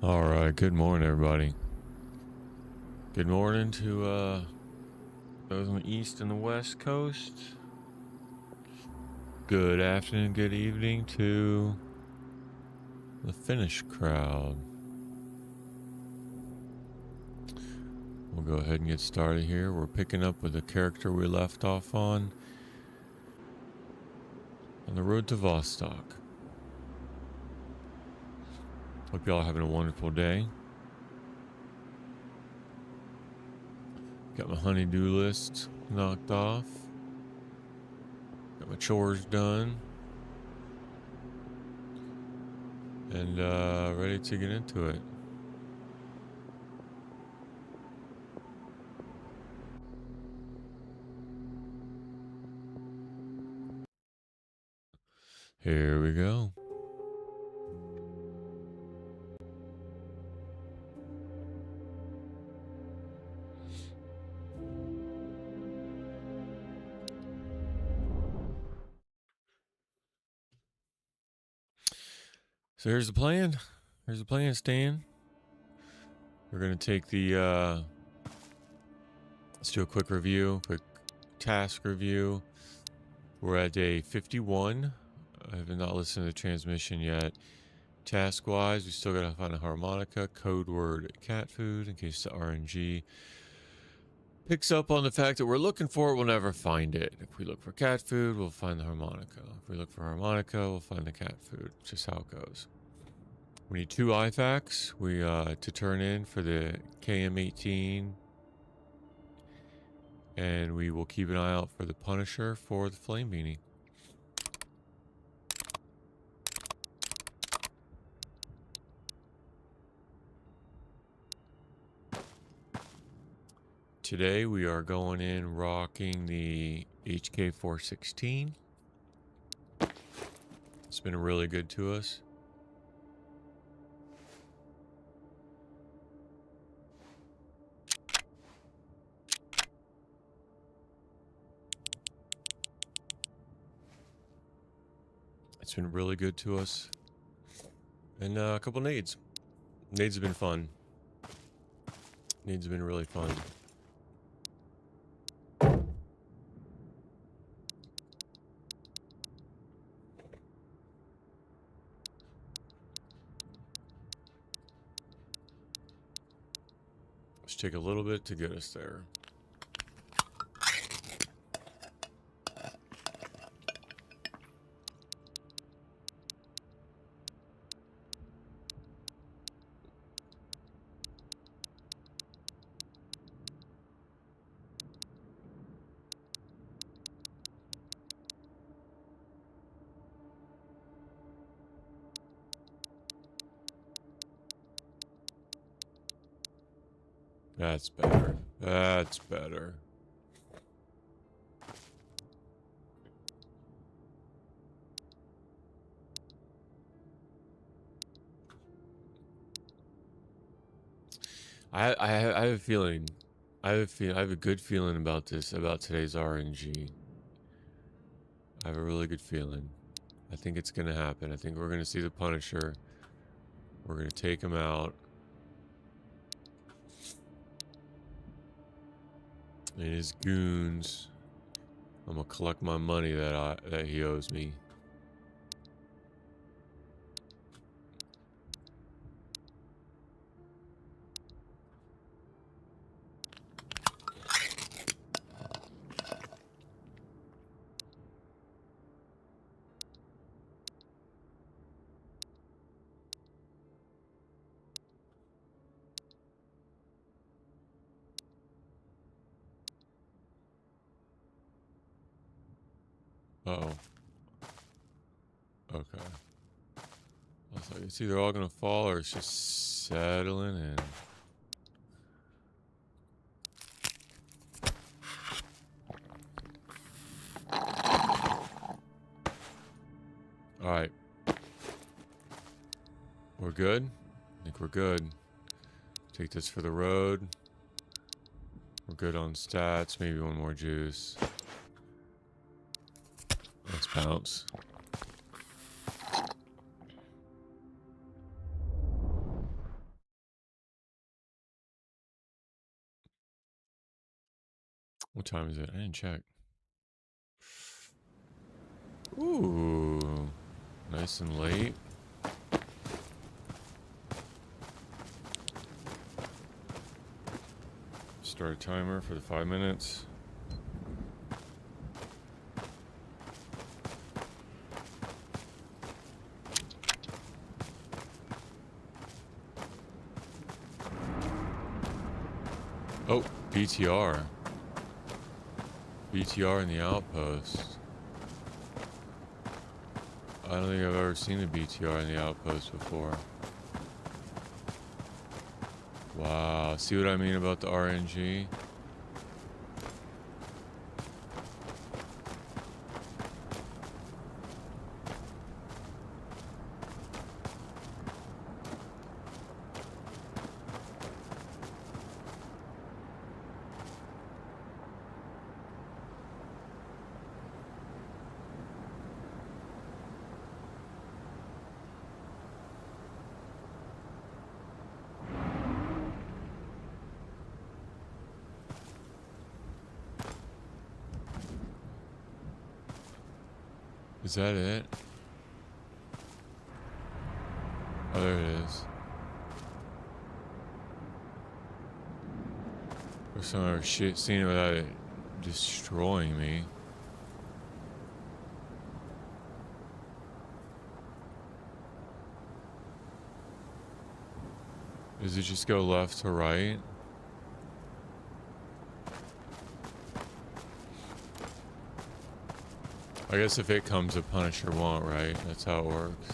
All right, good morning, everybody. Good morning to those on the east and the west coast. Good afternoon, good evening to the Finnish crowd. We'll go ahead and get started here. We're picking up with the character we left off on the road to Vostok. Hope y'all are having a wonderful day. Got my honey-do list knocked off. Got my chores done. And ready to get into it. Here we go. So here's the plan. Here's the plan, Stan. We're going to take the, let's do a quick review, quick task review. We're at day 51. I have not listened to the transmission yet. Task-wise, we still got to find a harmonica, code word cat food, in case the RNG picks up on the fact that we're looking for it, we'll never find it. If we look for cat food, we'll find the harmonica. If we look for harmonica, we'll find the cat food. Just how it goes. We need 2 IFACs to turn in for the KM18, and we will keep an eye out for the Punisher for the Flame Beanie. Today we are going in rocking the HK416. It's been really good to us. It's been really good to us. And a couple nades. Nades have been fun. Nades have been really fun. Let's take a little bit to get us there. That's better. That's better. I have a feeling. I have a good feeling about this, about today's RNG. I have a really good feeling. I think it's gonna happen. I think we're gonna see the Punisher. We're gonna take him out. And his goons. I'm gonna collect my money that he owes me. Uh-oh. Okay. I was like, it's either all gonna fall or it's just settling in. Alright. We're good? I think we're good. Take this for the road. We're good on stats. Maybe one more juice. Let's bounce. What time is it? I didn't check. Ooh, nice and late. Start a timer for the 5 minutes. Oh, BTR. BTR in the outpost. I don't think I've ever seen a BTR in the outpost before. Wow, see what I mean about the RNG? Is that it? Oh, there it is. There's some other shit seen it without it destroying me. Does it just go left to right? I guess if it comes, the Punisher won't, right? That's how it works.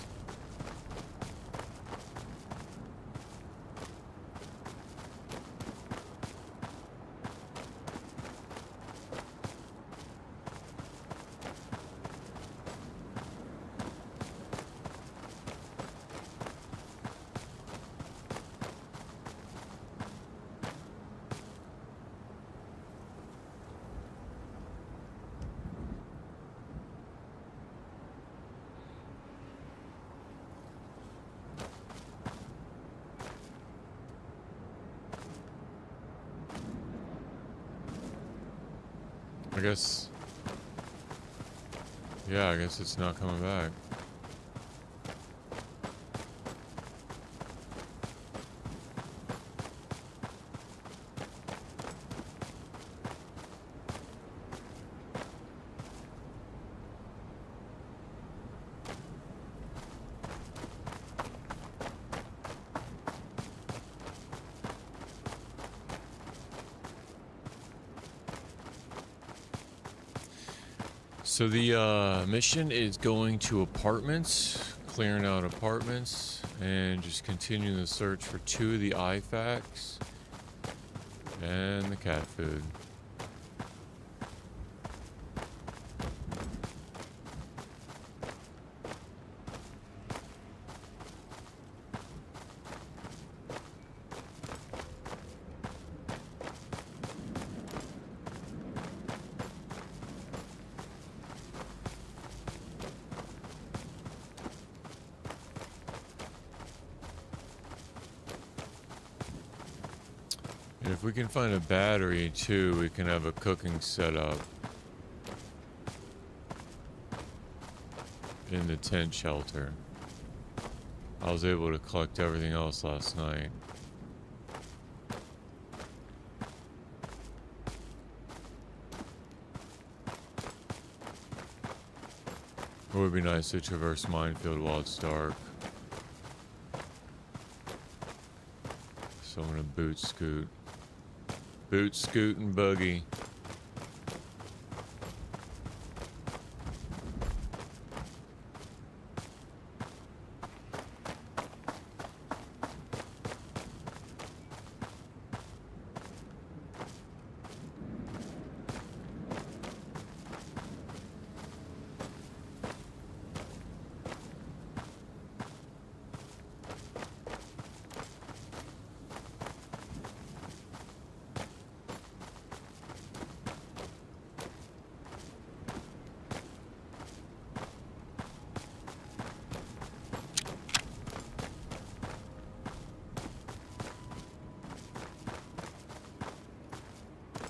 I guess... yeah, I guess it's not coming back. So the mission is going to apartments, clearing out apartments, and just continuing the search for 2 of the IFACs and the cat food. If we can find a battery too, we can have a cooking setup in the tent shelter. I was able to collect everything else last night. It would be nice to traverse minefield while it's dark. So I'm gonna boot scoot. Boot, scoot, and buggy.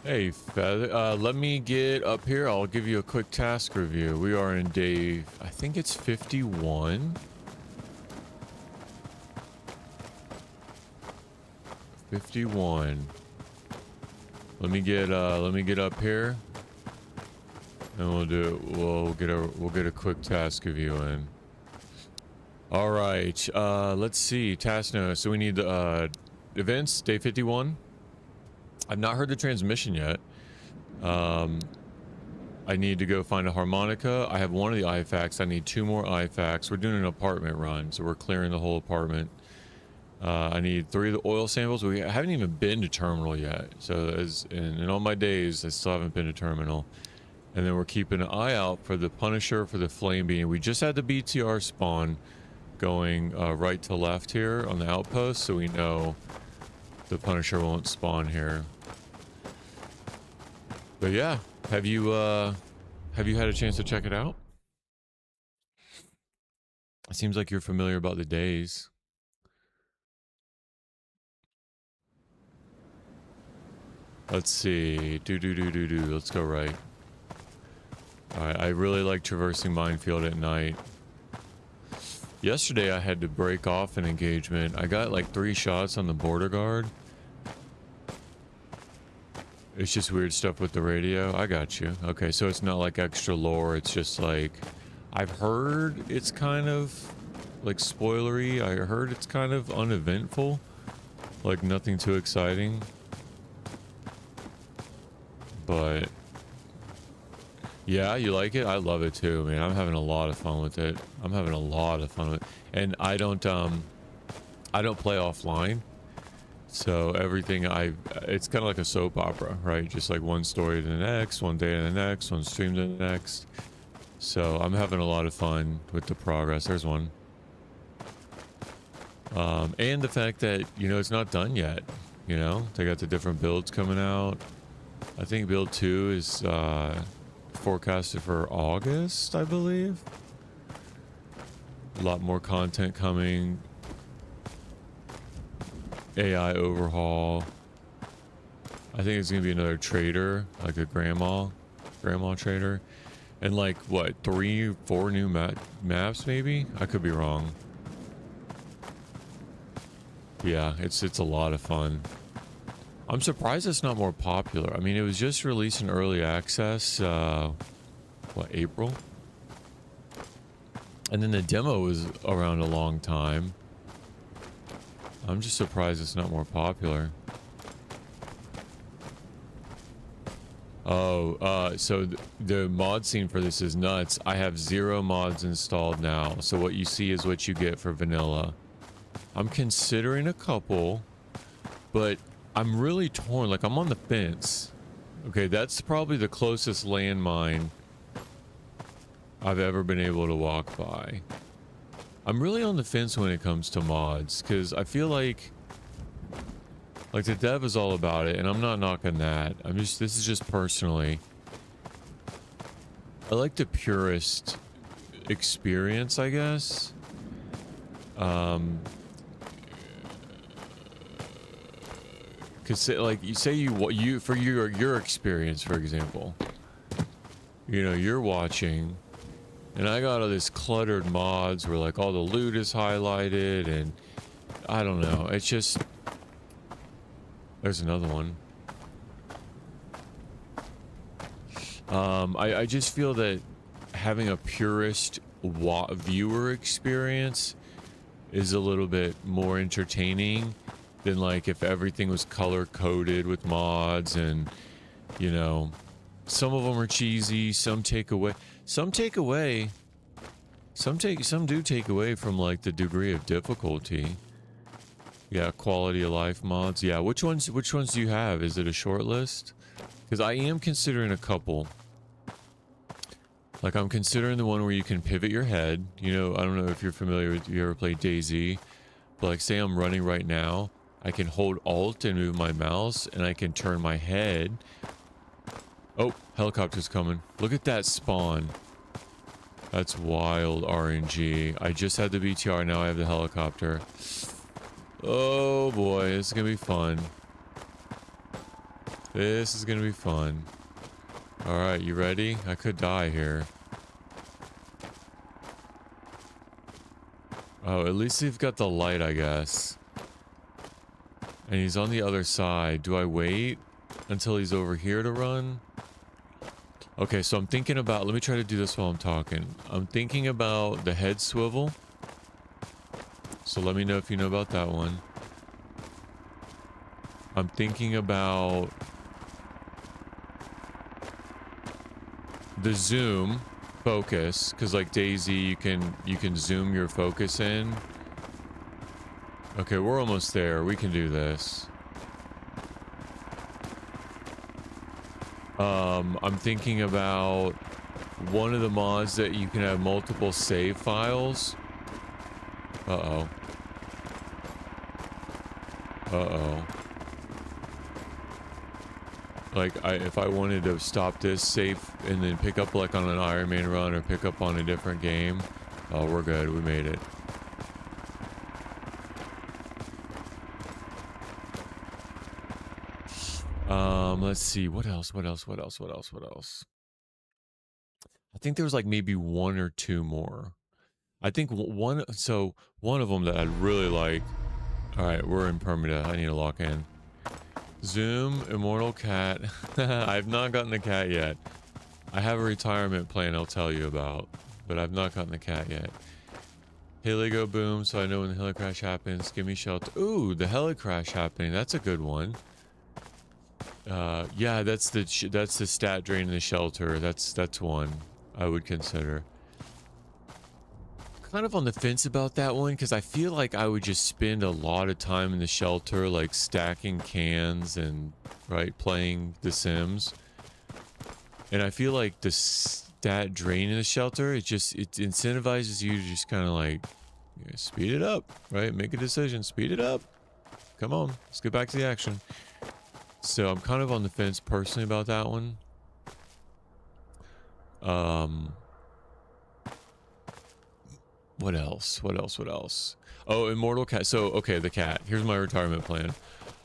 Hey, Feather. Let me get up here. I'll give you a quick task review. We are in day, I think it's 51. 51. Let me get up here, and we'll get a quick task review in. All right. Let's see. Task notes. So we need the events. Day 51. I've not heard the transmission yet. I need to go find a harmonica. I have one of the IFACs. I need 2 more IFACs. We're doing an apartment run, so we're clearing the whole apartment. I need 3 of the oil samples. We haven't even been to terminal yet. So in all my days, I still haven't been to terminal. And then we're keeping an eye out for the Punisher, for the flame beam. We just had the BTR spawn going right to left here on the outpost, so we know the Punisher won't spawn here. But yeah, have you had a chance to check it out? It seems like you're familiar about the days. Let's see. Let's go right. Alright, I really like traversing minefield at night. Yesterday I had to break off an engagement. I got like 3 shots on the border guard. It's just weird stuff with the radio. I got you. Okay, so it's not like extra lore. It's just like, I've heard it's kind of like spoilery. I heard it's kind of uneventful. Like nothing too exciting. But yeah, you like it? I love it too, man. I'm having a lot of fun with it. I'm having a lot of fun with it. And I don't play offline. So everything it's kind of like a soap opera, right? Just like one story to the next, one day to the next, one stream to the next. So I'm having a lot of fun with the progress. There's one. And the fact that, you know, it's not done yet. You know, they got the different builds coming out. I think build 2 is forecasted for August, I believe. A lot more content coming. AI overhaul. I think it's gonna be another trader, like a grandma trader, and like what, 3, 4 new maps maybe. I could be wrong. Yeah, it's a lot of fun. I'm surprised it's not more popular. I mean, it was just released in early access, what, April? And then the demo was around a long time. I'm just surprised it's not more popular. Oh, so the mod scene for this is nuts. I have 0 mods installed now. So what you see is what you get for vanilla. I'm considering a couple, but I'm really torn. Like, I'm on the fence. Okay, that's probably the closest landmine I've ever been able to walk by. I'm really on the fence when it comes to mods, because I feel like the dev is all about it, and I'm not knocking that. This is just personally. I like the purest experience, I guess. Cause like you say for your experience, for example, you know, you're watching, and I got all this cluttered mods where like all the loot is highlighted, and I don't know. It's just, there's another one. I just feel that having a purist viewer experience is a little bit more entertaining than like if everything was color coded with mods, and you know, some of them are cheesy, some do take away from like the degree of difficulty. Yeah, quality of life mods. Yeah, which ones do you have? Is it a short list? Because I am considering a couple. Like, I'm considering the one where you can pivot your head. You know, I don't know if you're familiar with, you ever played DayZ, but like, say I'm running right now, I can hold Alt and move my mouse, and I can turn my head. Oh, helicopter's coming. Look at that spawn. That's wild RNG. I just had the BTR, now I have the helicopter. Oh boy, this is gonna be fun. This is gonna be fun. Alright, you ready? I could die here. Oh, at least we've got the light, I guess. And he's on the other side. Do I wait until he's over here to run? Okay, so I'm thinking about... Let me try to do this while I'm talking. I'm thinking about the head swivel. So let me know if you know about that one. I'm thinking about the zoom focus, because like Daisy, you can zoom your focus in. Okay, we're almost there. We can do this. I'm thinking about one of the mods that you can have multiple save files. Uh-oh. Uh-oh. Like, if I wanted to stop this safe and then pick up like on an Iron Man run or pick up on a different game. Oh, we're good. We made it. Let's see. What else? I think there was like maybe one or two more. I think one of them that I'd really like. All right, we're in permadeath. I need to lock in. Zoom, immortal cat. I've not gotten the cat yet. I have a retirement plan I'll tell you about, but I've not gotten the cat yet. Heli-go boom, so I know when the heli crash happens. Give me shelter. Ooh, the heli crash happening. That's a good one. Yeah, that's the stat drain in the shelter. That's one I would consider. Kind of on the fence about that one because I feel like I would just spend a lot of time in the shelter, like stacking cans and playing The Sims. And I feel like the stat drain in the shelter, it incentivizes you to just kind of like speed it up, right? Make a decision, speed it up. Come on, let's get back to the action. So I'm kind of on the fence personally about that one. What else? Oh, immortal cat. So, okay, the cat. Here's my retirement plan.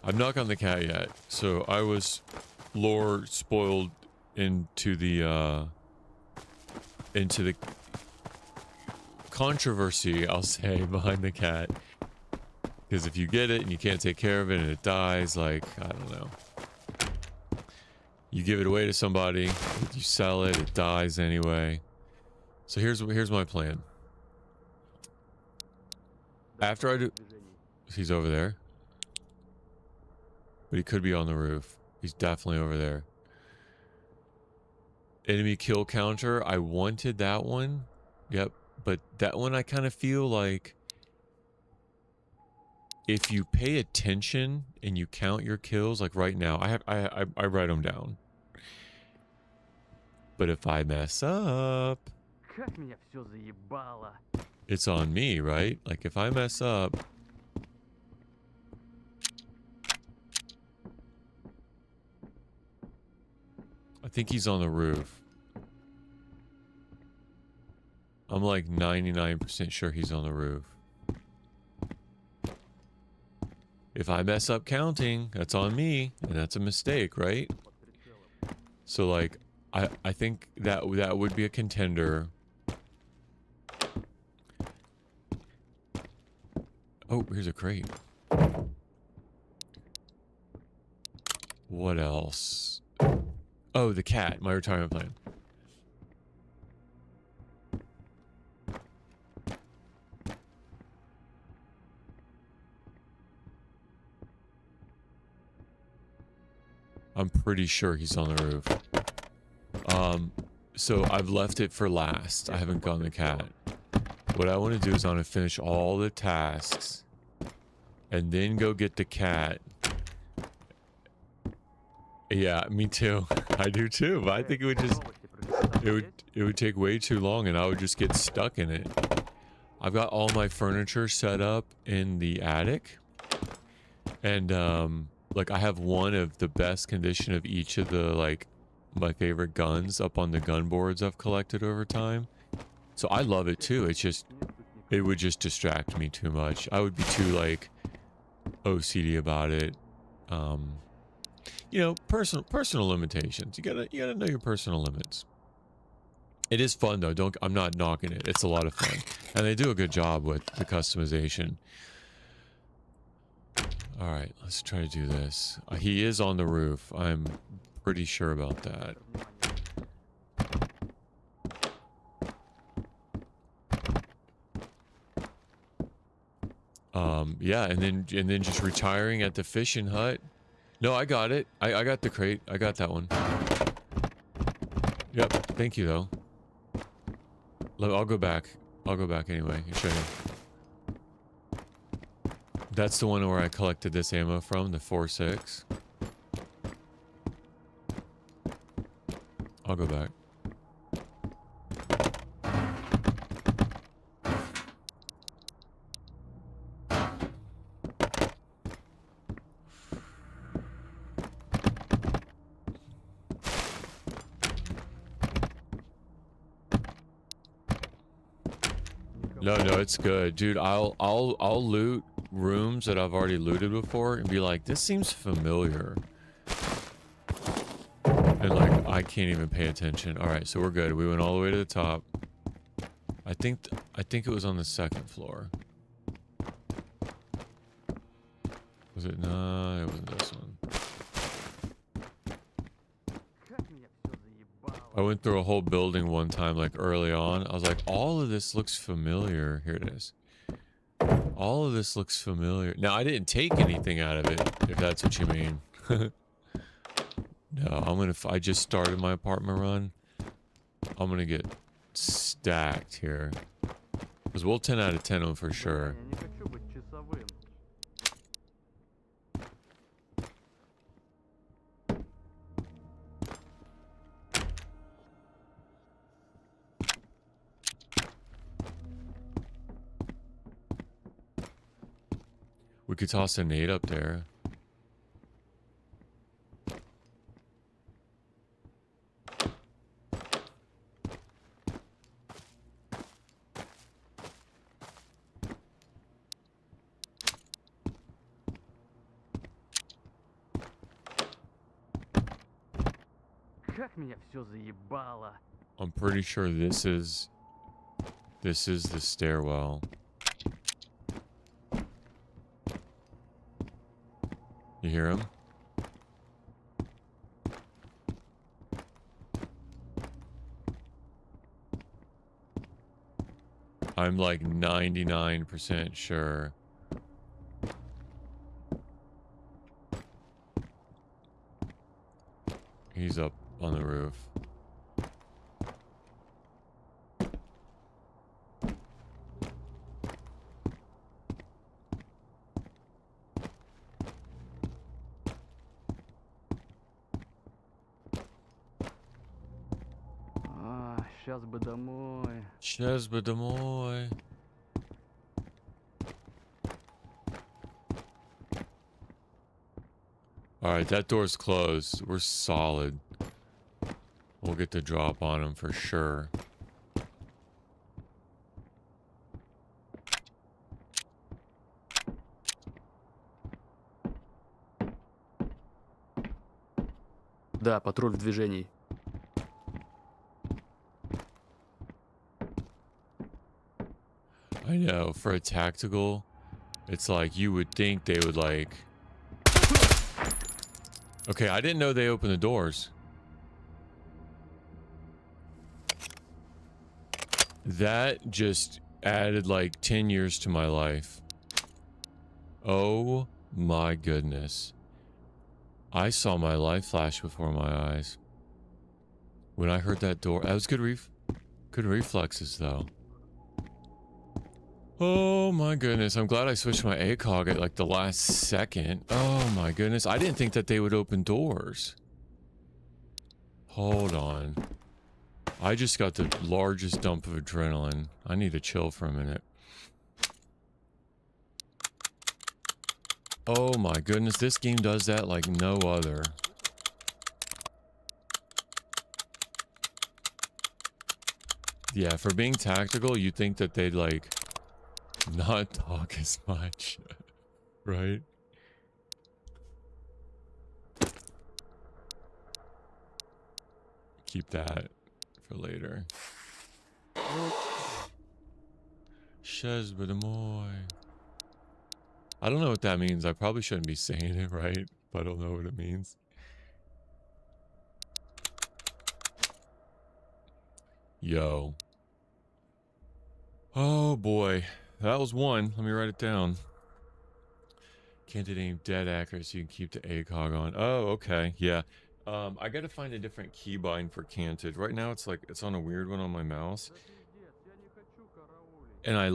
I've not gotten the cat yet. So I was lore spoiled into the controversy, I'll say, behind the cat. Because if you get it and you can't take care of it and it dies, like, I don't know. You give it away to somebody, you sell it, it dies anyway. So here's my plan. After I do... He's over there. But he could be on the roof. He's definitely over there. Enemy kill counter. I wanted that one. Yep. But that one I kind of feel like... If you pay attention and you count your kills, like right now, I write them down. But if I mess up... It's on me, right? Like if I mess up... I think he's on the roof. I'm like 99% sure he's on the roof. If I mess up counting, that's on me, and that's a mistake, right? So like, I think that would be a contender. Oh, here's a crate. What else? Oh, the cat, my retirement plan. I'm pretty sure he's on the roof. So I've left it for last. I haven't gotten the cat. What I want to do is I want to finish all the tasks and then go get the cat. Yeah, me too. I do too, but I think it would just it would take way too long and I would just get stuck in it. I've got all my furniture set up in the attic. And like I have one of the best condition of each of the like my favorite guns up on the gun boards I've collected over time. So I love it too. It's just it would just distract me too much. I would be too like OCD about it. you know, personal limitations. You gotta know your personal limits. It is fun though. I'm not knocking it. It's a lot of fun, and they do a good job with the customization. All right, let's try to do this. He is on the roof. I'm pretty sure about that. Yeah, and then just retiring at the fishing hut. No, I got it. I got the crate. I got that one. Yep. Thank you though. I'll go back. I'll go back anyway and show you. That's the one where I collected this ammo from, the 4.6. I'll go back. No, it's good, dude. I'll loot rooms that I've already looted before and be like, this seems familiar, and like I can't even pay attention. All right, so we're good. We went all the way to the top. I think it was on the second floor. Was it? No, it wasn't this one. I went through a whole building one time, like early on. I was like, all of this looks familiar. Here it is. All of this looks familiar. Now, I didn't take anything out of it, if that's what you mean. No, I just started my apartment run. I'm gonna get stacked here. Because we'll 10 out of 10 them for sure. We could toss a nade up there. I'm pretty sure this is the stairwell. You hear him? I'm like 99% sure. He's up on the roof. Сейчас бы домой. Сейчас бы домой. Alright, that door's closed. We're solid. We'll get the drop on him for sure. Да, патруль в движении. I know, for a tactical, it's like you would think they would like... Okay, I didn't know they opened the doors. That just added like 10 years to my life. Oh my goodness. I saw my life flash before my eyes. When I heard that door, that was good reflexes though. Oh my goodness, I'm glad I switched my ACOG at like the last second. Oh my goodness, I didn't think that they would open doors. Hold on. I just got the largest dump of adrenaline. I need to chill for a minute. Oh my goodness, this game does that like no other. Yeah, for being tactical, you'd think that they'd like not talk as much, right? keep that for later. Shezbedemoy. I don't know what that means. I probably shouldn't be saying it right if I don't know what it means. Yo. Oh boy. That was one. Let me write it down. Canted aim dead accurate so you can keep the ACOG on. Oh, okay. Yeah. I gotta find a different keybind for canted. Right now it's like it's on a weird one on my mouse. And I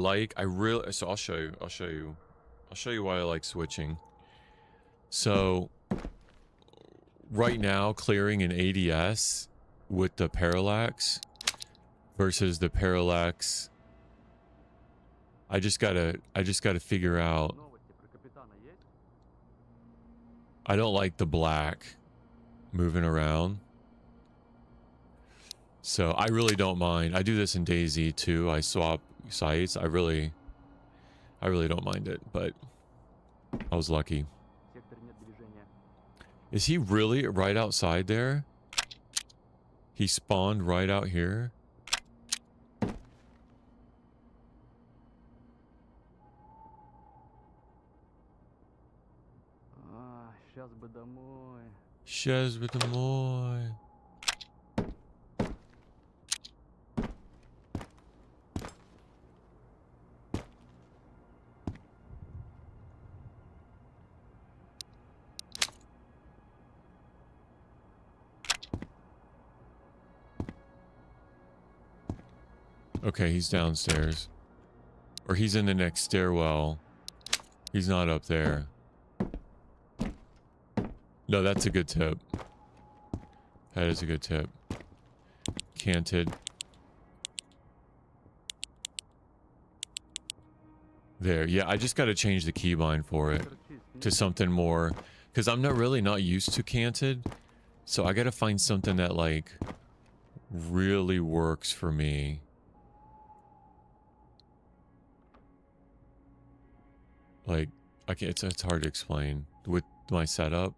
really, so I'll show you why I like switching. So right now clearing an ADS with the parallax versus the parallax, I just gotta figure out. I don't like the black moving around. So I really don't mind. I do this in DayZ too. I swap sites. I really don't mind it, but I was lucky. Is he really right outside there? He spawned right out here? Сейчас бы домой. Shezbedemoy. Okay, he's downstairs. Or he's in the next stairwell. He's not up there. No, that's a good tip. That is a good tip. Canted. There. Yeah, I just got to change the keybind for it to something more. Because I'm not used to canted. So I got to find something that, like, really works for me. Like, I can't, it's hard to explain with my setup.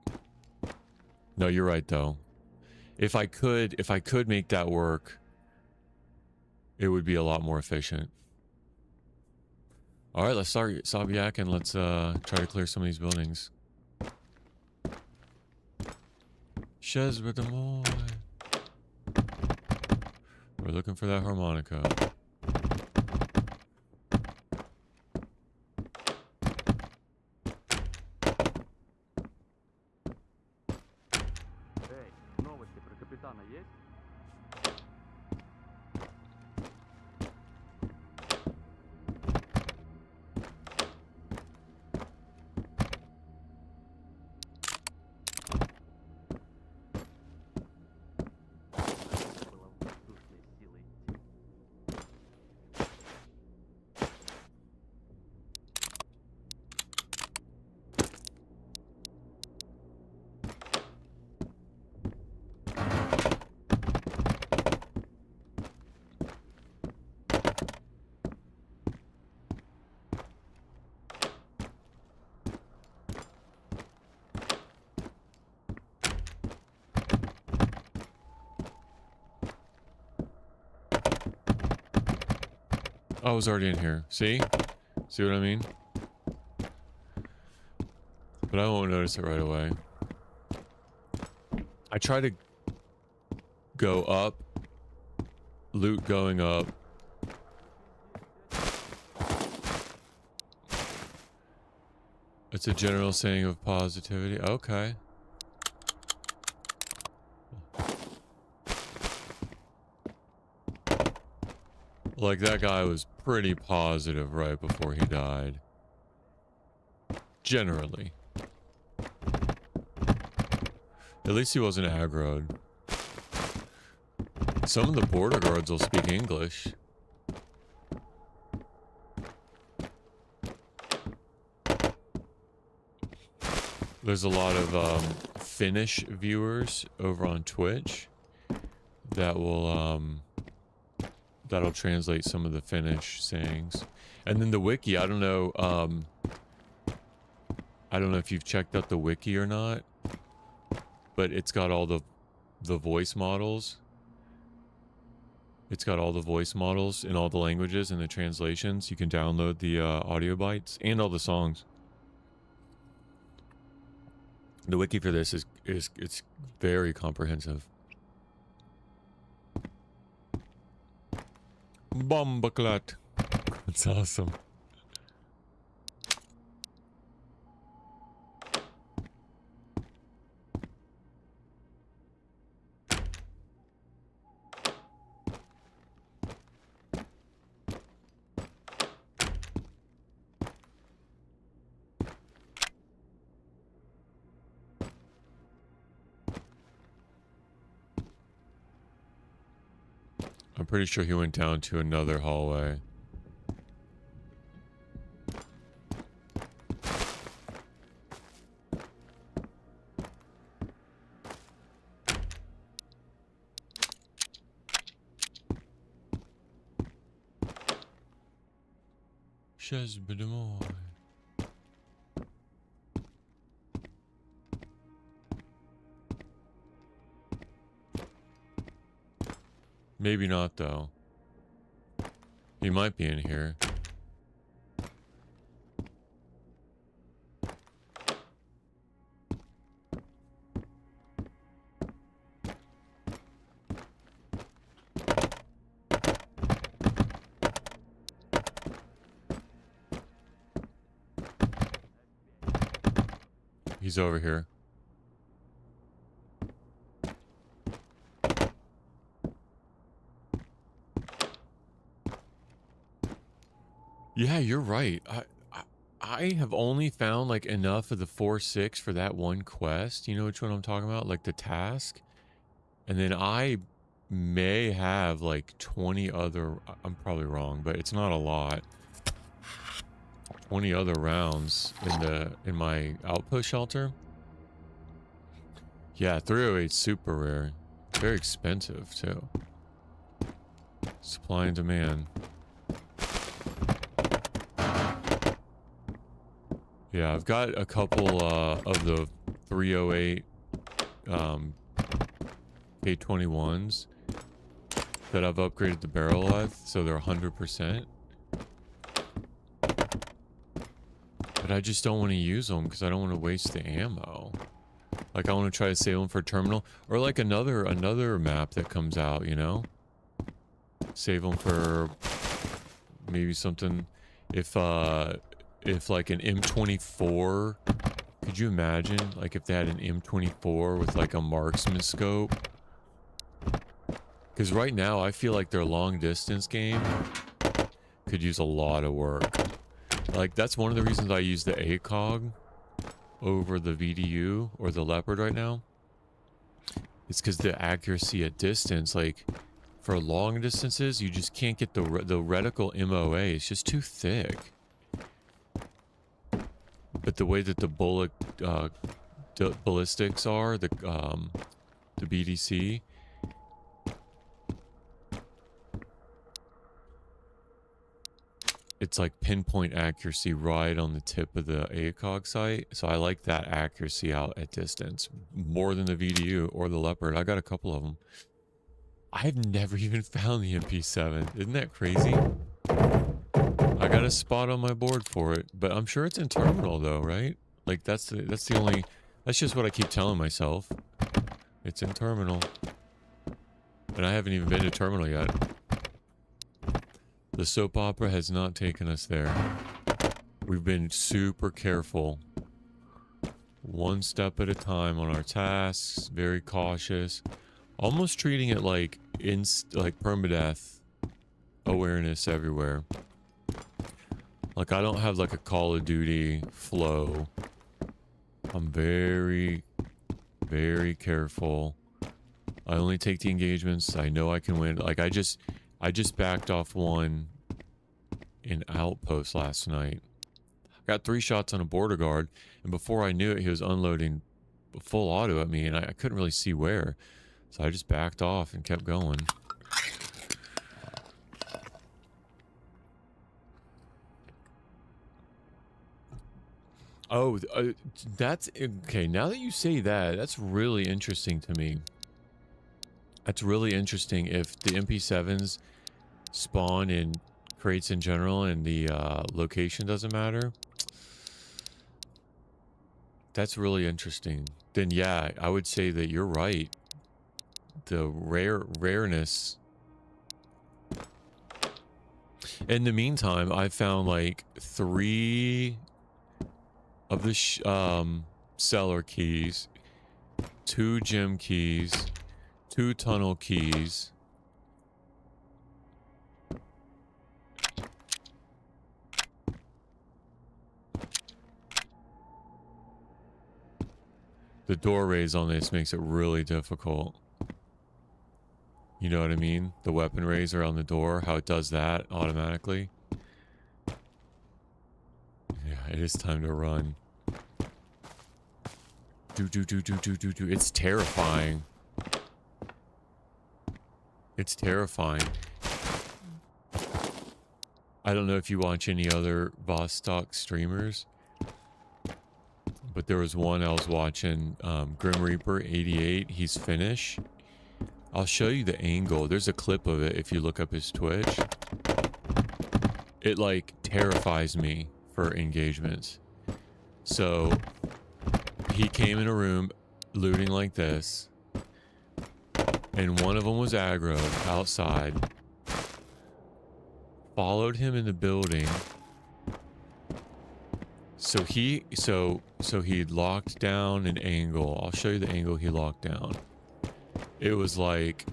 No, you're right though. If I could make that work, it would be a lot more efficient. All right, let's start Sabiak and let's try to clear some of these buildings. Shezbedemoy. We're looking for that harmonica. Oh, I was already in here. See? See what I mean? But I won't notice it right away. I try to go up, loot going up. It's a general saying of positivity. Okay. Like, that guy was pretty positive right before he died. Generally. At least he wasn't aggroed. Some of the border guards will speak English. There's a lot of Finnish viewers over on Twitch that will that'll translate some of the Finnish sayings. And then the wiki, I don't know if you've checked out the wiki or not, but it's got all the voice models It's got all the voice models in all the languages and the translations. You can download the audio bites and all the songs. The wiki for this is it's very comprehensive. Bombaclat. That's awesome. I'm pretty sure he went down to another hallway. Maybe not, though. He might be in here. He's over here. Yeah, you're right. I have only found like enough of the 4-6 for that one quest. You know which one I'm talking about? Like the task. And then I may have like 20 other, I'm probably wrong, but it's not a lot. 20 other rounds in my outpost shelter. Yeah, 308's super rare. Very expensive too. Supply and demand. Yeah, I've got a couple of the 308 K21s that I've upgraded the barrel with, so they're 100%. But I just don't want to use them because I don't want to waste the ammo. Like I want to try to save them for terminal or like another map that comes out, you know? Save them for maybe something if like an M24, could you imagine like if they had an M24 with like a marksman scope? Because right now I feel like their long distance game could use a lot of work. Like that's one of the reasons I use the ACOG over the VDU or the Leopard right now. It's because the accuracy at distance, like for long distances, you just can't get the reticle MOA. It's just too thick. But the way that the bullet ballistics are, the BDC, it's like pinpoint accuracy right on the tip of the ACOG sight. So I like that accuracy out at distance more than the VDU or the Leopard. I got a couple of them. I've never even found the MP7. Isn't that crazy? I got a spot on my board for it, but I'm sure it's in terminal though, right? Like that's the only, that's just what I keep telling myself. It's in terminal. And I haven't even been to terminal yet. The soap opera has not taken us there. We've been super careful. One step at a time on our tasks, very cautious. Almost treating it like permadeath awareness everywhere. Like I don't have like a Call of Duty flow. I'm very, very careful. I only take the engagements I know I can win. Like I just backed off one in Outpost last night. Got 3 shots on a border guard, and before I knew it, he was unloading full auto at me, and I couldn't really see where. So I just backed off and kept going. Oh, that's okay. Now that you say that, that's really interesting to me. That's really interesting. If the MP7s spawn in crates in general and the location doesn't matter, that's really interesting. Then yeah, I would say that you're right. The rareness. In the meantime, I found like 3 of the cellar keys, 2 gem keys, 2 tunnel keys. The door raise on this makes it really difficult. You know what I mean? The weapon raiser on the door, how it does that automatically. Yeah, it is time to run. Do. It's terrifying. It's terrifying. I don't know if you watch any other Vostok streamers, but there was one I was watching, Grim Reaper 88. He's Finnish. I'll show you the angle. There's a clip of it if you look up his Twitch. It like terrifies me for engagements. So he came in a room looting like this, and one of them was aggroed outside. Followed him in the building. So he locked down an angle. I'll show you the angle he locked down. It was like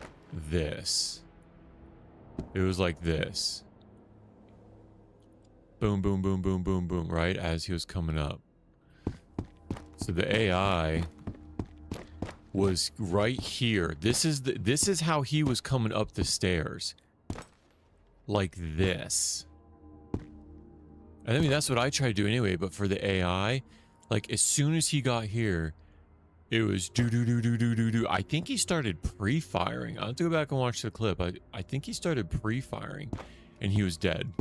this. It was like this. Boom, boom, boom, boom, boom, boom, right as he was coming up. So the AI was right here. This is how he was coming up the stairs. Like this. And I mean, that's what I try to do anyway, but for the AI, like as soon as he got here, it was do. I think he started pre-firing. I'll have to go back and watch the clip. I think he started pre-firing and he was dead.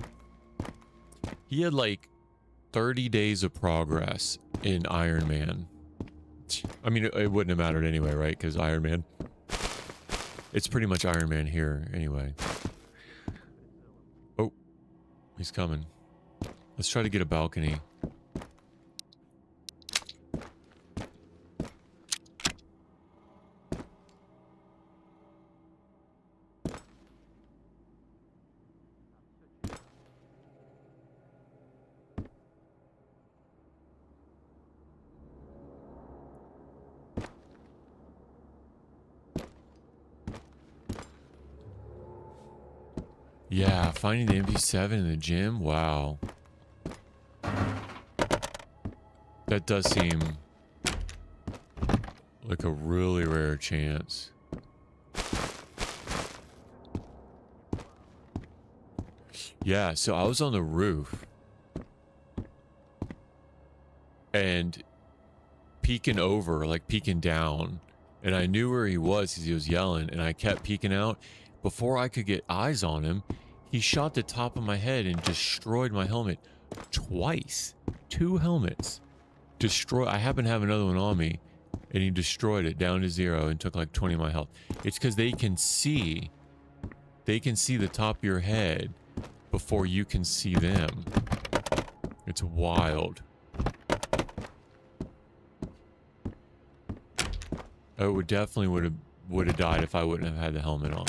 He had like 30 days of progress in Iron Man. I mean, it wouldn't have mattered anyway, right? Because Iron Man, it's pretty much Iron Man here anyway. Oh, he's coming. Let's try to get a balcony. Yeah, finding the MP7 in the gym. Wow. That does seem like a really rare chance. Yeah, so I was on the roof and peeking over, like peeking down, and I knew where he was because he was yelling, and I kept peeking out. Before I could get eyes on him, he shot the top of my head and destroyed my helmet twice. 2 helmets. I happen to have another one on me, and he destroyed it down to 0 and took like 20 of my health. It's because they can see the top of your head before you can see them. It's wild. I would definitely would have died if I wouldn't have had the helmet on.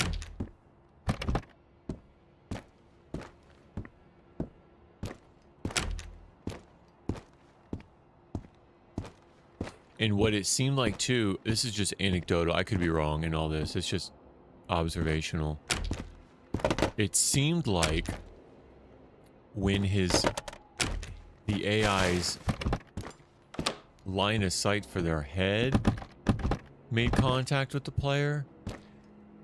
And what it seemed like too, this is just anecdotal, I could be wrong in all this, it's just observational. It seemed like when the AI's line of sight for their head made contact with the player,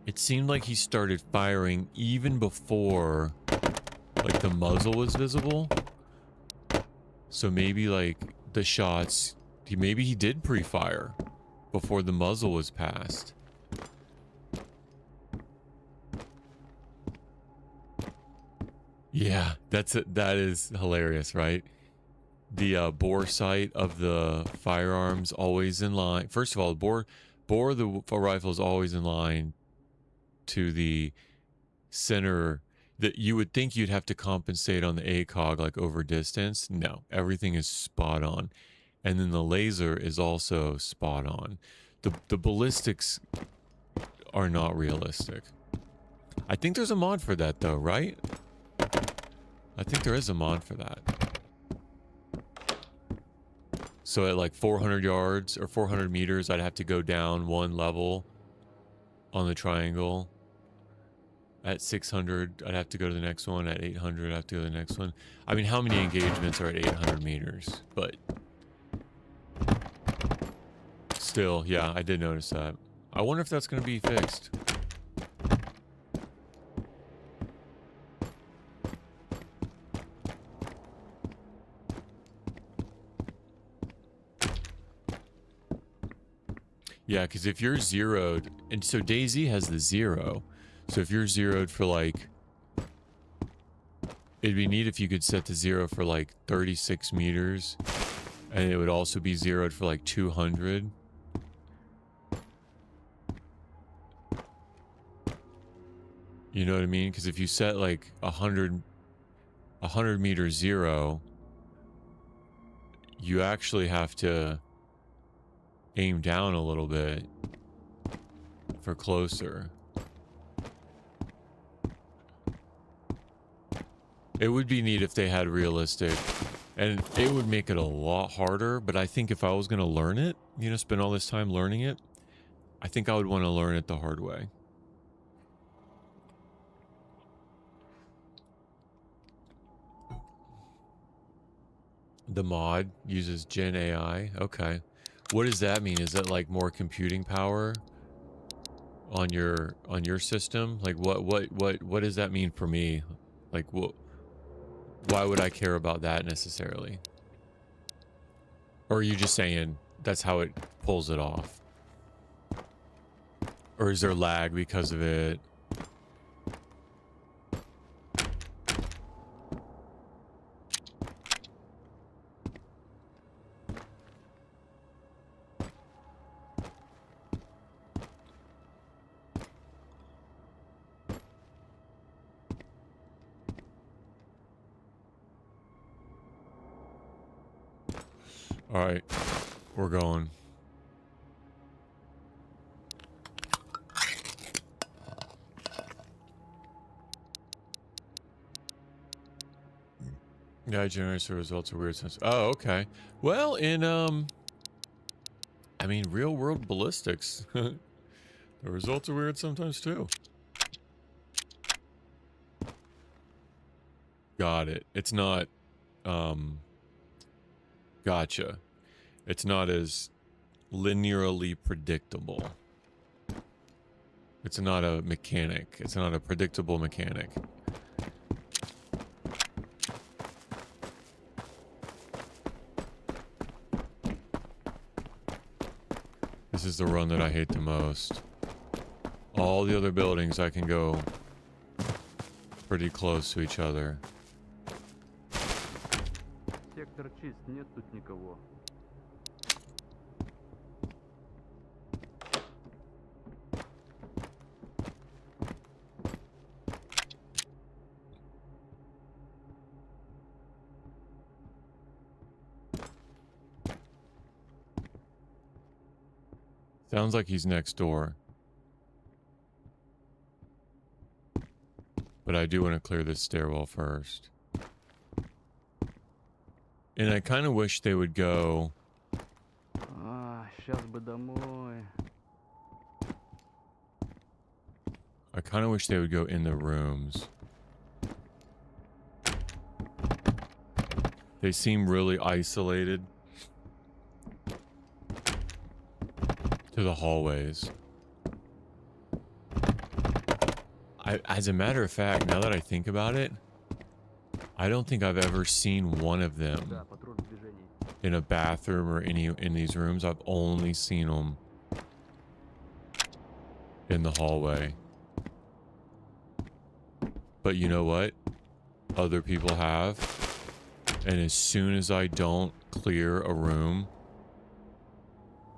it seemed like he started firing even before like the muzzle was visible. So maybe like the shots, maybe he did pre-fire before the muzzle was passed. Yeah, that is hilarious, right? The bore sight of the firearms always in line. First of all, the bore the rifle is always in line to the center that you would think you'd have to compensate on the ACOG, like over distance. No, everything is spot on. And then the laser is also spot on. The ballistics are not realistic. I think there's a mod for that though, right? I think there is a mod for that. So at like 400 yards or 400 meters, I'd have to go down one level on the triangle. At 600, I'd have to go to the next one. At 800, I'd have to go to the next one. I mean, how many engagements are at 800 meters? But still, yeah, I did notice that. I wonder if that's going to be fixed. Yeah, because if you're zeroed, and so DayZ has the 0. So if you're zeroed for like, it'd be neat if you could set the 0 for like 36 meters, and it would also be zeroed for like 200. You know what I mean? Because if you set like 100 meter 0, you actually have to aim down a little bit for closer. It would be neat if they had realistic, and it would make it a lot harder, but I think if I was going to learn it, you know, spend all this time learning it, I think I would want to learn it the hard way. The mod uses Gen AI. Okay. What does that mean? Is that like more computing power on your system? Like what does that mean for me? Like why would I care about that necessarily? Or are you just saying that's how it pulls it off? Or is there lag because of it? All right, we're going. Yeah, it generates the results of weird sense. Oh, okay. Well, in I mean, real world ballistics, the results are weird sometimes too. Got it. It's not, gotcha. It's not as linearly predictable. It's not a mechanic. It's not a predictable mechanic. This is the run that I hate the most. All the other buildings I can go pretty close to each other. Сектор чист, нет тут никого. Sounds like he's next door. But I do want to clear this stairwell first. And I kind of wish they would go... Сейчас бы домой. I kind of wish they would go in the rooms. They seem really isolated to the hallways. As a matter of fact, now that I think about it, I don't think I've ever seen one of them Да, патруль в движении. in a bathroom or in these rooms. I've only seen them in the hallway. But you know what? Other people have. And as soon as I don't clear a room,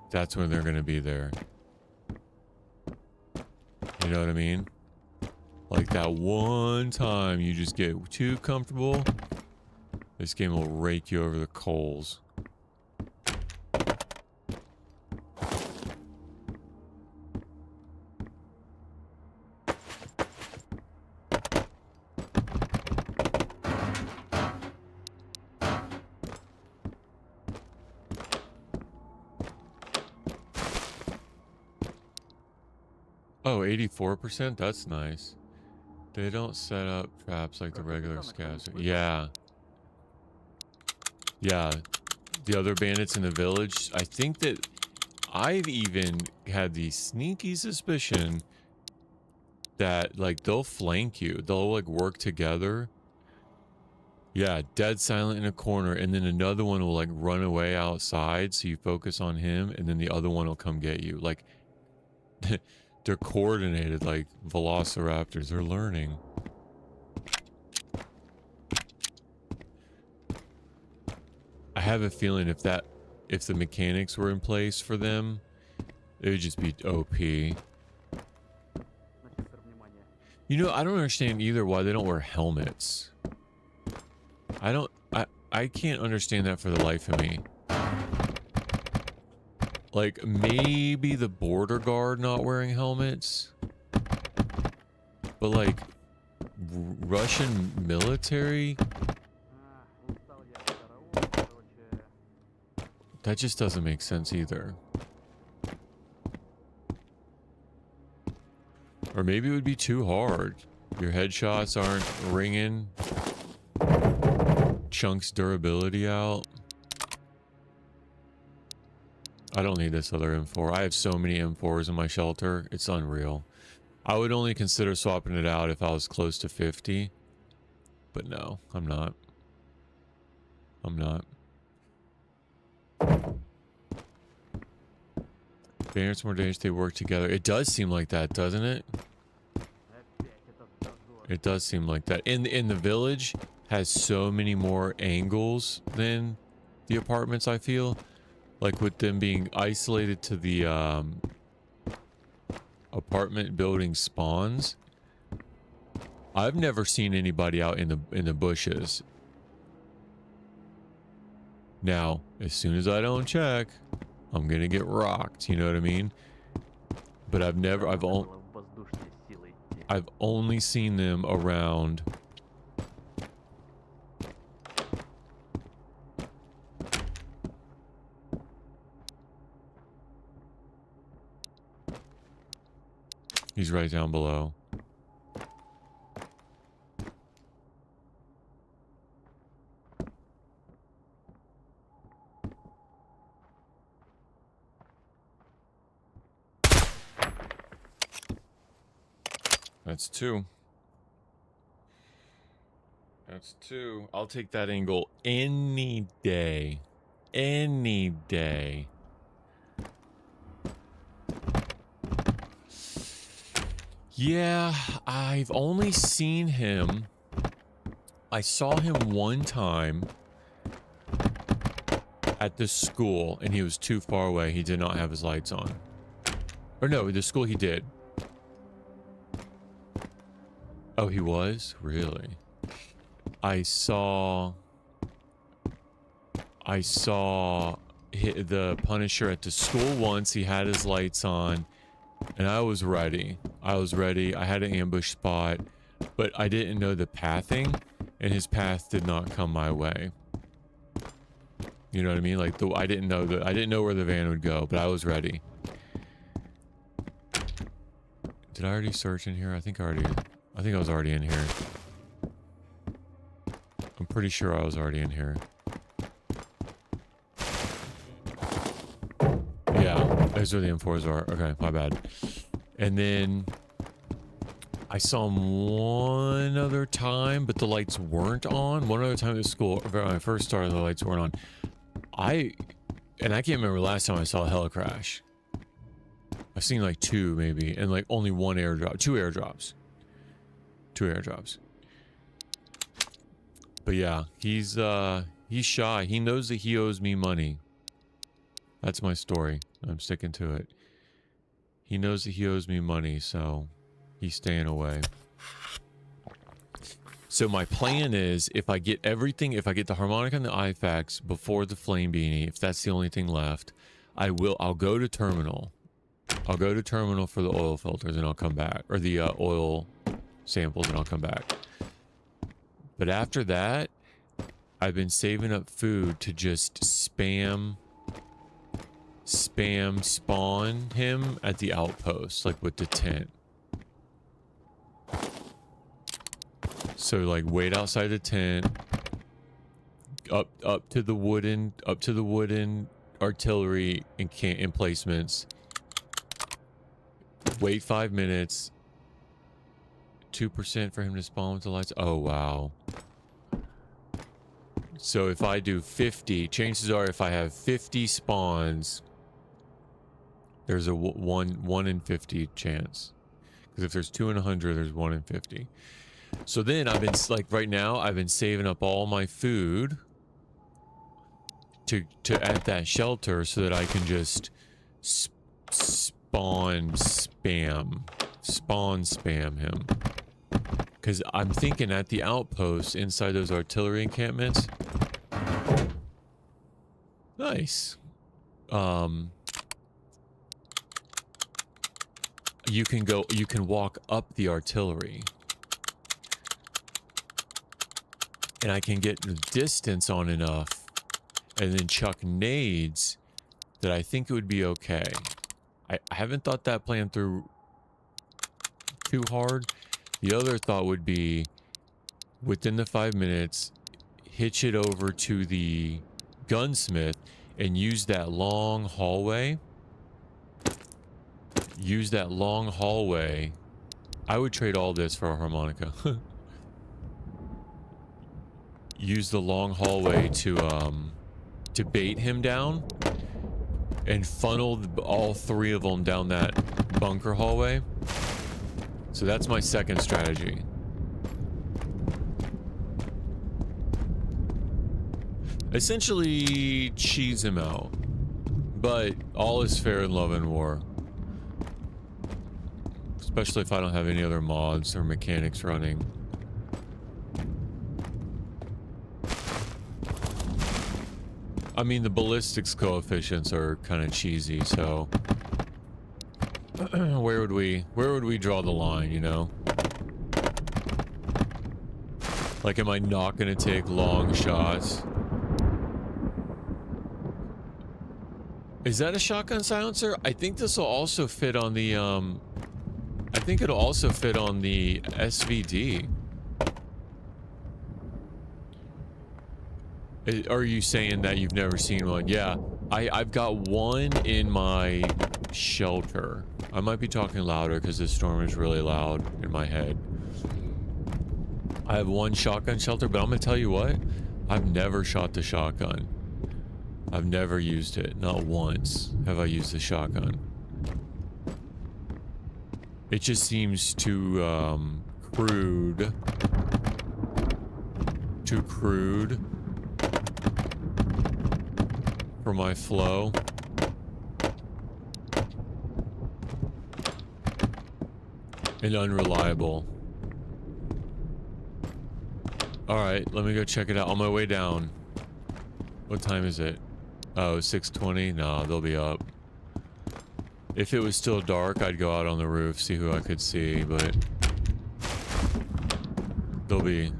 that's when they're going to be there. You know what I mean? Like that one time you just get too comfortable, this game will rake you over the coals. Oh, 84%? That's nice. They don't set up traps like the regular scavs. Yeah. Yeah. The other bandits in the village, I think that I've even had the sneaky suspicion that, like, they'll flank you. They'll, like, work together. Yeah, dead silent in a corner, and then another one will, like, run away outside, so you focus on him, and then the other one will come get you. Like, they're coordinated like velociraptors. They're learning. I have a feeling if the mechanics were in place for them, it would just be OP. You know, I don't understand either why they don't wear helmets. I can't understand that for the life of me. Like, maybe the border guard not wearing helmets, but like Russian military, that just doesn't make sense either. Or maybe it would be too hard. Your headshots aren't ringing. Chunks durability out. I don't need this other M4. I have so many M4s in my shelter. It's unreal. I would only consider swapping it out if I was close to 50. But no, I'm not. I'm not. Bandits more dangerous, they work together. It does seem like that, doesn't it? It does seem like that. In the village has so many more angles than the apartments, I feel. Like with them being isolated to the apartment building spawns. I've never seen anybody out in the bushes. Now, as soon as I don't check, I'm gonna get rocked, you know what I mean? But I've only seen them around He's right down below. That's two. That's two. I'll take that angle any day. Any day. Yeah, I've only seen him. I saw him one time at the school, and he was too far away. He did not have his lights on. Or no, the school he did. Oh, he was? Really? I saw the Punisher at the school once. He had his lights on, and I was ready. I had an ambush spot, but I didn't know the pathing, and his path did not come my way. You know what I mean? Like I didn't know where the van would go, but I was ready. Did I already search in here? I think I was already in here. I'm pretty sure I was already in here. Yeah, those are the M4s are. Okay, my bad. And then I saw him one other time, but the lights weren't on. One other time at school, when I first started, the lights weren't on. I can't remember last time I saw a heli crash. I've seen like two maybe, and like only one airdrop, two airdrops. But yeah, he's shy. He knows that he owes me money. That's my story. I'm sticking to it. He knows that he owes me money, so he's staying away. So my plan is, if I get everything, if I get the harmonica and the IFACs before the flame beanie, if that's the only thing left, I'll go to terminal. I'll go to terminal for the oil filters and I'll come back, or the oil samples, and I'll come back. But after that, I've been saving up food to just spam spawn him at the outpost, like with the tent. So like wait outside the tent, up to the wooden artillery emplacements. Wait 5 minutes. 2% for him to spawn with the lights. Oh wow. So if I do 50, chances are if I have 50 spawns, there's a 1 in 50 chance. Because if there's 2 in 100, there's 1 in 50. So then I've been, like right now, I've been saving up all my food to at that shelter so that I can just spawn spam him. Because I'm thinking at the outposts inside those artillery encampments. Nice. You can walk up the artillery. And I can get the distance on enough and then chuck nades that I think it would be okay. I haven't thought that plan through too hard. The other thought would be, within the 5 minutes, hitch it over to the gunsmith and use that long hallway. I would trade all this for a harmonica. Use the long hallway to bait him down and funnel all 3 of them down that bunker hallway. So that's my second strategy. Essentially cheese him out, but all is fair in love and war. Especially if I don't have any other mods or mechanics running. I mean, the ballistics coefficients are kind of cheesy, so where would we draw the line, you know? Like, am I not gonna take long shots? Is that a shotgun silencer? I think this will also fit on the I think it'll also fit on the SVD. Are you saying that you've never seen one? Yeah, I've got one in my shelter. I might be talking louder because this storm is really loud in my head. I have one shotgun shelter, but I'm gonna tell you what, I've never shot the shotgun. I've never used it. Not once have I used the shotgun. It just seems too crude. Too crude for my flow. And unreliable. Alright, let me go check it out on my way down. What time is it? Oh, 6:20? No, they'll be up. If it was still dark, I'd go out on the roof, see who I could see, but there'll be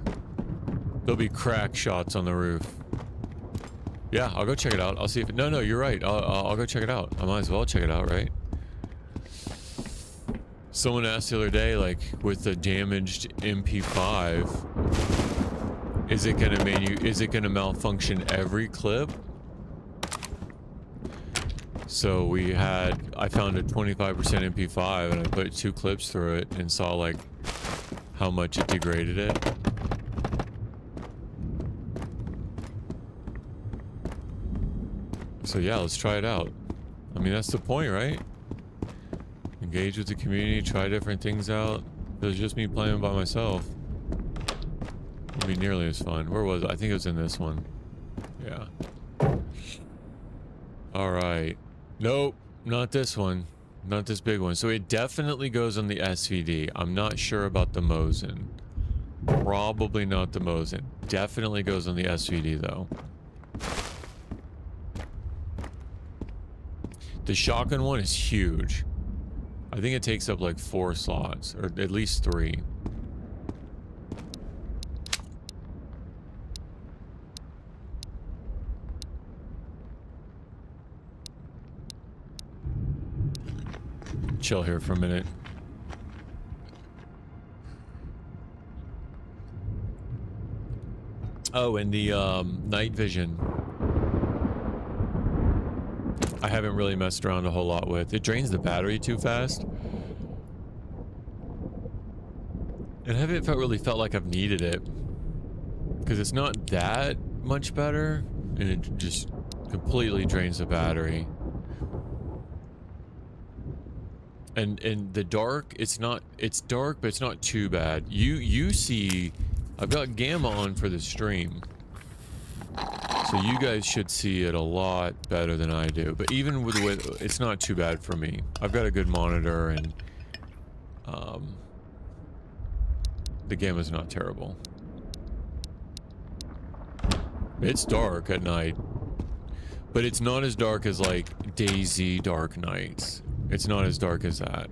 crack shots on the roof. Yeah, I'll go check it out. I'll see if no, you're right. I'll go check it out. I might as well check it out, right? Someone asked the other day, like, with the damaged MP5, is it gonna malfunction every clip? So I found a 25% MP5 and I put 2 clips through it and saw like how much it degraded it. So yeah, let's try it out. I mean, that's the point, right? Engage with the community, try different things out. If it was just me playing by myself, it wouldn't be nearly as fun. Where was it? I think it was in this one. Yeah. All right. Nope, not this one. Not this big one. So it definitely goes on the SVD. I'm not sure about the Mosin. Probably not the Mosin. Definitely goes on the SVD though. The shotgun one is huge. I think it takes up like 4 slots, or at least 3. Chill here for a minute. Oh, and the night vision. I haven't really messed around a whole lot with. It drains the battery too fast. And I haven't really felt like I've needed it. Because it's not that much better. And it just completely drains the battery. And the dark, it's dark, but it's not too bad. You see, I've got gamma on for the stream. So you guys should see it a lot better than I do. But even with it's not too bad for me. I've got a good monitor and the gamma's not terrible. It's dark at night. But it's not as dark as like DayZ Dark Nights. It's not as dark as that.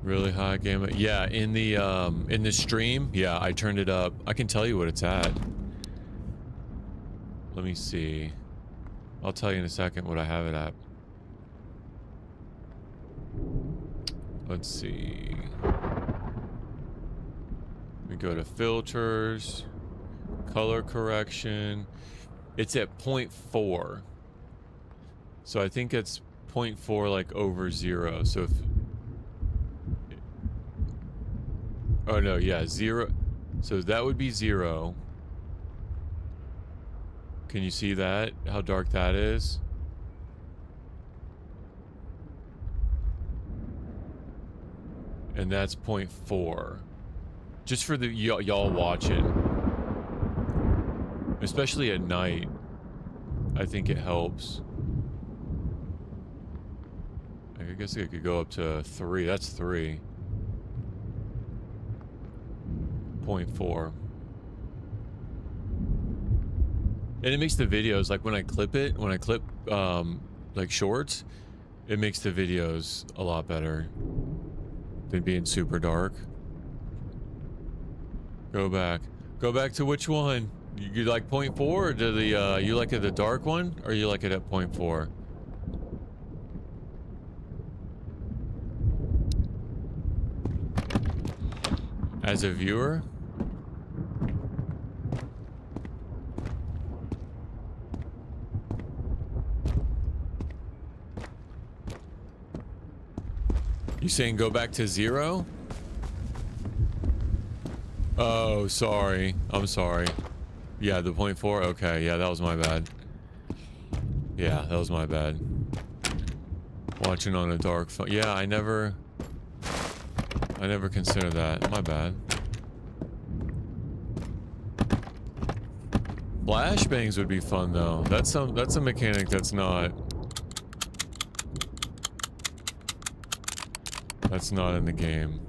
Really high gamma. Yeah, in the stream, yeah, I turned it up. I can tell you what it's at. Let me see. I'll tell you in a second what I have it at. Let's see. We go to filters, color correction. It's at 0.4. So I think it's 0.4 like over 0. So if oh no, yeah, 0. So that would be 0. Can you see that? How dark that is? And that's 0.4. Just for the y'all watching. Especially at night. I think it helps. I guess it could go up to 3. That's 3. 0.4. And it makes the videos, like when I clip like shorts, it makes the videos a lot better than being super dark. Go back to which one? You like 0.4 or do the you like it the dark one or you like it at 0.4? As a viewer? You saying go back to 0? Oh, sorry. I'm sorry. Yeah, the 0.4? Okay, yeah, that was my bad. Yeah, that was my bad. Watching on a dark phone. Yeah, I never considered that. My bad. Flashbangs would be fun though. That's a mechanic that's not in the game.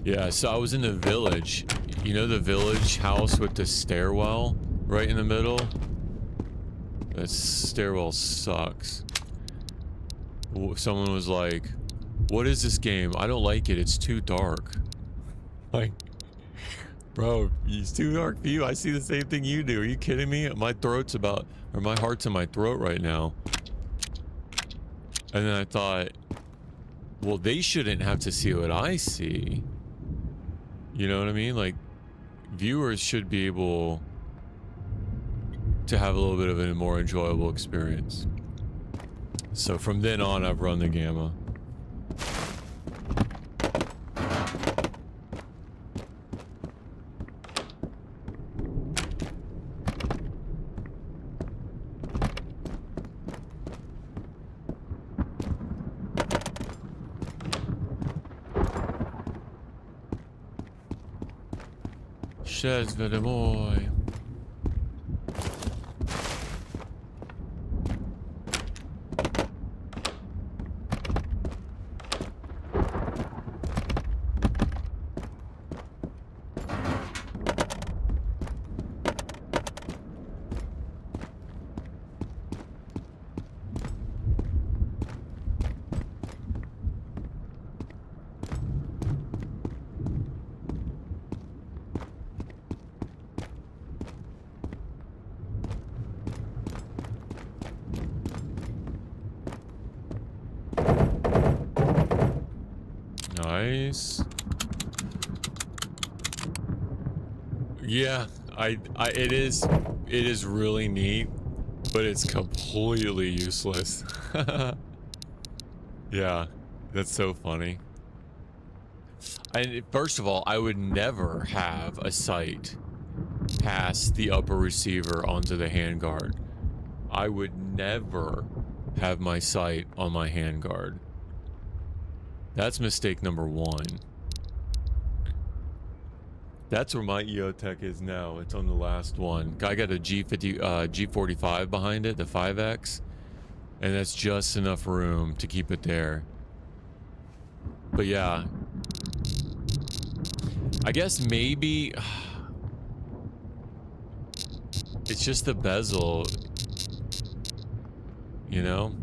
Yeah, so I was in the village. You know the village house with the stairwell right in the middle? That stairwell sucks. Someone was like, what is this game? I don't like it. It's too dark. Like, bro, it's too dark for you. I see the same thing you do. Are you kidding me? My heart's in my throat right now. And then I thought, well, they shouldn't have to see what I see. You know what I mean? Like, viewers should be able to have a little bit of a more enjoyable experience. So from then on, I've run the gamma. Chesne de moi. Nice. Yeah, it is really neat, but it's completely useless. Yeah, that's so funny. And first of all, I would never have a sight past the upper receiver onto the handguard. I would never have my sight on my handguard. That's mistake number one. That's where my EOTech is now. It's on the last one. I got a G45 behind it, the 5X, and that's just enough room to keep it there. But yeah, I guess maybe it's just the bezel, you know?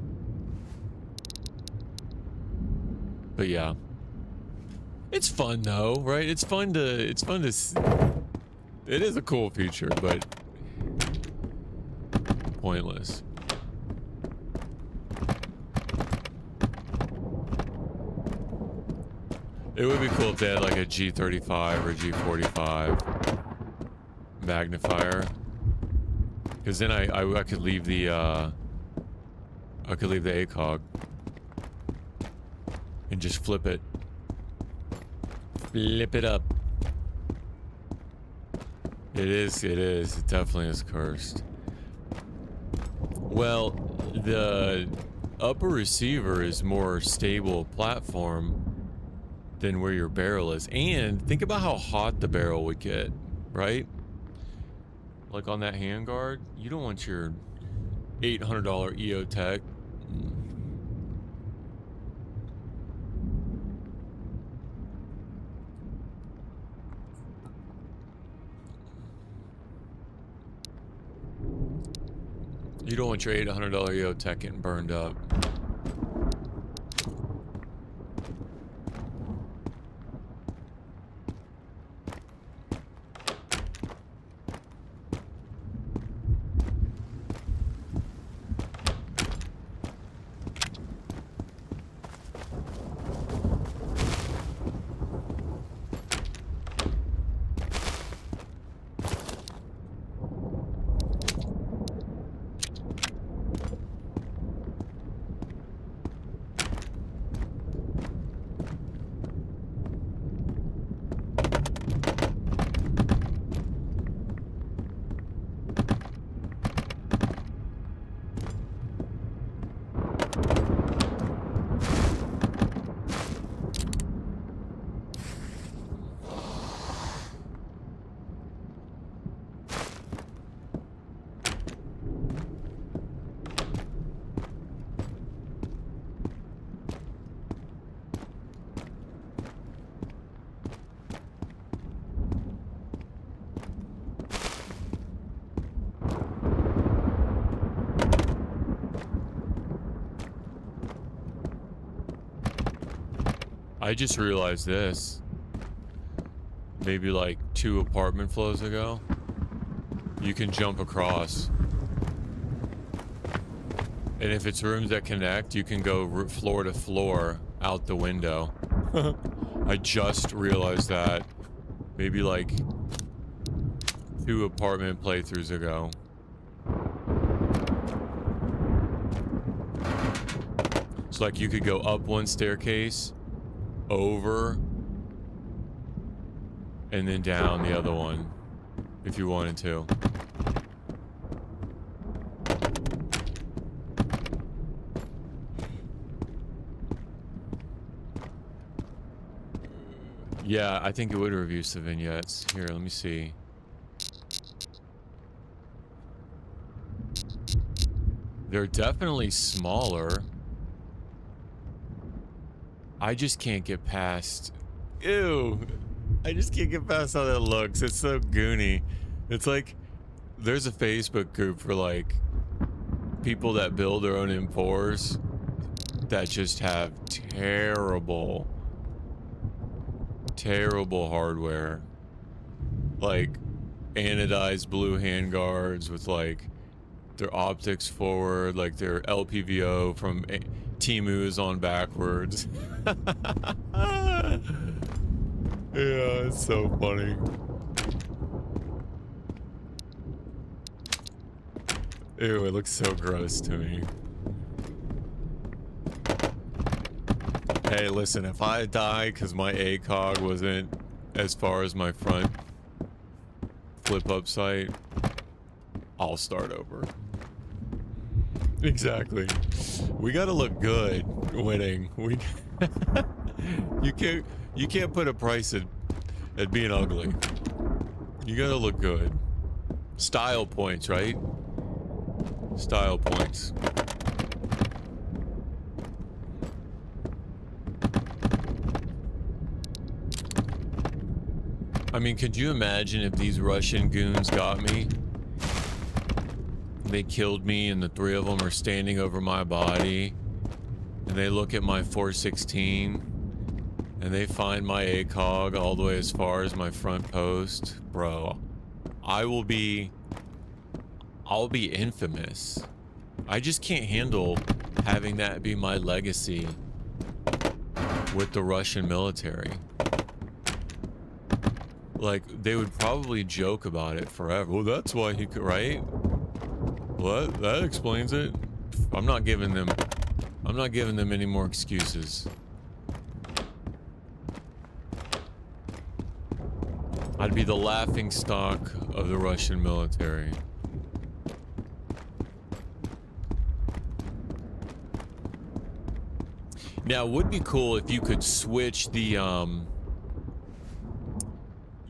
But yeah. It's fun though, right? It is a cool feature, but pointless. It would be cool if they had like a G35 or G45 magnifier, because then I could leave the ACOG and just flip it. Flip it up. It definitely is cursed. Well, the upper receiver is more stable platform than where your barrel is. And think about how hot the barrel would get, right? Like on that handguard, you don't want your $800 EOTech. You don't want your $800 EOTech getting burned up. I just realized this. Maybe like 2 apartment floors ago. You can jump across. And if it's rooms that connect, you can go floor to floor out the window. I just realized that. Maybe like 2 apartment playthroughs ago. So like you could go up one staircase, over, and then down the other one if you wanted to. Yeah, I think it would review the vignettes. Here, let me see. They're definitely smaller. I just can't get past... Ew! I just can't get past how that looks. It's so goony. It's like... There's a Facebook group for, like, people that build their own M4s that just have terrible hardware. Like, anodized blue handguards with, like, their optics forward, like their LPVO from Timu's on backwards. Yeah, it's so funny. Ew, it looks so gross to me. Hey, listen, if I die because my ACOG wasn't as far as my front flip-up sight, I'll start over. Exactly. We gotta look good winning. We you can't put a price at being ugly. You gotta look good. Style points, right? Style points. I mean, could you imagine if these Russian goons got me? They killed me and the three of them are standing over my body and they look at my 416 and they find my ACOG all the way as far as my front post. Bro, I'll be infamous. I just can't handle having that be my legacy with the Russian military. Like, they would probably joke about it forever. Well, that's why he could, right? Well, that explains it. I'm not giving them any more excuses. I'd be the laughing stock of the Russian military. Now, it would be cool if you could switch the,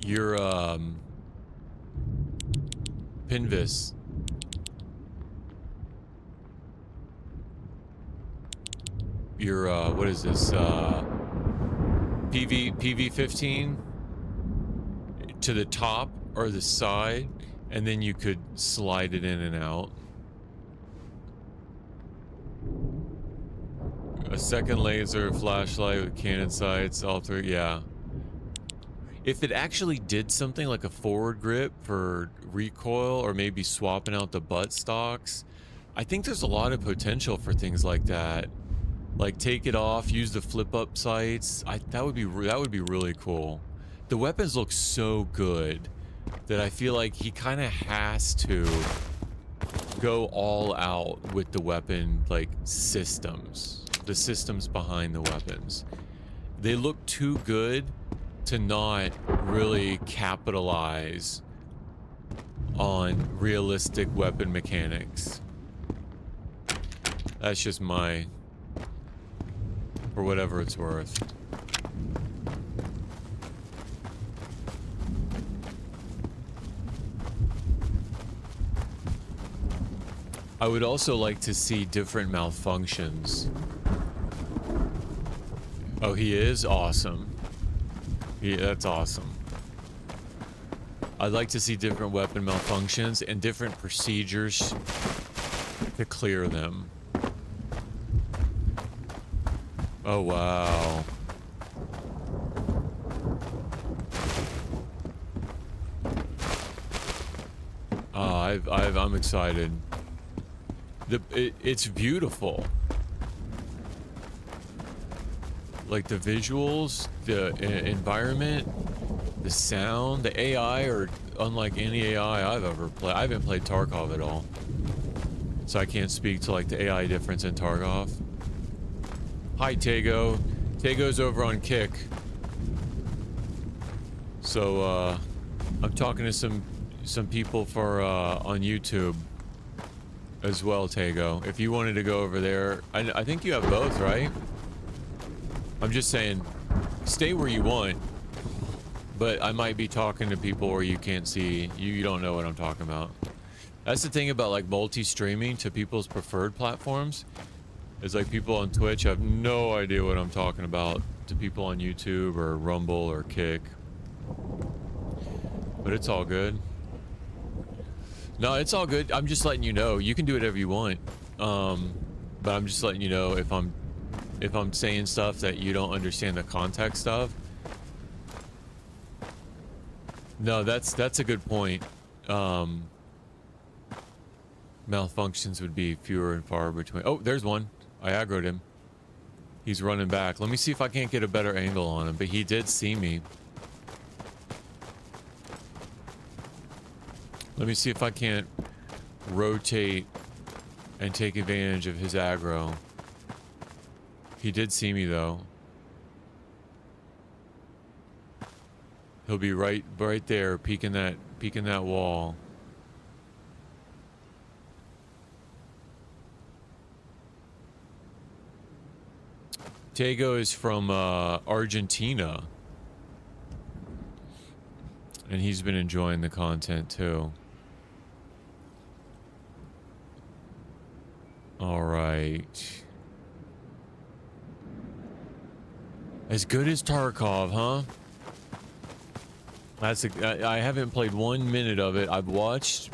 your, Pinvis. Your, what is this, PV15 to the top or the side, and then you could slide it in and out. A second laser, flashlight with cannon sights, all three, yeah. If it actually did something like a forward grip for recoil or maybe swapping out the butt stocks, I think there's a lot of potential for things like that. Like, take it off, use the flip up sights. That would be really cool. The weapons look so good that I feel like he kind of has to go all out with the weapon, like, systems. The systems behind the weapons. They look too good to not really capitalize on realistic weapon mechanics. That's just my... for whatever it's worth. I would also like to see different malfunctions. Oh, he is awesome. Yeah, that's awesome. I'd like to see different weapon malfunctions and different procedures to clear them. Oh, wow. I'm excited. It's beautiful. Like the visuals, the environment, the sound, the AI are unlike any AI I've ever played. I haven't played Tarkov at all, so I can't speak to like the AI difference in Tarkov. Hi, Tago. Tago's over on Kick. So I'm talking to some people for on YouTube as well, Tago. If you wanted to go over there, I think you have both, right? I'm just saying, stay where you want. But I might be talking to people where you can't see. You don't know what I'm talking about. That's the thing about like multi-streaming to people's preferred platforms. It's like people on Twitch have no idea what I'm talking about to people on YouTube or Rumble or Kick. But it's all good. No, it's all good. I'm just letting you know. You can do whatever you want. But I'm just letting you know if I'm saying stuff that you don't understand the context of. No, that's a good point. Malfunctions would be fewer and far between. Oh, there's one. I aggroed him. He's running back. Let me see if I can't get a better angle on him, but he did see me. Let me see if I can't rotate and take advantage of his aggro. He did see me though. He'll be right there, peeking that wall. Diego is from Argentina, and he's been enjoying the content too. All right. As good as Tarkov, huh? I haven't played 1 minute of it. I've watched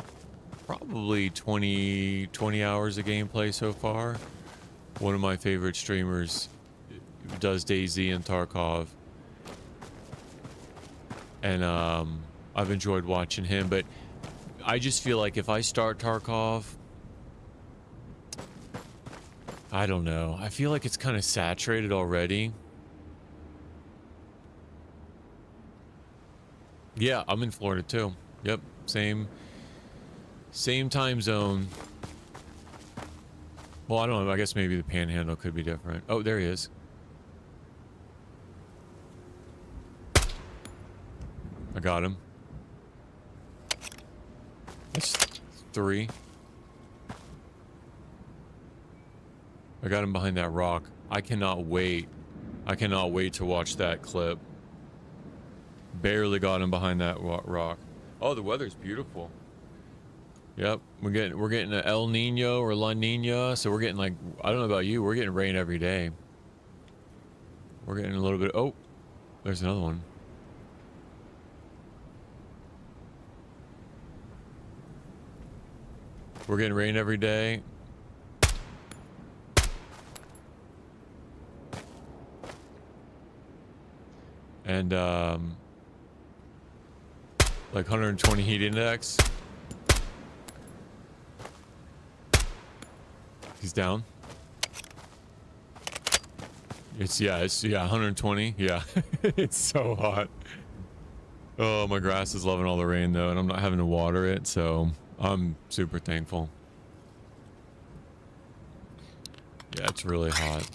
probably 20 hours of gameplay so far. One of my favorite streamers does DayZ and Tarkov. And I've enjoyed watching him, but I just feel like if I start Tarkov, I don't know. I feel like it's kind of saturated already. Yeah, I'm in Florida too. Yep, same time zone. Well, I don't know. I guess maybe the panhandle could be different. Oh, there he is. I got him. That's 3. I got him behind that rock. I cannot wait. I cannot wait to watch that clip. Barely got him behind that rock. Oh, the weather's beautiful. Yep, we're getting an El Nino or La Nina, so we're getting like, I don't know about you, we're getting rain every day. We're getting a little bit. Oh, there's another one. We're getting rain every day. And like 120 heat index. He's down. It's 120. Yeah. It's so hot. Oh, my grass is loving all the rain though, and I'm not having to water it, so I'm super thankful. Yeah, it's really hot.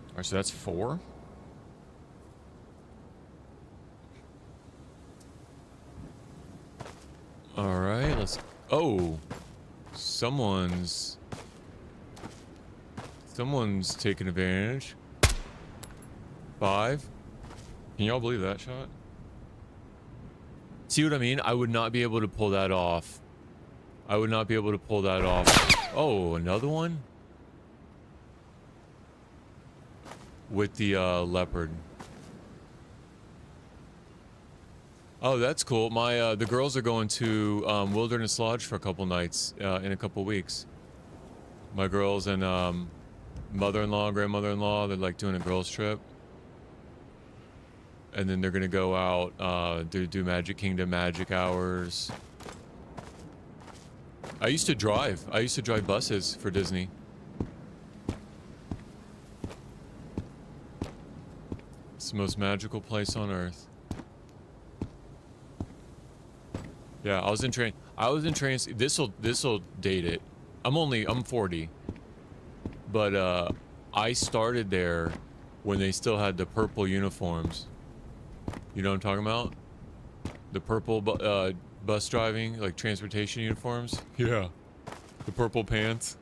All right, so that's 4. All right, let's. Oh, someone's taking advantage. 5. Can y'all believe that shot? See what I mean? I would not be able to pull that off. I would not be able to pull that off. Oh, another one? With the leopard. Oh, that's cool. My the girls are going to Wilderness Lodge for a couple nights in a couple weeks. My girls and mother-in-law, grandmother-in-law, they're like doing a girls trip. And then they're gonna go out, do Magic Kingdom magic hours. I used to drive buses for Disney. It's the most magical place on earth. Yeah, I was in train. This'll date it. I'm 40. But I started there when they still had the purple uniforms. You know what I'm talking about? The purple bus driving, like transportation uniforms. Yeah. The purple pants.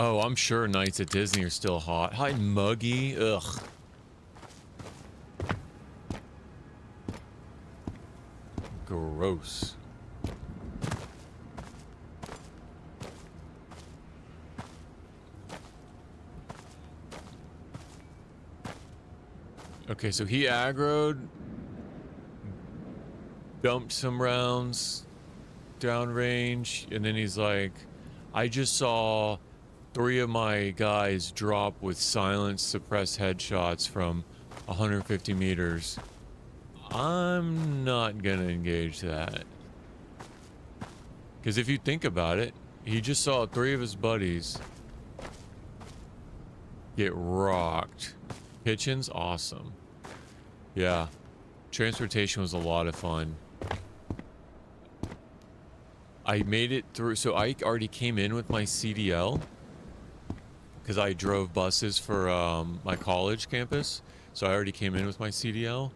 Oh, I'm sure nights at Disney are still hot. Hi, muggy. Ugh. Gross. Okay, so he aggroed, dumped some rounds downrange, and then he's like, I just saw 3 of my guys drop with silenced suppressed headshots from 150 meters. I'm not gonna engage that. Because if you think about it, he just saw 3 of his buddies get rocked. Kitchen's awesome. Yeah. Transportation was a lot of fun. I made it through. So I already came in with my CDL. Because I drove buses for my college campus. So I already came in with my CDL.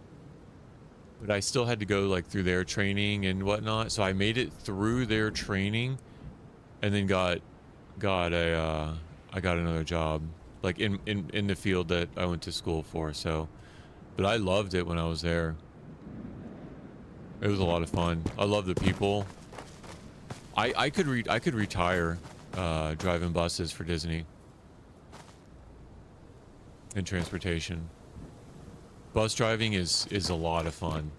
But I still had to go like through their training and whatnot. So I made it through their training. And then I got another job. Like in the field that I went to school for. So, but I loved it when I was there. It was a lot of fun. I love the people. I could retire driving buses for Disney and transportation. Bus driving is a lot of fun.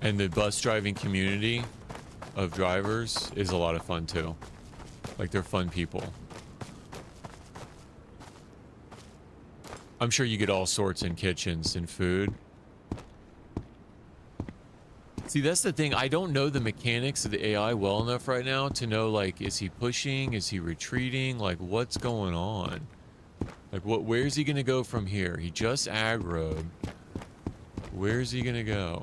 And the bus driving community of drivers is a lot of fun too. Like, they're fun people. I'm sure you get all sorts in kitchens and food. See, that's the thing. I don't know the mechanics of the AI well enough right now to know, like, is he pushing? Is he retreating? Like, what's going on? Like, where's he gonna go from here? He just aggroed. Where's he gonna go?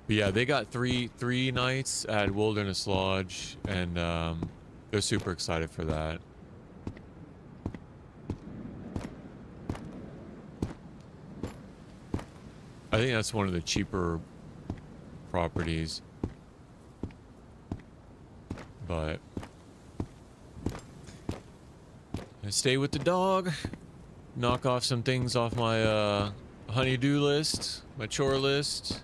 But yeah, they got three nights at Wilderness Lodge, and they're super excited for that. I think that's one of the cheaper properties. But I stay with the dog, knock off some things off my honey-do list, my chore list.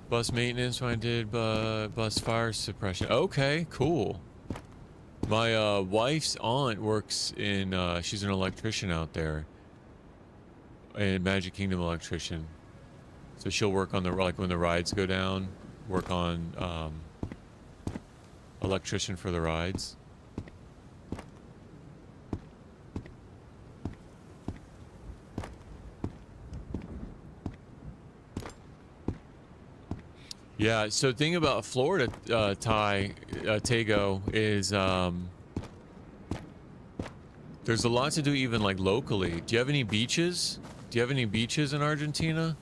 Bus maintenance when I did bus fire suppression. Okay, cool. My wife's aunt works in, she's an electrician out there. A Magic Kingdom electrician. So she'll work on the, like, when the rides go down, work on electrician for the rides. Yeah, so the thing about Florida, Tago, is there's a lot to do even, like, locally. Do you have any beaches? Do you have any beaches in Argentina?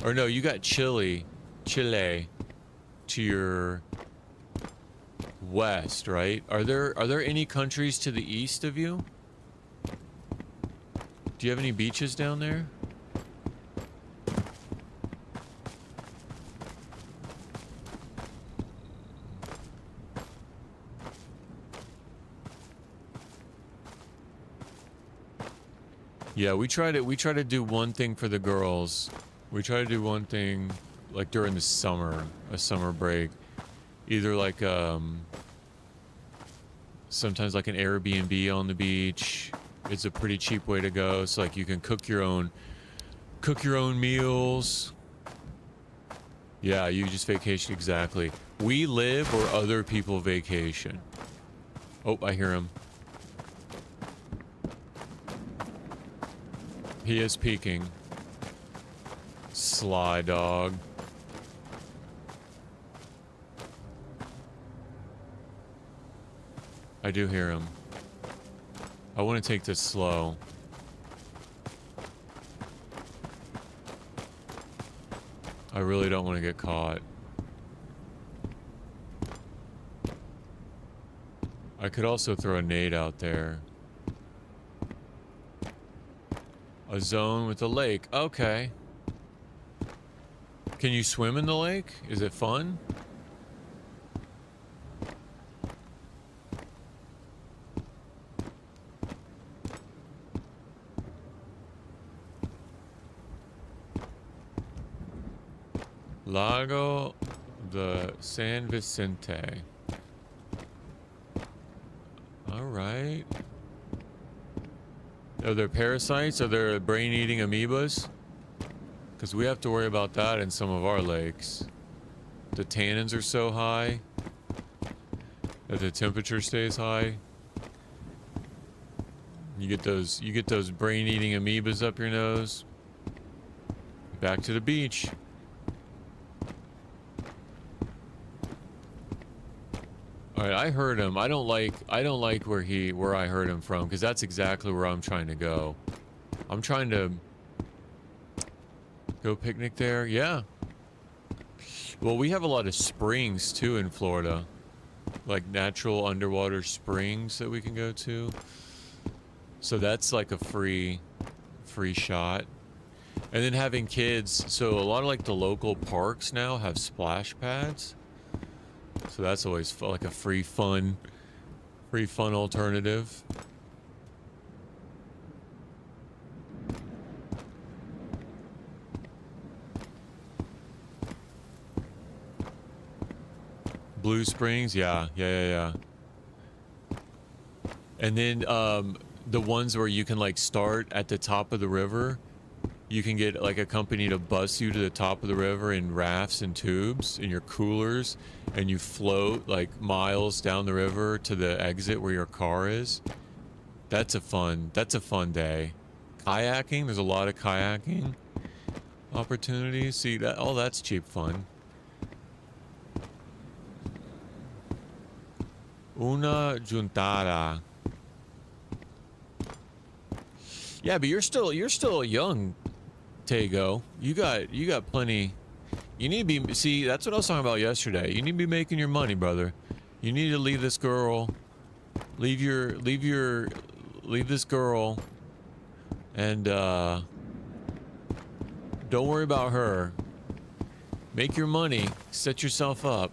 Or no, you got Chile to your west, right? Are there any countries to the east of you? Do you have any beaches down there? Yeah, we try to do one thing for the girls. We try to do one thing, like, during the summer, a summer break. Either like sometimes like an Airbnb on the beach. It's a pretty cheap way to go. So, like, you can cook your own meals. Yeah, you just vacation. Exactly. We live where other people vacation. Oh, I hear him. He is peeking. Sly dog. I do hear him. I want to take this slow. I really don't want to get caught. I could also throw a nade out there. A zone with a lake. Okay. Can you swim in the lake? Is it fun? Lago de San Vicente. All right. Are there parasites? Are there brain-eating amoebas? Because we have to worry about that in some of our lakes. The tannins are so high that the temperature stays high. You get those brain-eating amoebas up your nose. Back to the beach. All right, I heard him. I don't like where I heard him from, because that's exactly where I'm trying to go. I'm trying to go picnic there. Yeah. Well, we have a lot of springs too in Florida, like natural underwater springs that we can go to. So that's like a free shot. And then having kids, so a lot of like the local parks now have splash pads. So that's always like a free fun alternative. Blue Springs, yeah. And then the ones where you can like start at the top of the river, you can get like a company to bus you to the top of the river in rafts and tubes in your coolers, and you float like miles down the river to the exit where your car is. That's a fun day. Kayaking, there's a lot of kayaking opportunities. See that, all that's cheap fun. Una juntada. Yeah, but you're still young, Tego. You got plenty. You need to be, see, that's what I was talking about yesterday. You need to be making your money, brother. You need to leave this girl, leave this girl, and don't worry about her. Make your money, set yourself up.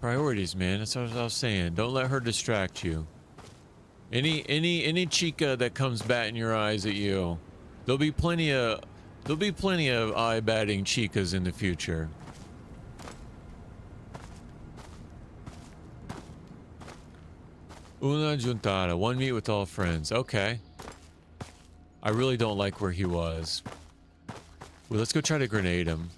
Priorities, man. That's what I was saying. Don't let her distract you. Any chica that comes batting your eyes at you, there'll be plenty of eye batting chicas in the future. Una juntada, one meet with all friends. Okay. I really don't like where he was. Well, let's go try to grenade him.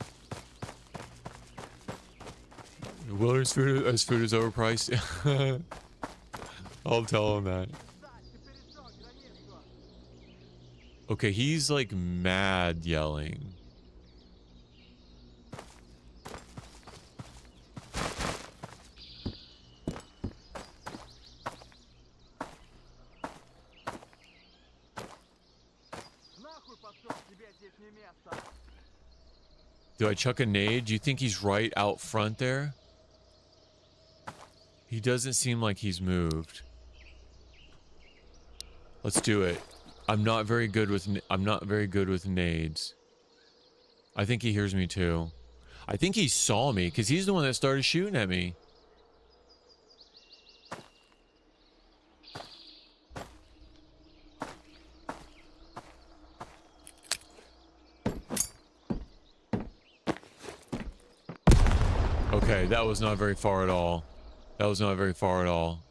Well, his food is overpriced. I'll tell him that. Okay, he's like mad yelling. Do I chuck a nade? Do you think he's right out front there? He doesn't seem like he's moved. Let's do it. I'm not very good with nades. I think he hears me too. I think he saw me because he's the one that started shooting at me. Okay, that was not very far at all. That was not very far at all.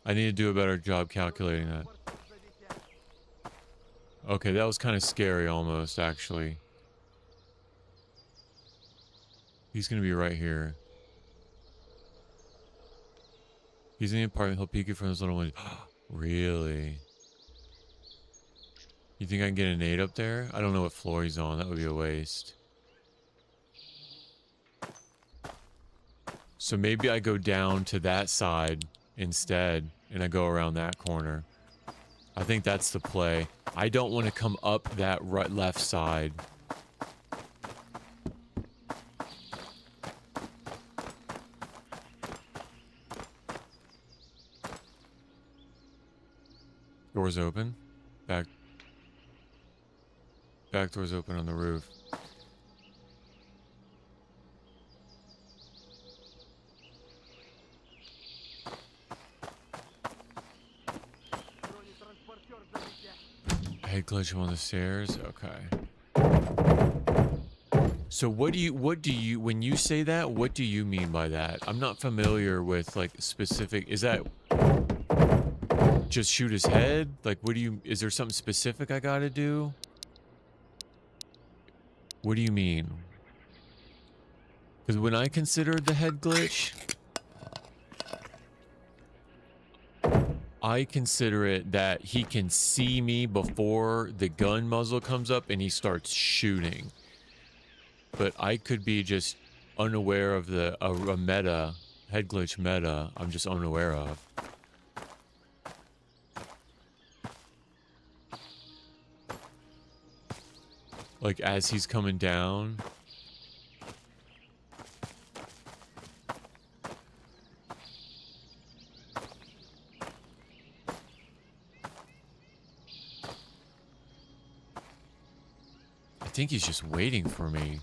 I need to do a better job calculating that. Okay, that was kind of scary almost, actually. He's gonna be right here. He's in the apartment. He'll peek it from his little window. Really? You think I can get a nade up there? I don't know what floor he's on. That would be a waste. So maybe I go down to that side instead, and I go around that corner. I think that's the play. I don't want to come up that left side. Doors open. Back. Back door's open on the roof. Head glitch on the stairs. Okay. So what do you when you say that, what do you mean by that? I'm not familiar with like specific. Is that just shoot his head? Like what do you, is there something specific I gotta do? What do you mean? Because when I considered the head glitch, I consider it that he can see me before the gun muzzle comes up and he starts shooting. But I could be just unaware of the a meta, head glitch meta, I'm just unaware of. Like as he's coming down. I think he's just waiting for me.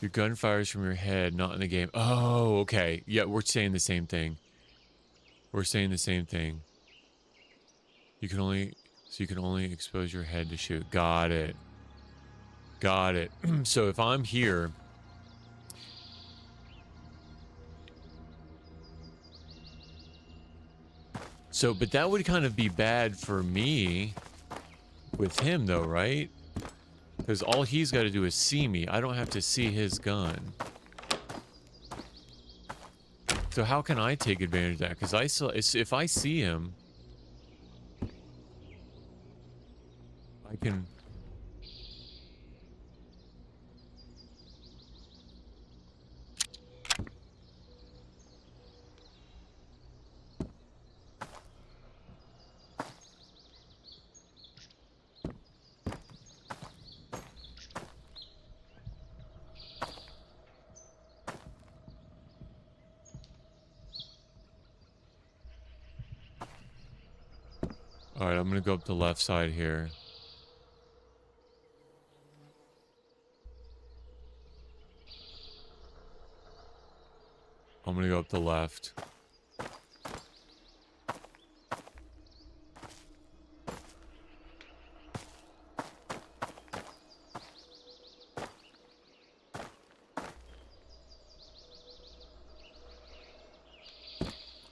Your gun fires from your head, not in the game. Oh, okay. Yeah, we're saying the same thing. We're saying the same thing. You can only expose your head to shoot. Got it. Got it. So if I'm here, so but that would kind of be bad for me with him though, right? Because all he's got to do is see me. I don't have to see his gun. So how can I take advantage of that? Because I still, if I see him, I can. All right, I'm gonna go up the left side here. I'm gonna go up the left.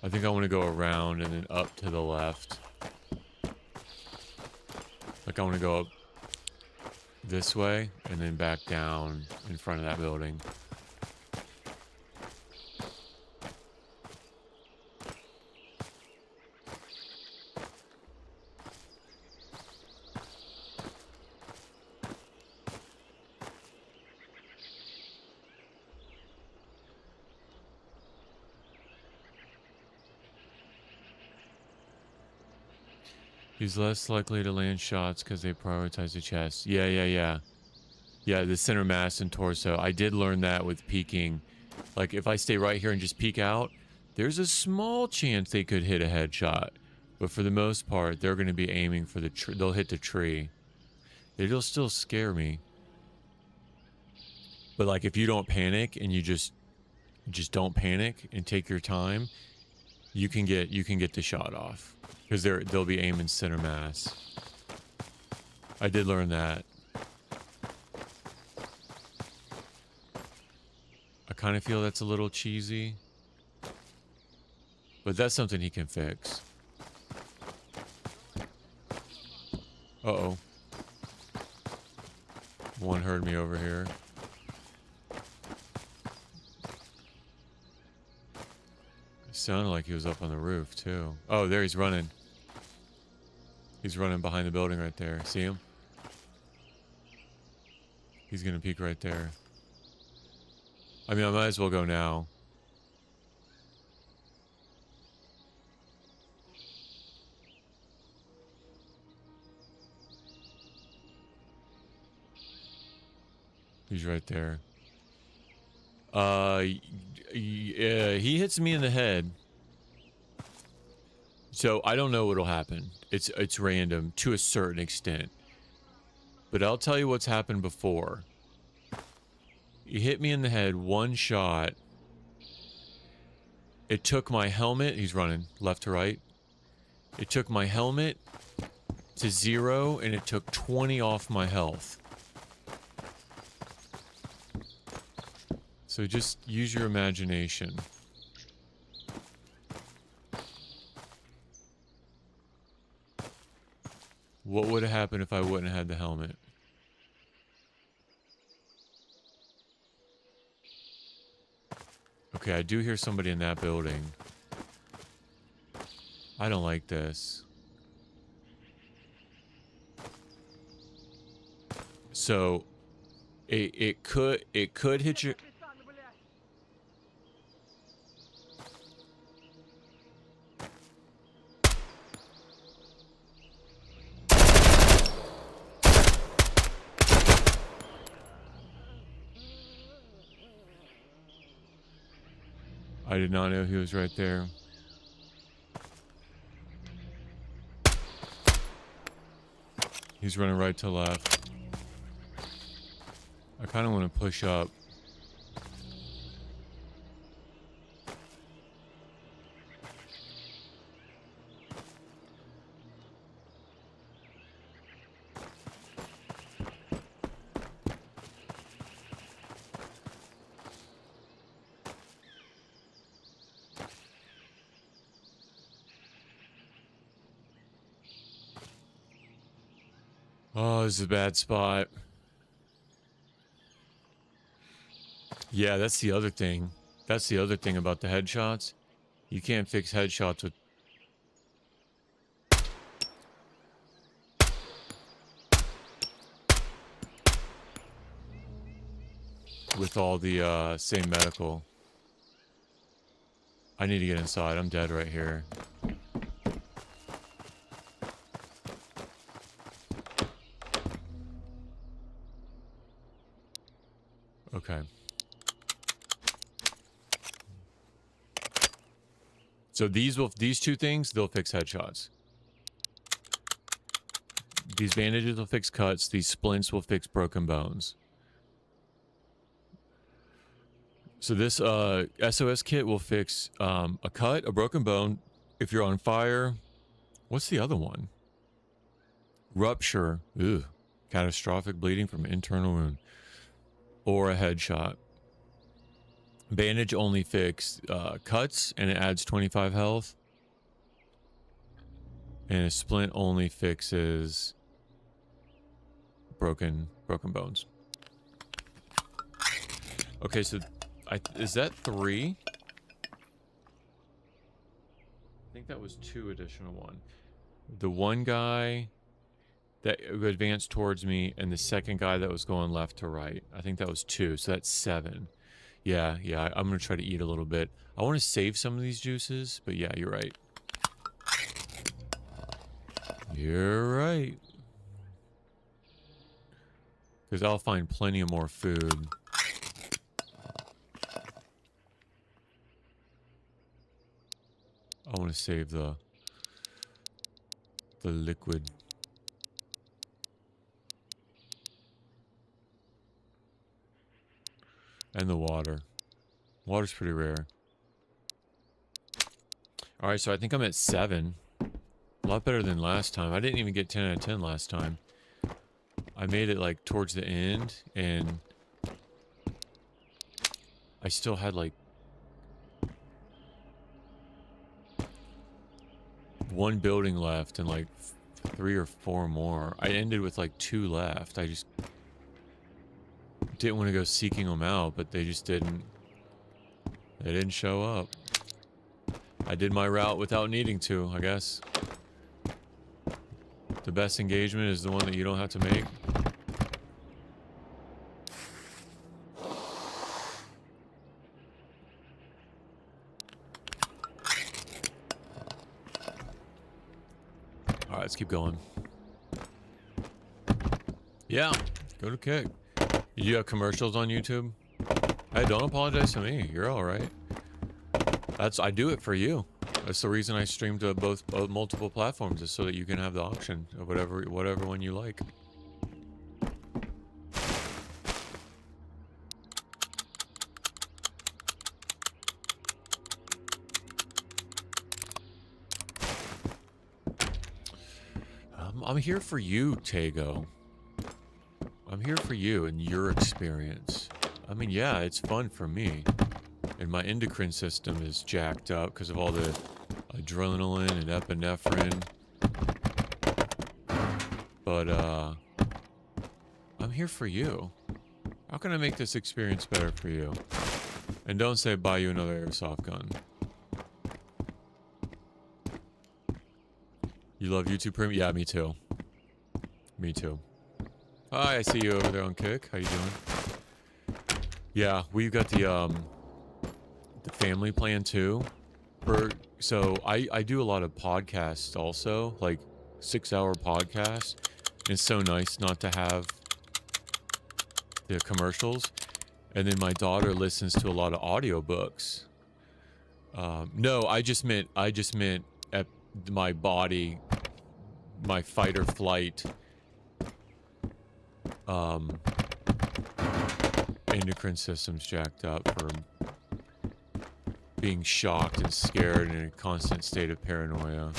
I think I want to go around and then up to the left. Like I want to go up this way and then back down in front of that building. He's less likely to land shots because they prioritize the chest. Yeah, the center mass and torso. I did learn that with peeking. Like, if I stay right here and just peek out, there's a small chance they could hit a headshot. But for the most part, they're going to be aiming for the tree. They'll hit the tree. It'll still scare me. But, like, if you don't panic and you just don't panic and take your time, you can get the shot off. Because they'll be aiming center mass. I did learn that. I kind of feel that's a little cheesy. But that's something he can fix. Uh-oh. One heard me over here. Sounded like he was up on the roof, too. Oh, there he's running. He's running behind the building right there. See him? He's gonna peek right there. I mean, I might as well go now. He's right there. He hits me in the head. So I don't know what'll happen. It's random to a certain extent. But I'll tell you what's happened before. He hit me in the head, one shot. It took my helmet. He's running left to right. It took my helmet to 0, and it took 20 off my health. So just use your imagination. What would have happened if I wouldn't have had the helmet? Okay, I do hear somebody in that building. I don't like this. So, it could hit you. I did not know he was right there. He's running right to left. I kind of want to push up. Oh, this is a bad spot. Yeah, that's the other thing. That's the other thing about the headshots. You can't fix headshots with all the same medical. I need to get inside. I'm dead right here. Okay. So these two things, they'll fix headshots. These bandages will fix cuts. These splints will fix broken bones. So this SOS kit will fix a cut, a broken bone. If you're on fire, what's the other one? Rupture. Ugh. Catastrophic bleeding from internal wound. Or a headshot. Bandage only fix cuts, and it adds 25 health. And a splint only fixes broken bones. Okay, so is that 3? I think that was 2 additional one. The one guy that advanced towards me, and the second guy that was going left to right. I think that was 2, so that's 7. Yeah, I'm going to try to eat a little bit. I want to save some of these juices, but yeah, you're right. You're right. Because I'll find plenty of more food. I want to save the liquid. And the water. Water's pretty rare. Alright, so I think I'm at 7. A lot better than last time. I didn't even get 10 out of 10 last time. I made it like towards the end, and I still had like 1 building left and like 3 or 4 more. I ended with like 2 left. I just didn't want to go seeking them out, but they just didn't. They didn't show up. I did my route without needing to, I guess. The best engagement is the one that you don't have to make. Alright, let's keep going. Yeah, go to kick. You have commercials on YouTube? Hey, don't apologize to me. You're all right. I do it for you. That's the reason I stream to both multiple platforms, is so that you can have the option of whatever one you like. I'm here for you, Tago. I'm here for you and your experience. I mean, yeah, it's fun for me. And my endocrine system is jacked up because of all the adrenaline and epinephrine. But, I'm here for you. How can I make this experience better for you? And don't say buy you another airsoft gun. You love YouTube Premium? Yeah, me too. Me too. Hi, I see you over there on Kick. How you doing? Yeah, we've got the family plan too. So I do a lot of podcasts also, like 6-hour podcasts. It's so nice not to have the commercials. And then my daughter listens to a lot of audiobooks. No, I just meant at my body, my fight or flight endocrine system's jacked up from being shocked and scared and in a constant state of paranoia.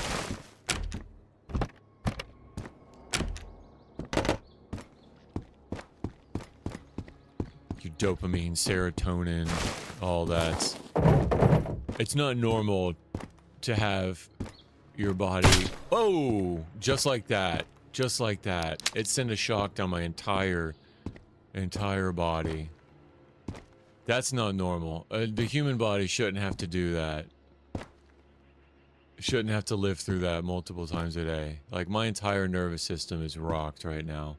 Your dopamine, serotonin, all that. It's not normal to have your body, oh, just like that, it sent a shock down my entire body. That's not normal. The human body shouldn't have to do that. Shouldn't have to live through that multiple times a day. Like, my entire nervous system is rocked right now.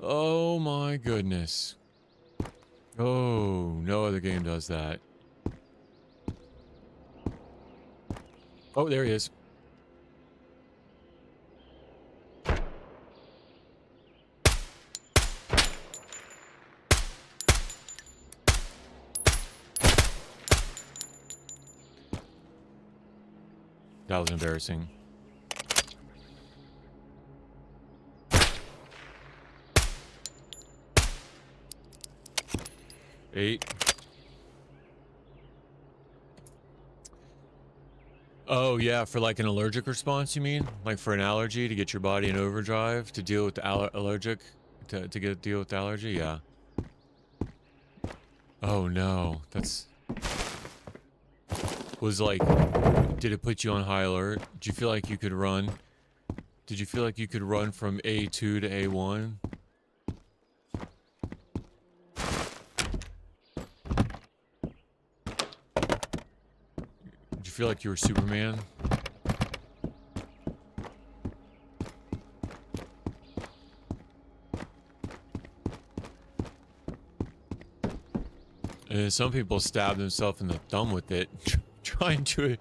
Oh my goodness. Oh, no other game does that. Oh, there he is. That was embarrassing. Eight. Oh, yeah, for like an allergic response, you mean? Like for an allergy, to get your body in overdrive, to deal with the allergic, to deal with the allergy? Yeah. Oh, no. Was like, did it put you on high alert? Did you feel like you could run? Did you feel like you could run from A2 to A1? Did you feel like you were Superman? And some people stab themselves in the thumb with it, trying to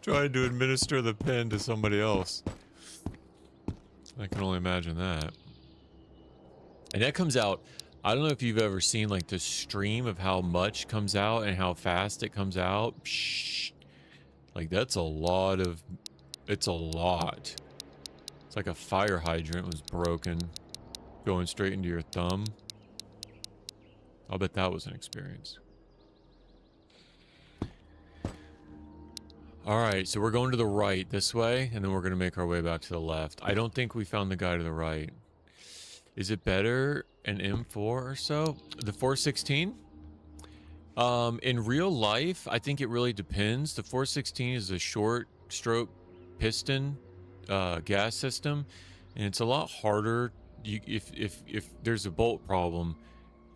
administer the pen to somebody else. I can only imagine that. And that comes out, I don't know if you've ever seen like the stream of how much comes out and how fast it comes out. Psh, like that's a lot of, it's a lot. It's like a fire hydrant was broken, going straight into your thumb. I'll bet that was an experience. Alright, so we're going to the right this way, and then we're going to make our way back to the left. I don't think we found the guy to the right. Is it better an M4 or so? The 416? In real life, I think it really depends. The 416 is a short stroke piston gas system, and it's a lot harder. If there's a bolt problem,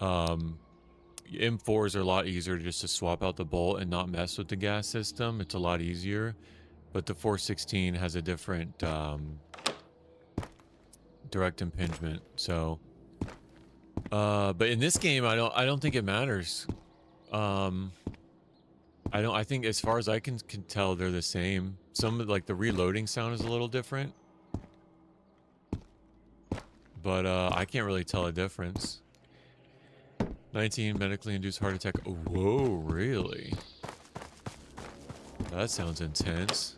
M4s are a lot easier just to swap out the bolt and not mess with the gas system. It's a lot easier, but the 416 has a different direct impingement. So, but in this game, I don't think it matters. I think as far as I can tell, they're the same. Some of like the reloading sound is a little different, but I can't really tell a difference. 19 medically induced heart attack. Oh, whoa, really? That sounds intense.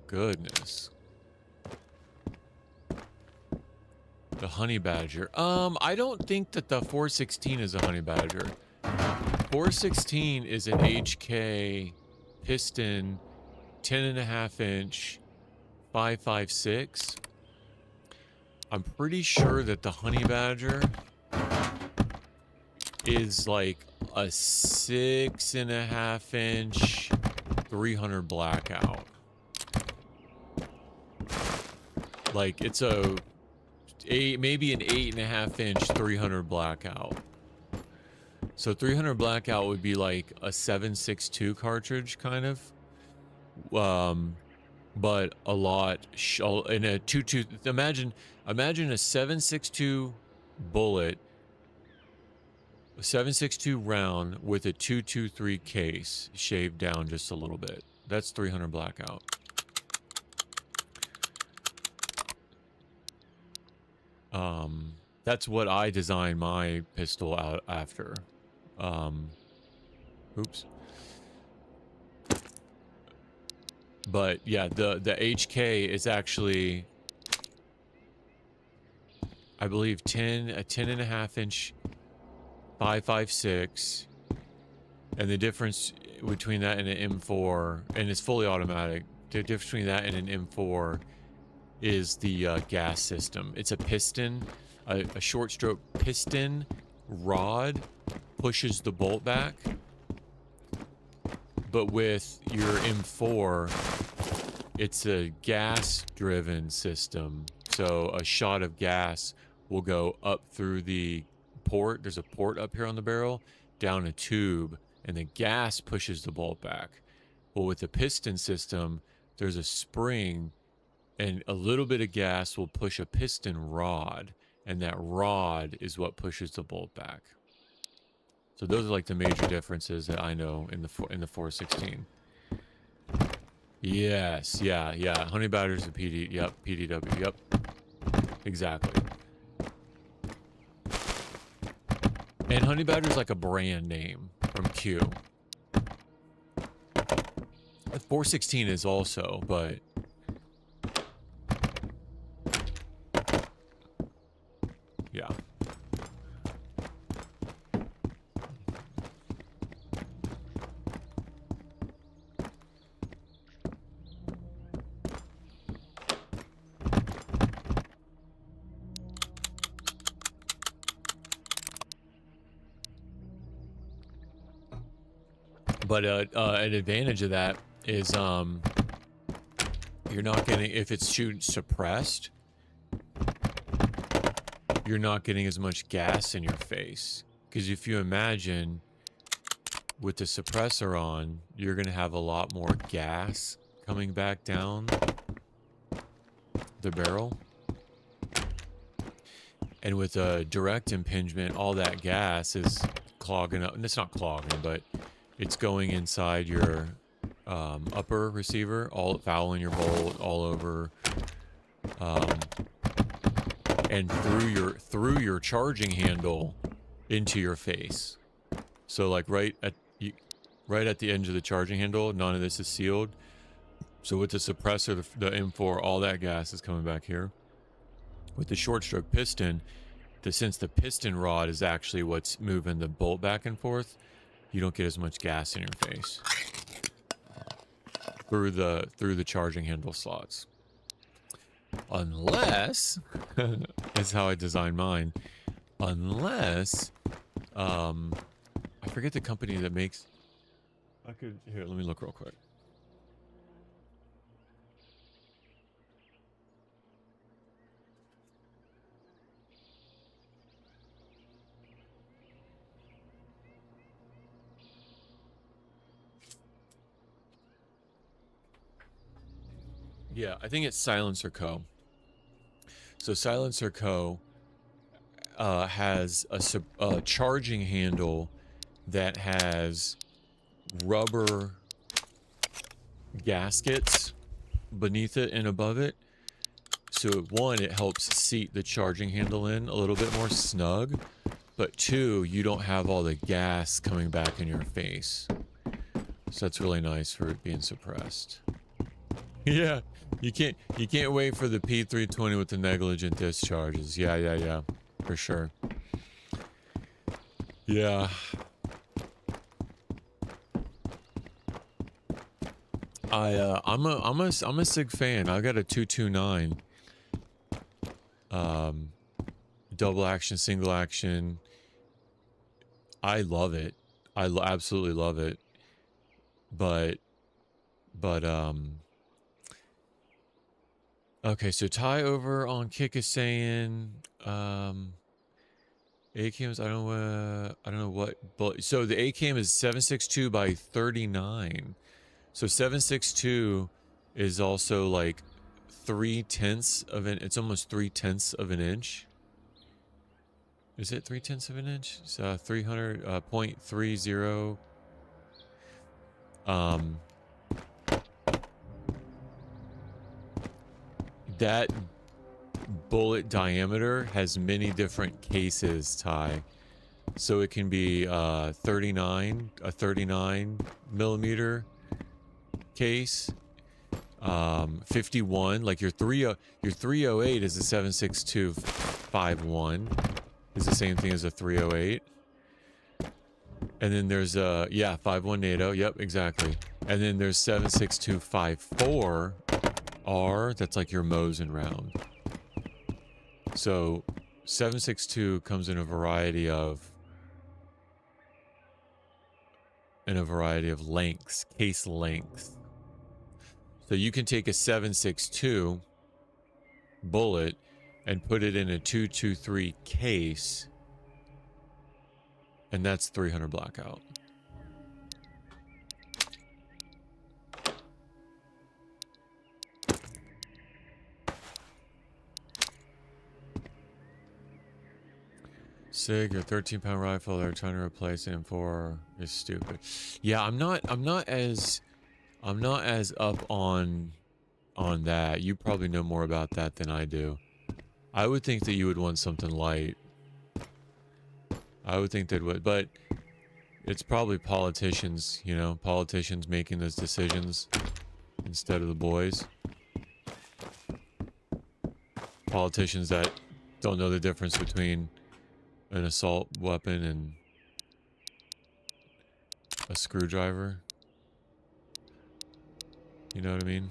Goodness. The honey badger. I don't think that the 416 is a honey badger. 416 is an HK piston, 10.5 inch, 5.56. I'm pretty sure that the honey badger is like a 6.5 inch, 300 blackout. Like it's a maybe an 8.5 inch 300 blackout. So 300 blackout would be like a 7.62 cartridge kind of, but a lot in a 2.2. Imagine a 7.62 bullet, a 7.62 round with a 2.23 case shaved down just a little bit. That's 300 blackout. That's what I designed my pistol out after. Oops. But yeah, the HK is actually, I believe, a 10.5 inch 5.56, and the difference between that and an M4, and it's fully automatic. The difference between that and an M4 is the gas system. It's a piston, a short stroke piston rod pushes the bolt back, but with your M4, it's a gas driven system. So a shot of gas will go up through the port. There's a port up here on the barrel, down a tube, and the gas pushes the bolt back. Well, with the piston system, there's a spring, and a little bit of gas will push a piston rod, and that rod is what pushes the bolt back. So those are like the major differences that I know in the 416. Yes, yeah. Honey badger's a PD. Yep, PDW. Yep, exactly. And honey badger's like a brand name from Q. 416 is also, but yeah. But an advantage of that is you're not getting, if it's shooting suppressed, you're not getting as much gas in your face. Because if you imagine with the suppressor on, you're going to have a lot more gas coming back down the barrel. And with a direct impingement, all that gas is clogging up. And it's not clogging, but it's going inside your upper receiver, all fouling your bolt all over, and through your charging handle into your face. So like right at the edge of the charging handle, none of this is sealed. So with the suppressor, the M4, all that gas is coming back here. With the short stroke piston, since the piston rod is actually what's moving the bolt back and forth, you don't get as much gas in your face through the charging handle slots. Unless that's how I designed mine. Unless I forget the company that makes. Here, let me look real quick. Yeah, I think it's Silencer Co. So Silencer Co. Has a charging handle that has rubber gaskets beneath it and above it. So one, it helps seat the charging handle in a little bit more snug, but two, you don't have all the gas coming back in your face. So that's really nice for it being suppressed. Yeah, you can't wait for the P320 with the negligent discharges. Yeah, for sure. Yeah. I'm a SIG fan. I got a 229. Double action, single action. I love it. I absolutely love it. But okay, so Ty over on Kick is saying ACAMs, I don't know what, but so the ACAM is 762 by 39. So 762 is also like 3/10 of an, it's almost 3/10 of an inch. Is it 3/10 of an inch? It's 300.30. That bullet diameter has many different cases, Ty. So it can be a 39 millimeter case, 51, like your 308 is a 7.6251, is the same thing as a 308. And then there's a 51 NATO, yep, exactly. And then there's 7.6254 R, that's like your Mosin round. So 7.62 comes in a variety of lengths, case lengths. So you can take a 7.62 bullet and put it in a 223 case, and that's 300 blackout. SIG, a 13-pound rifle they're trying to replace him for is stupid. Yeah, I'm not as up on that. You probably know more about that than I do. I would think that you would want something light. I would think that would, but it's probably politicians, you know, politicians making those decisions instead of the boys. Politicians that don't know the difference between an assault weapon and a screwdriver. You know what I mean?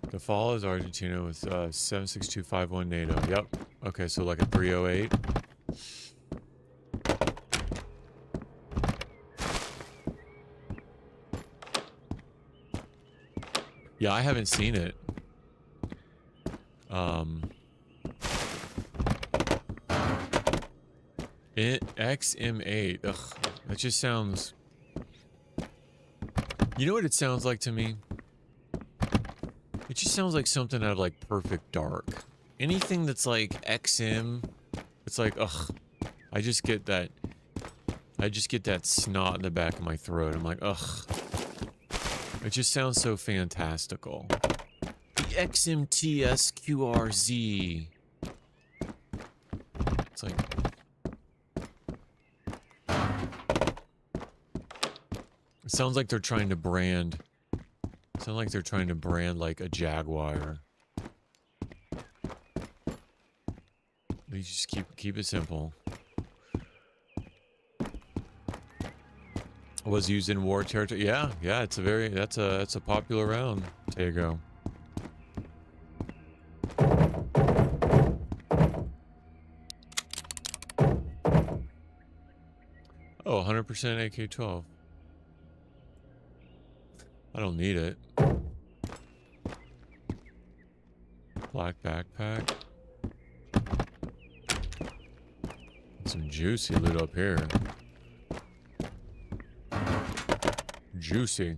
The fall is Argentina with 7.6251 NATO. Yep. Okay, so like a 308. Yeah, I haven't seen it. XM8. Ugh, that just sounds... You know what it sounds like to me? It just sounds like something out of like Perfect Dark. Anything that's like XM, it's like, ugh. I just get that snot in the back of my throat. I'm like, ugh. It just sounds so fantastical. The XMTSQRZ. It's like... It sounds like they're trying to brand... like a Jaguar. You just keep it simple. Was used in war territory. Yeah, it's a very that's a popular round, Tego. Oh, 100% AK-12. I don't need it. Black backpack. Some juicy loot up here. Juicy.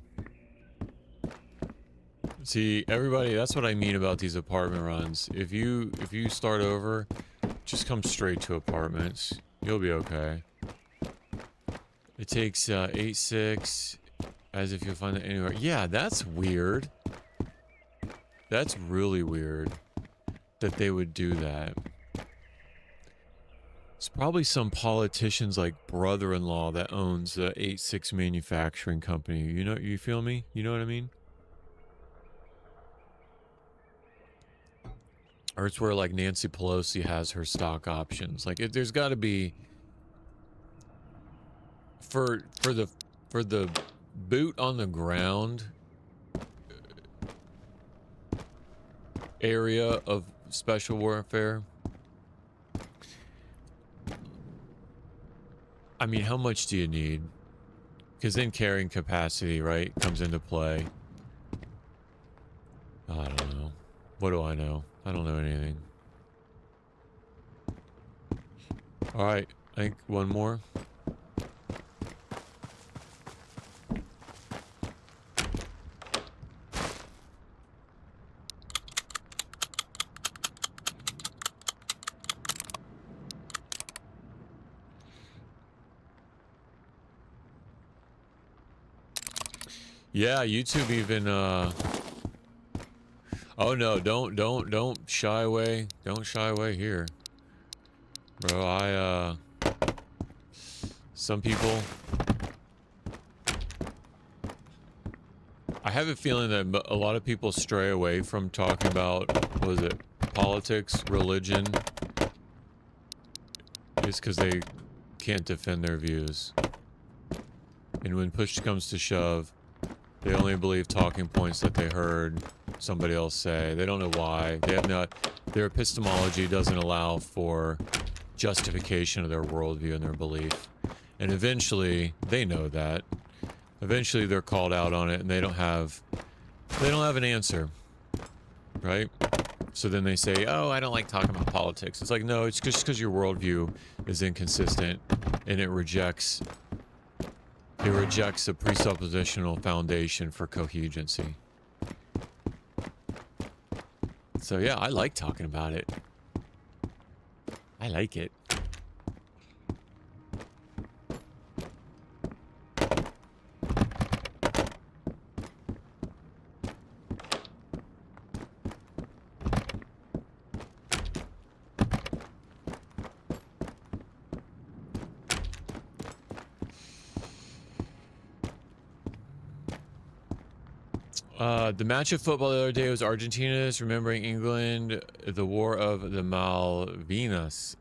See, everybody, that's what I mean about these apartment runs. If you start over, just come straight to apartments. You'll be okay. It takes 8-6, as if you'll find it anywhere. Yeah, that's weird. That's really weird that they would do that. It's probably some politician's like brother-in-law that owns the 8-6 manufacturing company. You know, you feel me? You know what I mean? Or it's where like Nancy Pelosi has her stock options. Like there's got to be for the boot on the ground area of special warfare. I mean, how much do you need? Because then carrying capacity, right, comes into play. I don't know. What do I know? I don't know anything. Alright, I think one more. Yeah, YouTube even, oh no, don't shy away. Don't shy away here. Bro, some people... I have a feeling that a lot of people stray away from talking about, what is it, politics, religion, just because they can't defend their views. And when push comes to shove, they only believe talking points that they heard somebody else say. They don't know why. They have not... Their epistemology doesn't allow for justification of their worldview and their belief. And eventually, they know that. Eventually, they're called out on it, and they don't have an answer, right? So then they say, "Oh, I don't like talking about politics." It's like, no, it's just because your worldview is inconsistent, and it rejects a presuppositional foundation for coherency. So yeah, I like talking about it. I like it. The match of football the other day was Argentina's remembering England, the War of the Malvinas.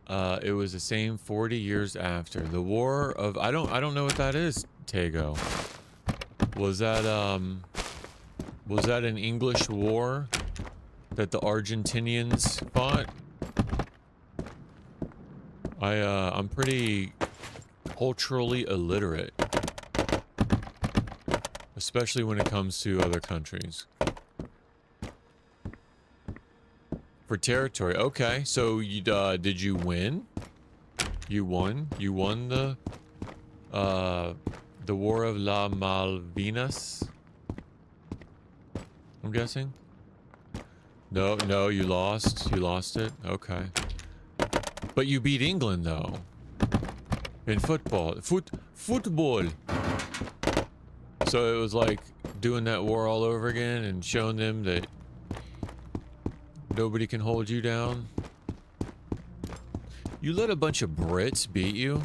It was the same 40 years after. The War of... I don't know what that is, Tego. Was that an English war that the Argentinians fought? I'm pretty culturally illiterate. Especially when it comes to other countries. For territory. Okay, so you did you win? You won? You won the War of La Malvinas? I'm guessing? No, you lost. You lost it? Okay. But you beat England though. In football. Football. So it was like doing that war all over again and showing them that nobody can hold you down. You let a bunch of Brits beat you?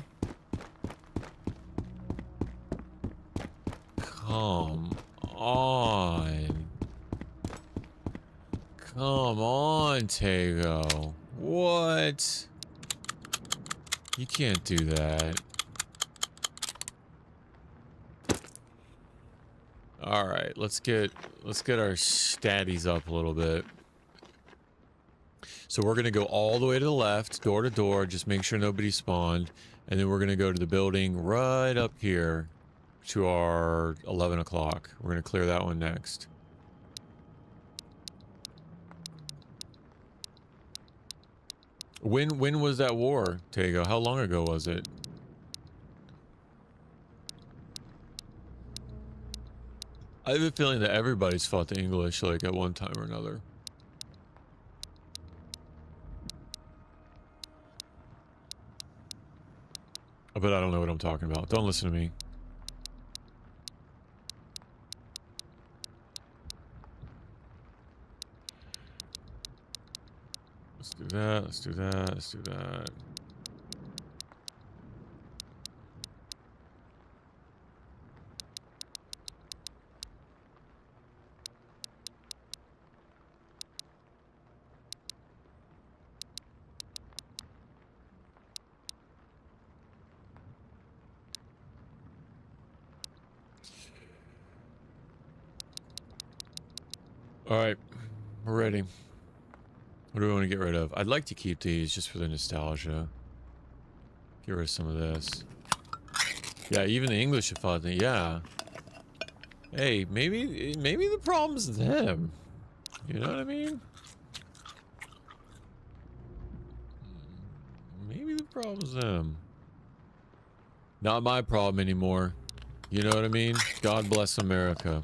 Come on. Come on, Tego. What? You can't do that. All right, let's get our statties up a little bit. So we're gonna go all the way to the left, door to door, just make sure nobody spawned, and then we're gonna go to the building right up here to our 11 o'clock. We're gonna clear that one next. When was that war, Tego? How long ago was it? I have a feeling that everybody's fought the English, like, at one time or another. But I don't know what I'm talking about. Don't listen to me. Let's do that, let's do that, let's do that. All right, we're ready. What do we want to get rid of? I'd like to keep these just for the nostalgia. Get rid of some of this. Yeah, even the English have fought them. Yeah. Hey, maybe the problem's them. You know what I mean? Maybe the problem's them. Not my problem anymore. You know what I mean? God bless America.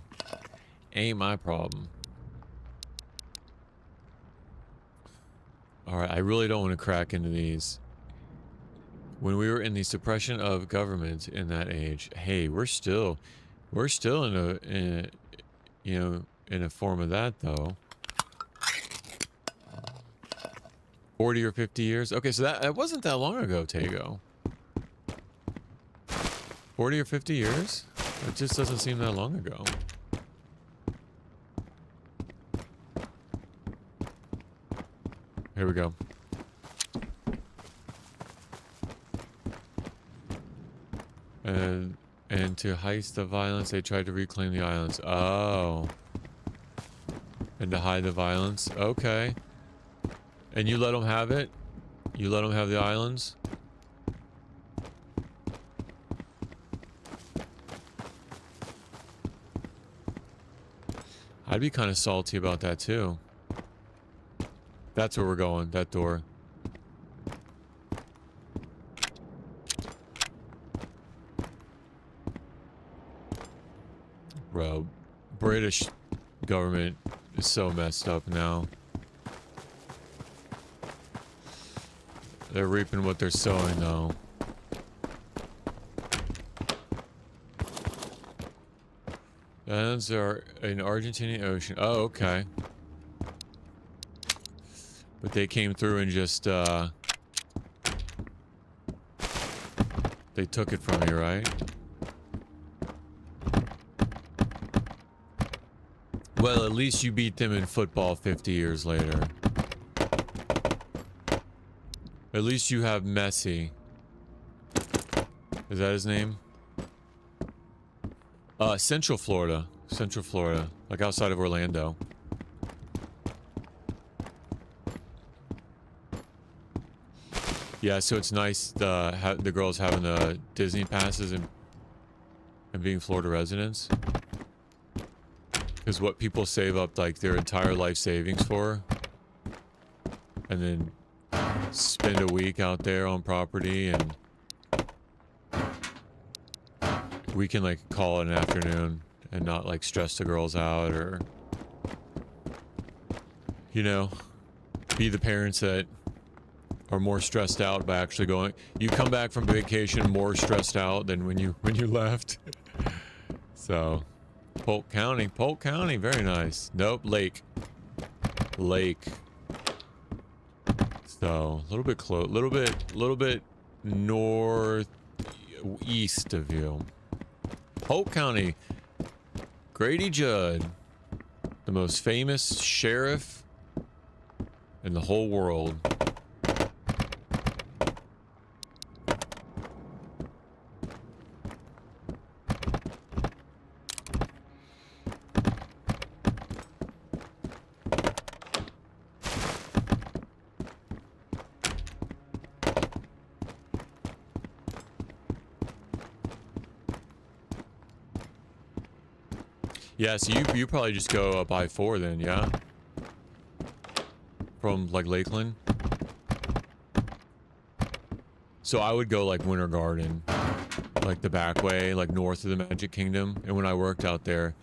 Ain't my problem. Alright, I really don't want to crack into these. When we were in the suppression of government in that age, hey, we're still in a form of that though. 40 or 50 years? Okay, so that wasn't that long ago, Tego. 40 or 50 years? It just doesn't seem that long ago. Here we go. And to heist the violence, they tried to reclaim the islands. Oh. And to hide the violence? Okay. And you let them have it? You let them have the islands? I'd be kind of salty about that too. That's where we're going, that door. Bro, British government is so messed up now. They're reaping what they're sowing though. Islands are in Argentinian Ocean. Oh, okay. But they came through and just, they took it from you, right? Well, at least you beat them in football 50 years later. At least you have Messi. Is that his name? Central Florida. Central Florida. Like outside of Orlando. Yeah, so it's nice the girls having the Disney passes and being Florida residents. Because what people save up like their entire life savings for, and then spend a week out there on property, and we can like call it an afternoon and not like stress the girls out, or you know, be the parents that are more stressed out by actually going. You come back from vacation more stressed out than when you left. So Polk County, very nice. Nope, Lake. So a little bit close, little bit northeast of you. Polk County, Grady Judd, the most famous sheriff in the whole world. Yeah, so you probably just go up I-4 then, yeah? From like Lakeland. So I would go like Winter Garden, like the back way, like north of the Magic Kingdom. And when I worked out there,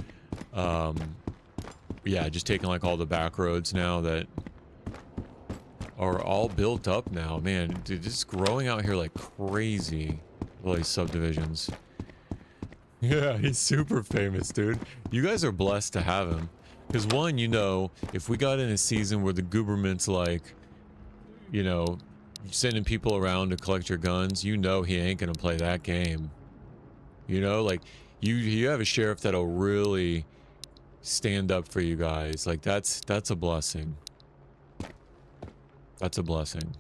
Yeah, just taking like all the back roads now that are all built up now. Man, dude, it's growing out here like crazy. All these subdivisions. Yeah, he's super famous, dude. You guys are blessed to have him. Because one, you know, if we got in a season where the government's like, you know, sending people around to collect your guns, you know he ain't gonna play that game. You know, like, you have a sheriff that'll really stand up for you guys. Like, that's a blessing. That's a blessing.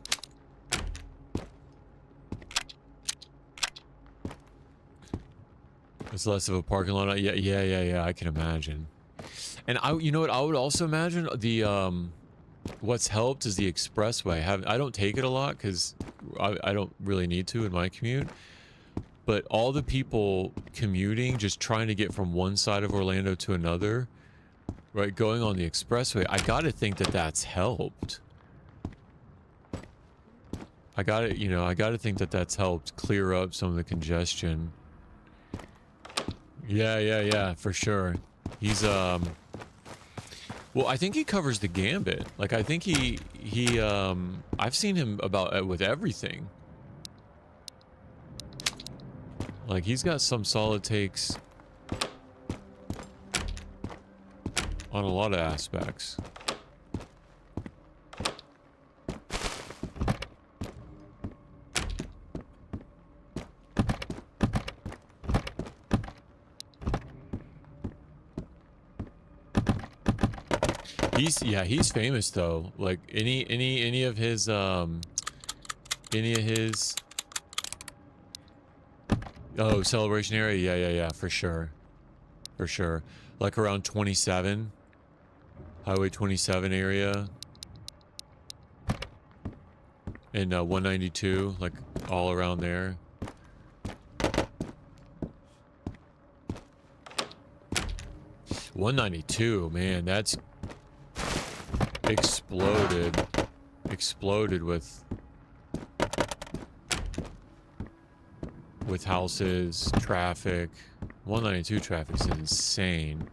It's less of a parking lot. Yeah, I can imagine. And you know what, I would also imagine the, what's helped is the expressway. I don't take it a lot because I don't really need to in my commute. But all the people commuting, just trying to get from one side of Orlando to another, right, going on the expressway, I gotta think that that's helped. I gotta think that that's helped clear up some of the congestion. Yeah, for sure. He's, well, I think he covers the gambit. Like, I think I've seen him about with everything. Like, he's got some solid takes on a lot of aspects. He's famous though. Like any of his oh, celebration area, yeah, for sure. For sure. Like around 27. Highway 27 area. And 192, like all around there. $192, man, that's exploded with houses, traffic. 192 traffic's insane.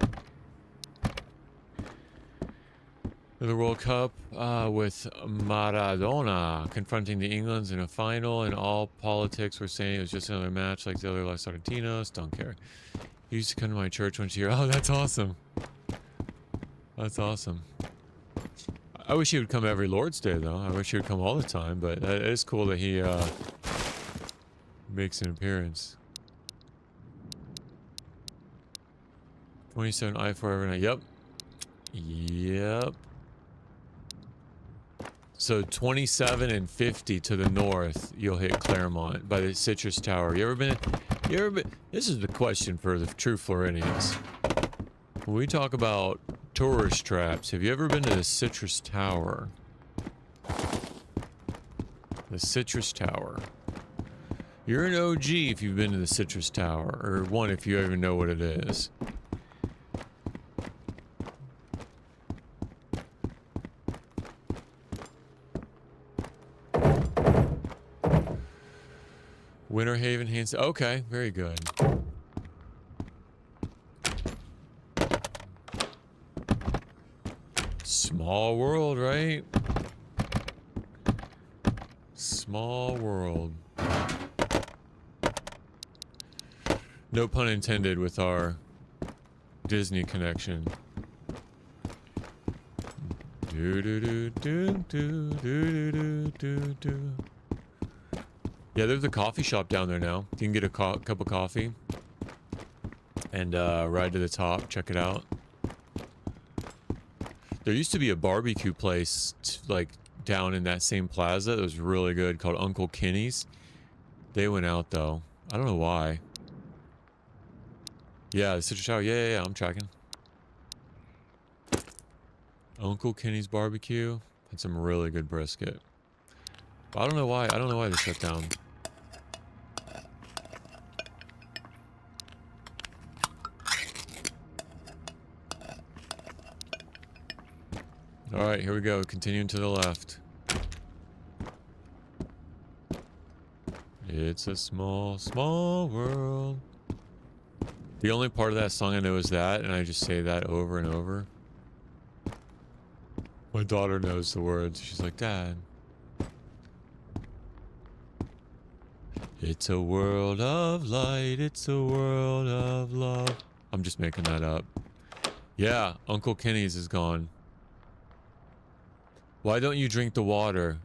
The World Cup with Maradona confronting the Englands in a final, and all politics were saying it was just another match like the other Los Argentinos. Don't care. He used to come to my church once a year. Oh, that's awesome. That's awesome. I wish he would come every Lord's Day, though. I wish he would come all the time, but it is cool that he makes an appearance. 27 I-4 every night. Yep. So 27 and 50 to the north, you'll hit Claremont by the Citrus Tower. You ever been? This is the question for the true Floridians. When we talk about tourist traps, have you ever been to the Citrus Tower? The Citrus Tower. You're an OG if you've been to the Citrus Tower, or one if you even know what it is. Winter Haven, Hans. Okay, very good. Small world, right? Small world. No pun intended with our Disney connection. Do do do do do do do do do. Yeah, there's a coffee shop down there now. You can get a cup of coffee and ride to the top. Check it out. There used to be a barbecue place like down in that same plaza that was really good called Uncle Kenny's. They went out though. I don't know why. Yeah, the Citrus Tower. Yeah, I'm tracking. Uncle Kenny's barbecue had some really good brisket. But I don't know why. I don't know why they shut down. All right, here we go. Continuing to the left. It's a small, small world. The only part of that song I know is that, and I just say that over and over. My daughter knows the words. She's like, Dad. It's a world of light. It's a world of love. I'm just making that up. Yeah, Uncle Kenny's is gone. Why don't you drink the water?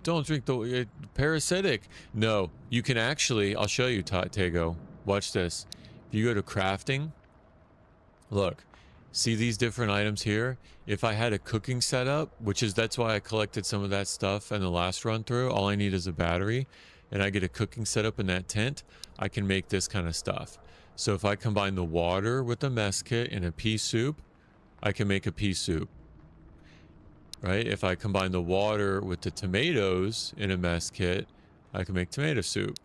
Don't drink the... parasitic. No, you can actually... I'll show you, Tego. Watch this. If you go to crafting... Look. See these different items here? If I had a cooking setup, which is... That's why I collected some of that stuff in the last run through. All I need is a battery. And I get a cooking setup in that tent. I can make this kind of stuff. So if I combine the water with the mess kit in a pea soup, I can make a pea soup. Right? If I combine the water with the tomatoes in a mess kit, I can make tomato soup.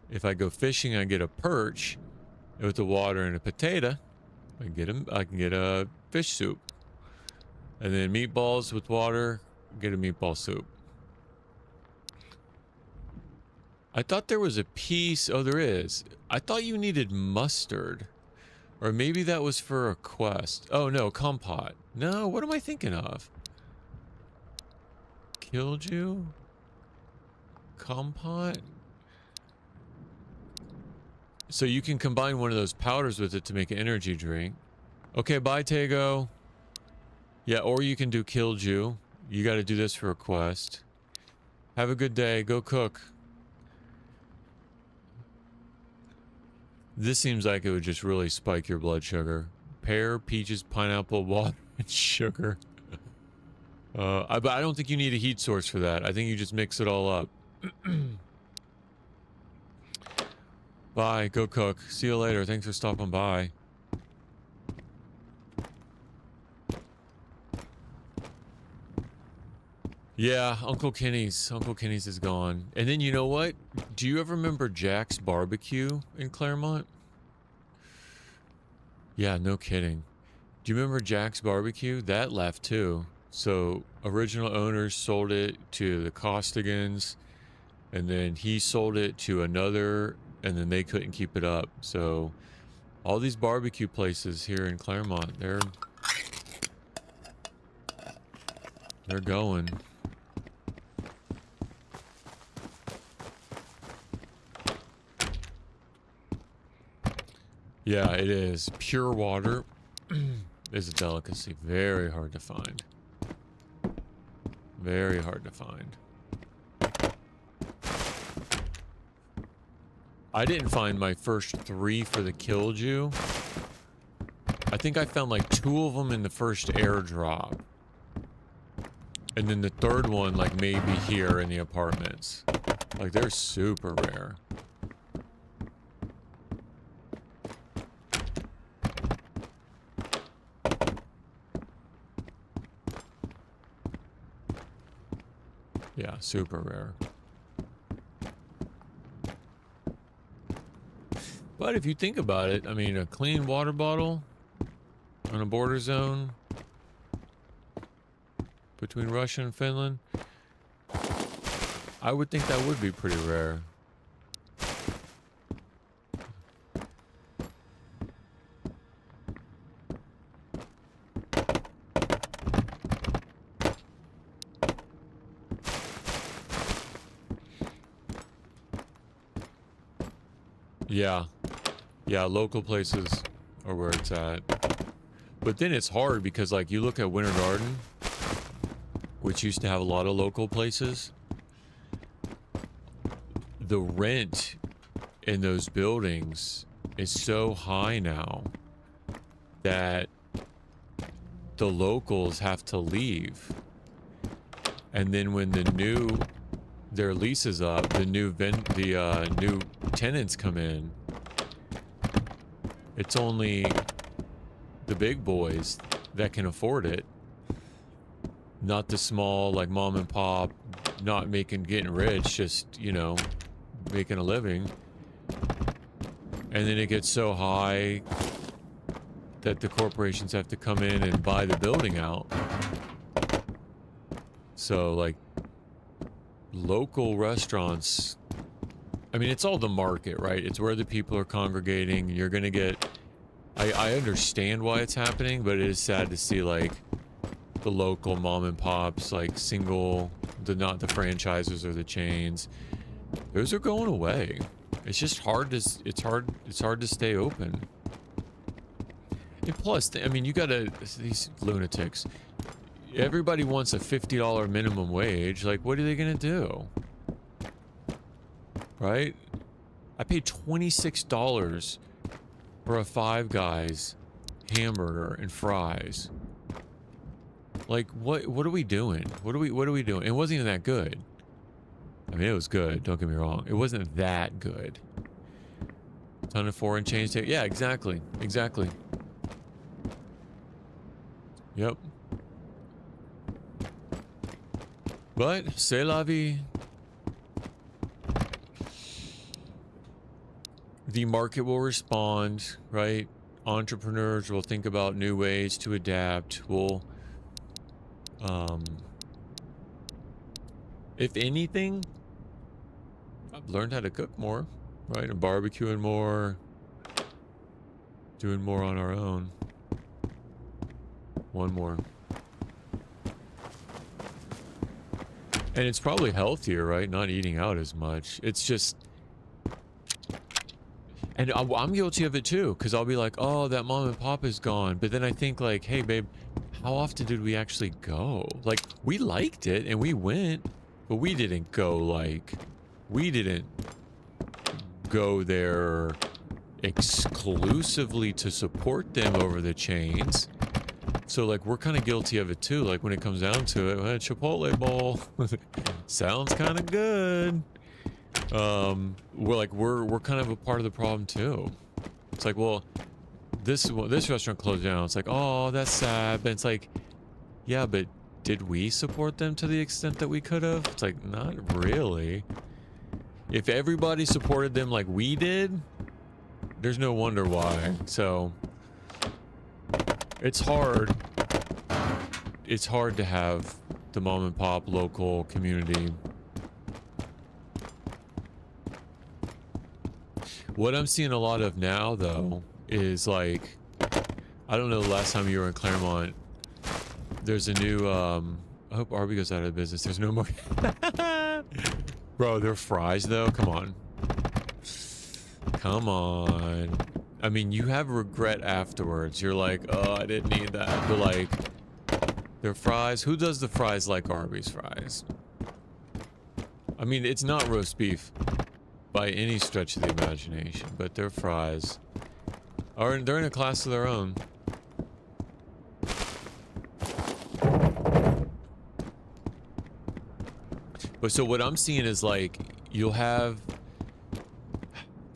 If I go fishing, I get a perch with the water and a potato. I can get a fish soup. And then meatballs with water, get a meatball soup. I thought there was a piece. Oh, there is. I thought you needed mustard. Or maybe that was for a quest. Oh, no, compote. No, what am I thinking of? Killed you? Compote? So you can combine one of those powders with it to make an energy drink. Okay, bye, Tego. Yeah, or you can do killed you. You got to do this for a quest. Have a good day. Go cook. This seems like it would just really spike your blood sugar. Pear, peaches, pineapple, water, and sugar. But I don't think you need a heat source for that. I think you just mix it all up. Bye. Go cook. See you later. Thanks for stopping by. Yeah, Uncle Kenny's is gone. And then you know what? Do you ever remember Jack's Barbecue in Claremont? Yeah, no kidding. Do you remember Jack's Barbecue? That left too. So original owners sold it to the Costigans, and then he sold it to another, and then they couldn't keep it up. So all these barbecue places here in Claremont, they're going. Yeah, it is. Pure water is a delicacy. Very hard to find. Very hard to find. I didn't find my first 3 for the Killdew. I think I found like 2 of them in the first airdrop. And then the third one, like maybe here in the apartments. Like they're super rare. Yeah, super rare. But if you think about it, I mean, a clean water bottle on a border zone between Russia and Finland, I would think that would be pretty rare. Yeah. Yeah, local places are where it's at. But then it's hard because, like, you look at Winter Garden, which used to have a lot of local places. The rent in those buildings is so high now that the locals have to leave. And then when their lease is up, the new tenants come in. It's only the big boys that can afford it, not the small, like mom and pop, not getting rich, just, you know, making a living. And then it gets so high that the corporations have to come in and buy the building out. So, like, local restaurants I mean, it's all the market, right? It's where the people are congregating. You're gonna get, I understand why it's happening, but it is sad to see like the local mom and pops, like single, not the franchises or the chains. Those are going away. It's just hard to, it's hard to stay open. And plus, I mean, you gotta, these lunatics, everybody wants a $50 minimum wage. Like, what are they gonna do? Right? I paid $26 for a Five Guys hamburger and fries. Like, what are we doing? What are we doing? It wasn't even that good. I mean, it was good, don't get me wrong. It wasn't that good. Ton of foreign change. Yeah, exactly. Exactly. Yep. But, c'est la vie. The market will respond, right? Entrepreneurs will think about new ways to adapt. Will, if anything, I've learned how to cook more, right? And barbecuing more, doing more on our own. One more. And it's probably healthier, right? Not eating out as much. It's just... And I'm guilty of it too, because I'll be like, oh, that mom and pop is gone. But then I think like, hey, babe, how often did we actually go? Like, we liked it and we went, but we didn't go like... We didn't go there exclusively to support them over the chains. So, like, we're kind of guilty of it, too. Like, when it comes down to it, well, Chipotle bowl sounds kind of good. We're kind of a part of the problem, too. It's like, well, this restaurant closed down. It's like, oh, that's sad. But it's like, yeah, but did we support them to the extent that we could have? It's like, not really. If everybody supported them like we did, there's no wonder why. So... It's hard. It's hard to have the mom and pop local community. What I'm seeing a lot of now, though, is like, I don't know the last time you were in Claremont. There's a new, I hope Arby goes out of business. There's no more. Bro, their fries, though? Come on. Come on. I mean, you have regret afterwards. You're like, oh, I didn't need that. But like, their fries, who does the fries like Arby's fries? I mean, it's not roast beef by any stretch of the imagination, but their fries are, they're in a class of their own. But so what I'm seeing is like, you'll have...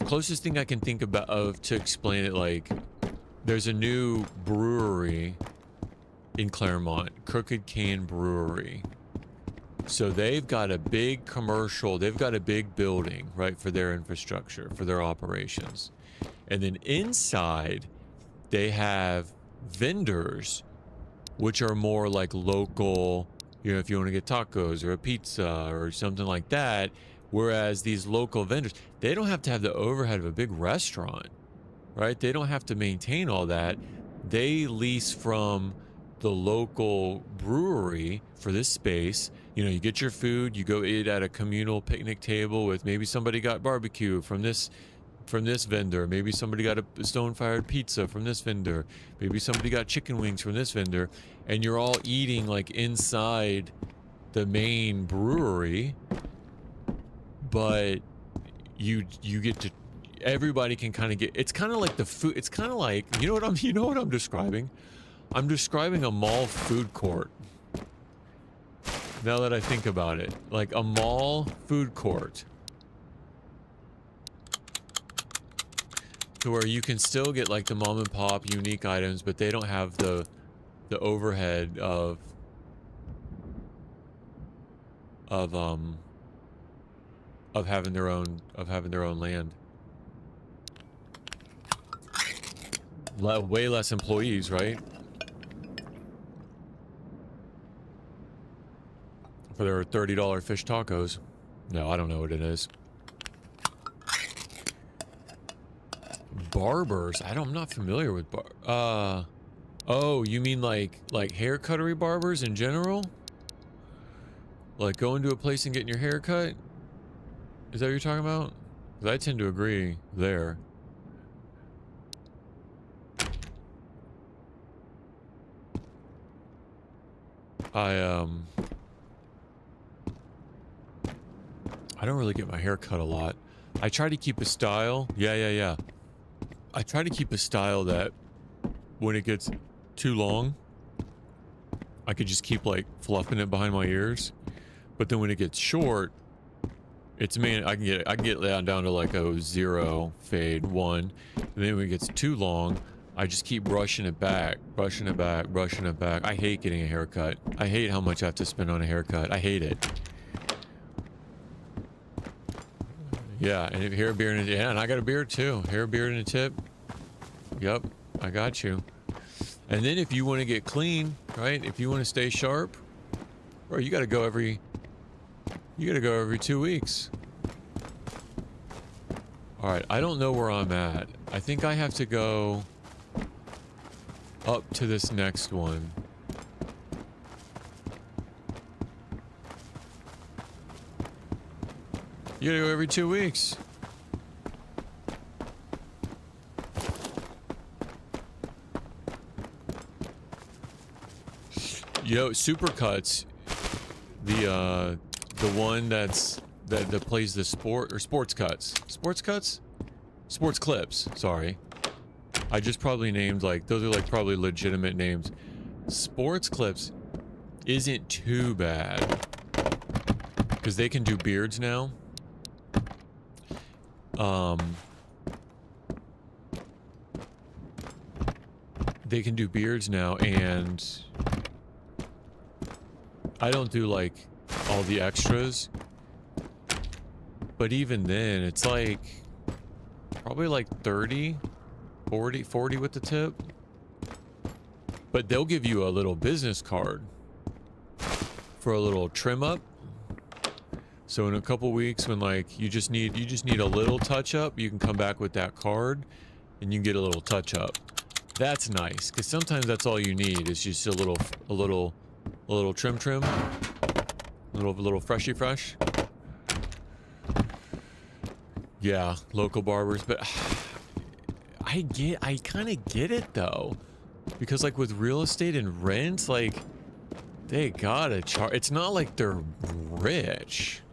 Closest thing I can think of to explain it, like, there's a new brewery in Claremont, Crooked Can Brewery. So they've got a big commercial, they've got a big building, right, for their infrastructure, for their operations. And then inside, they have vendors, which are more like local, you know, if you want to get tacos or a pizza or something like that. Whereas these local vendors, they don't have to have the overhead of a big restaurant, right? They don't have to maintain all that. They lease from the local brewery for this space. You know, you get your food, you go eat at a communal picnic table with maybe somebody got barbecue from this vendor. Maybe somebody got a stone-fired pizza from this vendor. Maybe somebody got chicken wings from this vendor. And you're all eating like inside the main brewery. But you get to, everybody can kind of get, it's kind of like the food, it's kind of like, you know what I'm describing? I'm describing a mall food court. Now that I think about it, like a mall food court. To where you can still get like the mom and pop unique items, but they don't have the overhead of having their own land. Way less employees, right? For their $30 fish tacos. No, I don't know what it is. barbers. I'm not familiar with oh, you mean like hair cuttery barbers in general? Like going to a place and getting your hair cut? Is that what you're talking about? 'Cause I tend to agree there. I don't really get my hair cut a lot. I try to keep a style. Yeah. I try to keep a style that when it gets too long, I could just keep like fluffing it behind my ears. But then when it gets short, it's I can get down to like a 0 fade 1. And then when it gets too long, I just keep brushing it back. I hate getting a haircut. I hate how much I have to spend on a haircut. I hate it. Yeah, and if hair, beard, and yeah, and I got a beard too. Hair, beard, and a tip. Yep, I got you. And then if you want to get clean, right? If you want to stay sharp, bro, you got to go every 2 weeks. All right, I don't know where I'm at. I think I have to go up to this next one. You gotta go every 2 weeks. Yo, Supercuts, the one that plays the sports clips. Sorry, I just probably named like those are like probably legitimate names. Sports clips isn't too bad because they can do beards now. They can do beards now, and I don't do like all the extras, but even then it's like probably like 30, 40 with the tip. But they'll give you a little business card for a little trim up. So in a couple weeks when like you just need a little touch up, you can come back with that card and you can get a little touch up. That's nice, because sometimes that's all you need is just a little trim, a little freshy fresh. Yeah, local barbers, but I kind of get it though, because like with real estate and rent, like they gotta charge. It's not like they're rich.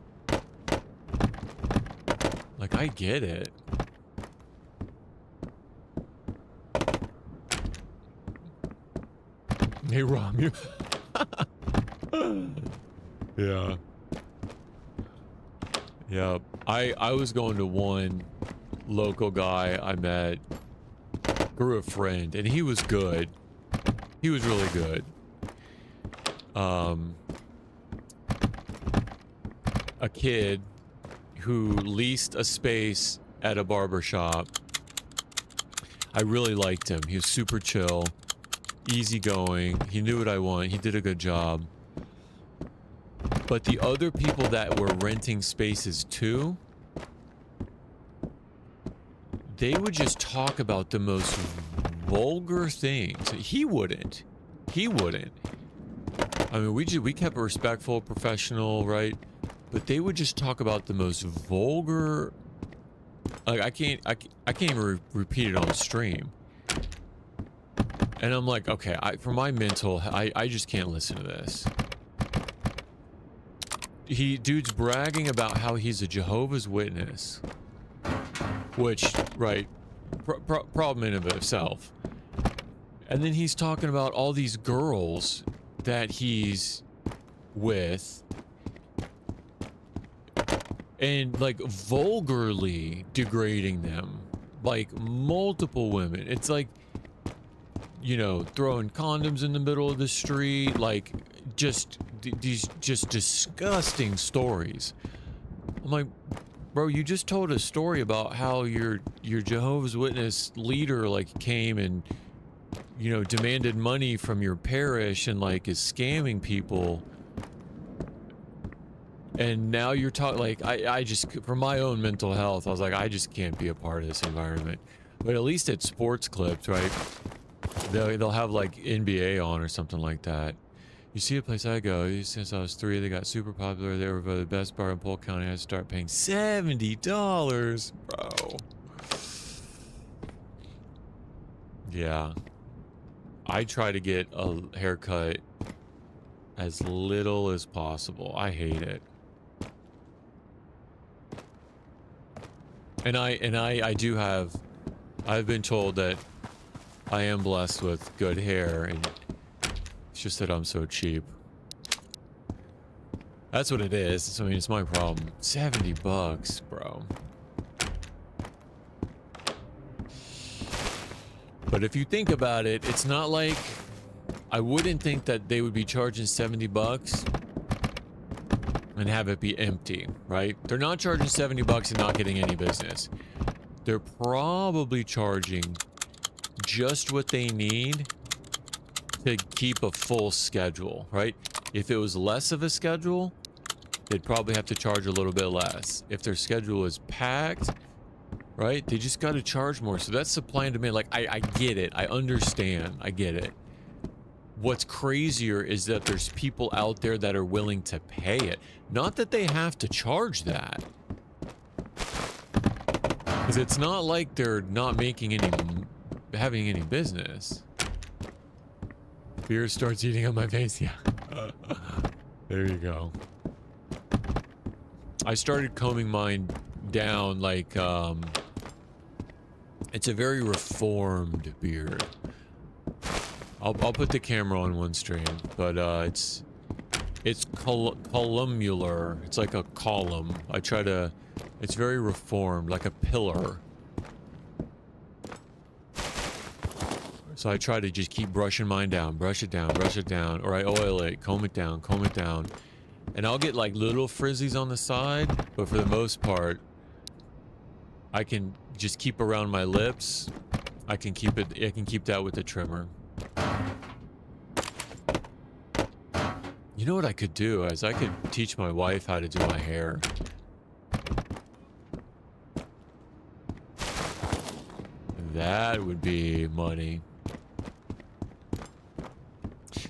Like I get it. They rob you. Yeah. Yeah. I was going to one local guy I met through a friend, and he was good. He was really good. A kid who leased a space at a barber shop. I really liked him. He was super chill, easygoing. He knew what I want. He did a good job. But the other people that were renting spaces too, they would just talk about the most vulgar things. He wouldn't. I mean, we kept it respectful, professional, right? But they would just talk about the most vulgar. Like I can't even repeat it on stream. And I'm like, okay, for my mental, I just can't listen to this. Dude's bragging about how he's a Jehovah's Witness, which, right, problem in of itself. And then he's talking about all these girls that he's with, and like vulgarly degrading them, like multiple women. It's like, you know, throwing condoms in the middle of the street, like just these just disgusting stories. I'm like, bro, you just told a story about how your Jehovah's Witness leader like came and, you know, demanded money from your parish and like is scamming people. And now you're talking like, I just, for my own mental health, I was like, I just can't be a part of this environment. But at least it's sports clips, right? They'll have like NBA on or something like that. You see a place I go, since I was 3, they got super popular. They were the best bar in Polk County. I had to start paying $70, bro. Yeah. I try to get a haircut as little as possible. I hate it. And I've been told that I am blessed with good hair, and it's just that I'm so cheap. That's what it is. I mean, it's my problem. $70, bro. But if you think about it, it's not like I wouldn't think that they would be charging $70 and have it be empty, right? They're not charging $70 and not getting any business. They're probably charging just what they need to keep a full schedule, right? If it was less of a schedule, they'd probably have to charge a little bit less. If their schedule is packed, right, they just got to charge more. So that's supply and demand. Like, I get it. I understand. I get it. What's crazier is that there's people out there that are willing to pay it. Not that they have to charge that. Because it's not like they're not having any business. Fear starts eating on my face. Yeah. There you go. I started combing mine down like, it's a very reformed beard. I'll put the camera on one stream, but it's columnar. It's like a column. It's very reformed, like a pillar. So I try to just keep brushing mine down, brush it down, or I oil it, comb it down, and I'll get like little frizzies on the side, but for the most part, I can just keep around my lips. I can keep that with the trimmer. You know what I could do is I could teach my wife how to do my hair. That would be money.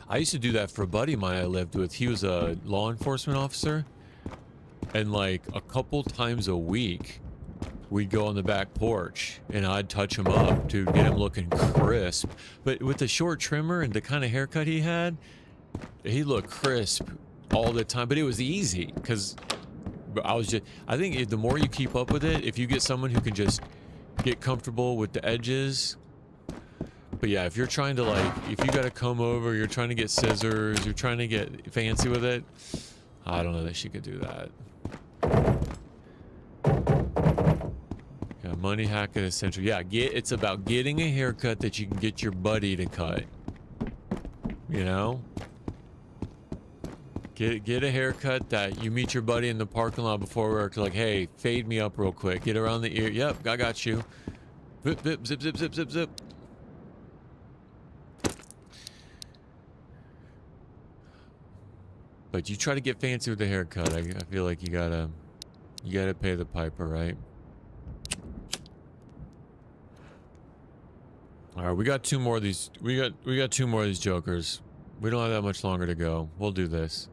I used to do that for a buddy of mine I lived with. He was a law enforcement officer, and like a couple times a week we'd go on the back porch and I'd touch him up to get him looking crisp. But with the short trimmer and the kind of haircut he had, he looked crisp all the time. But it was easy because I think the more you keep up with it, if you get someone who can just get comfortable with the edges. But yeah, if you're trying to if you got to comb over, you're trying to get scissors, you're trying to get fancy with it, I don't know that she could do that. Yeah, money hack at essential. Yeah, it's about getting a haircut that you can get your buddy to cut. You know? Get a haircut that you meet your buddy in the parking lot before work, like, hey, fade me up real quick. Get around the ear. Yep, I got you. Zip, zip, zip, zip, zip, zip, zip. But you try to get fancy with the haircut. I feel like you gotta pay the piper, right? All right, we got 2 more of these. We got 2 more of these jokers. We don't have that much longer to go. We'll do this.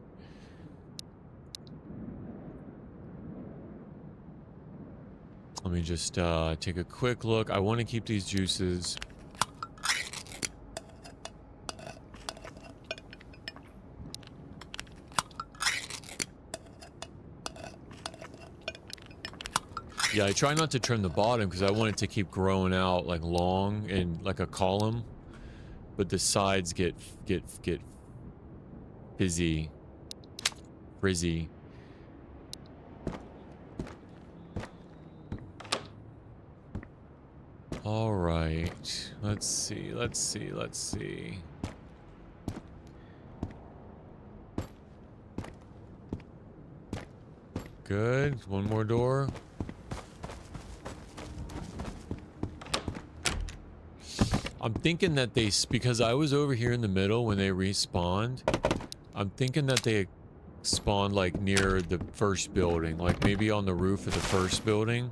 Let me just take a quick look. I want to keep these juices. Yeah, I try not to trim the bottom because I want it to keep growing out like long and like a column, but the sides get frizzy. All right, let's see. Good, one more door. I'm thinking that because I was over here in the middle when they respawned, I'm thinking that they spawned like near the first building, like maybe on the roof of the first building.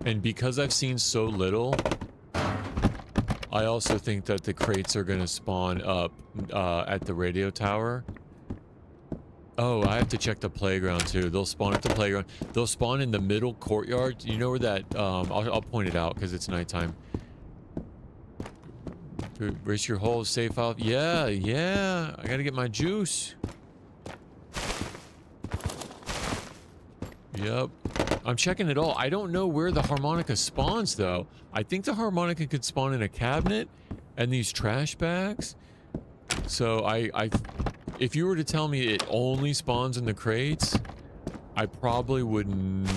And because I've seen so little, I also think that the crates are going to spawn up at the radio tower. Oh, I have to check the playground too. They'll spawn at the playground. They'll spawn in the middle courtyard. You know where that... I'll point it out because it's nighttime. Brace your hole, safe out. Yeah, yeah. I gotta get my juice. Yep. I'm checking it all. I don't know where the harmonica spawns, though. I think the harmonica could spawn in a cabinet and these trash bags. So if you were to tell me it only spawns in the crates, I probably wouldn't.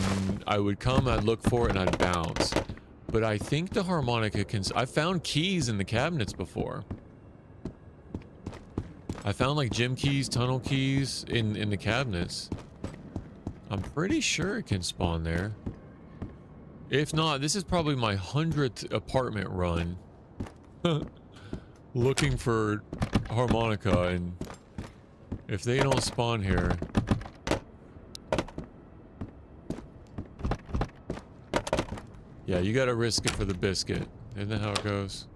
I would come, I'd look for it, and I'd bounce. But I think the harmonica can... I've found keys in the cabinets before. I found like gym keys, tunnel keys in the cabinets. I'm pretty sure it can spawn there. If not, this is probably my 100th apartment run. Looking for harmonica, and if they don't spawn here... Yeah, you gotta risk it for the biscuit. Isn't that how it goes?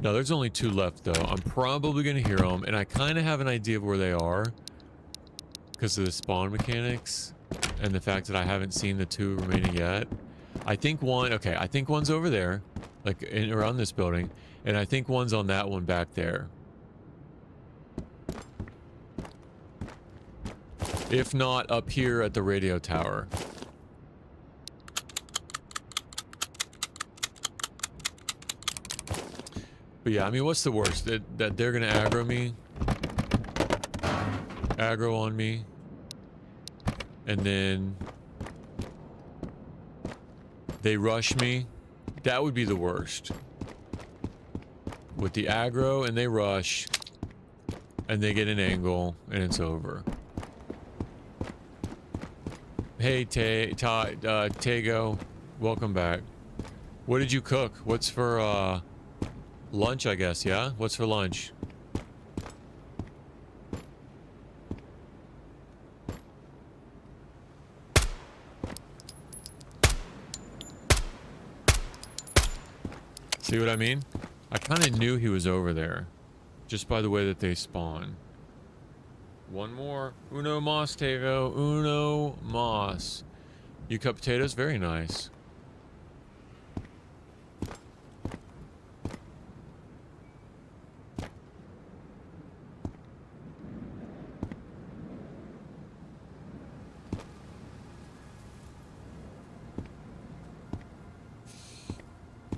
No, there's only 2 left, though. I'm probably gonna hear them, and I kind of have an idea of where they are. Because of the spawn mechanics, and the fact that I haven't seen the 2 remaining yet. I think one... Okay, I think one's over there. Like, around this building. And I think one's on that one back there. If not, up here at the radio tower. But yeah, I mean, what's the worst? That they're gonna aggro me? Aggro on me. And then... they rush me. That would be the worst. With the aggro and they rush. And they get an angle and it's over. Hey, Tego. Welcome back. What did you cook? What's for, lunch, I guess, yeah? What's for lunch? See what I mean? I kind of knew he was over there. Just by the way that they spawn. One more. Uno mas, Tego. Uno mas. You cut potatoes? Very nice.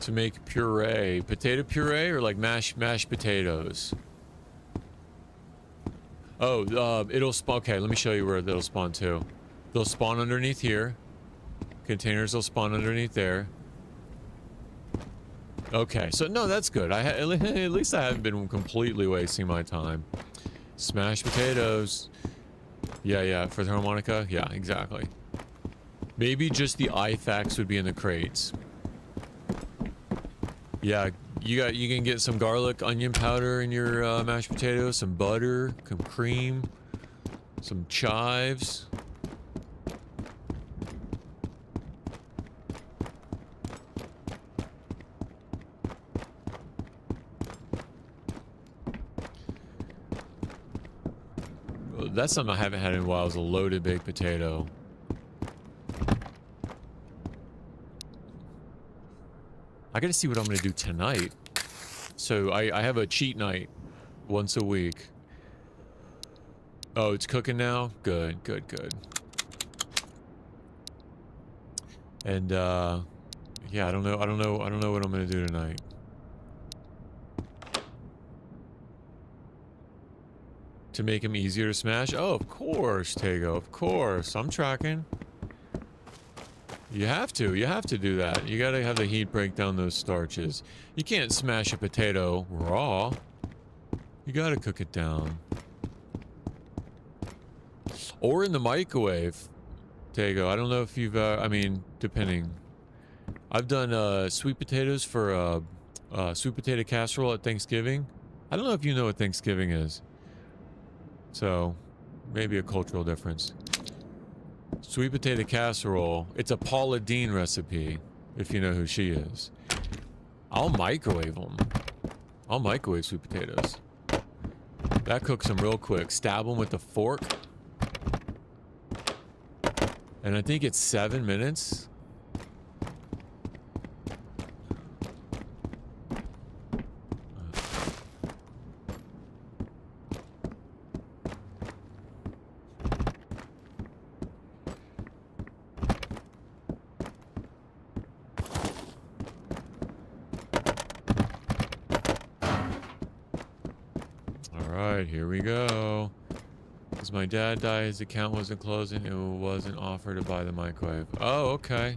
To make puree. Potato puree or like mashed potatoes? Oh, it'll spawn. Okay, let me show you where it'll spawn too. They'll spawn underneath here. Containers will spawn underneath there. Okay, so no, that's good. At least I haven't been completely wasting my time. Smashed potatoes. Yeah, for the harmonica. Yeah, exactly. Maybe just the IFACs would be in the crates. Yeah, you can get some garlic onion powder in your mashed potatoes, some butter, some cream, some chives. Well, that's something I haven't had in a while, is a loaded baked potato. I gotta see what I'm gonna do tonight. So I have a cheat night once a week. Oh, it's cooking now? Good. And yeah, I don't know what I'm gonna do tonight. To make them easier to smash? Oh, of course, Tego, of course. I'm tracking. You have to do that. You gotta have the heat break down those starches. You can't smash a potato raw. You gotta cook it down. Or in the microwave, Tego. I don't know if you've, I mean, depending. I've done sweet potatoes for sweet potato casserole at Thanksgiving. I don't know if you know what Thanksgiving is. So, maybe a cultural difference. Sweet potato casserole. It's a Paula Deen recipe, if you know who she is. I'll microwave them. I'll microwave sweet potatoes. That cooks them real quick. Stab them with a fork. And I think it's 7 minutes. Here we go. Because my dad died, his account wasn't closing, it wasn't offered to buy the microwave. Oh, okay.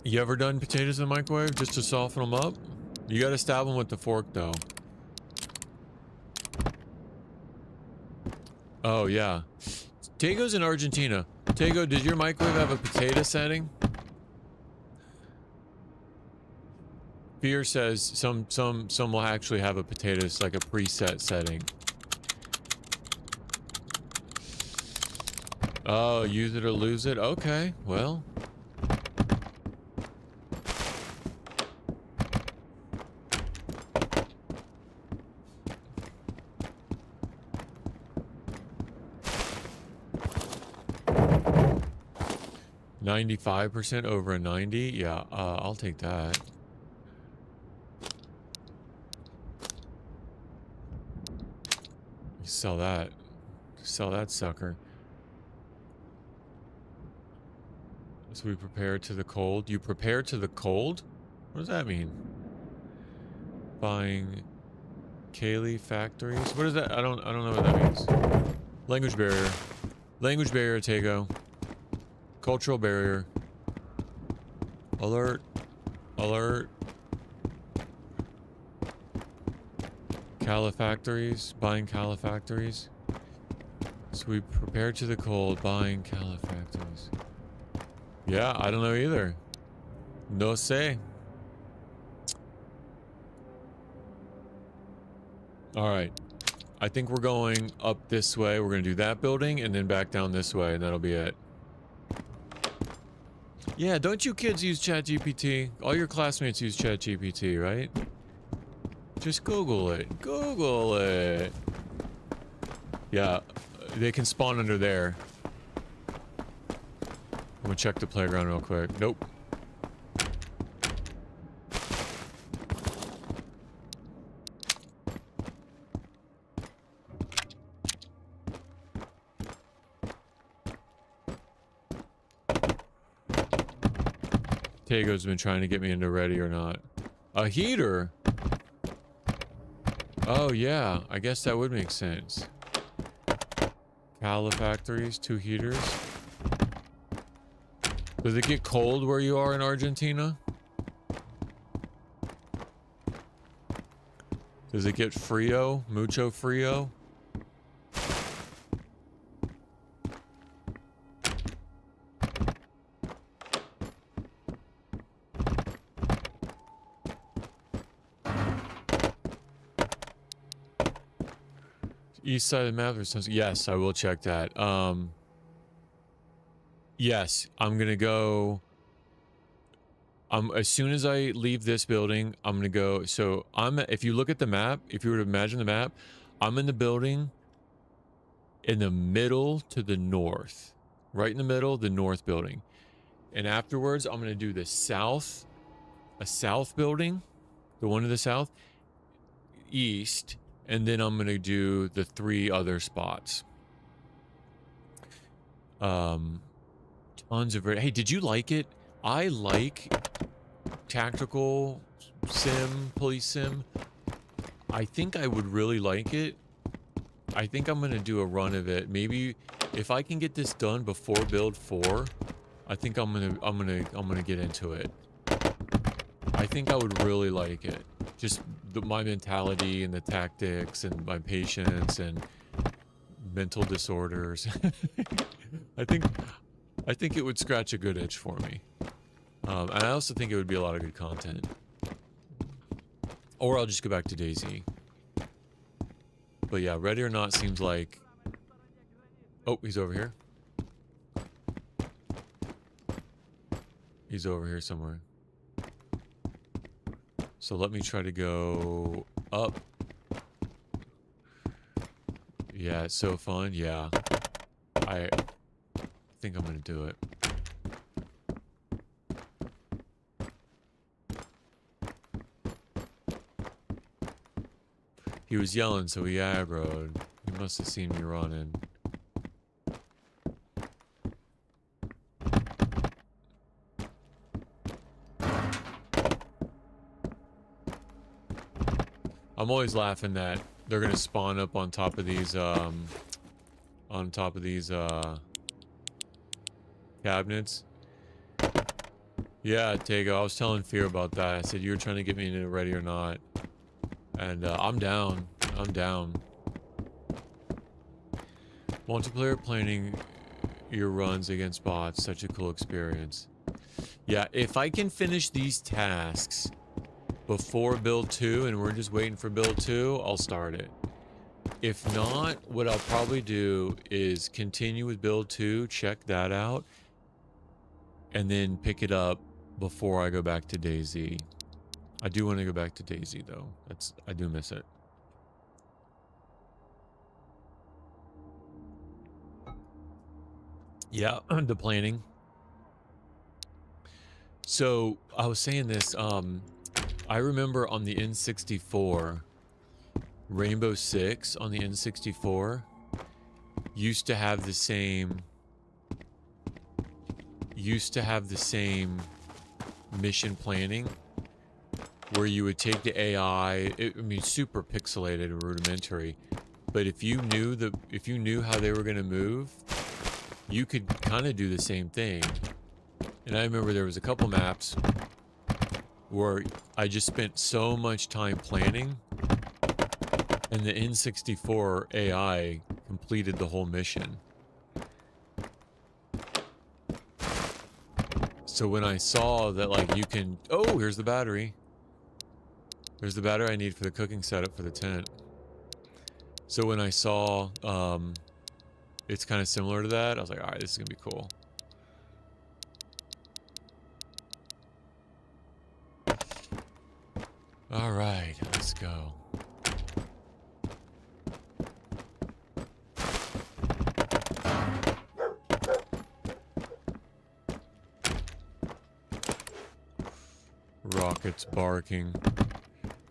You ever done potatoes in the microwave just to soften them up? You gotta stab them with the fork though. Oh yeah. Tego's in Argentina. Tego, did your microwave have a potato setting? Fear says some will actually have a potato, like a preset setting. Oh, use it or lose it? Okay, well. $95% over a 90? Yeah, I'll take that. Sell that. Sell that sucker. So we prepare to the cold. You prepare to the cold? What does that mean? Buying Kaylee factories? What is that? I don't know what that means. Language barrier. Language barrier, Tego. Cultural barrier. Alert. Alert. Califactories. Buying califactories. So we prepare to the cold. Buying califactories. Yeah, I don't know either. No say. Alright. I think we're going up this way. We're going to do that building and then back down this way, and that'll be it. Yeah, don't you kids use ChatGPT? All your classmates use ChatGPT, right? Just Google it. Google it. Yeah, they can spawn under there. I'm gonna check the playground real quick. Nope. Tego's been trying to get me into ready or not. A heater? Oh yeah, I guess that would make sense. Califactories, 2 heaters. Does it get cold where you are in Argentina? Does it get frio? Mucho frio? East side of the map or something. Yes, I will check that. Yes, I'm gonna go. As soon as I leave this building, I'm gonna go. So if you look at the map, if you were to imagine the map, I'm in the building in the middle to the north, right in the middle, the north building. And afterwards, I'm gonna do the south, a south building, the one to the south, east, and then I'm gonna do the 3 other spots. Tons of hey, did you like it? I like tactical sim, police sim. I think I would really like it. I think I'm gonna do a run of it. Maybe if I can get this done before build 4, I think I'm gonna get into it. I think I would really like it. Just my mentality and the tactics and my patience and mental disorders. I think it would scratch a good itch for me. And I also think it would be a lot of good content. Or I'll just go back to Daisy. But yeah, ready or not seems like... Oh, he's over here. He's over here somewhere. So let me try to go up. Yeah, it's so fun. Yeah. I think I'm gonna do it. He was yelling, so he aggroed. He must have seen me running. I'm always laughing that they're gonna spawn up on top of these cabinets. Yeah, Tego, I was telling Fear about that. I said you were trying to get me into ready or not. And I'm down. I'm down. Multiplayer planning your runs against bots, such a cool experience. Yeah, if I can finish these tasks before build 2 and we're just waiting for build 2, I'll start it. If not, what I'll probably do is continue with build 2, check that out, and then pick it up before I go back to DayZ. I do want to go back to DayZ though. I do miss it. Yeah, the planning. So I was saying this, I remember on the N64, Rainbow Six on the N64 used to have the same mission planning where you would take the AI, I mean, super pixelated and rudimentary, but if you knew how they were going to move, you could kind of do the same thing. And I remember there was a couple maps where I just spent so much time planning, and the N64 AI completed the whole mission. So when I saw that, like, you can... Oh, here's the battery. There's the battery I need for the cooking setup for the tent. So when I saw it's kind of similar to that, I was like, alright, this is going to be cool. Alright, let's go. Rockets barking.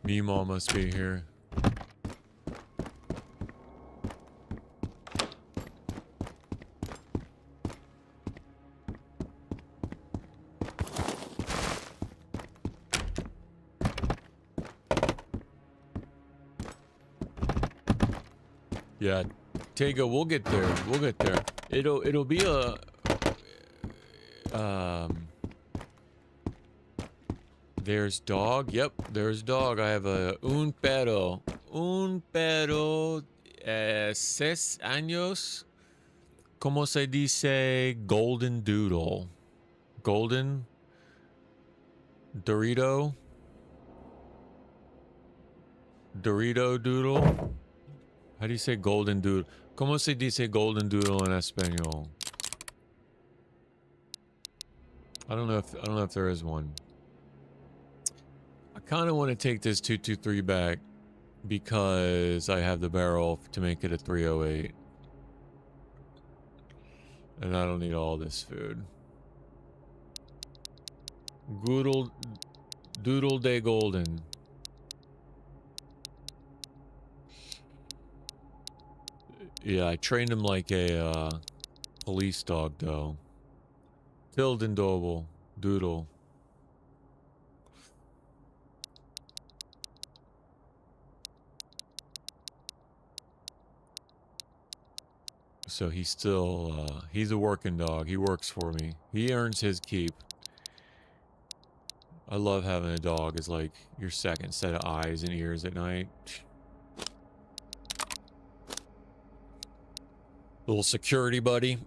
Meemaw must be here. Yeah, Tego, we'll get there. We'll get there. It'll be a there's dog. Yep, there's dog. I have a un perro 6 años. ¿Cómo se dice golden doodle? Golden Dorito doodle. How do you say golden doodle? ¿Cómo se dice golden doodle en español? I don't know if there is one. I kind of want to take this 223 back because I have the barrel to make it a 308. And I don't need all this food. Doodle de golden. Yeah, I trained him like a police dog, though. Tilden Doodle. So he's still, he's a working dog. He works for me. He earns his keep. I love having a dog as like your second set of eyes and ears at night. Little security buddy.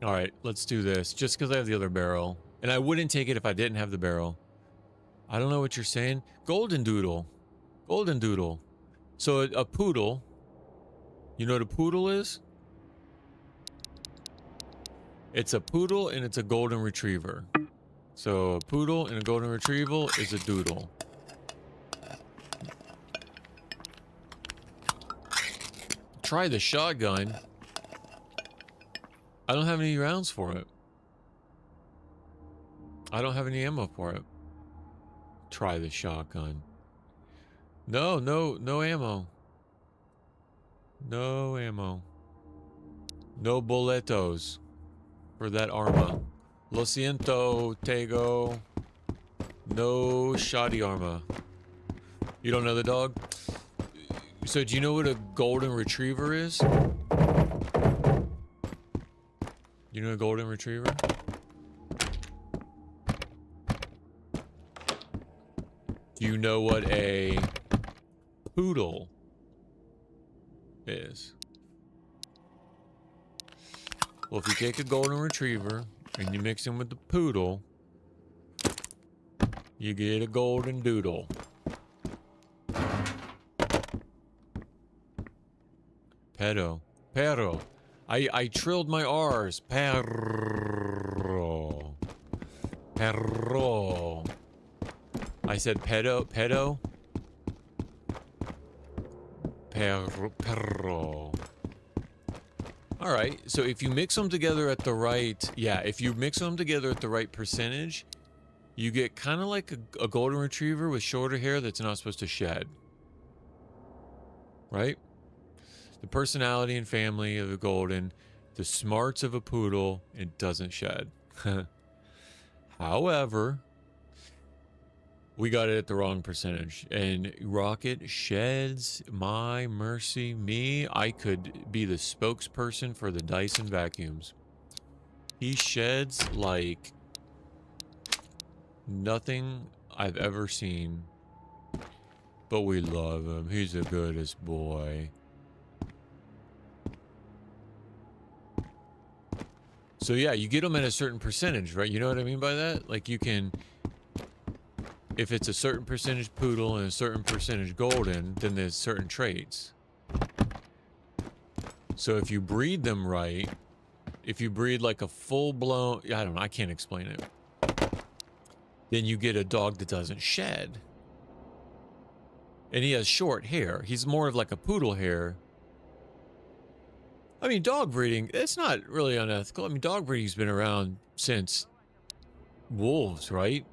Alright, let's do this. Just because I have the other barrel. And I wouldn't take it if I didn't have the barrel. I don't know what you're saying. Golden doodle. Golden doodle. So a poodle. You know what a poodle is? It's a poodle and it's a golden retriever. So a poodle and a golden retriever is a doodle. Try the shotgun. I don't have any rounds for it. I don't have any ammo for it. Try the shotgun. No ammo. No ammo. No boletos for that arma. Lo siento, Tego. No shoddy arma. You don't know the dog? So do you know what a golden retriever is? You know a golden retriever? Do you know what a poodle is? Well, if you take a golden retriever and you mix him with the poodle, you get a golden doodle. Pedo. Perro. I trilled my R's. Perro. Perro. I said pedo. Pedo. Perro. Alright, so if you mix them together at the right... Yeah, if you mix them together at the right percentage, you get kind of like a golden retriever with shorter hair that's not supposed to shed. Right? The personality and family of a golden, the smarts of a poodle, it doesn't shed. However, we got it at the wrong percentage. And Rocket sheds, my mercy me. I could be the spokesperson for the Dyson vacuums. He sheds like nothing I've ever seen. But we love him. He's the goodest boy. So yeah, you get them at a certain percentage, right? You know what I mean by that? Like you can... If it's a certain percentage poodle and a certain percentage golden, then there's certain traits. So if you breed them right, if you breed like a full-blown... I don't know, I can't explain it. Then you get a dog that doesn't shed. And he has short hair. He's more of like a poodle hair. I mean, dog breeding, it's not really unethical. I mean, dog breeding's been around since wolves, right?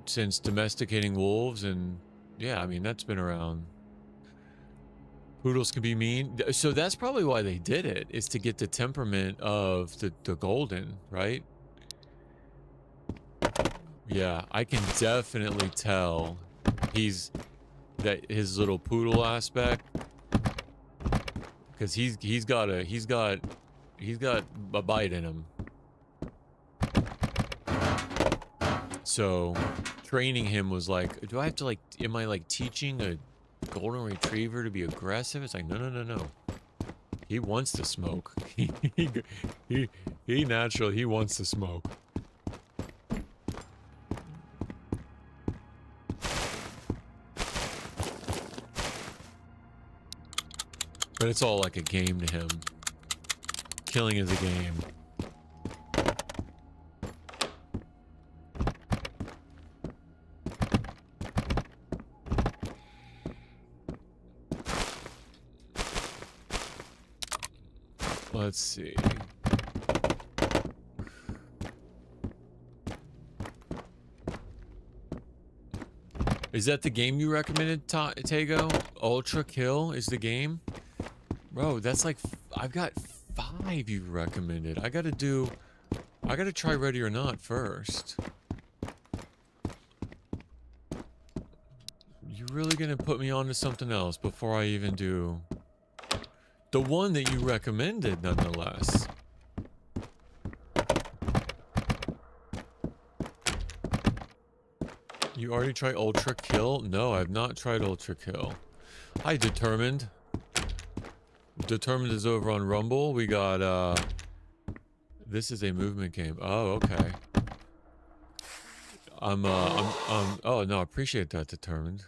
Since domesticating wolves, and yeah, I mean, that's been around. Poodles can be mean. So that's probably why they did it, is to get the temperament of the golden, right? Yeah, I can definitely tell his little poodle aspect, because he's got a bite in him. So training him was like, do I have to like, am I like teaching a golden retriever to be aggressive? It's like, no. He wants to smoke. he naturally, he wants to smoke. But it's all like a game to him. Killing is a game. Let's see. Is that the game you recommended, Tego? Ultra Kill is the game? Bro, that's like... I've got 5 you recommended. I gotta try Ready or Not first. You're really gonna put me on to something else before I even do... The one that you recommended, nonetheless. You already tried Ultra Kill? No, I've not tried Ultra Kill. Hi, Determined. Determined is over on Rumble. We got, this is a movement game. Oh, okay. Oh no, I appreciate that, Determined.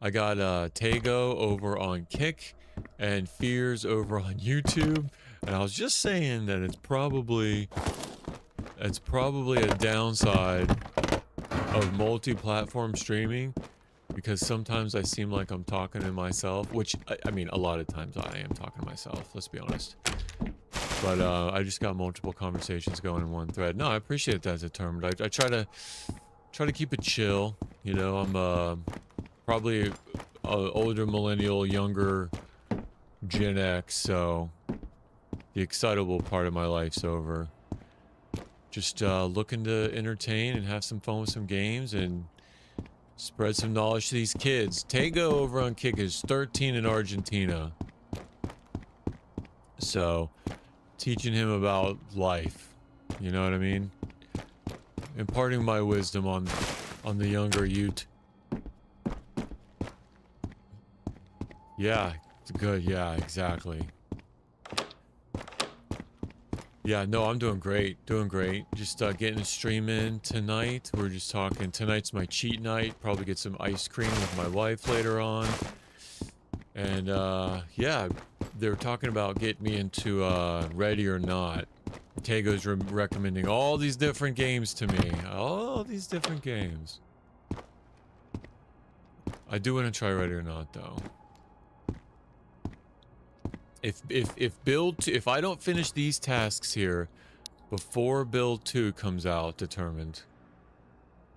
I got Tago over on Kick and Fears over on YouTube, and I was just saying that it's probably a downside of multi-platform streaming, because sometimes I seem like I'm talking to myself, which I mean a lot of times I am talking to myself, let's be honest. But I just got multiple conversations going in one thread. No, I appreciate that, Determined. I try to keep it chill. You know, I'm probably a older millennial, younger Gen X, so the excitable part of my life's over. Just looking to entertain and have some fun with some games and spread some knowledge to these kids. Tago over on Kick is 13 in Argentina, so teaching him about life, you know what I mean? Imparting my wisdom on the younger youth. Yeah, it's good. Yeah, exactly. Yeah, no, I'm doing great. Just getting a stream in tonight. We're just talking. Tonight's my cheat night. Probably get some ice cream with my wife later on. And yeah, they were talking about getting me into Ready or Not. Tago's recommending all these different games to me. All these different games. I do want to try Ready or Not though. If I don't finish these tasks here before build 2 comes out, Determined,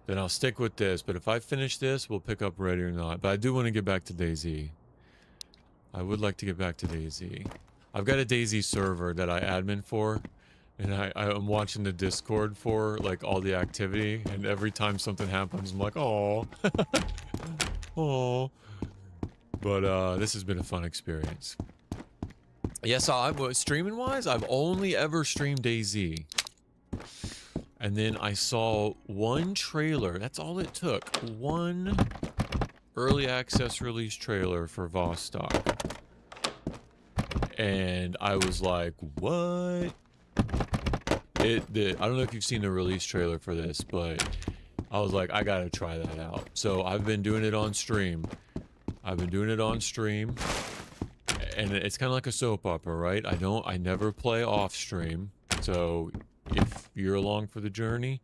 then I'll stick with this. But if I finish this, we'll pick up Ready or Not. But I do want to get back to DayZ. I would like to get back to DayZ. I've got a DayZ server that I admin for, and I'm watching the Discord for like all the activity, and every time something happens, I'm like, oh, oh. But this has been a fun experience. Yes, streaming wise, I've only ever streamed DayZ. And then I saw one trailer. That's all it took. One early access release trailer for Vostok. And I was like, what? I don't know if you've seen the release trailer for this, but I was like, I gotta try that out. So I've been doing it on stream. And it's kind of like a soap opera, right? I never play off stream. So if you're along for the journey,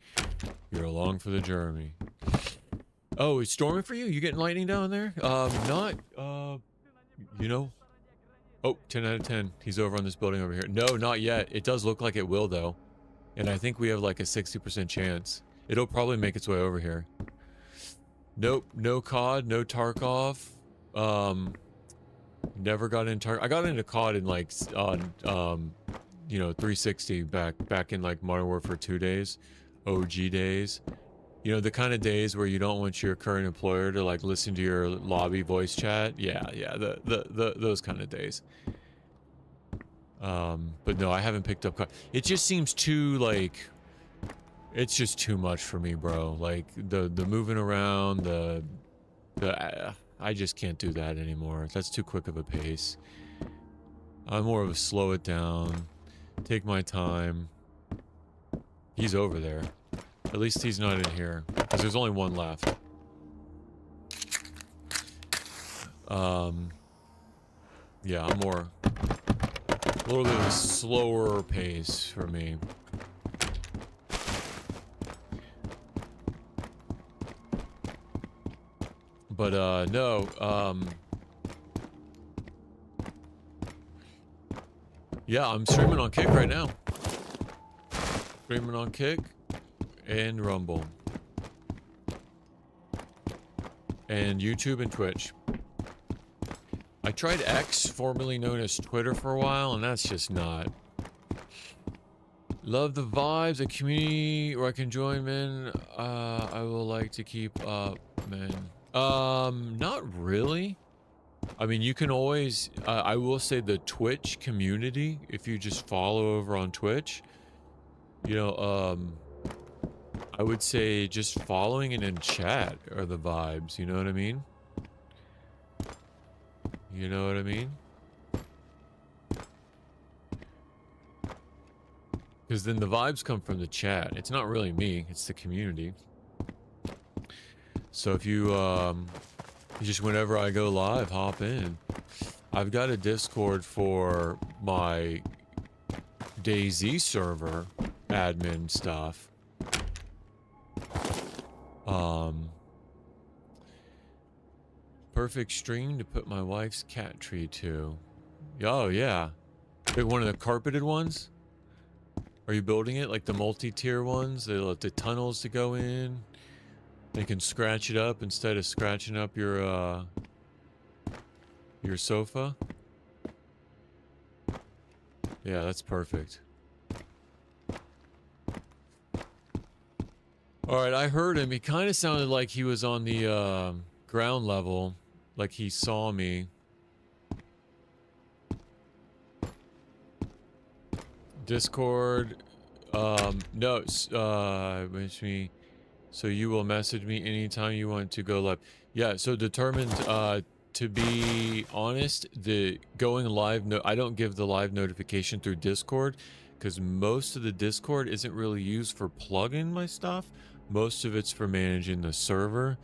you're along for the journey. Oh, it's storming for you? You getting lightning down there? You know. Oh, 10 out of 10. He's over on this building over here. No, not yet. It does look like it will though. And I think we have like a 60% chance. It'll probably make its way over here. Nope, no COD, no Tarkov. Never got into I got into COD in like on you know, 360 back in like Modern Warfare 2 days, OG days. You know, the kind of days where you don't want your current employer to like listen to your lobby voice chat. Yeah, those kind of days. But no, I haven't picked up COD. It just seems too like, it's just too much for me, bro. Like the moving around, I just can't do that anymore. That's too quick of a pace. I'm more of a slow it down, take my time. He's over there. At least he's not in here, because there's only one left. Yeah, I'm more, a little bit of a slower pace for me. But no, yeah, I'm streaming on Kick right now. Streaming on Kick and Rumble. And YouTube and Twitch. I tried X, formerly known as Twitter, for a while, and that's just not. Love the vibes, a community where I can join, man. I will like to keep up, man. Not really. I mean, you can always, I will say the Twitch community, if you just follow over on Twitch, you know, I would say just following and in chat are the vibes, you know what I mean? You know what I mean? Because then the vibes come from the chat. It's not really me, it's the community. So if you just whenever I go live, hop in. I've got a Discord for my DayZ server admin stuff. Perfect string to put my wife's cat tree to. Oh yeah. Like one of the carpeted ones? Are you building it like the multi-tier ones? They let the tunnels to go in. They can scratch it up instead of scratching up your sofa. Yeah, that's perfect. Alright, I heard him. He kind of sounded like he was on the ground level. Like he saw me. Discord. No, wish me. So you will message me anytime you want to go live. Yeah, so determined, to be honest, the going live, I don't give the live notification through Discord because most of the Discord isn't really used for plugging my stuff. Most of it's for managing the server.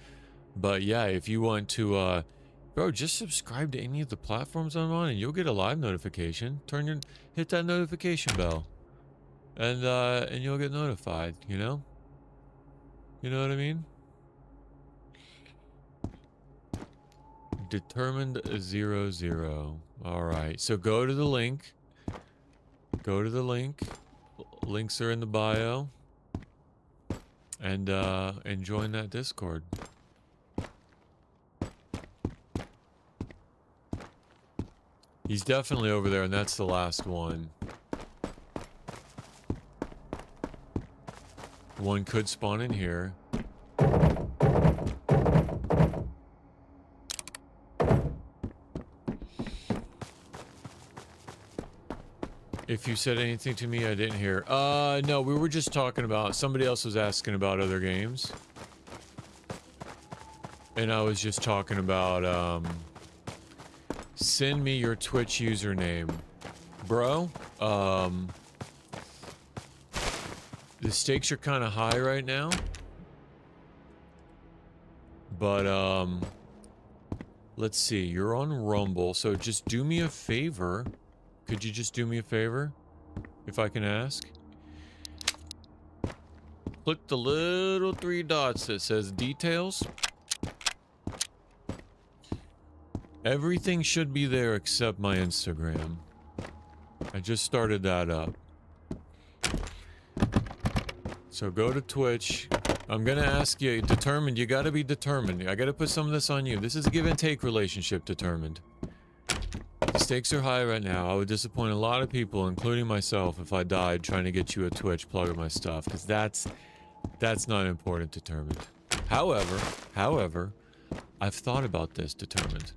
But yeah, if you want to, bro, just subscribe to any of the platforms I'm on and you'll get a live notification. Hit that notification bell. And you'll get notified, you know? You know what I mean? Determined 00. Alright, so go to the link. Go to the link. Links are in the bio. And join that Discord. He's definitely over there, and that's the last one. One could spawn in here. If you said anything to me I didn't hear. No, we were just talking about, somebody else was asking about other games. And I was just talking about, send me your Twitch username. Bro, the stakes are kind of high right now. But, let's see. You're on Rumble, so just do me a favor. Could you just do me a favor? If I can ask? Click the little 3 dots that says details. Everything should be there except my Instagram. I just started that up. So go to Twitch. I'm gonna ask you, determined, you gotta be determined. I gotta put some of this on you. This is a give and take relationship, determined. The stakes are high right now. I would disappoint a lot of people, including myself, if I died trying to get you a Twitch plug of my stuff, because that's not important, determined. However, I've thought about this, determined.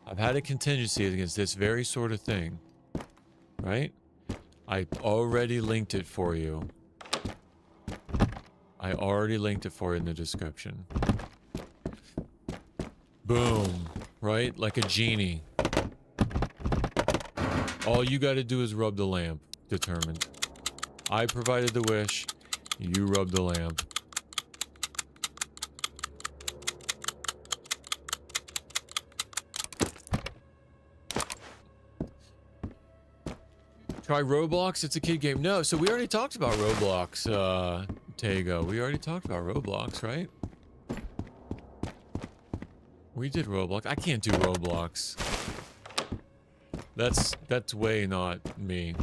I've had a contingency against this very sort of thing, right? I already linked it for you. I already linked it for you in the description. Boom, right? Like a genie. All you gotta do is rub the lamp, determined. I provided the wish, you rub the lamp. Try Roblox, it's a kid game. No, so we already talked about Roblox, Tego. We already talked about Roblox, right? We did Roblox. I can't do Roblox. That's way not me.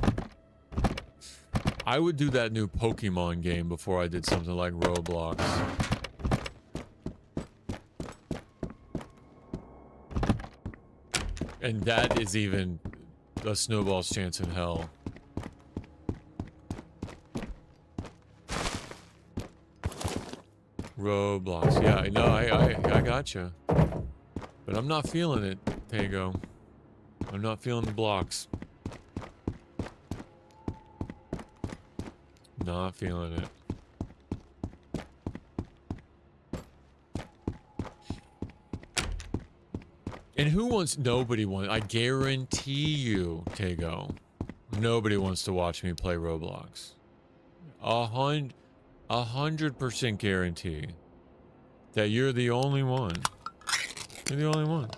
I would do that new Pokemon game before I did something like Roblox. And that is even a snowball's chance in hell. Roblox. Yeah, no, I gotcha. But I'm not feeling it, Tego. I'm not feeling the blocks. Not feeling it. And who wants... Nobody wants... I guarantee you, Tego. Nobody wants to watch me play Roblox. 100% guarantee. that you're the only one. You're the only one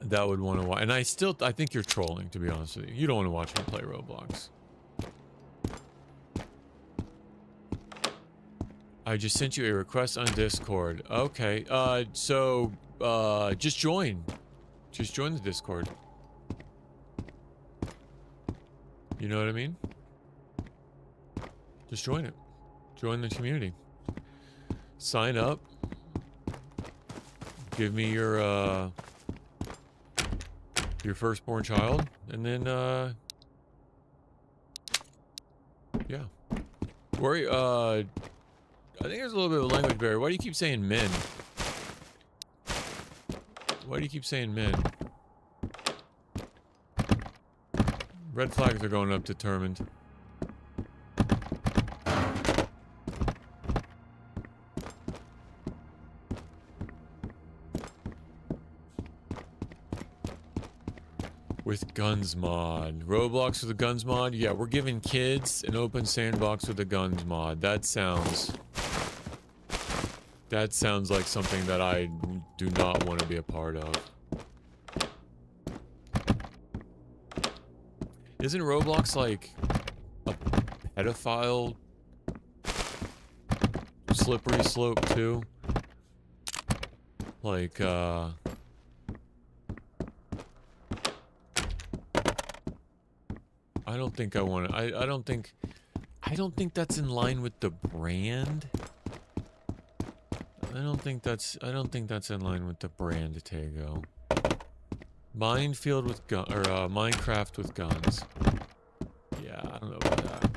that would want to watch. And I think you're trolling, to be honest with you. You don't want to watch me play Roblox. I just sent you a request on Discord. Okay, so, just join. Just join the Discord. You know what I mean? Just join it. Join the community. Sign up. Give me your firstborn child, and then, yeah. Worry, I think there's a little bit of a language barrier. Why do you keep saying men? Why do you keep saying men? Red flags are going up, determined. With guns mod. Roblox with the guns mod? Yeah, we're giving kids an open sandbox with the guns mod. That sounds like something that I do not want to be a part of. Isn't Roblox like a pedophile slippery slope too? Like, I don't think I want to. I don't think that's in line with the brand. I don't think that's in line with the brand, Tego. Minefield with gun or Minecraft with guns. Yeah, I don't know about that.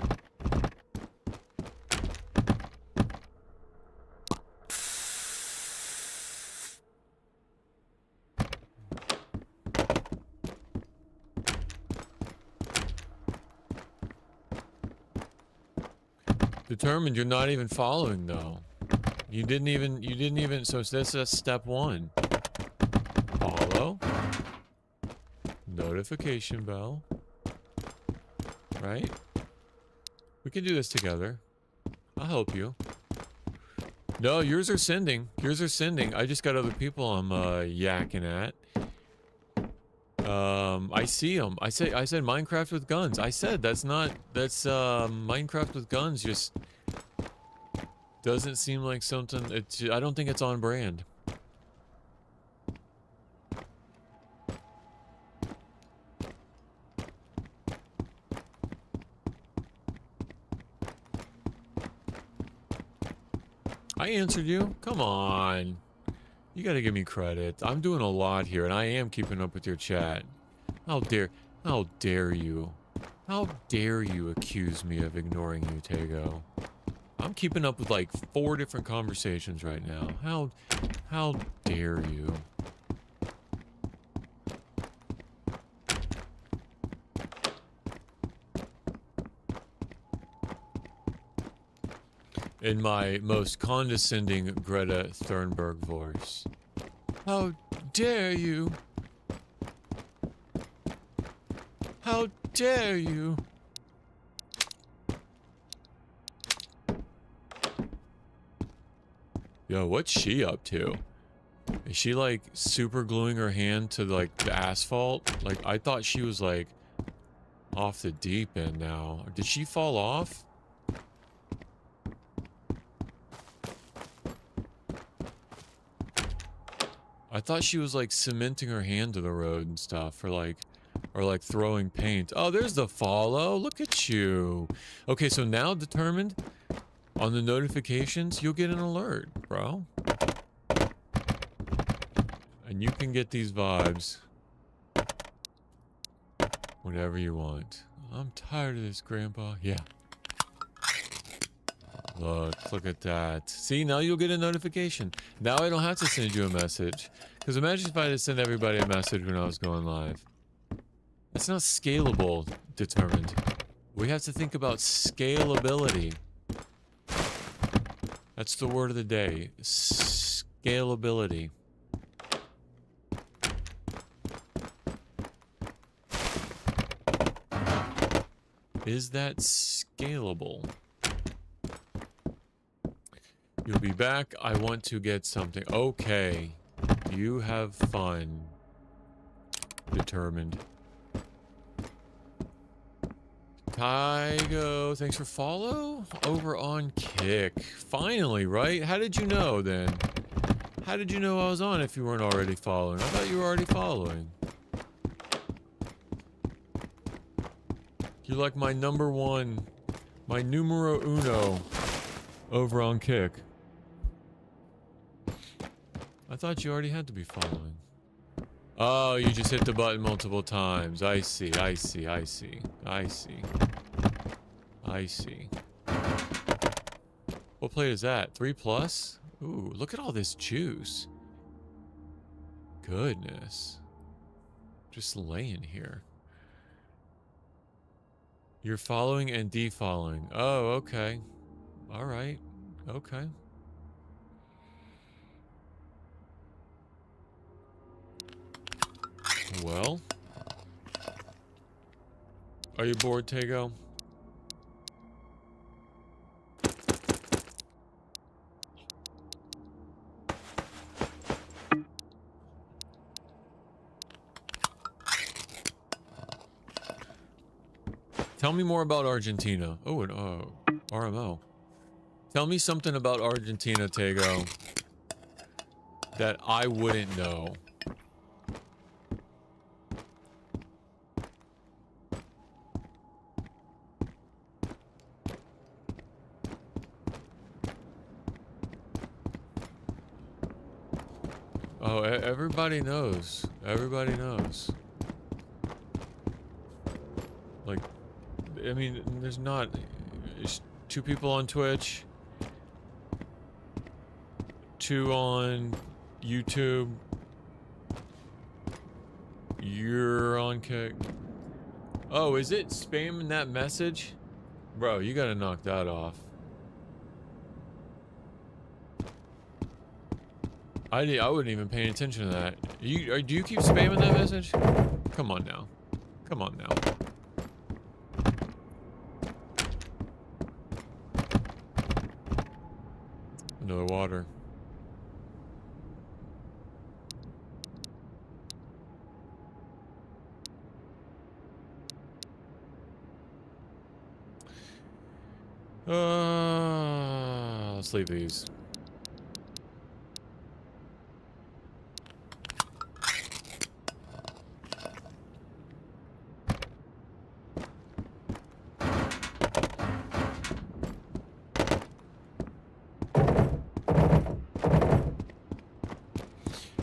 Determined, you're not even following though. You didn't even, so this is step one. Follow. Notification bell. Right? We can do this together. I'll help you. No, yours are sending. Yours are sending. I just got other people I'm yakking at. I see them. I said Minecraft with guns. I said that's Minecraft with guns just doesn't seem like something. I don't think it's on brand. I answered you. Come on. You gotta give me credit. I'm doing a lot here, and I am keeping up with your chat. How dare you? How dare you accuse me of ignoring you, Tego? I'm keeping up with like 4 different conversations right now. How dare you? In my most condescending Greta Thunberg voice. How dare you? How dare you? Yo, what's she up to? Is she like super gluing her hand to like the asphalt? Like I thought she was like off the deep end now. Did she fall off? I thought she was like cementing her hand to the road and stuff, or like throwing paint. Oh, there's the follow. Look at you. Okay, so now determined on the notifications, you'll get an alert, bro. And you can get these vibes whenever you want. I'm tired of this, Grandpa. Yeah. Look at that. See, now you'll get a notification. Now I don't have to send you a message. Because imagine if I had to send everybody a message when I was going live. It's not scalable, determined. We have to think about scalability. That's the word of the day. Scalability. Is that scalable? You'll be back. I want to get something. Okay. You have fun. Determined. Tygo, thanks for follow. Over on Kick. Finally, right? How did you know then? How did you know I was on if you weren't already following? I thought you were already following. You're like my number one, my numero uno over on Kick. I thought you already had to be following. Oh, you just hit the button multiple times. I see, I see, I see, I see. I see. What plate is that? 3+? Ooh, look at all this juice. Goodness. Just laying here. You're following and defollowing. Oh, okay. Alright. Okay. Well. Are you bored, Tago? Tell me more about Argentina. Oh, and RMO. Tell me something about Argentina, Tago, that I wouldn't know. Oh, everybody knows. Everybody knows. Like, I mean, there's not... There's 2 people on Twitch. 2 on YouTube. You're on Kick. Oh, is it spamming that message? Bro, you gotta knock that off. I wouldn't even pay attention to that. Do you keep spamming that message? Come on now. Come on now. Another water. Let's leave these.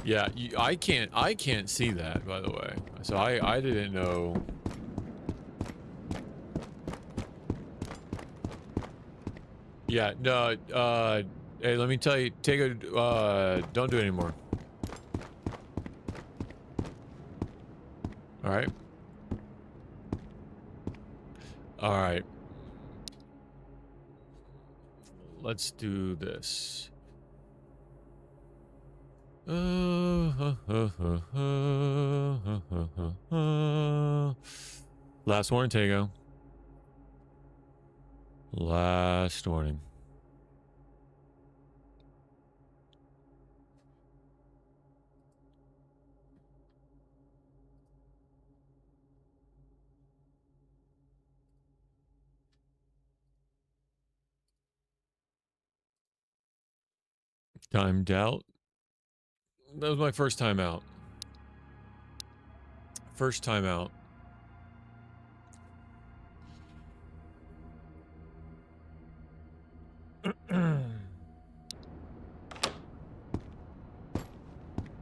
Yeah, I can't see that, by the way. So I didn't know. Yeah, no, hey, let me tell you, don't do it anymore. Alright. Alright. Let's do this. Last warning, Tago. Last warning. Timed out. That was my first time out. First time out.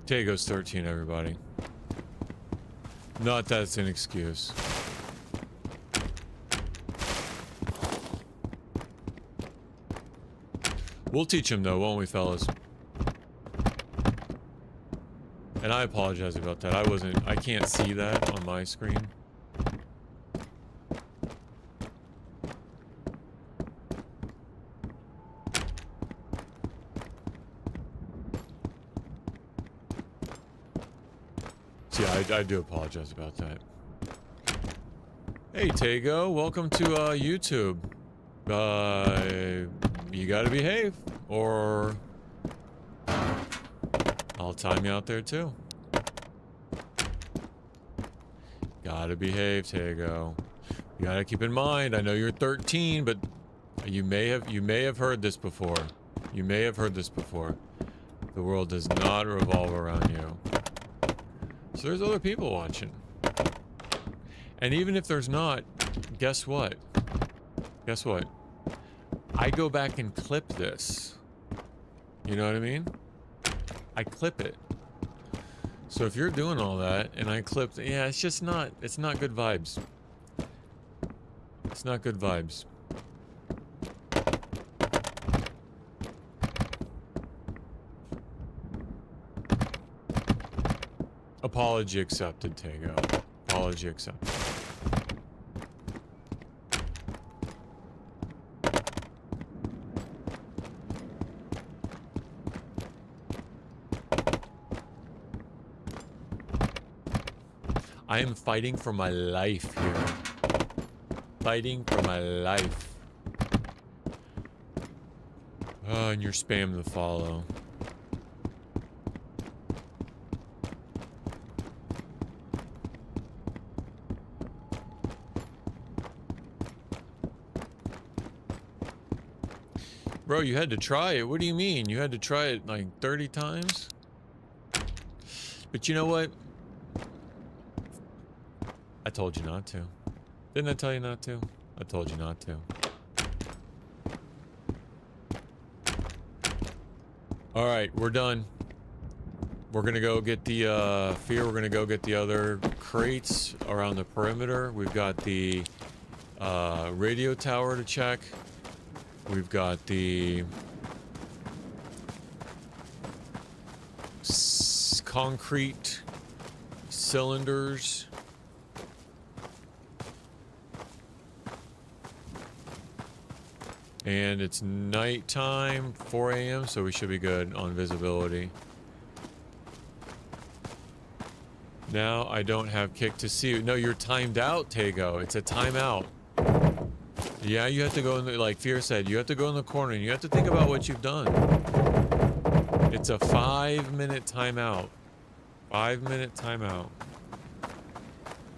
Tago's 13, everybody. Not that it's an excuse. We'll teach him though, won't we, fellas? And I apologize about that. I can't see that on my screen. So yeah, I do apologize about that. Hey, Tago, welcome to YouTube. You gotta behave. or I'll time you out there too. Gotta behave, Tego. You gotta keep in mind, I know you're 13, but you may have heard this before. You may have heard this before. The world does not revolve around you. So there's other people watching. And even if there's not, guess what? Guess what? I go back and clip this. You know what I mean? I clip it. So if you're doing all that and I clipped, yeah, it's just not, it's not good vibes. It's not good vibes. Apology accepted, Tego. Apology accepted. I am fighting for my life here. Fighting for my life. Oh, and you're spam the follow. Bro, you had to try it. What do you mean? You had to try it like 30 times? But you know what? I told you not to. Didn't I tell you not to? I told you not to. Alright, we're done. We're gonna go get the, Fear, we're gonna go get the other crates around the perimeter. We've got the, radio tower to check. We've got the concrete cylinders. And it's nighttime, 4 a.m., so we should be good on visibility. Now I don't have kick to see you. No, you're timed out, Tego. It's a timeout. Yeah, you have to go in the, like Fear said, you have to go in the corner and you have to think about what you've done. It's a 5-minute timeout. 5-minute timeout.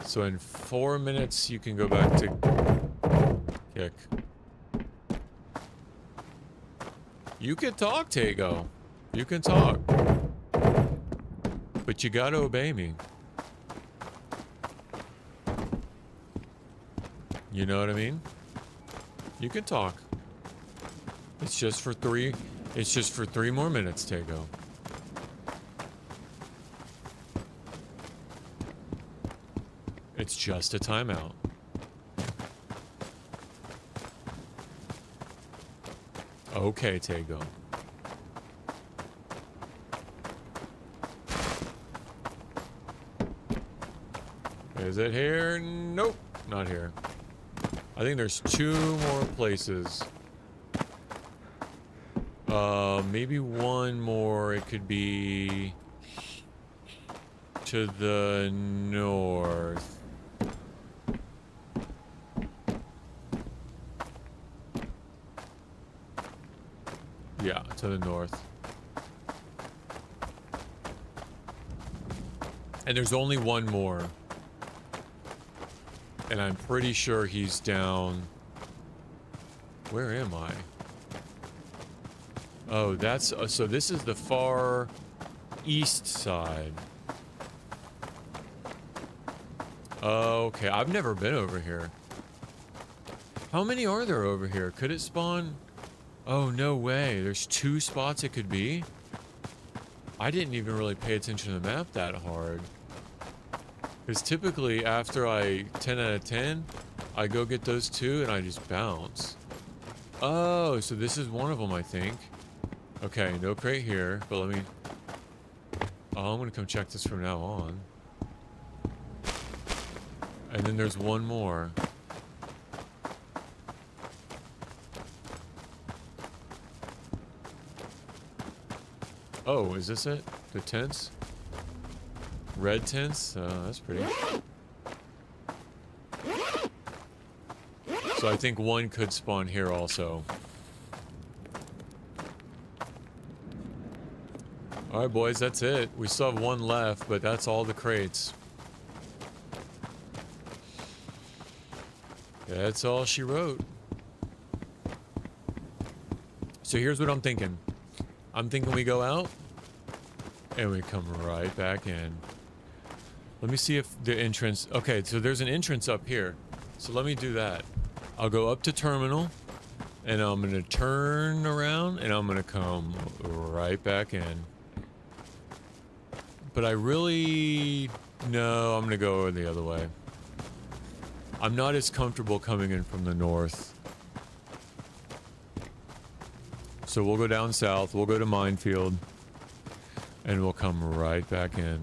So in 4 minutes, you can go back to kick. You can talk, Tego. You can talk. But you gotta obey me. You know what I mean? You can talk. It's just for 3 more minutes, Tego. It's just a timeout. Okay, Tego. Is it here? Nope, not here. I think there's 2 more places. Maybe 1 more. It could be to the north. Yeah, to the north. And there's only 1 more. And I'm pretty sure he's down... Where am I? Oh, that's... so this is the far east side. Okay, I've never been over here. How many are there over here? Could it spawn... Oh, no way. There's 2 spots it could be? I didn't even really pay attention to the map that hard. Because typically, after I 10 out of 10, I go get those 2 and I just bounce. Oh, so this is one of them, I think. Okay, no crate here, but let me... Oh, I'm gonna come check this from now on. And then there's 1 more. Oh, is this it? The tents? Red tents? That's pretty. So I think 1 could spawn here also. All right, boys, that's it. We still have one left, but that's all the crates. That's all she wrote. So here's what I'm thinking. I'm thinking we go out and we come right back in. Let me see if the entrance... Okay, so there's an entrance up here. So let me do that. I'll go up to terminal and I'm going to turn around and I'm going to come right back in. But I really... No, I'm going to go the other way. I'm not as comfortable coming in from the north. So we'll go down south, we'll go to Minefield, and we'll come right back in.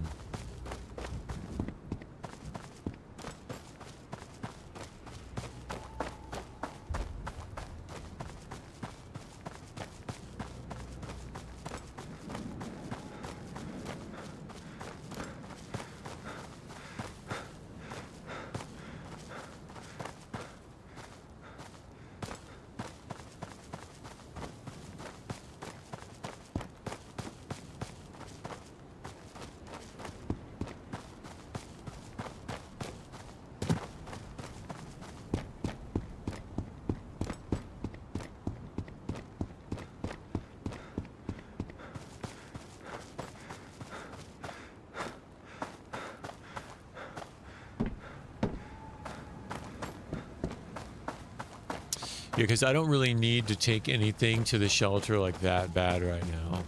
Yeah, because I don't really need to take anything to the shelter like that bad right now.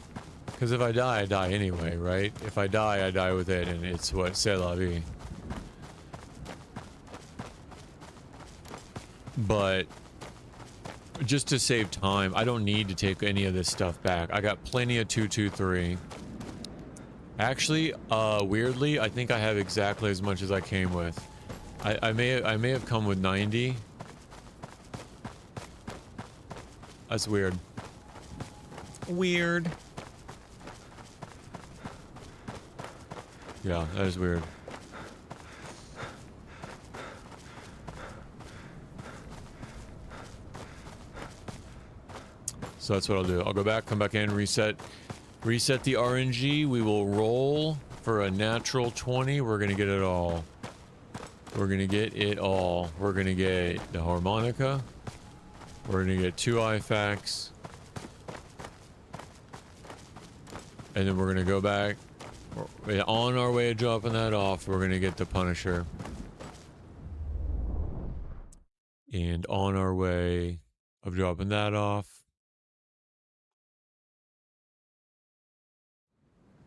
Because if I die anyway, right? If I die with it, and it's what, c'est la vie. But just to save time, I don't need to take any of this stuff back. I got plenty of 223. Actually, weirdly, I think I have exactly as much as I came with. I may have come with 90. That's weird. Weird. Yeah, that is weird. So that's what I'll do. I'll go back, come back in, reset the RNG. We will roll for a natural 20. We're gonna get it all. We're gonna get it all. We're gonna get the harmonica. We're gonna get 2 IFACs. And then we're gonna go back. On our way to dropping that off, we're gonna get the Punisher. And on our way of dropping that off,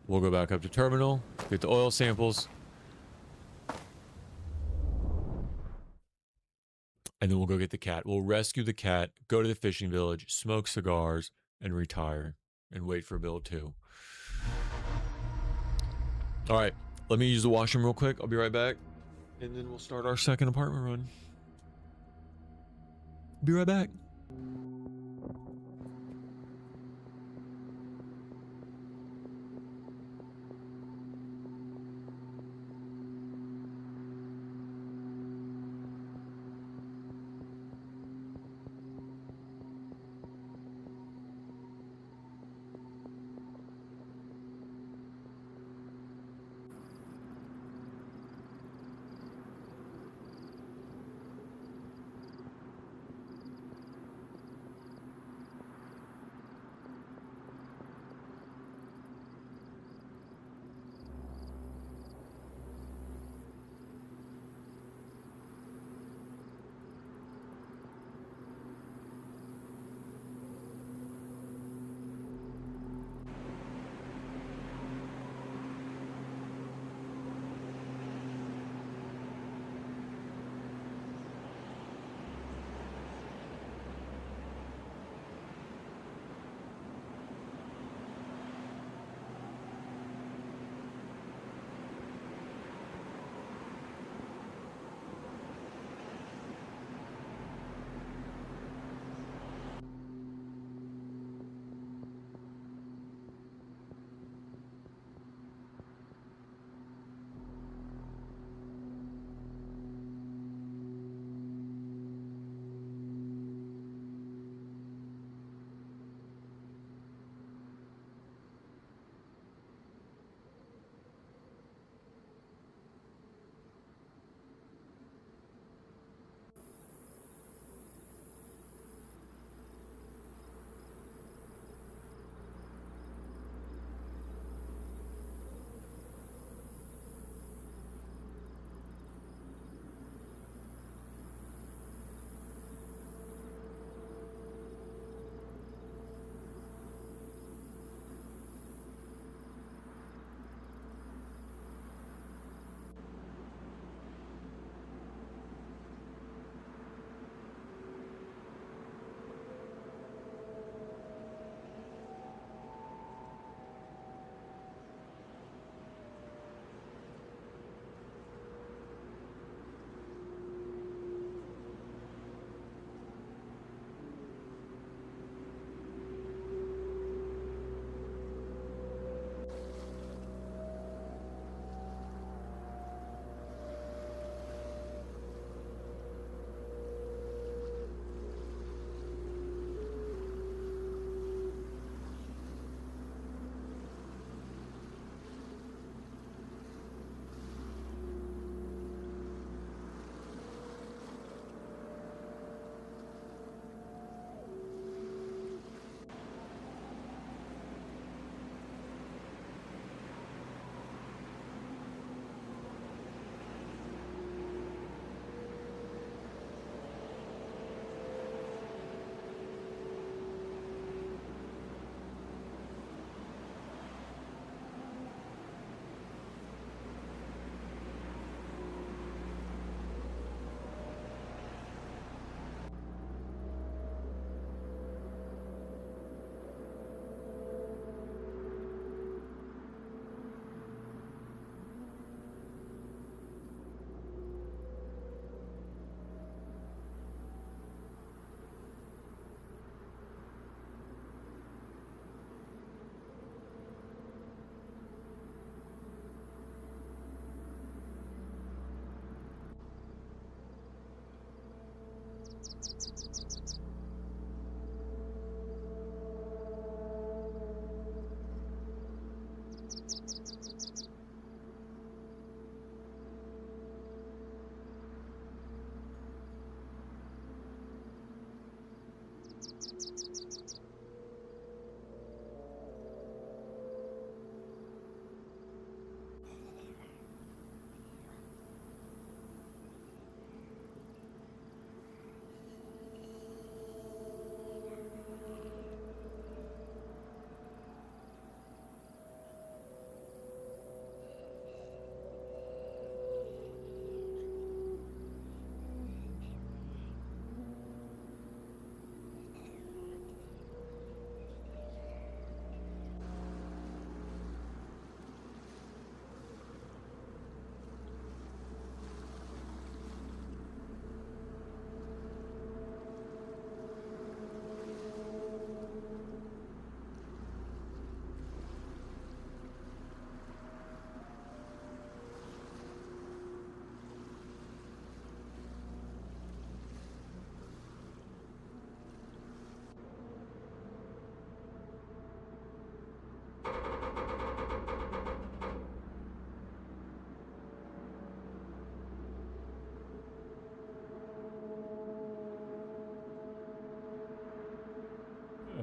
we'll go back up to terminal, get the oil samples. And then we'll go get the cat. We'll rescue the cat, go to the fishing village, smoke cigars, and retire. And wait for Bill 2. Alright, let me use the washroom real quick. I'll be right back. And then we'll start our second apartment run. Be right back.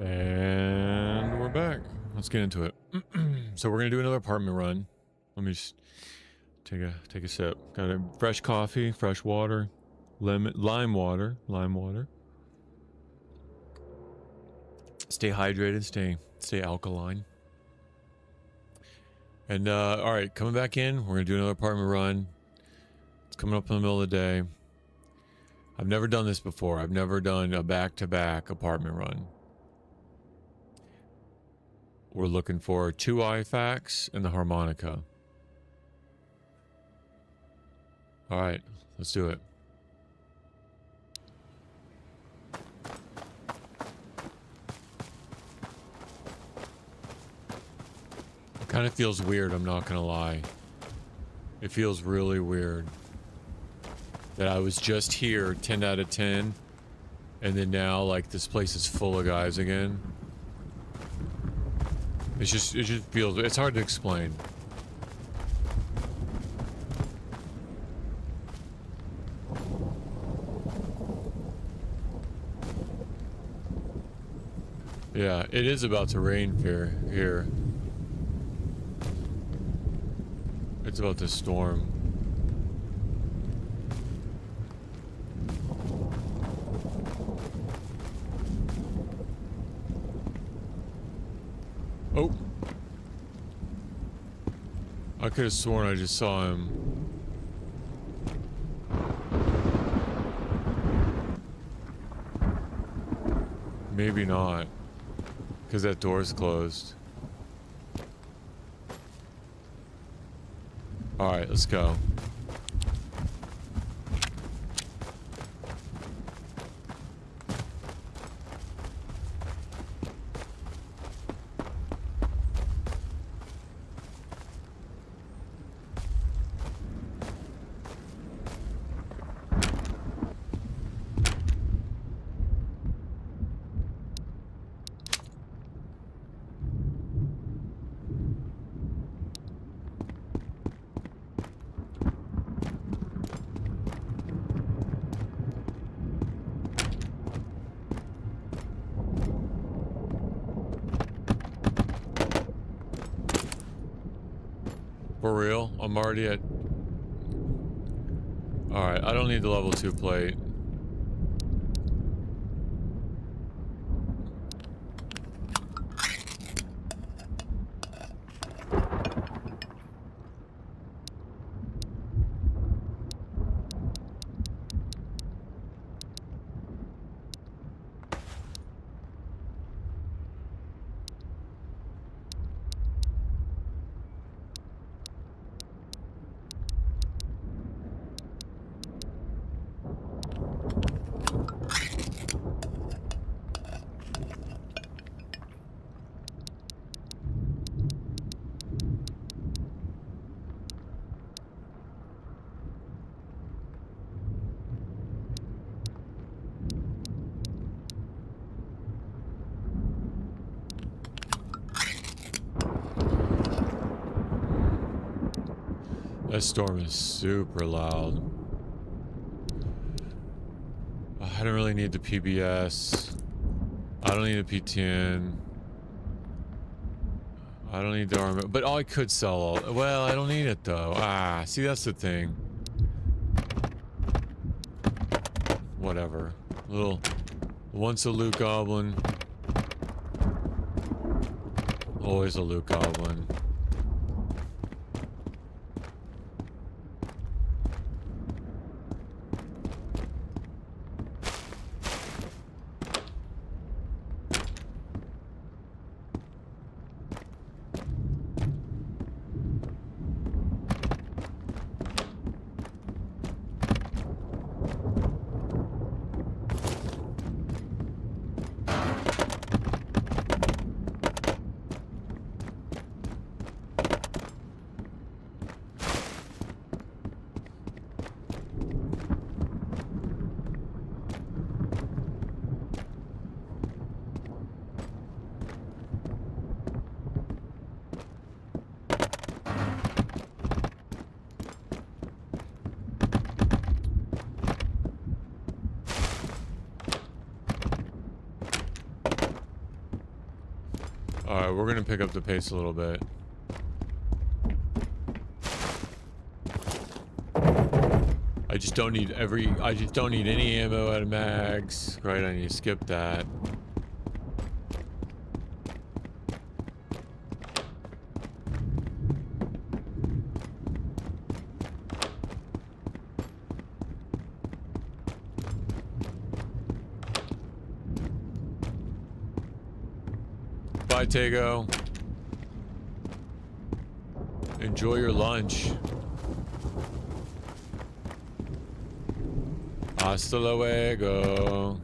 And we're back. Let's get into it. So we're gonna do another apartment run. Let me just take a sip. Got a fresh coffee, fresh water, lime water. Stay hydrated. Stay alkaline. And all right, coming back in. We're gonna do another apartment run. It's coming up in the middle of the day. I've never done this before. I've never done a back-to-back apartment run. We're looking for 2 IFACs and the harmonica. All right, let's do it. It kind of feels weird, I'm not gonna lie. It feels really weird that I was just here 10 out of 10 and then now like this place is full of guys again. It just feels, it's hard to explain. Yeah, it is about to rain here. It's about to storm. Oh. I could have sworn I just saw him. Maybe not. Because that door's closed. Alright, let's go. For real? I'm already at... Alright, I don't need the level 2 plate. That storm is super loud. I don't really need the PBS. I don't need a PTN. I don't need the armor, but I could sell all. Well, I don't need it though. Ah, see, that's the thing. Whatever. Little. Once a loot goblin. Always a loot goblin. Alright, we're gonna pick up the pace a little bit. I just don't need any ammo out of mags. Right, I need to skip that. Bye, Tego. Enjoy your lunch. Hasta luego.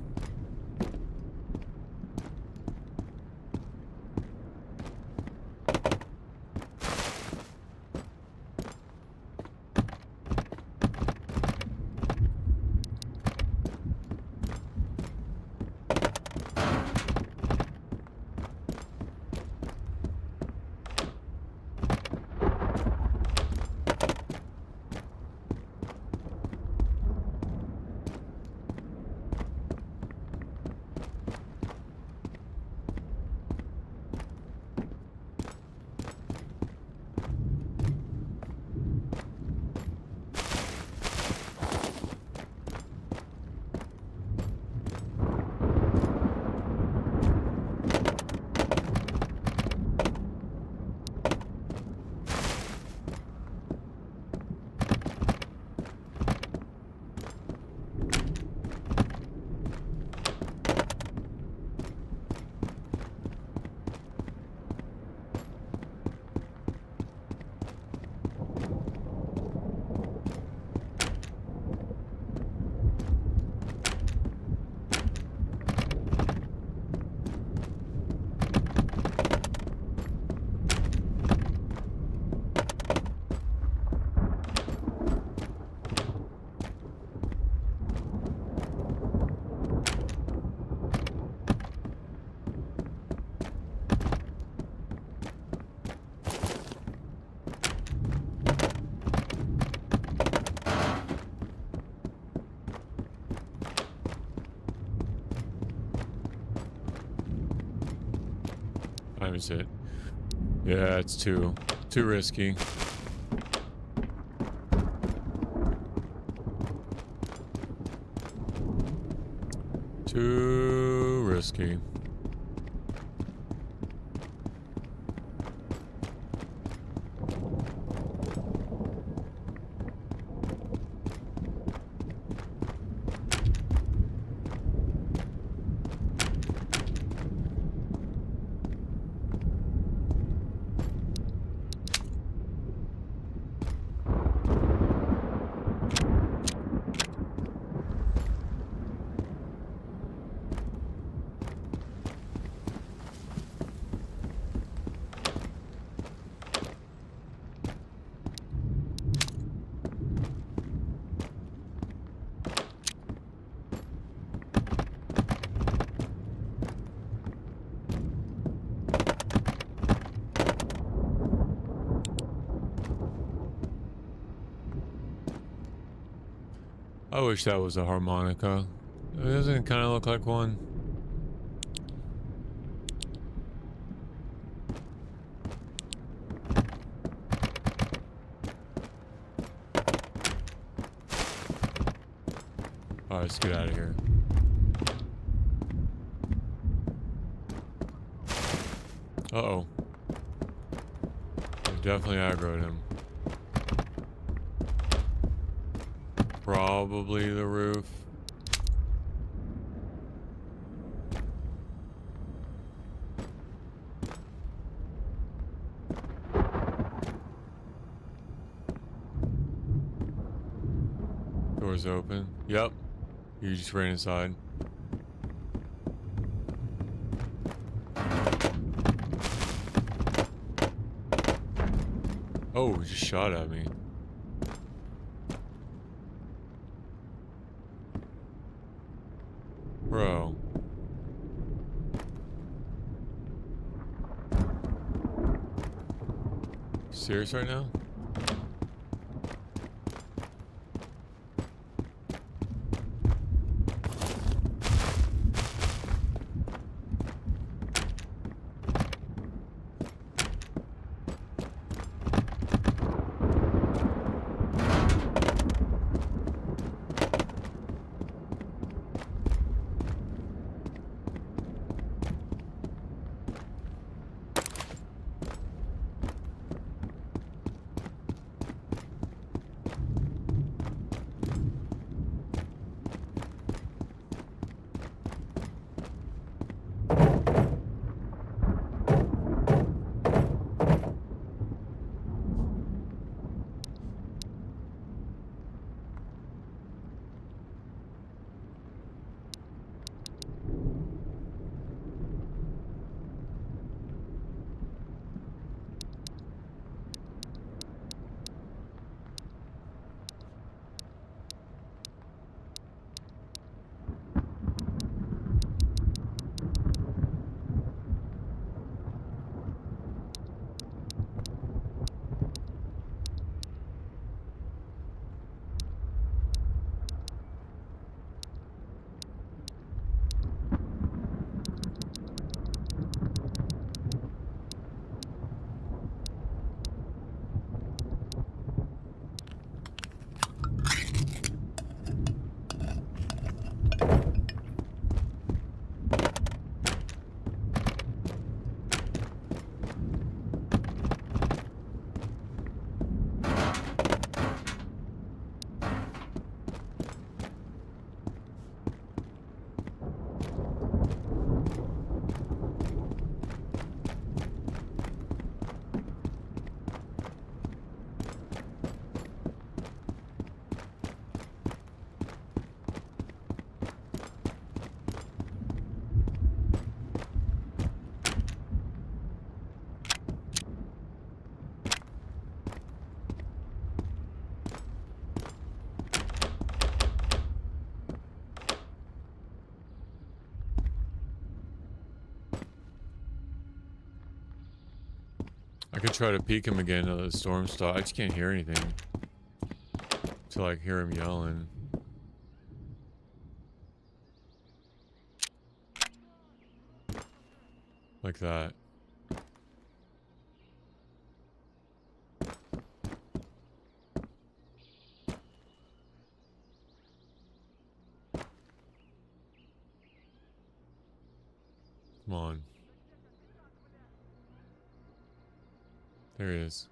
Is it? Yeah, it's too risky. Too risky. I wish that was a harmonica. Doesn't it kind of look like one? Alright, let's get out of here. Uh-oh. I definitely aggroed him. Probably the roof. Door's open. Yep. You just ran inside. Oh, he just shot at me. Bro. Serious right now? I could try to peek him again until the storm stops. I just can't hear anything. Till I hear him yelling. Like that. Come on. There he is.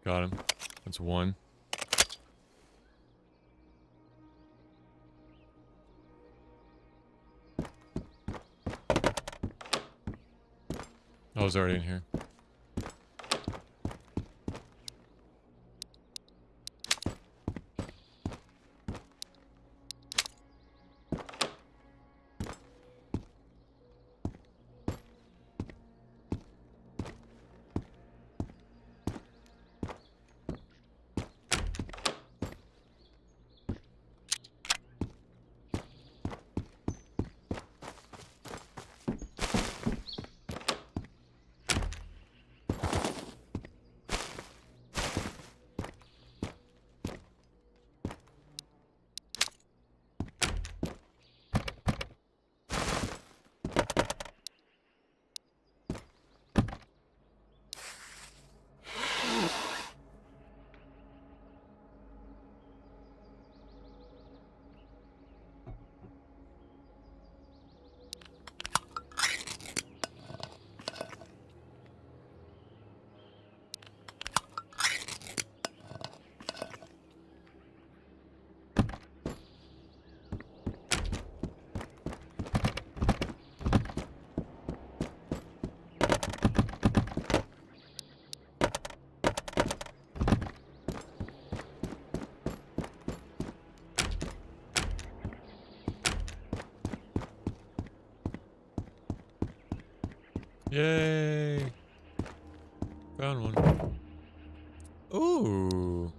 Got him. That's one. I was already in here. Yay! Found one. Ooh.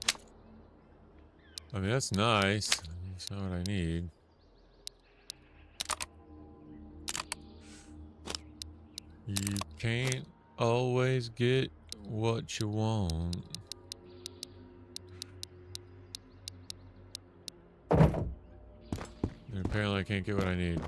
I mean, that's nice. That's not what I need. You can't always get what you want. And apparently I can't get what I need.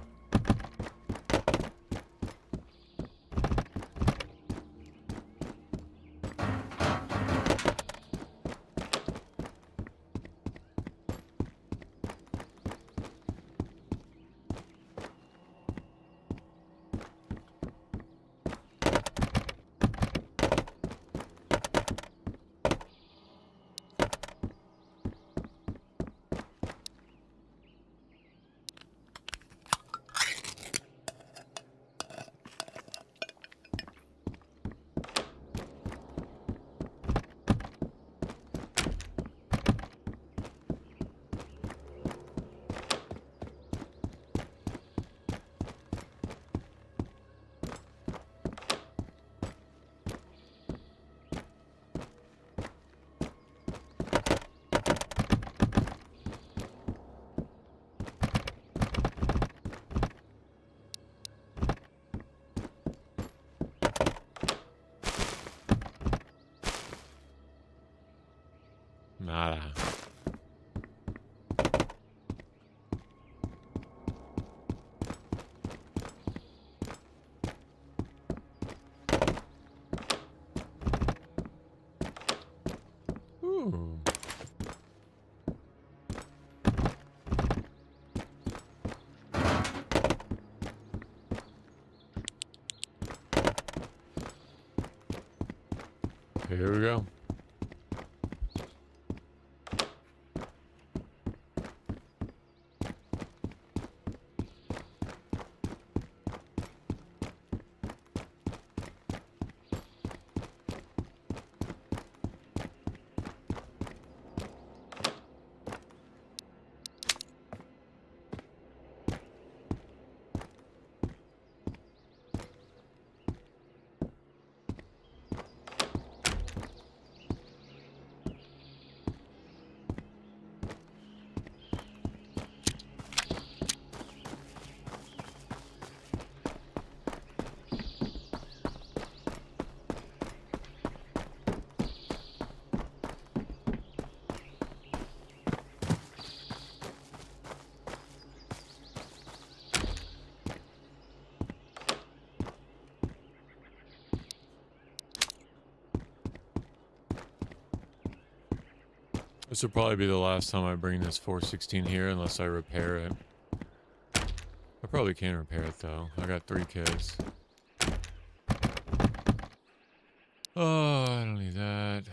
Nada. Ooh. Here we go. This will probably be the last time I bring this 416 here unless I repair it. I probably can repair it though. I got 3 kids. Oh, I don't need that.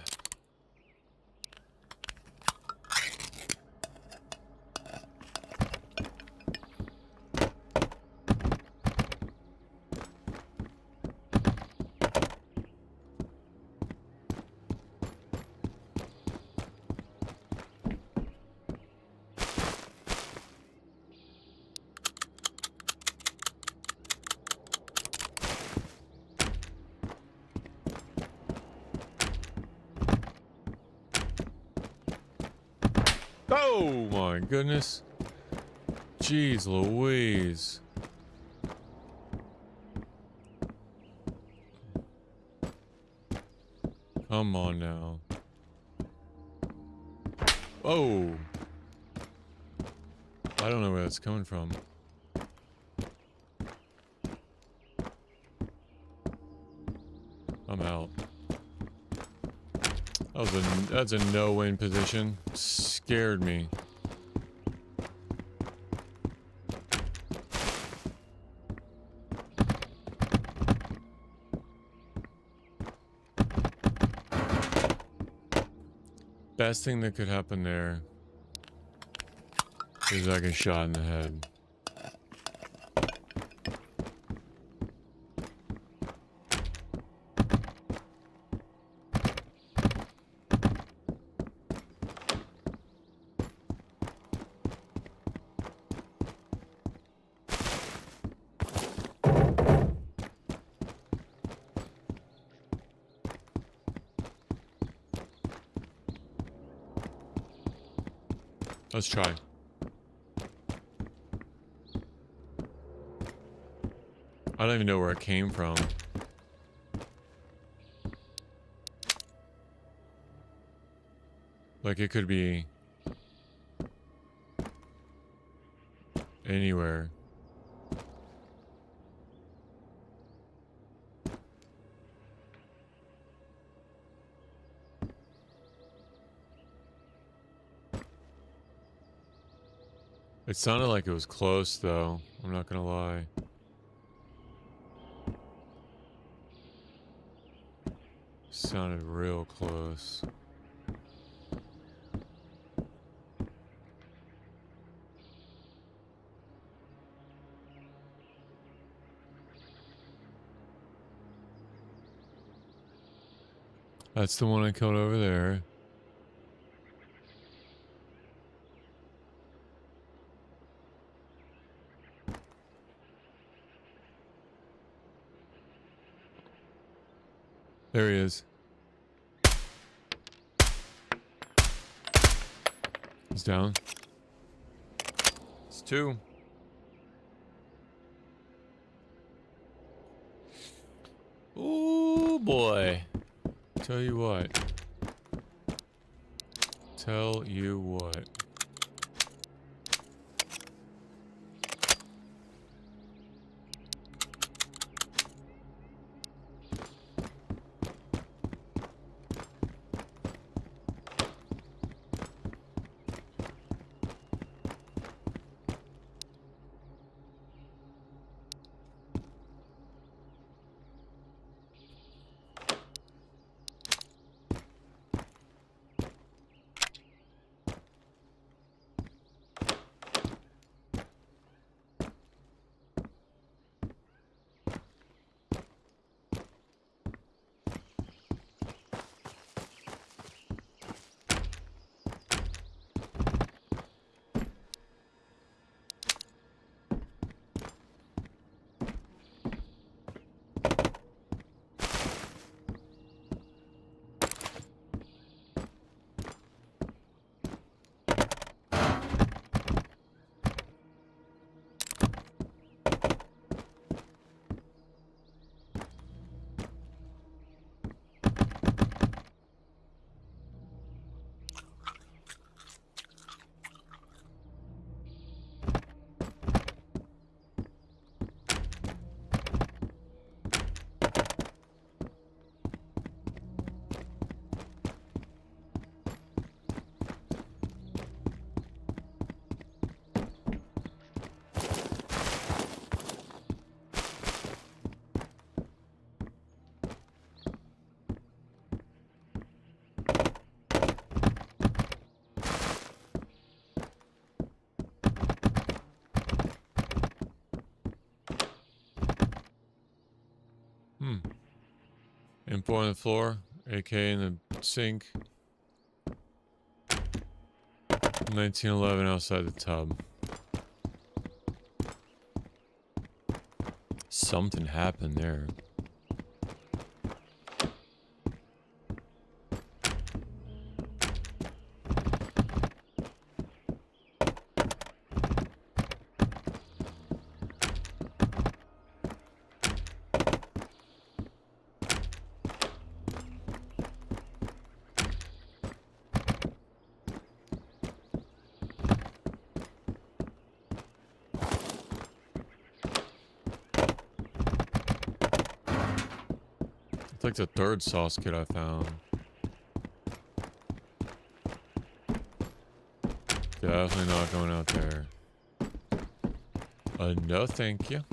Oh my goodness. Jeez Louise. Come on now. Oh. I don't know where that's coming from. I'm out. That's a no-win position. Scared me. Best thing that could happen there is I get shot in the head. Let's try. I don't even know where it came from. Like, it could be anywhere. It sounded like it was close, though. I'm not gonna lie. Sounded real close. That's the one I killed over there. There he is. He's down. It's two. Ooh, boy. Tell you what. Tell you what. M4 on the floor, AK in the sink. 1911 outside the tub. Something happened there. It's like the third sauce kit I found. Definitely not going out there. No, thank you.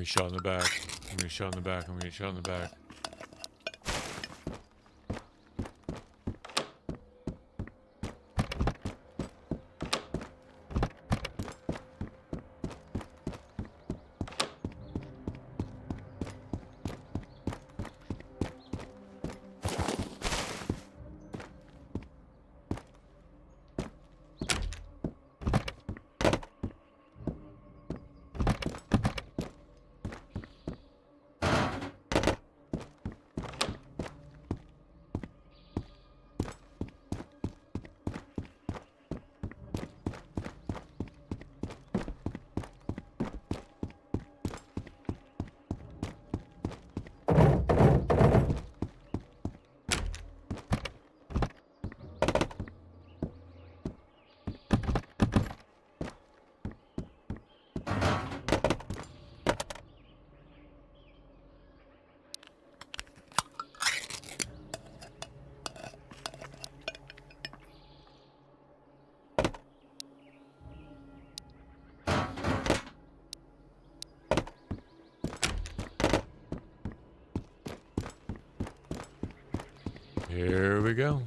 get shot in the back. I'm gonna get shot in the back. I'm gonna get shot in the back. Here we go.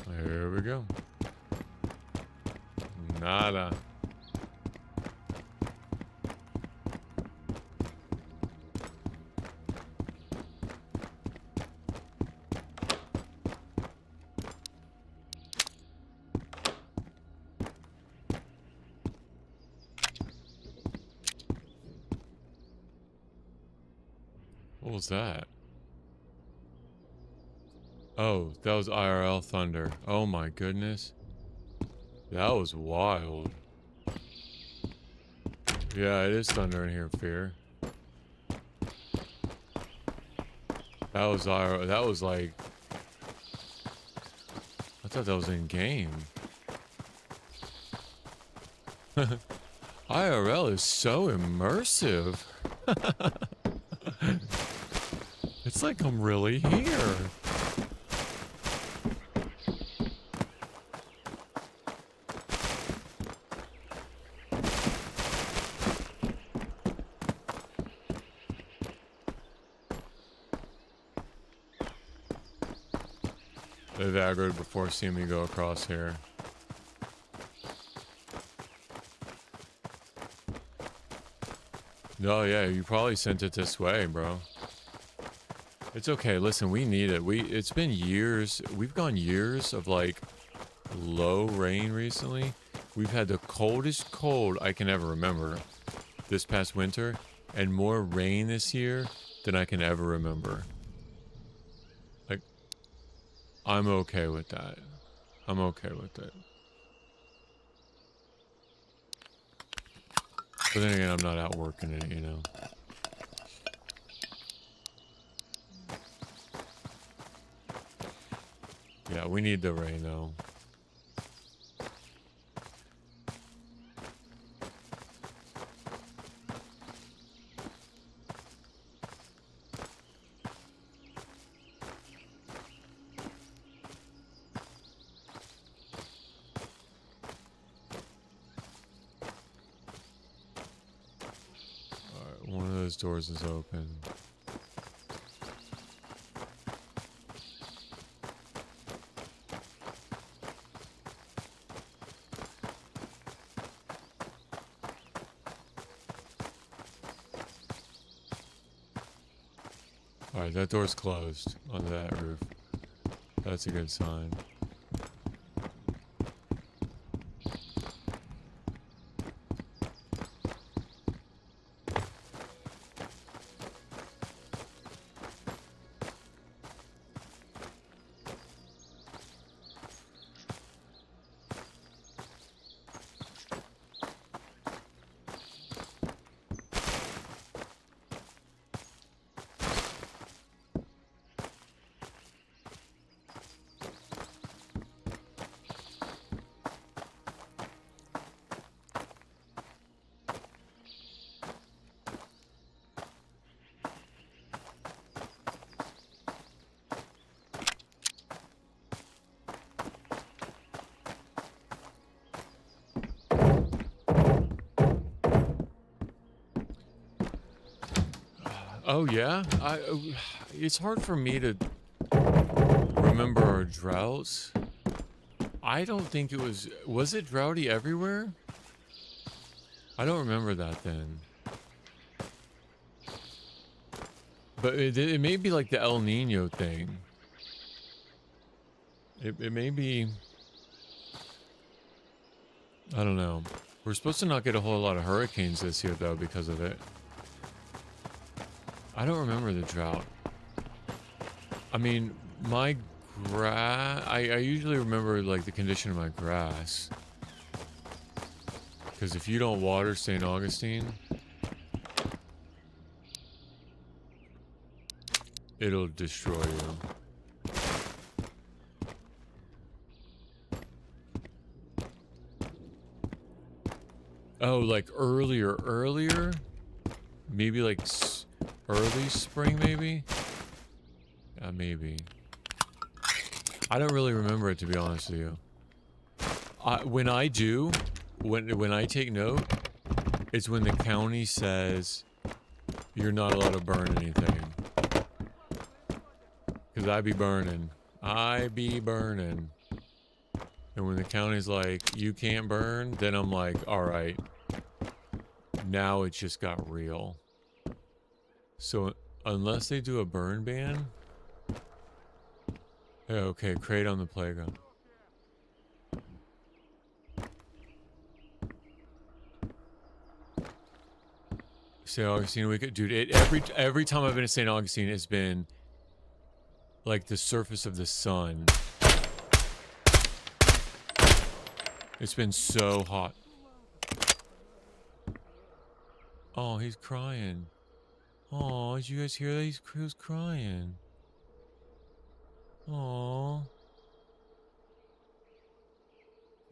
There we go. Nada. What was that? Oh, that was IRL thunder. Oh my goodness. That was wild. Yeah, it is thunder in here, Fear. That was IRL. That was like... I thought that was in game. IRL is so immersive. It's like I'm really here. They've aggroed before seeing me go across here. No, yeah, you probably sent it this way, bro. It's okay. Listen, we need it. It's been years. We've gone years of like low rain recently. We've had the coldest cold I can ever remember this past winter, and more rain this year than I can ever remember. Like, I'm okay with that. I'm okay with it. But then again, I'm not out working it, you know. Yeah, we need the rain though. Alright, one of those doors is open. Alright, that door's closed on that roof. That's a good sign. Oh yeah, it's hard for me to remember our droughts. I don't think it was it droughty everywhere? I don't remember that then. But it may be like the El Nino thing. It may be, I don't know. We're supposed to not get a whole lot of hurricanes this year though because of it. I don't remember the drought. I mean, my grass... I usually remember, like, the condition of my grass. Because if you don't water St. Augustine, it'll destroy you. Oh, like earlier? Maybe, like... early spring, maybe? Yeah, maybe. I don't really remember it, to be honest with you. When I do, when I take note, it's when the county says you're not allowed to burn anything. Because I be burning. And when the county's like, you can't burn, then I'm like, alright. Now it just got real. So, unless they do a burn ban... Yeah, okay, crate on the playground. St. Augustine weekend, dude. Every time I've been to St. Augustine, it's been like the surface of the sun. It's been so hot. Oh, he's crying. Oh, did you guys hear that? He was crying. Oh.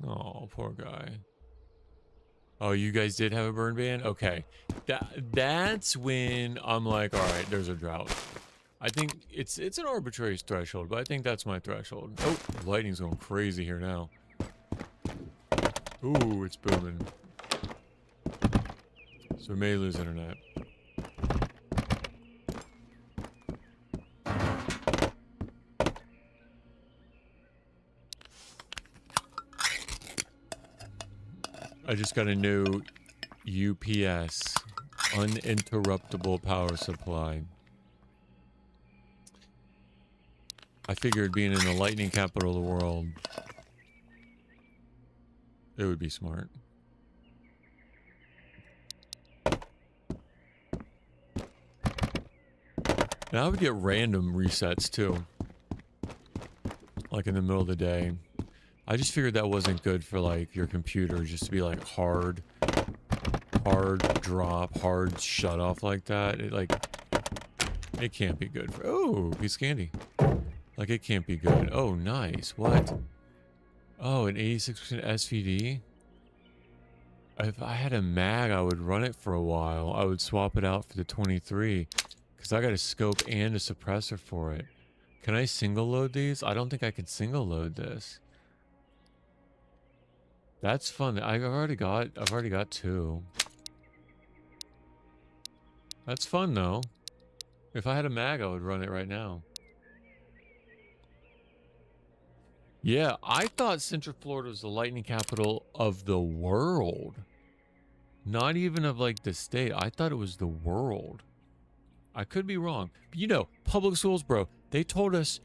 Oh, poor guy. Oh, you guys did have a burn ban? Okay. That's when I'm like, all right, there's a drought. I think it's an arbitrary threshold, but I think that's my threshold. Oh, lighting's going crazy here now. Ooh, it's booming. So we may lose internet. I just got a new UPS, uninterruptible power supply. I figured being in the lightning capital of the world, It would be smart. Now I would get random resets too. Like in the middle of the day. I just figured that wasn't good for like your computer, just to be like hard drop, hard shut off like that. It can't be good for, oh, piece of candy. Like it can't be good. Oh, nice. What? Oh, an 86% SVD? If I had a mag, I would run it for a while. I would swap it out for the 23 because I got a scope and a suppressor for it. Can I single load these? I don't think I can single load this. That's fun. I've already got 2. That's fun though. If I had a mag, I would run it right now. Yeah, I thought Central Florida was the lightning capital of the world. Not even of like the state. I thought it was the world. I could be wrong. But you know, public schools, bro, they told us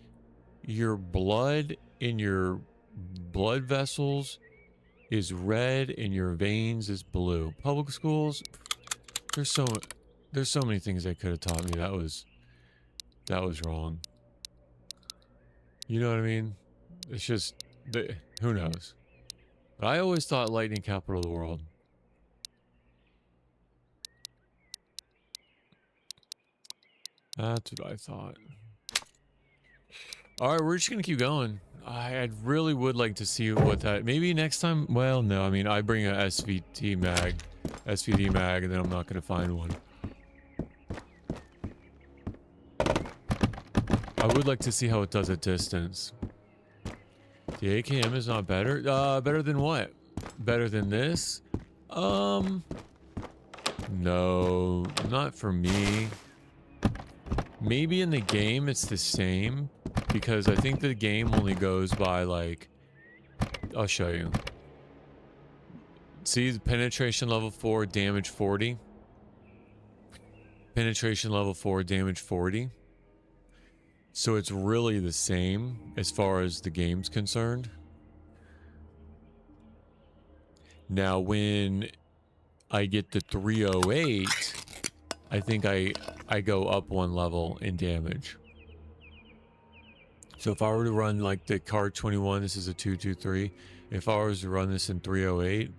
your blood in your blood vessels is red and your veins is blue. Public schools, there's so many things they could have taught me that was wrong. You know what I mean? It's just, who knows? But I always thought lightning capital of the world. That's what I thought. All right, we're just gonna keep going. I really would like to see what that. Maybe next time. Well, no. I mean, I bring a SVD mag, and then I'm not gonna find one. I would like to see how it does at distance. The AKM is not better. Better than what? Better than this? No, not for me. Maybe in the game it's the same, because I think the game only goes by like, I'll show you. See, the penetration level 4, damage 40. Penetration level 4, damage 40. So it's really the same as far as the game's concerned. Now, when I get to 308, I think I go up 1 level in damage. So if I were to run like the card 21, this is a 223. If I was to run this in 308,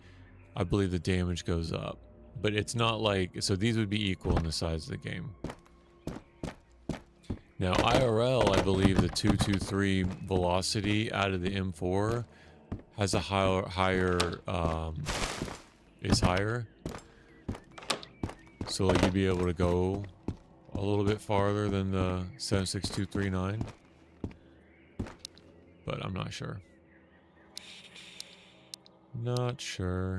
I believe the damage goes up. But it's not like, so these would be equal in the size of the game. Now IRL, I believe the 223 velocity out of the M4 has a is higher. So like you'd be able to go a little bit farther than the 76239. But I'm not sure. Not sure.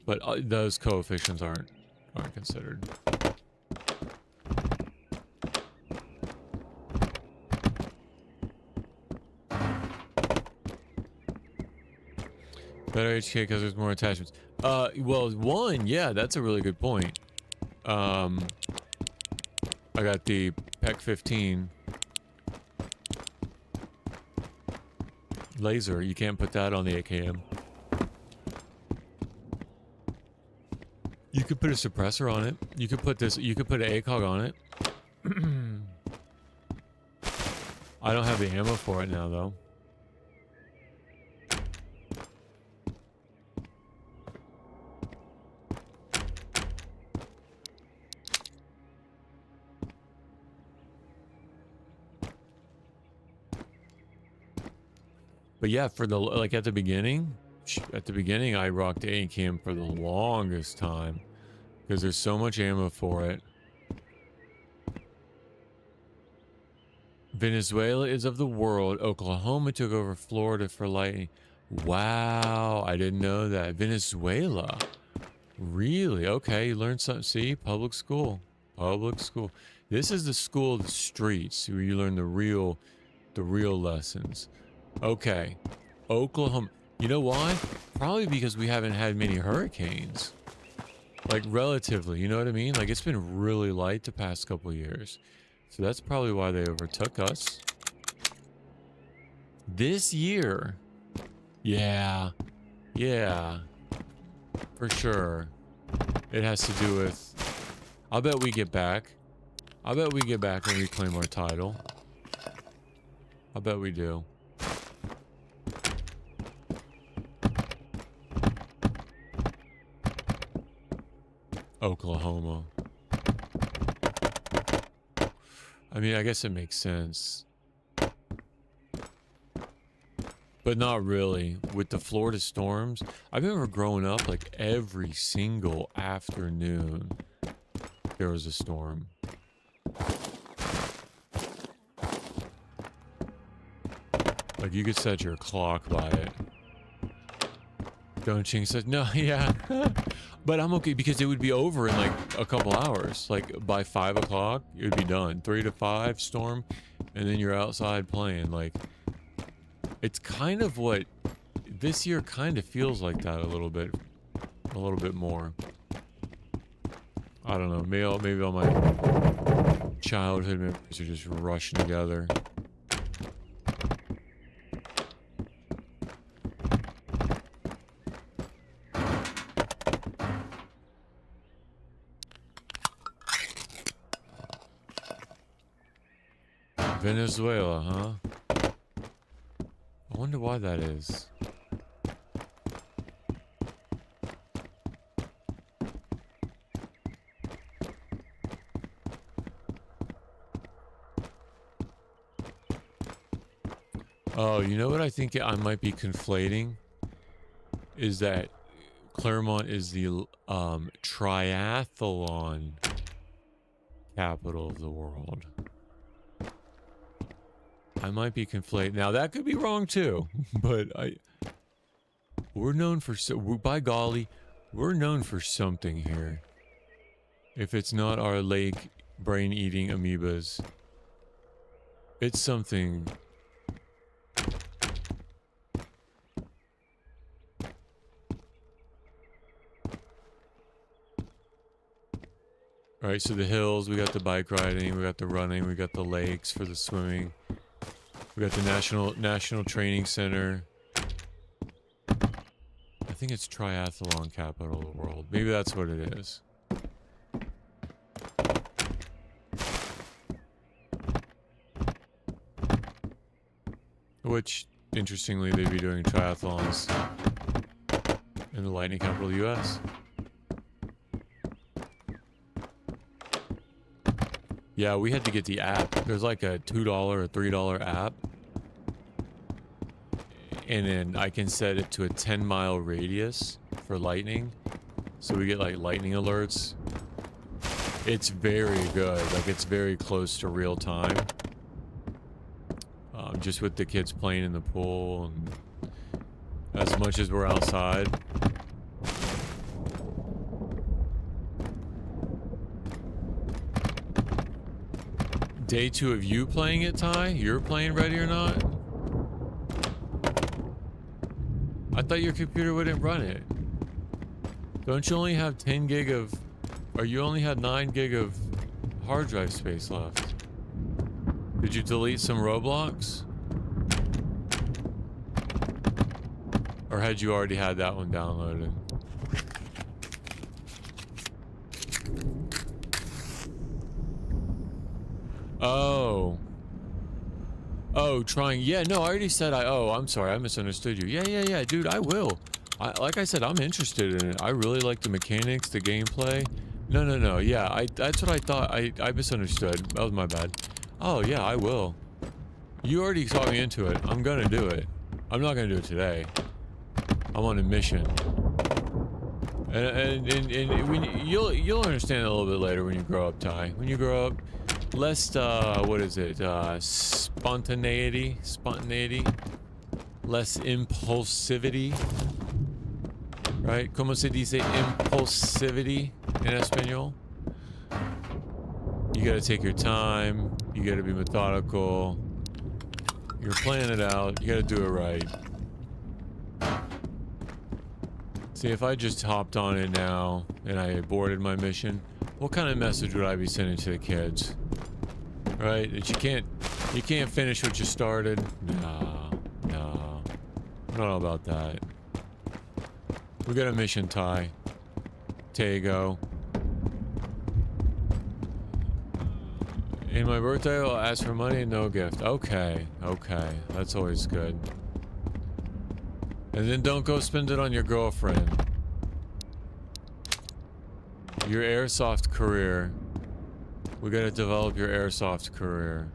But those coefficients aren't considered. Better HK because there's more attachments. Well, one, yeah, that's a really good point. I got the PEC 15 laser. You can't put that on the AKM. You could put a suppressor on it. You could put this. You could put an ACOG on it. I don't have the ammo for it now, though. But yeah, for the like at the beginning I rocked AKM for the longest time because there's so much ammo for it. Venezuela is of the world. Oklahoma took over Florida for lightning. Wow, I didn't know that. Venezuela. Really? Okay, you learned something. See, public school. Public school. This is the school of the streets where you learn the real lessons. Okay, Oklahoma. You know why? Probably because we haven't had many hurricanes. Like, relatively, you know what I mean? Like, it's been really light the past couple years. So that's probably why they overtook us. This year, Yeah. Yeah. For sure. It has to do with... I'll bet we get back. I'll bet we get back and reclaim our title. I'll bet we do. Oklahoma. I mean, I guess it makes sense. But not really. With the Florida storms, I remember growing up, like every single afternoon, there was a storm. Like you could set your clock by it. Don't Ching said, no, yeah. But I'm okay because it would be over in like a couple hours. Like by 5 o'clock, it would be done. 3 to 5 storm, and then you're outside playing. Like, it's kind of what this year kind of feels like that a little bit more. I don't know. Maybe all my childhood memories are just rushing together. Venezuela, huh? I wonder why that is. Oh, you know what I think I might be conflating? Is that Claremont is the triathlon capital of the world. I might be conflating. Now that could be wrong too, but we're known for by golly, we're known for something here. If it's not our lake brain-eating amoebas, it's something. All right, so the hills, we got the bike riding, we got the running, we got the lakes for the swimming. We got the National Training Center. I think it's triathlon capital of the world. Maybe that's what it is. Which, interestingly, they'd be doing triathlons in the lightning capital of the U.S. Yeah, we had to get the app. There's like a $2 or $3 app. And then I can set it to a 10-mile radius for lightning. So we get like lightning alerts. It's very good. Like it's very close to real time. Just with the kids playing in the pool and as much as we're outside. Day 2 of you playing it, Ty? You're playing Ready or Not? I thought your computer wouldn't run it. Don't you only have 10 gig of... Or you only had 9 gig of hard drive space left? Did you delete some Roblox? Or had you already had that one downloaded? Oh. Oh, trying. Yeah, no, I already said oh, I'm sorry. I misunderstood you. Yeah, dude, I will. Like I said, I'm interested in it. I really like the mechanics, the gameplay. No. Yeah, that's what I thought. I misunderstood. That was my bad. Oh, yeah, I will. You already talked me into it. I'm gonna do it. I'm not gonna do it today. I'm on a mission. And you'll understand a little bit later when you grow up, Ty. When you grow up, less what is it? Spontaneity, less impulsivity. Right? ¿Cómo se dice impulsivity in Espanol? You gotta take your time. You gotta be methodical. You're planning it out. You gotta do it right. See, if I just hopped on it now and I aborted my mission, what kind of message would I be sending to the kids? Right? That you can't finish what you started? No. I'm don't know about that. We got a mission, Ty. Tago. In my birthday, I'll ask for money and no gift. Okay, okay. That's always good. And then don't go spend it on your girlfriend. Your airsoft career. We gotta develop your airsoft career.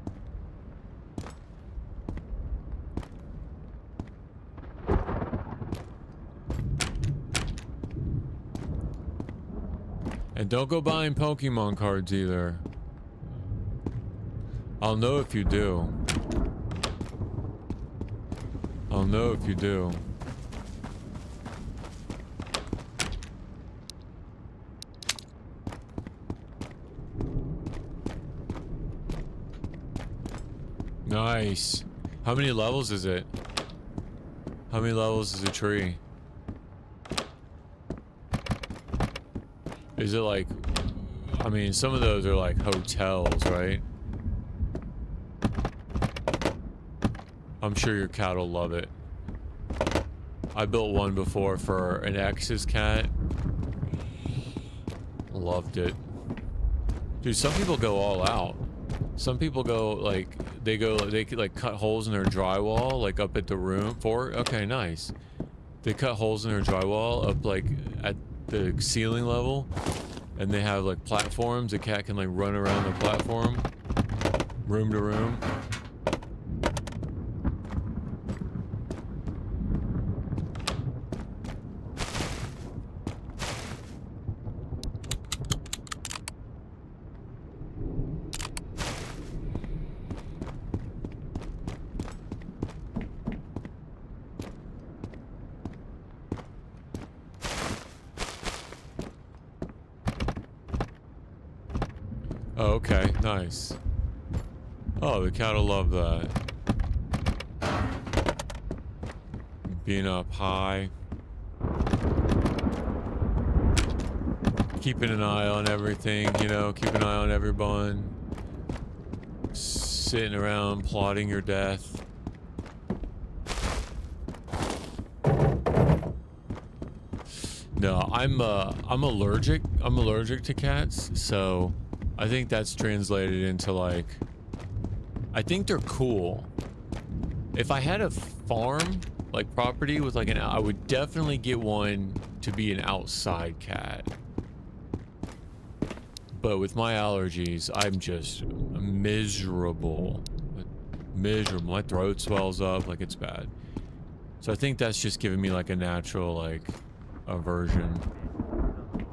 And don't go buying Pokemon cards either. I'll know if you do. I'll know if you do. Nice. How many levels is it? How many levels is a tree? Is it like... I mean, some of those are like hotels, right? I'm sure your cat will love it. I built one before for an ex's cat. Loved it. Dude, some people go all out. Some people go like, they could like cut holes in their drywall, like up at the room for, okay, nice. They cut holes in their drywall up like at the ceiling level, and they have like platforms. The cat can like run around the platform, room to room. Oh, okay, nice. Oh, the cat will love that. Being up high. Keeping an eye on everything, you know, keep an eye on everyone. Sitting around plotting your death. No, I'm allergic. I'm allergic to cats, so I think that's translated into like, I think they're cool. If I had a farm, like property with like I would definitely get one to be an outside cat. But with my allergies, I'm just miserable. Miserable. My throat swells up, like it's bad. So I think that's just giving me like a natural like aversion.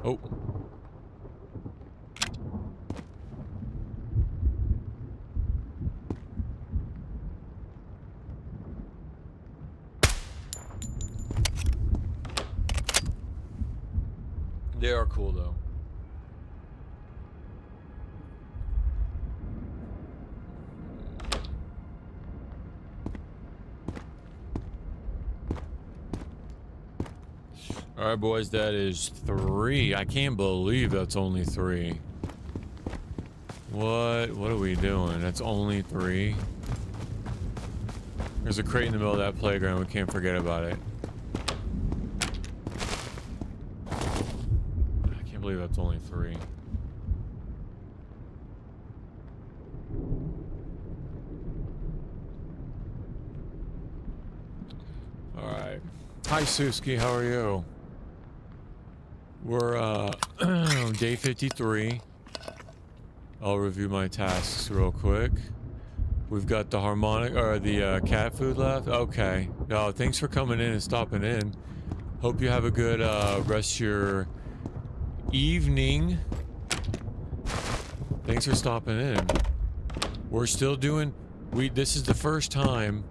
Oh. They are cool though. All right, boys, that is 3. I can't believe that's only 3. What are we doing? That's only 3. There's a crate in the middle of that playground. We can't forget about it. I can't believe that's only 3. All right. Hi, Suski. How are you? We're day 53. I'll review my tasks real quick. We've got the harmonica or the cat food left. Okay. No, thanks for coming in and stopping in. Hope you have a good rest of your evening. Thanks for stopping in. We're still doing. This is the first time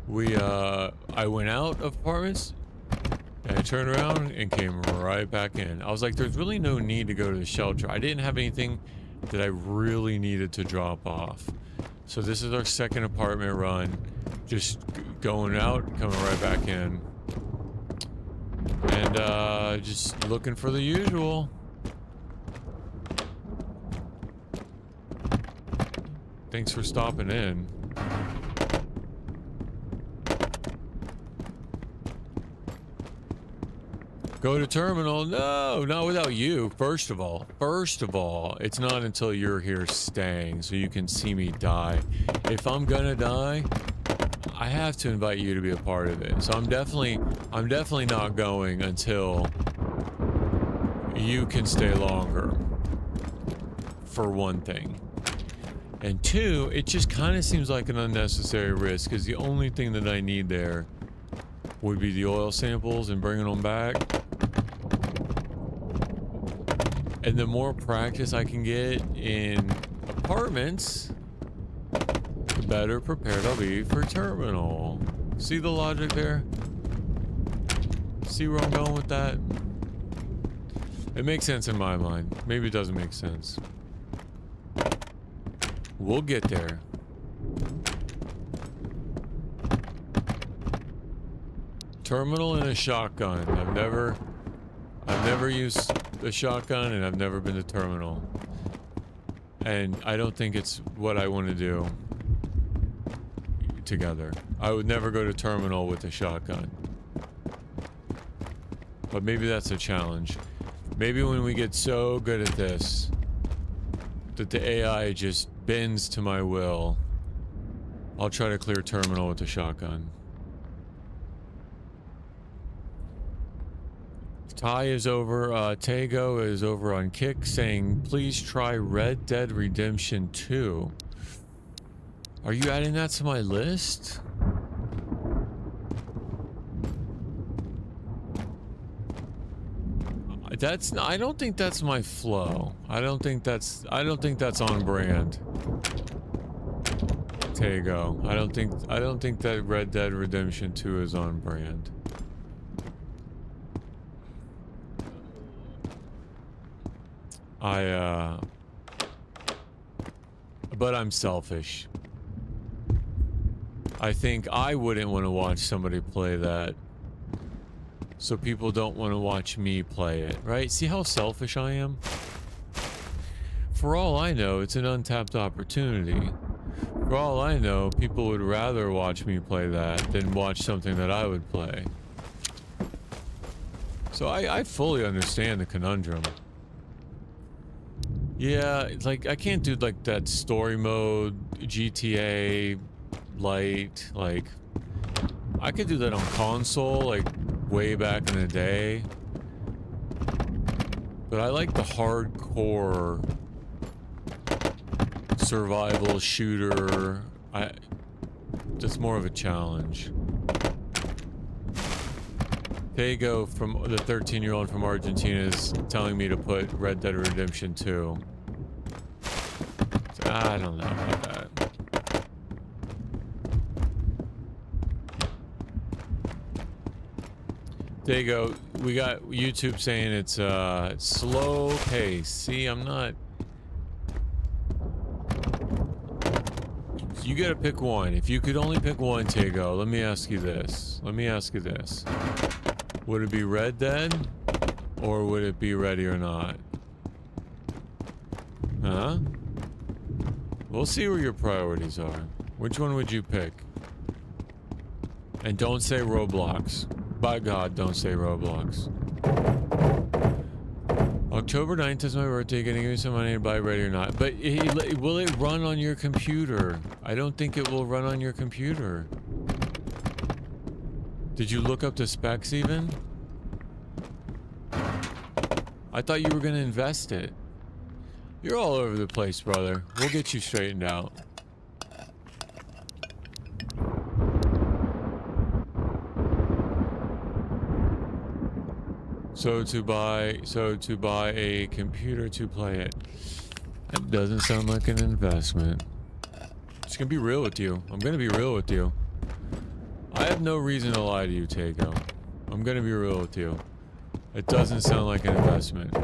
I went out of apartments. And I turned around and came right back in. I was like, there's really no need to go to the shelter. I didn't have anything that I really needed to drop off. So this is our second apartment run. Just going out, coming right back in. And just looking for the usual. Thanks for stopping in. Go to terminal. No, not without you. First of all, it's not until you're here staying so you can see me die. If I'm gonna die, I have to invite you to be a part of it. So I'm definitely not going until you can stay longer. For one thing. And two, it just kind of seems like an unnecessary risk because the only thing that I need there would be the oil samples and bringing them back. And the more practice I can get in apartments, the better prepared I'll be for terminal. See the logic there? See where I'm going with that? It makes sense in my mind. Maybe it doesn't make sense. We'll get there. Terminal and a shotgun. I've never used a shotgun and I've never been to terminal. And I don't think it's what I want to do together. I would never go to terminal with a shotgun. But maybe that's a challenge. Maybe when we get so good at this that the AI just bends to my will, I'll try to clear terminal with the shotgun. Ty is over, Tago is over on Kick saying, please try Red Dead Redemption 2. Are you adding that to my list? I don't think that's my flow. I don't think that's on brand. Tago. I don't think that Red Dead Redemption 2 is on brand. But I'm selfish. I think I wouldn't want to watch somebody play that. So people don't want to watch me play it, right? See how selfish I am? For all I know, it's an untapped opportunity. For all I know, people would rather watch me play that than watch something that I would play. So I fully understand the conundrum. Yeah, it's like I can't do like that story mode, GTA light, like I could do that on console, like way back in the day. But I like the hardcore survival shooter. That's more of a challenge. Pago from the 13-year-old from Argentina is telling me to put Red Dead Redemption 2. So, I don't know about that. There you go. We got YouTube saying it's slow pace. See, I'm not. You gotta pick one. If you could only pick one, Tago, let me ask you this. Would it be Red Dead? Or would it be Ready or Not? Huh? We'll see where your priorities are. Which one would you pick? And don't say Roblox. By God, don't say Roblox. October 9th is my birthday. Gonna give me some money to buy Ready or Not. But will it run on your computer? I don't think it will run on your computer. Did you look up the specs even? I thought you were gonna invest it. You're all over the place, brother. We'll get you straightened out. So to buy a computer to play it. That doesn't sound like an investment. Just gonna be real with you. I'm gonna be real with you. I have no reason to lie to you, Tago. I'm gonna be real with you. It doesn't sound like an investment.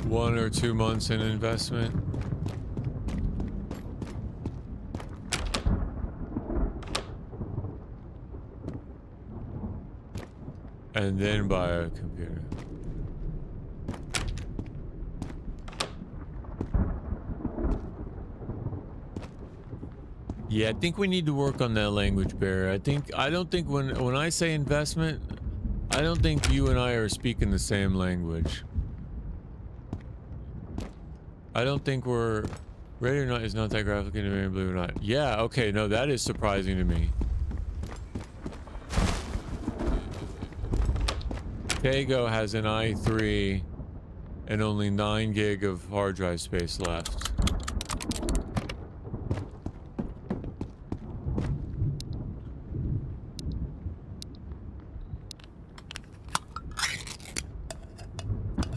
One or 2 months in investment. And then buy a computer. Yeah, I think we need to work on that language barrier. I don't think when I say investment, I don't think you and I are speaking the same language. I don't think we're ready or not is not that graphic in the believe it or not. Yeah, okay, no, that is surprising to me. Tago has an i3 and only 9 gig of hard drive space left.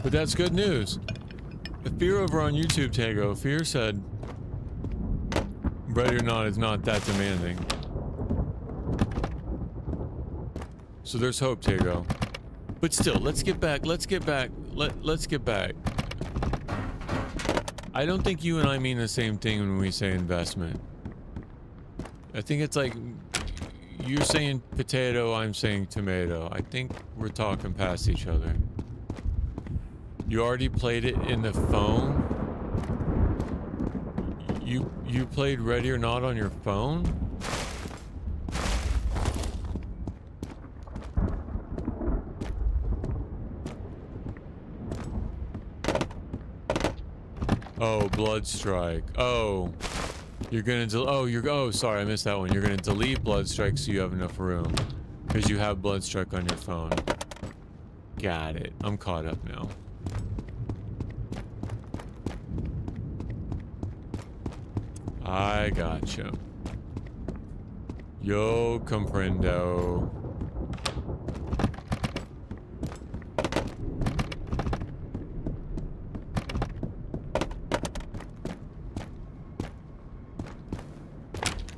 But that's good news. Fear over on YouTube, Tago. Fear said, ready or not is not that demanding. So there's hope, Tago. But still, let's get back. Let's get back. Let's get back. I don't think you and I mean the same thing when we say investment. I think it's like you're saying potato, I'm saying tomato. I think we're talking past each other. You already played it in the phone? You played Ready or Not on your phone? Oh, Bloodstrike. Oh. You're gonna oh, sorry, I missed that one. You're gonna delete Bloodstrike so you have enough room. Because you have Bloodstrike on your phone. Got it. I'm caught up now. I gotcha. Yo comprendo.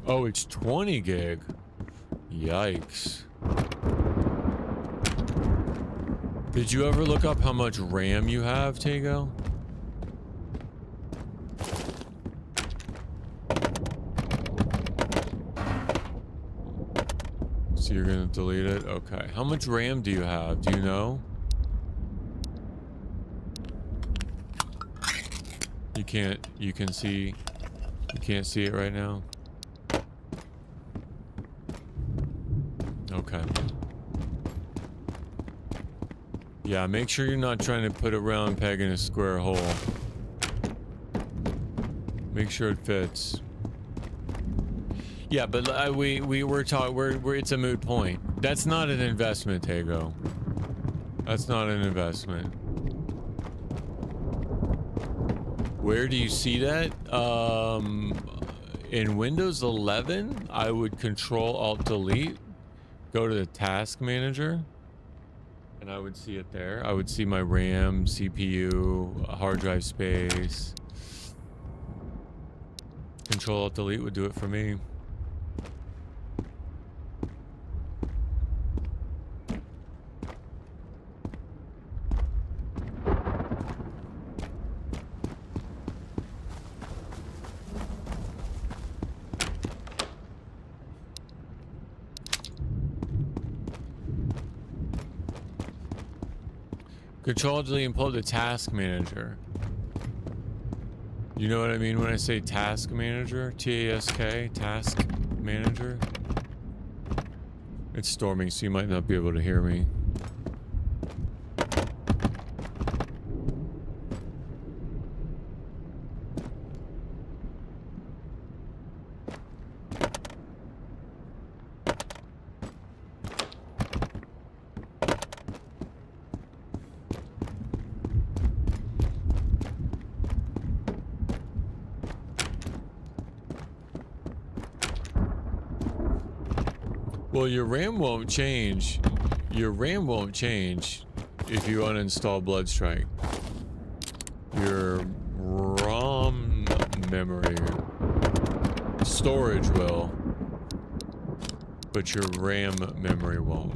Oh, it's 20 gig. Yikes. Did you ever look up how much RAM you have, Tago? So you're gonna delete it? Okay. How much RAM do you have? Do you know? You can't see it right now? Okay. Yeah, make sure you're not trying to put a round peg in a square hole. Make sure it fits. Yeah, but it's a moot point. That's not an investment, Tago. That's not an investment. Where do you see that? In Windows 11, I would Control-Alt-Delete, go to the task manager, and I would see it there. I would see my RAM, CPU, hard drive space. Control-Alt-Delete would do it for me. Control-Delete and pull up the task manager. You know what I mean when I say task manager? T-A-S-K, task manager. It's storming, so you might not be able to hear me. Well, your RAM won't change. Your RAM won't change if you uninstall Bloodstrike. Your ROM memory storage will, but your RAM memory won't.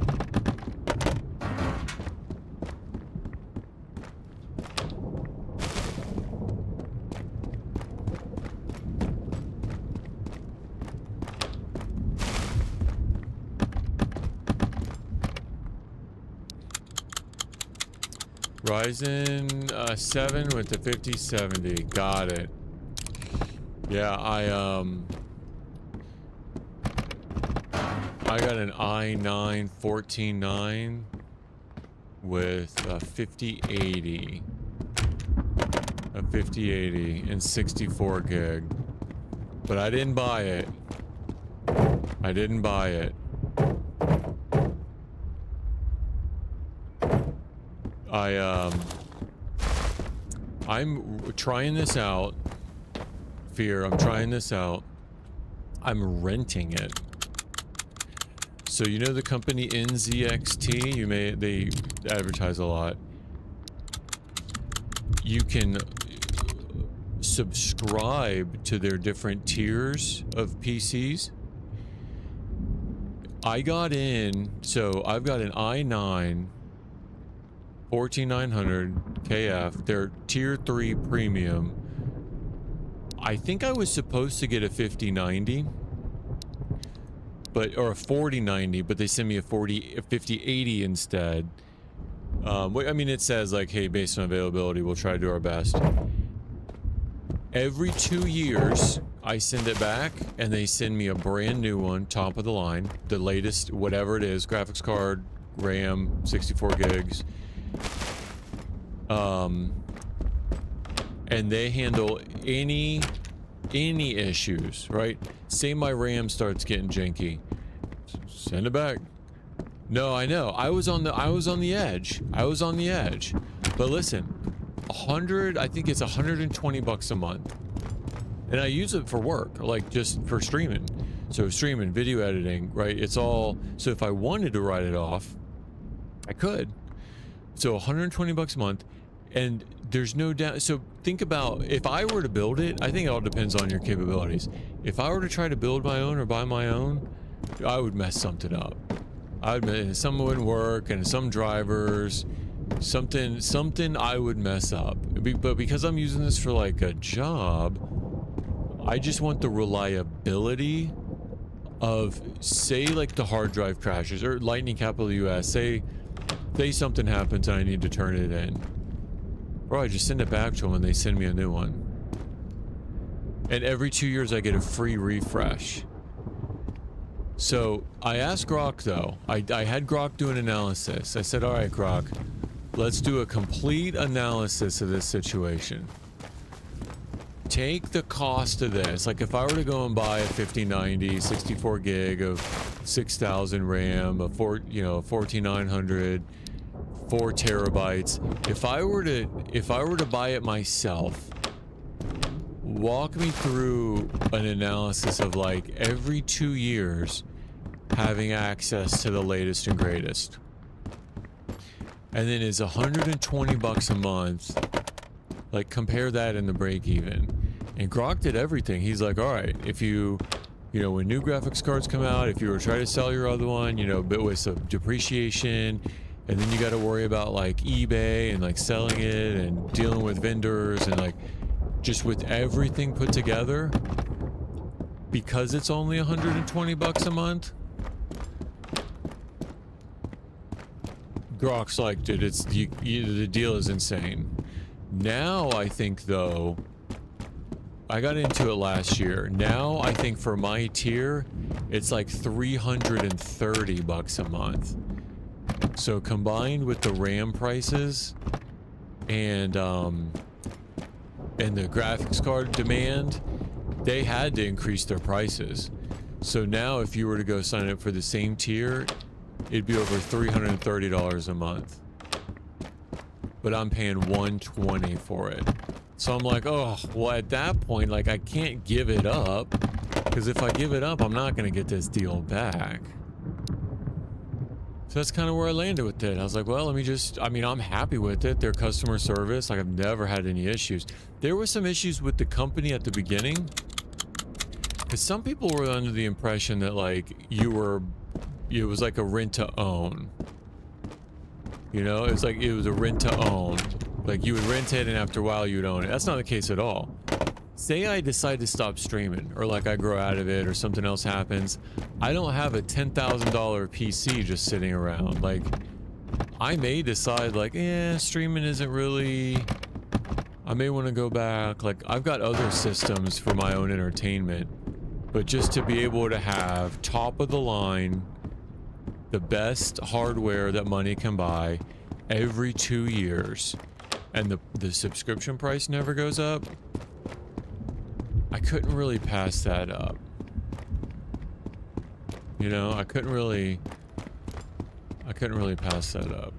Ryzen 7 with the 5070. Got it. Yeah, I got an i9 14.9 with a 5080. A 5080 and 64 gig. But I didn't buy it. I didn't buy it. I'm trying this out. Fear, I'm trying this out. I'm renting it. So you know the company NZXT? They advertise a lot. You can subscribe to their different tiers of PCs. I got in, so I've got an i9 14900 KF. They're tier 3 premium. I think I was supposed to get a 5090, or a 4090, but they sent me a 5080 instead. I mean, it says like, hey, based on availability, we'll try to do our best. Every 2 years, I send it back, and they send me a brand new one, top of the line, the latest, whatever it is, graphics card, RAM, 64 gigs. And they handle any issues, right? Say my RAM starts getting janky, send it back. No, I know. I was on the edge. I was on the edge. But listen, I think it's $120 a month. And I use it for work, like just for streaming. So streaming, video editing, right? It's all, so if I wanted to write it off, I could. So $120 a month, and there's no doubt. So think about, if I were to build it, I think it all depends on your capabilities. If I were to try to build my own or buy my own, I would mess something up. Some wouldn't work, and some drivers, something I would mess up. But because I'm using this for like a job, I just want the reliability of, say like the hard drive crashes or Lightning Capital US, say something happens and I need to turn it in. Bro, I just send it back to them and they send me a new one. And every 2 years I get a free refresh. So I asked Grok though, I had Grok do an analysis. I said, all right, Grok, let's do a complete analysis of this situation. Take the cost of this. Like if I were to go and buy a 5090, 64 gig of 6,000 RAM, a 14900, 4 terabytes. If I were to buy it myself, walk me through an analysis of like every 2 years having access to the latest and greatest. And then it's $120 a month. Like compare that in the break even. And Grok did everything. He's like, all right, if when new graphics cards come out, if you were trying to sell your other one, but with some depreciation, and then you got to worry about like eBay and like selling it and dealing with vendors and like just with everything put together, because it's only $120 a month. Grok's like, dude, the deal is insane. Now I think though, I got into it last year. Now I think for my tier, it's like $330 a month. So combined with the RAM prices and the graphics card demand, they had to increase their prices. So now if you were to go sign up for the same tier, it'd be over $330 a month. But I'm paying $120 for it. So I'm like, oh, well at that point, like I can't give it up, because if I give it up, I'm not gonna get this deal back. So that's kind of where I landed with it. I was like, well, I'm happy with it. Their customer service, like I've never had any issues. There were some issues with the company at the beginning, because some people were under the impression that like it was like a rent to own. It's like it was a rent to own. Like you would rent it and after a while you would own it. That's not the case at all. Say I decide to stop streaming, or like I grow out of it, or something else happens. I don't have a $10,000 PC just sitting around. Like I may decide like, streaming isn't really, I may want to go back. Like I've got other systems for my own entertainment, but just to be able to have top of the line the best hardware that money can buy every 2 years, and the subscription price never goes up, I couldn't really pass that up. You know, I couldn't really pass that up.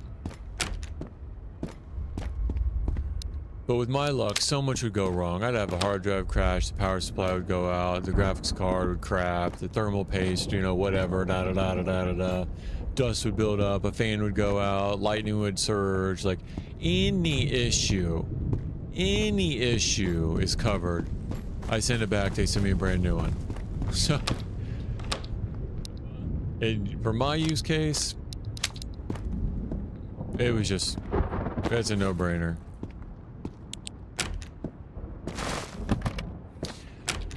But with my luck, so much would go wrong. I'd have a hard drive crash, the power supply would go out, the graphics card would crap, the thermal paste, you know, whatever, da da da da da da da. Dust would build up, a fan would go out, lightning would surge. Like, any issue is covered. I send it back, they send me a brand new one. So, and for my use case, it was just, that's a no-brainer.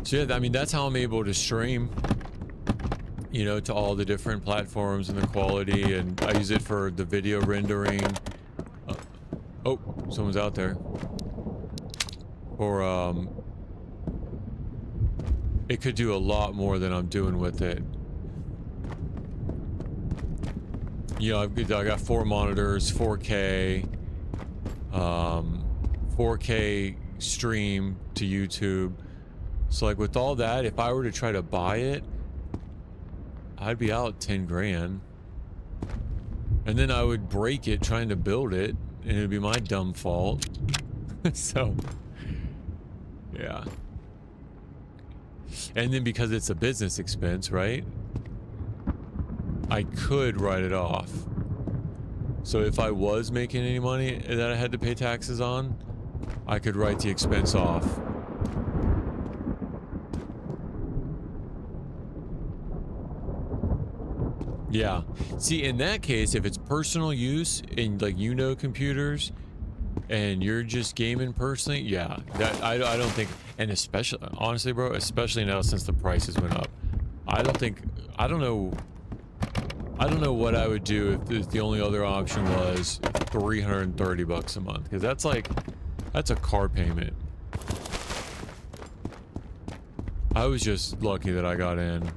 So yeah, I mean, that's how I'm able to stream, you know, to all the different platforms and the quality, and I use it for the video rendering. Oh, someone's out there. Or, it could do a lot more than I'm doing with it. You know, I got 4 monitors, 4K, 4K stream to YouTube. So like with all that, if I were to try to buy it, I'd be out 10 grand. And then I would break it trying to build it, and it'd be my dumb fault. So, yeah. And then because it's a business expense, right? I could write it off. So if I was making any money that I had to pay taxes on, I could write the expense off. Yeah. See, in that case, if it's personal use in, like, you know, computers, and you're just gaming personally, yeah, that I don't think, and especially, honestly, bro, especially now since the prices went up, I don't know what I would do if the only other option was $330 a month, because that's a car payment. I was just lucky that I got in.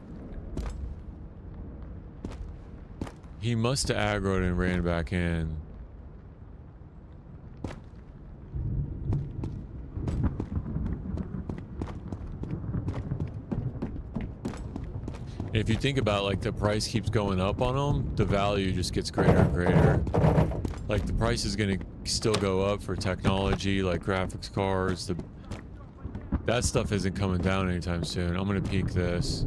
He must have aggroed and ran back in. If you think about, like, the price keeps going up on them, the value just gets greater and greater. Like, the price is gonna still go up for technology, like graphics cards. That stuff isn't coming down anytime soon. I'm gonna peek this.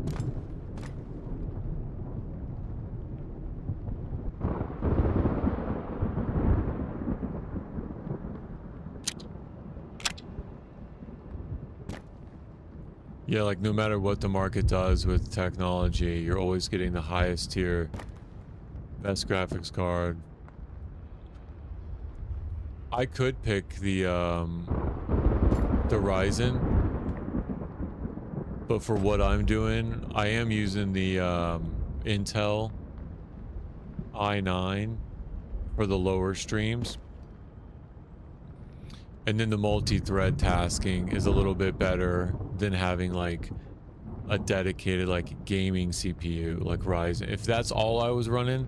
Yeah, like, no matter what the market does with technology, you're always getting the highest tier, best graphics card. I could pick the Ryzen, but for what I'm doing, I am using the Intel i9 for the lower streams. And then the multi-thread tasking is a little bit better than having, like, a dedicated, like, gaming CPU like Ryzen. If that's all I was running,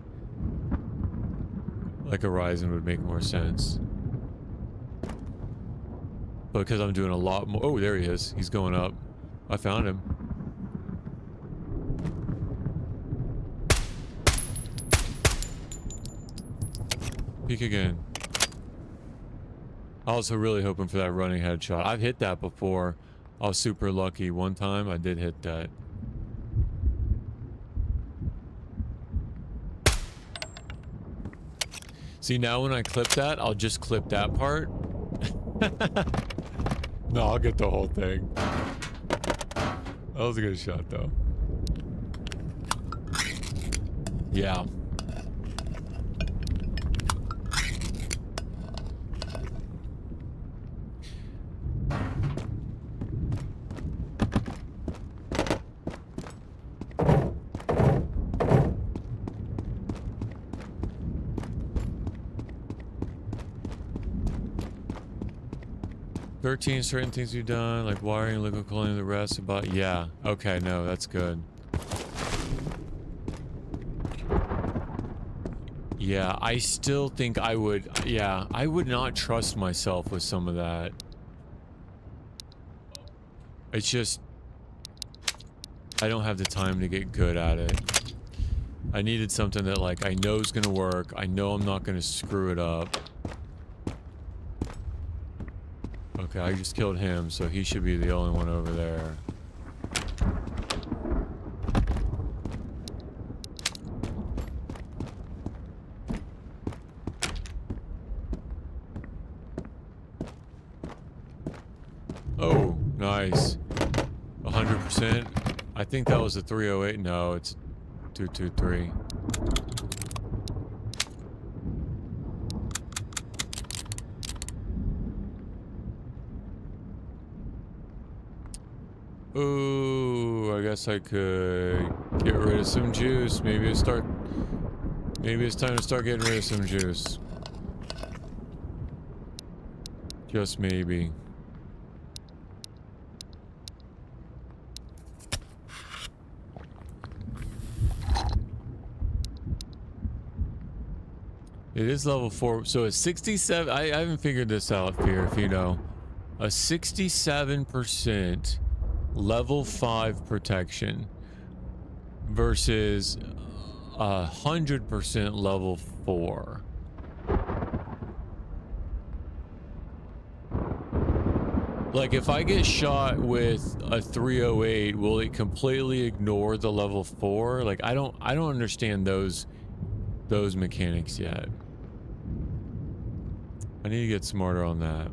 like, a Ryzen would make more sense. But because I'm doing a lot more... Oh, there he is. He's going up. I found him. Peek again. I was really hoping for that running headshot. I've hit that before. I was super lucky. One time I did hit that. See, now when I clip that, I'll just clip that part. No, I'll get the whole thing. That was a good shot, though. Yeah. Certain things you've done, like wiring, liquid cooling, the rest about, yeah. Okay, no, that's good. Yeah, I still think I would, yeah, I would not trust myself with some of that. It's just, I don't have the time to get good at it. I needed something that, like, I know is gonna work. I know I'm not gonna screw it up. Okay, I just killed him, so he should be the only one over there. Oh, nice. 100%. I think that was a 308. No, it's 223. Ooh, I guess I could get rid of some juice. Maybe it's time to start getting rid of some juice. Just maybe. It is level 4, so it's 67. I haven't figured this out, Fear, if you know. A 67% level 5 protection versus 100% level 4. Like, if I get shot with a 308, will it completely ignore the level 4? Like, I don't understand those mechanics yet. I need to get smarter on that.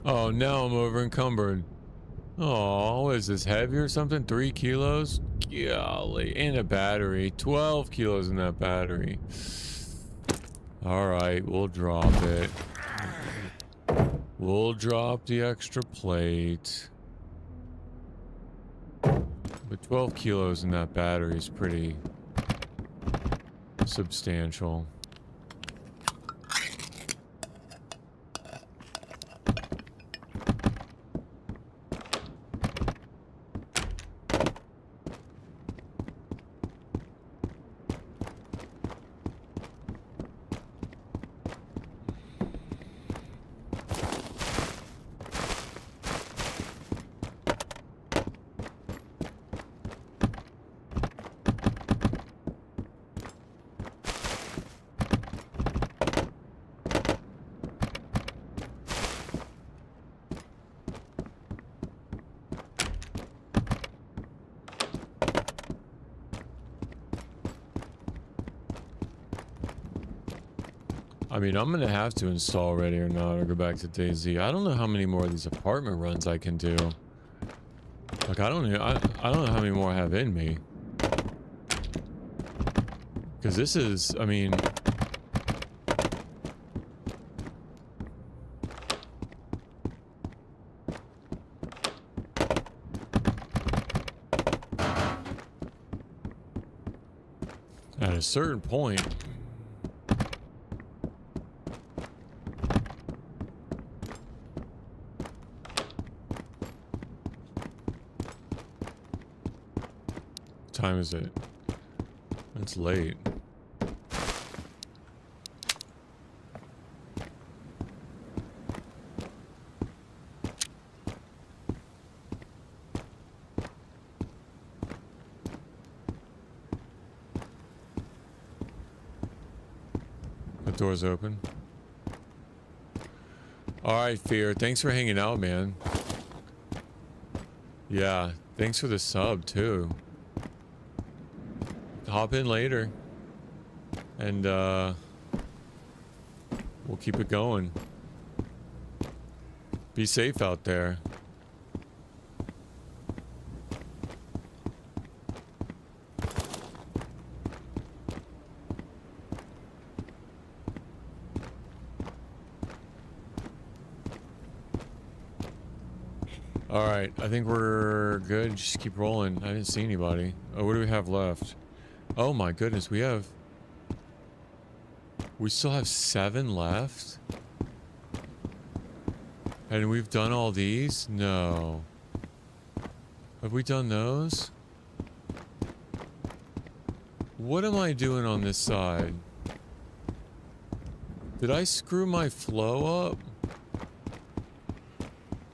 Oh, now I'm over encumbered. Oh, what is this, heavy or something? 3 kilos? Golly, and a battery. 12 kilos in that battery. Alright, we'll drop it. We'll drop the extra plate. But 12 kilos in that battery is pretty substantial. I mean, I'm gonna have to install Ready or Not or go back to DayZ. I don't know how many more of these apartment runs I can do. Like, I don't know how many more I have in me. Because this is, I mean... At a certain point... time is it? It's late. The door's open. Alright, Fear. Thanks for hanging out, man. Yeah, thanks for the sub, too. Hop in later. And, we'll keep it going. Be safe out there. Alright, I think we're good. Just keep rolling. I didn't see anybody. Oh, what do we have left? Oh my goodness, we still have 7 left? And we've done all these? No. Have we done those? What am I doing on this side? Did I screw my flow up?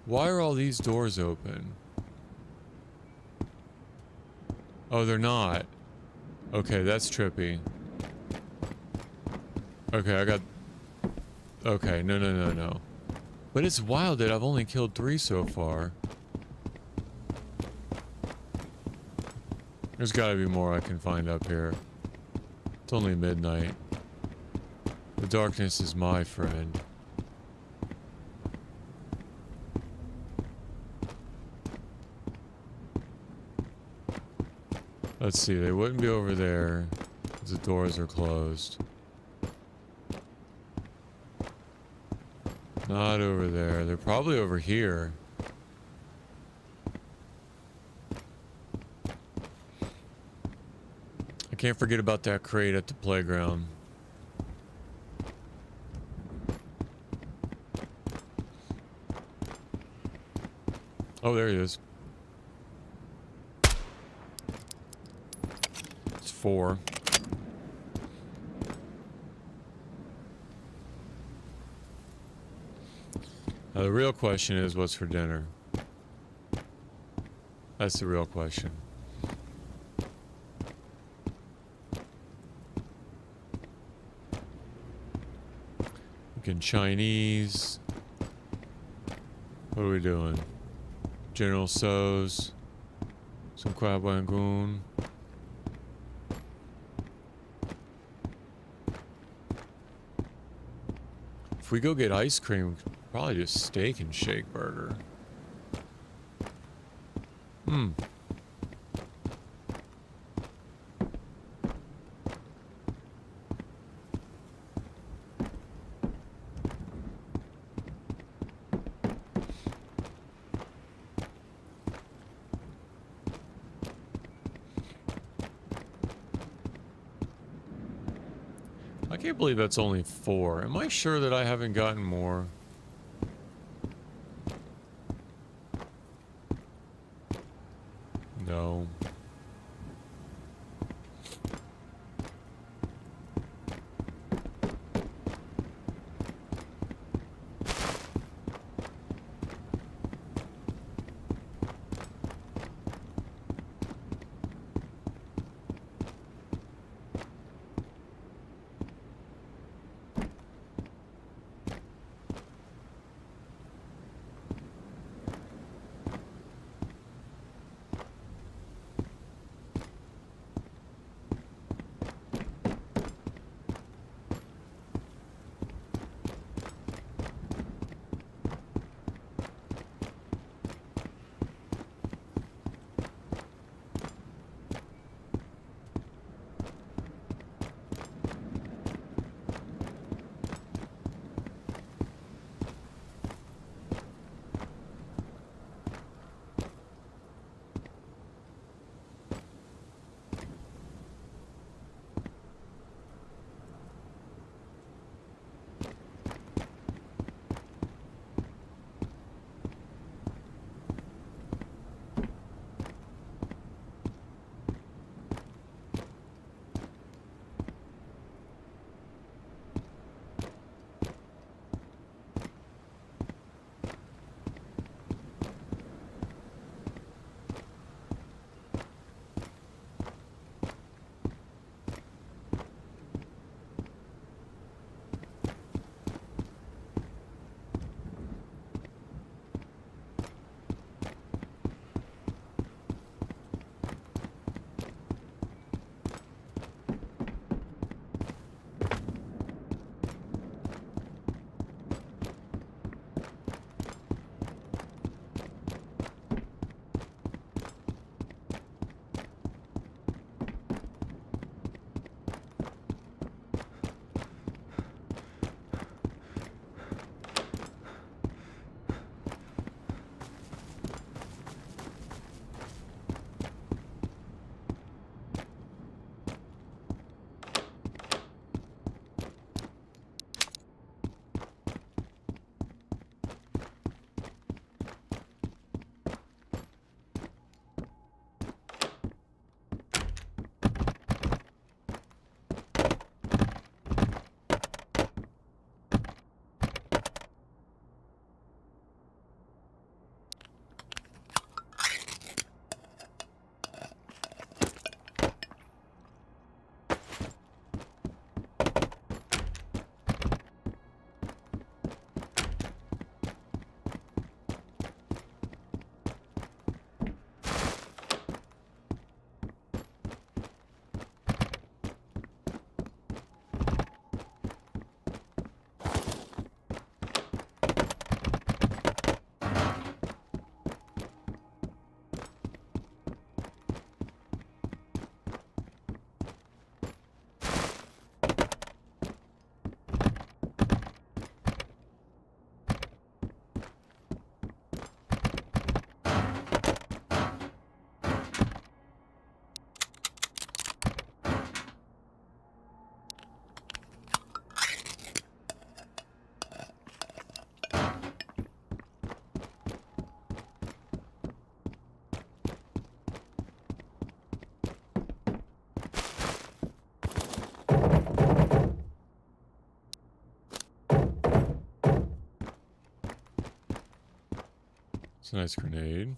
Why are all these doors open? Oh, they're not. Okay, that's trippy. Okay, I got... Okay, no. But it's wild that I've only killed 3 so far. There's gotta be more I can find up here. It's only midnight. The darkness is my friend. Let's see, they wouldn't be over there, 'cause the doors are closed. Not over there. They're probably over here. I can't forget about that crate at the playground. Oh, there he is. It's 4. Now the real question is, what's for dinner? That's the real question. Looking Chinese. What are we doing? General Tso's. Some crab rangoon. If we go get ice cream, probably just steak and shake burger. I can't believe that's only 4. Am I sure that I haven't gotten more? No. It's a nice grenade.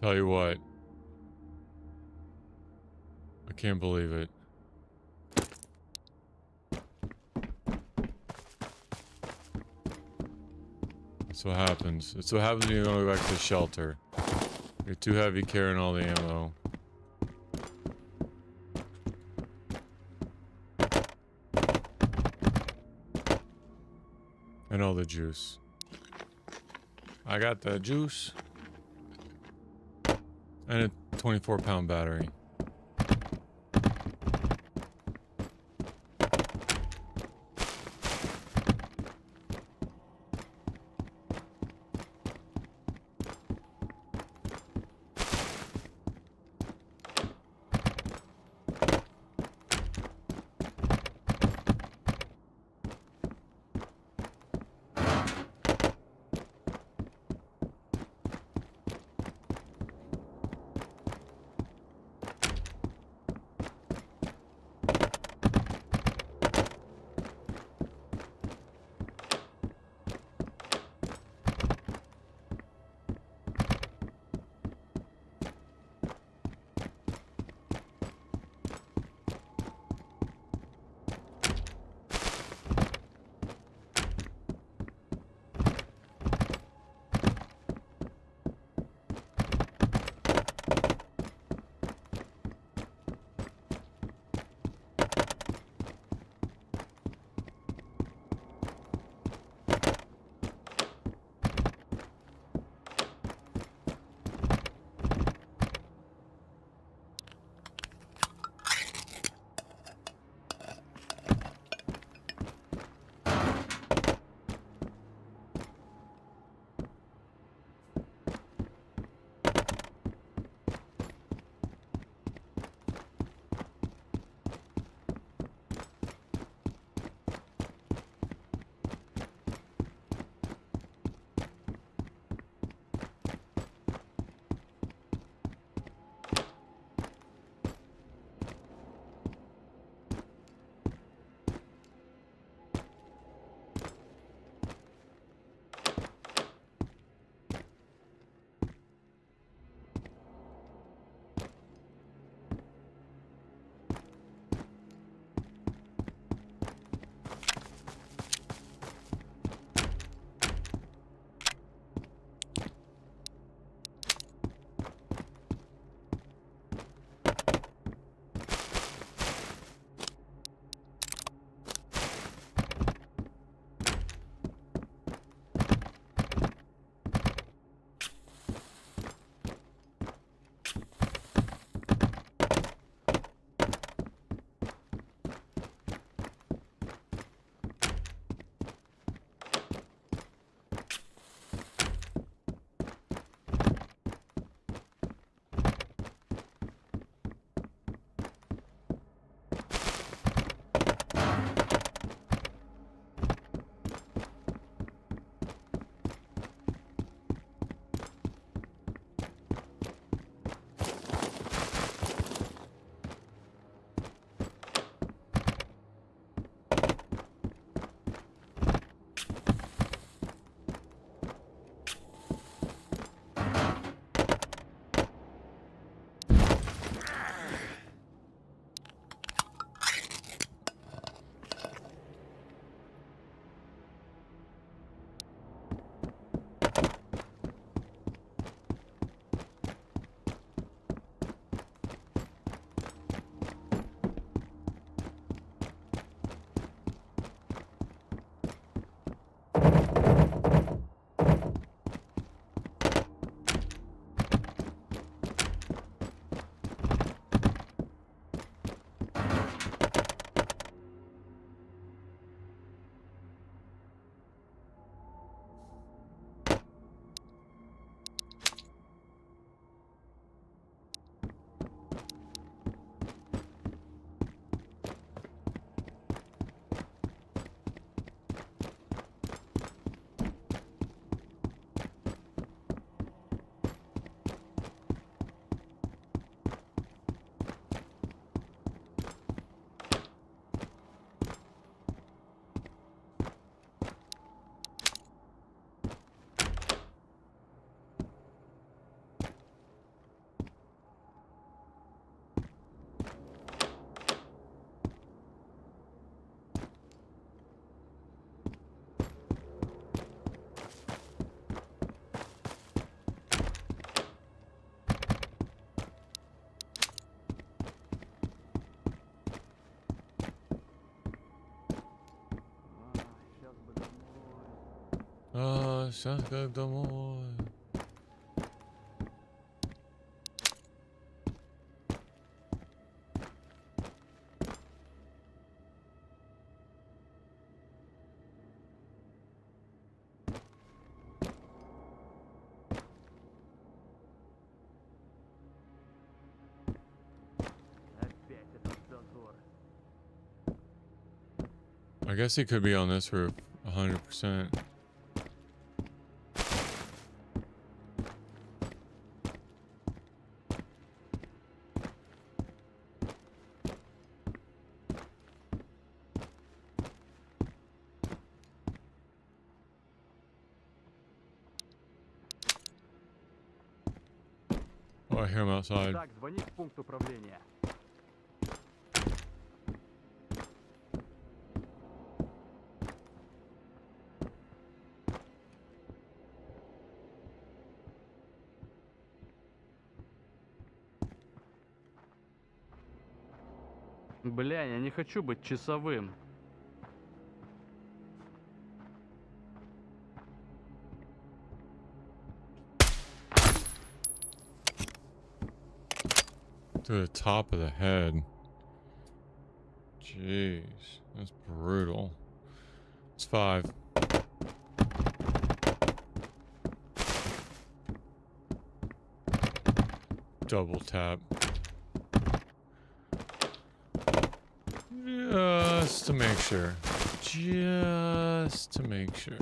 Tell you what. I can't believe it. That's what happens. That's what happens when you go back to the shelter. You're too heavy carrying all the ammo. And all the juice. I got the juice. And a 24-pound battery. Сейчас как домой. Опять этот дозор. I guess he could be on this roof 100%. Oh, I hear him outside. Так, звони в пункт управления. Бля, я не хочу быть часовым. To the top of the head. Jeez, that's brutal. It's 5. Double tap. Just to make sure. Just to make sure.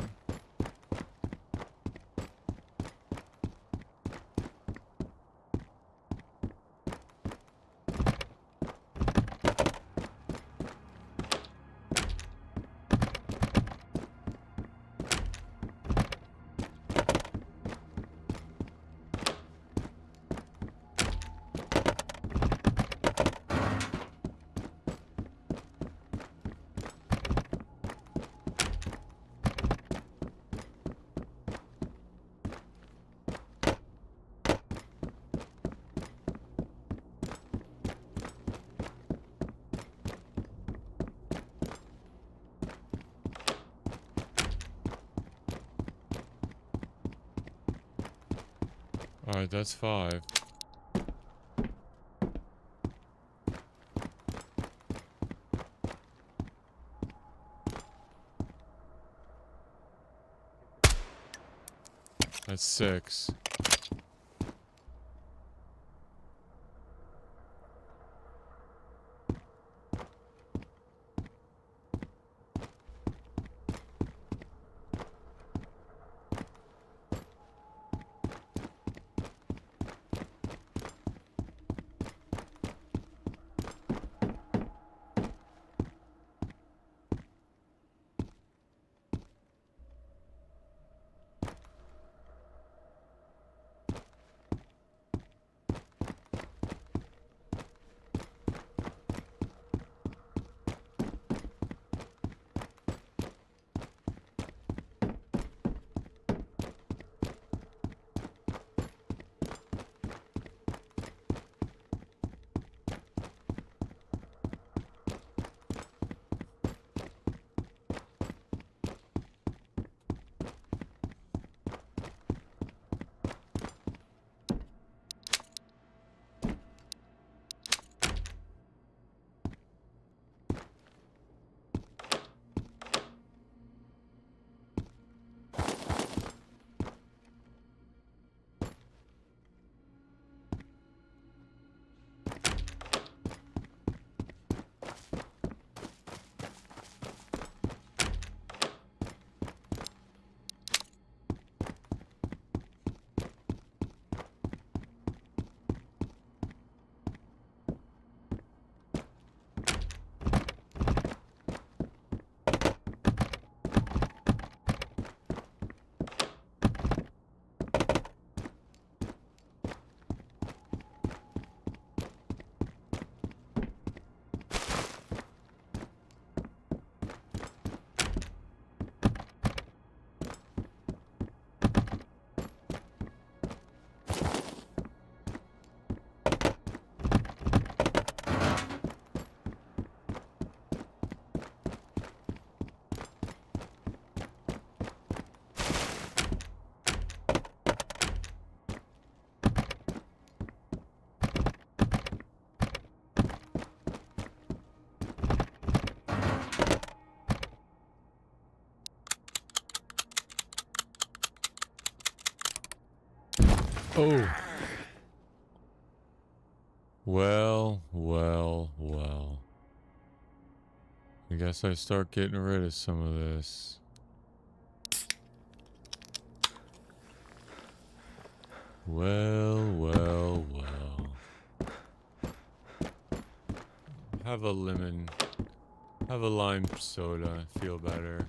Alright, that's 5. That's 6. Oh. Well, well, well. I guess I start getting rid of some of this. Well, well, well. Have a lemon. Have a lime soda. Feel better.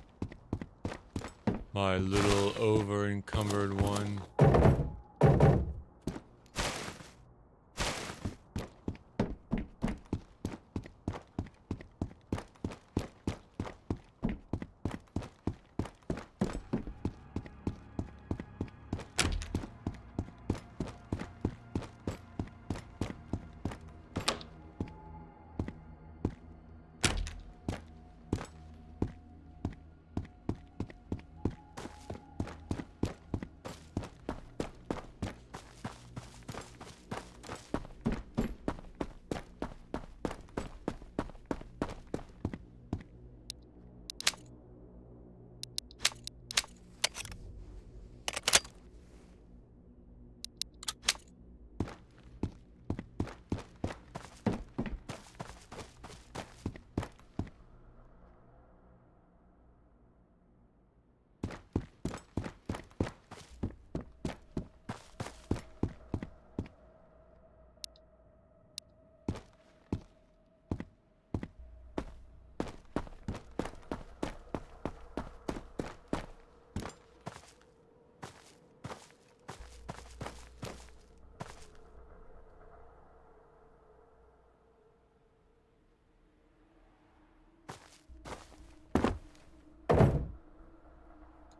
My little over-encumbered one.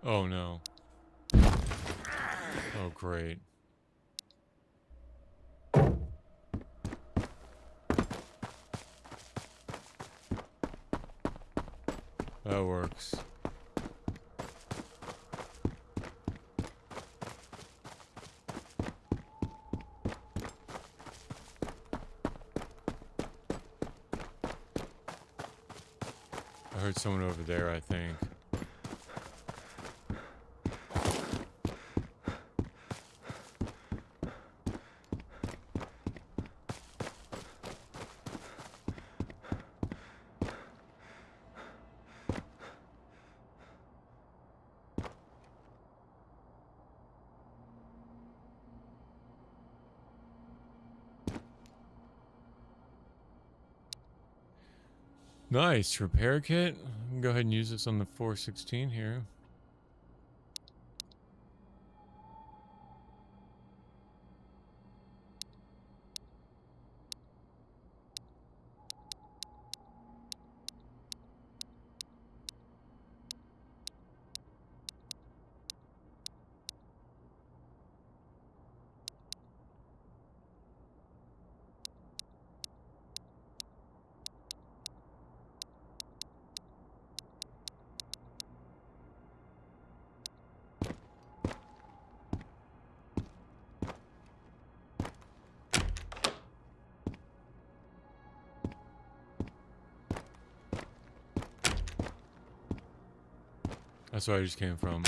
Oh no. Oh great. That works. I heard someone over there, I think. Nice repair kit. I can go ahead and use this on the 416 here. That's where I just came from.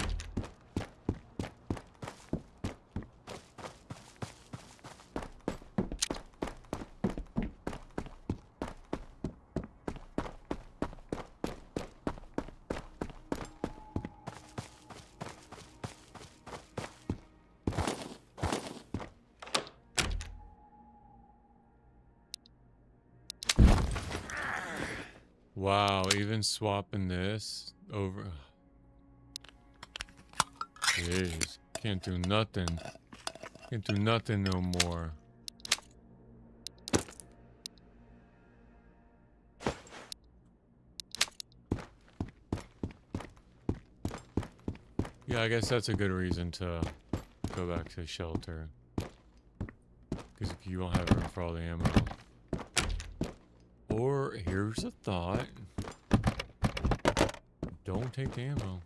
Wow, even swapping this over. Jeez, can't do nothing. Can't do nothing no more. Yeah, I guess that's a good reason to go back to shelter. Because if you won't have room for all the ammo. Or, here's a thought. Don't take the ammo.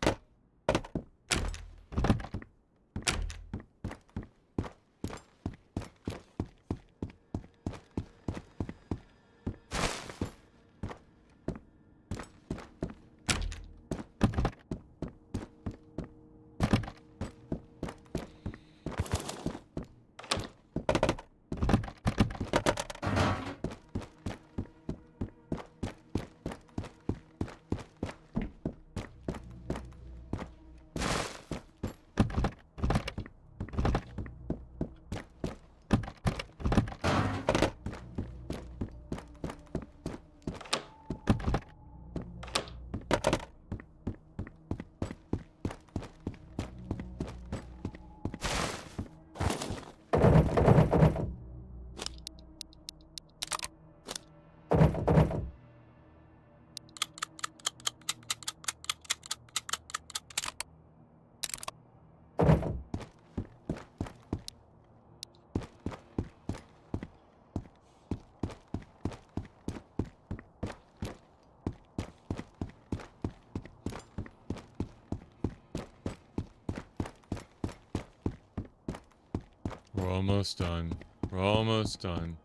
We're almost done. We're almost done.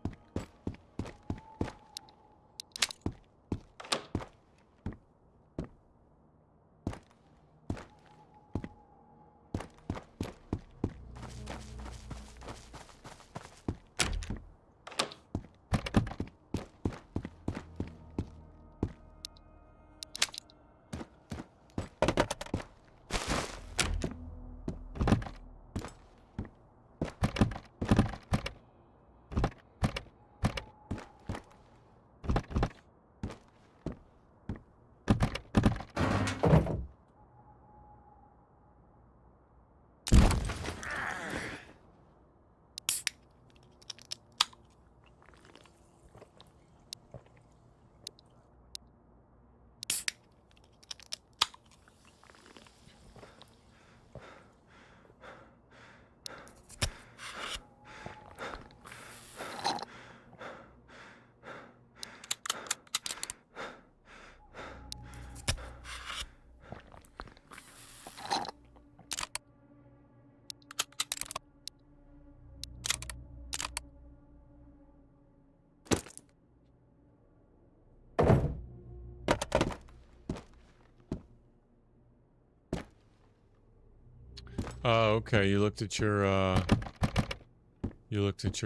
Oh, okay. You looked at your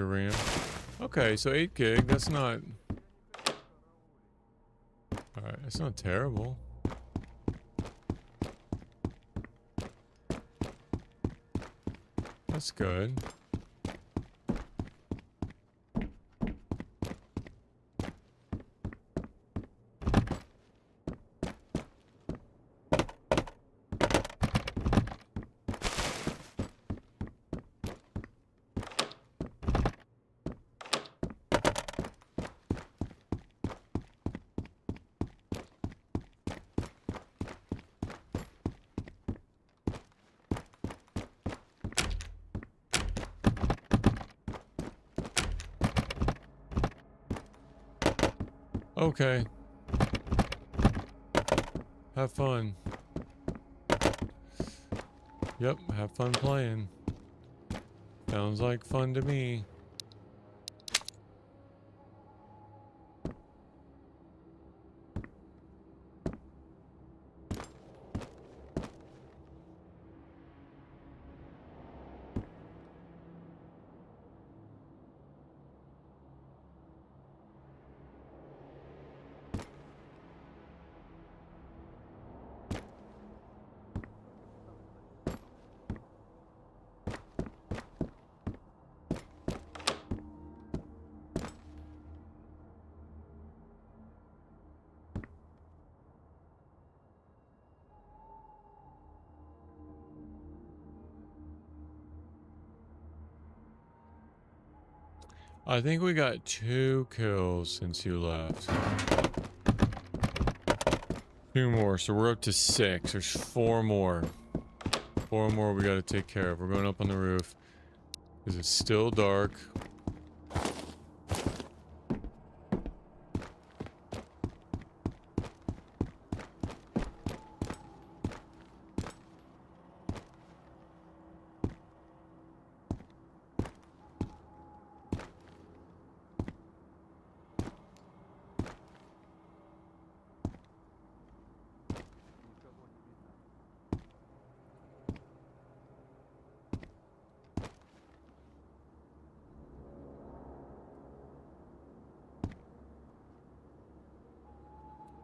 RAM. Okay, so 8 gig. That's not. All right, that's not terrible. That's good. Okay. Have fun. Yep, have fun playing. Sounds like fun to me. I think we got 2 kills since you left. 2 more, so we're up to 6. There's 4 more. 4 more we gotta take care of. We're going up on the roof. Is it still dark?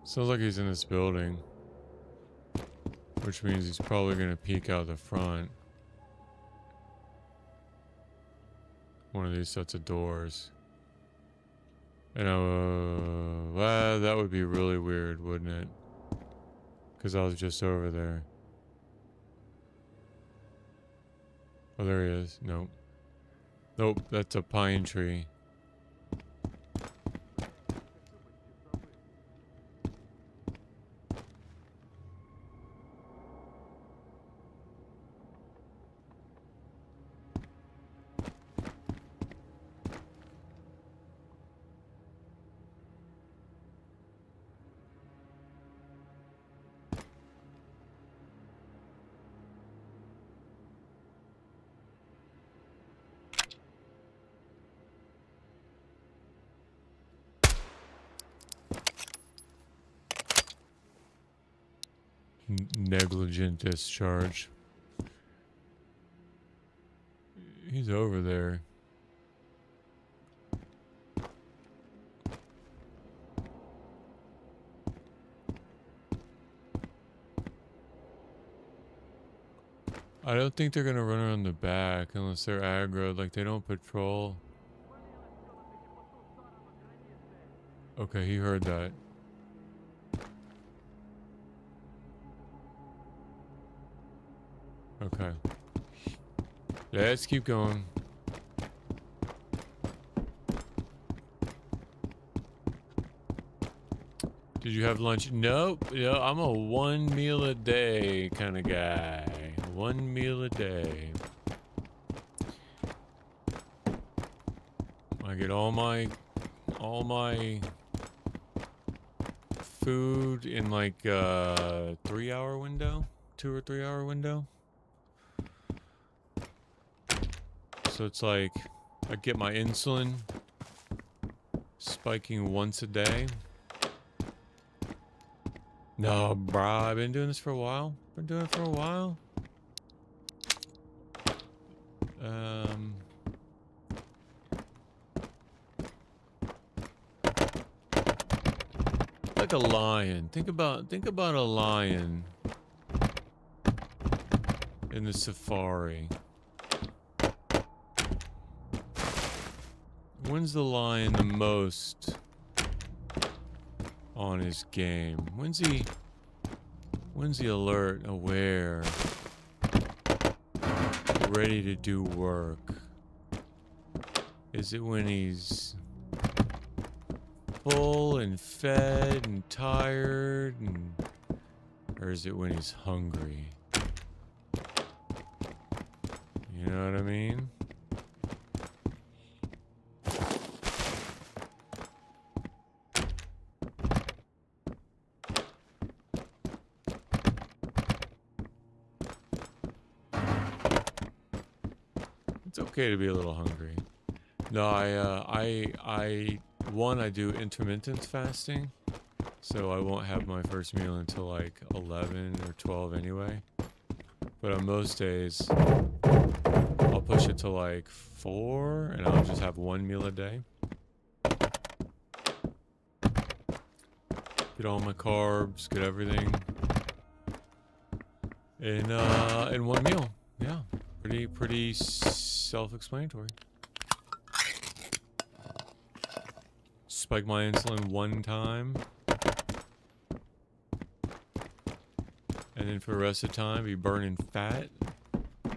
Sounds like he's in this building. Which means he's probably gonna peek out the front. One of these sets of doors. And well, that would be really weird, wouldn't it? Because I was just over there. Oh, there he is. Nope. Nope, that's a pine tree. negligent discharge. He's over there. I don't think they're gonna run around the back unless they're aggroed, like they don't patrol. Okay, he heard that. Okay. Let's keep going. Did you have lunch? Nope. No, I'm a one meal a day kind of guy. One meal a day. I get all my food in like a 3-hour window, 2 or 3 hour window. So it's like I get my insulin spiking once a day. No, brah, I've been doing this for a while. Been doing it for a while. Like a lion. Think about a lion in the safari. When's the lion the most on his game? When's he alert, aware, ready to do work? Is it when he's full and fed and tired, or is it when he's hungry? You know what I mean? It's okay to be a little hungry. No, I do intermittent fasting, so I won't have my first meal until like 11 or 12 anyway. But on most days, I'll push it to like 4, and I'll just have one meal a day. Get all my carbs, get everything in one meal. Yeah, pretty self-explanatory. Spike my insulin one time, and then for the rest of the time be burning fat.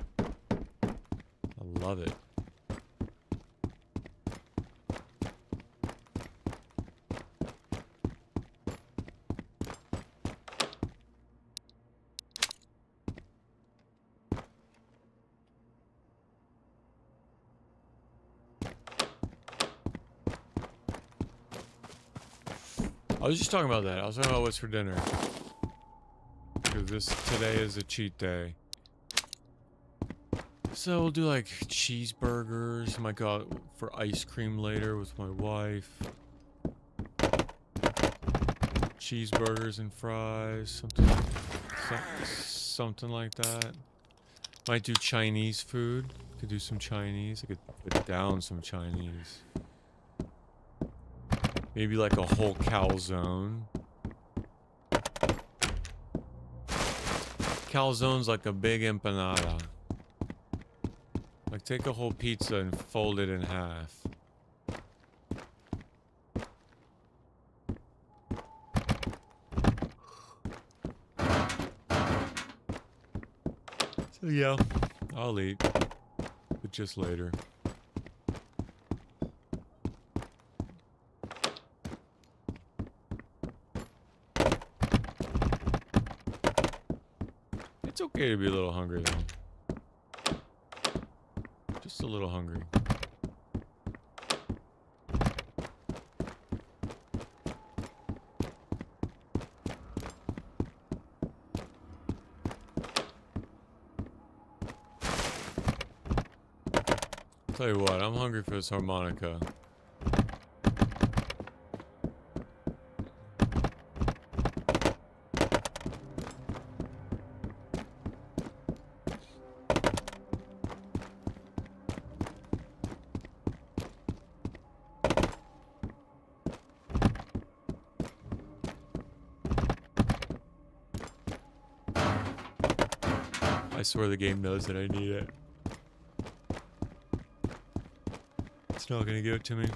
I love it. I was just talking about that. I was talking about what's for dinner. Because today is a cheat day. So we'll do like cheeseburgers. I might go out for ice cream later with my wife. Cheeseburgers and fries. Something like that. Might do Chinese food. Could do some Chinese. I could put down some Chinese. Maybe like a whole calzone. Calzone's like a big empanada. Like take a whole pizza and fold it in half. So yeah, I'll eat. But just later. It's okay to be a little hungry though. Just a little hungry. Tell you what, I'm hungry for this harmonica. swear the game knows that I need it. It's not gonna give it to me.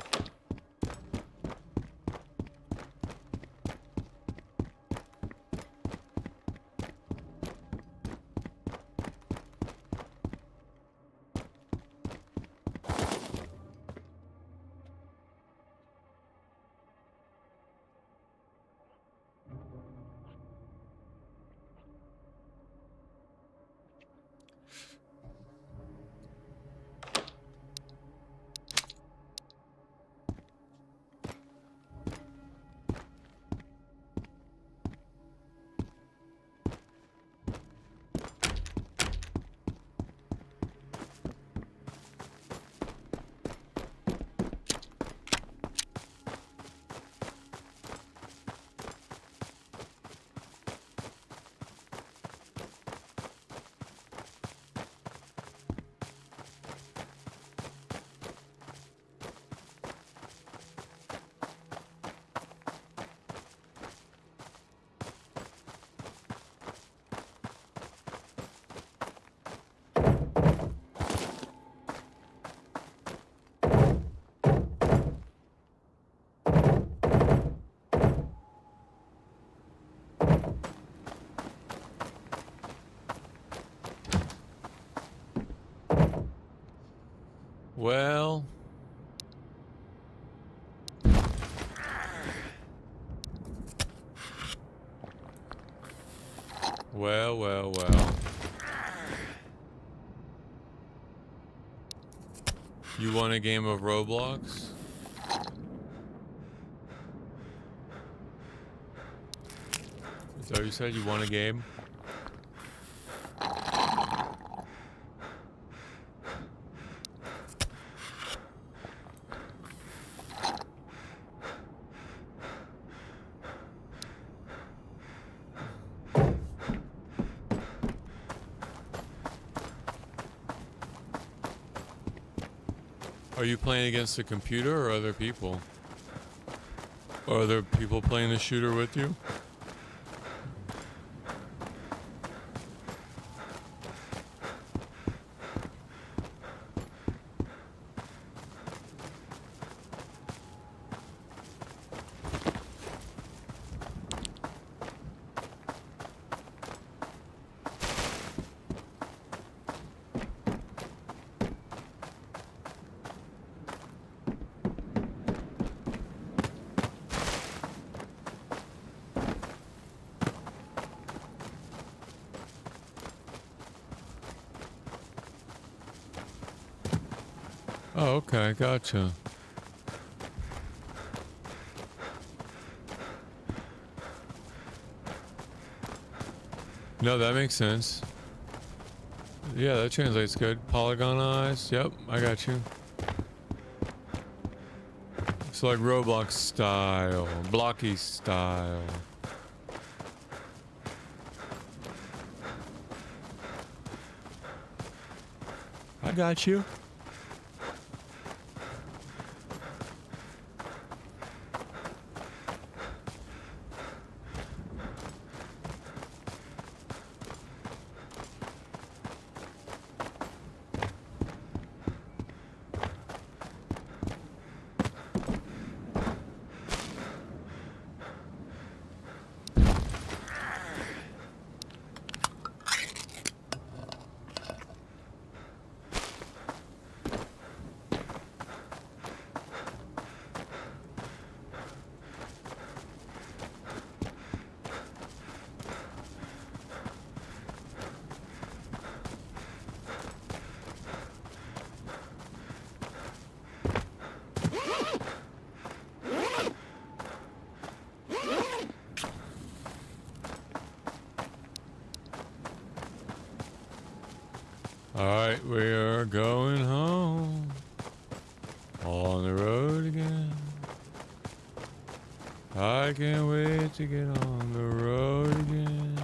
Well, well. You want a game of Roblox? Is that what you said? You want a game? Are you playing against the computer or other people? Or are there people playing the shooter with you? Oh, okay, gotcha. No, that makes sense. Yeah, that translates good. Polygon eyes. Yep, I got you. It's like Roblox style, blocky style. I got you. Alright, we are going home. On the road again. I can't wait to get on the road again.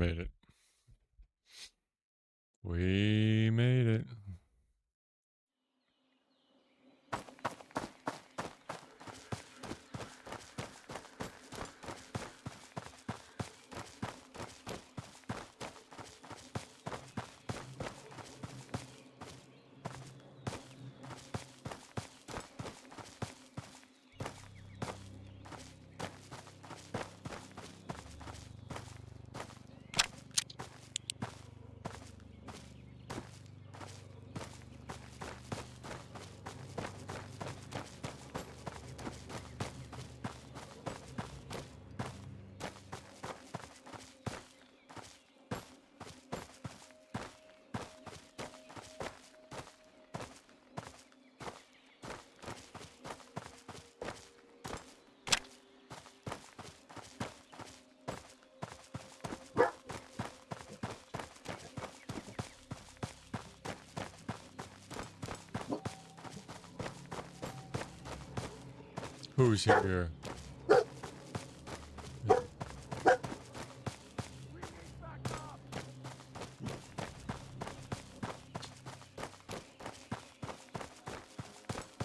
made it. We made it. Who's here?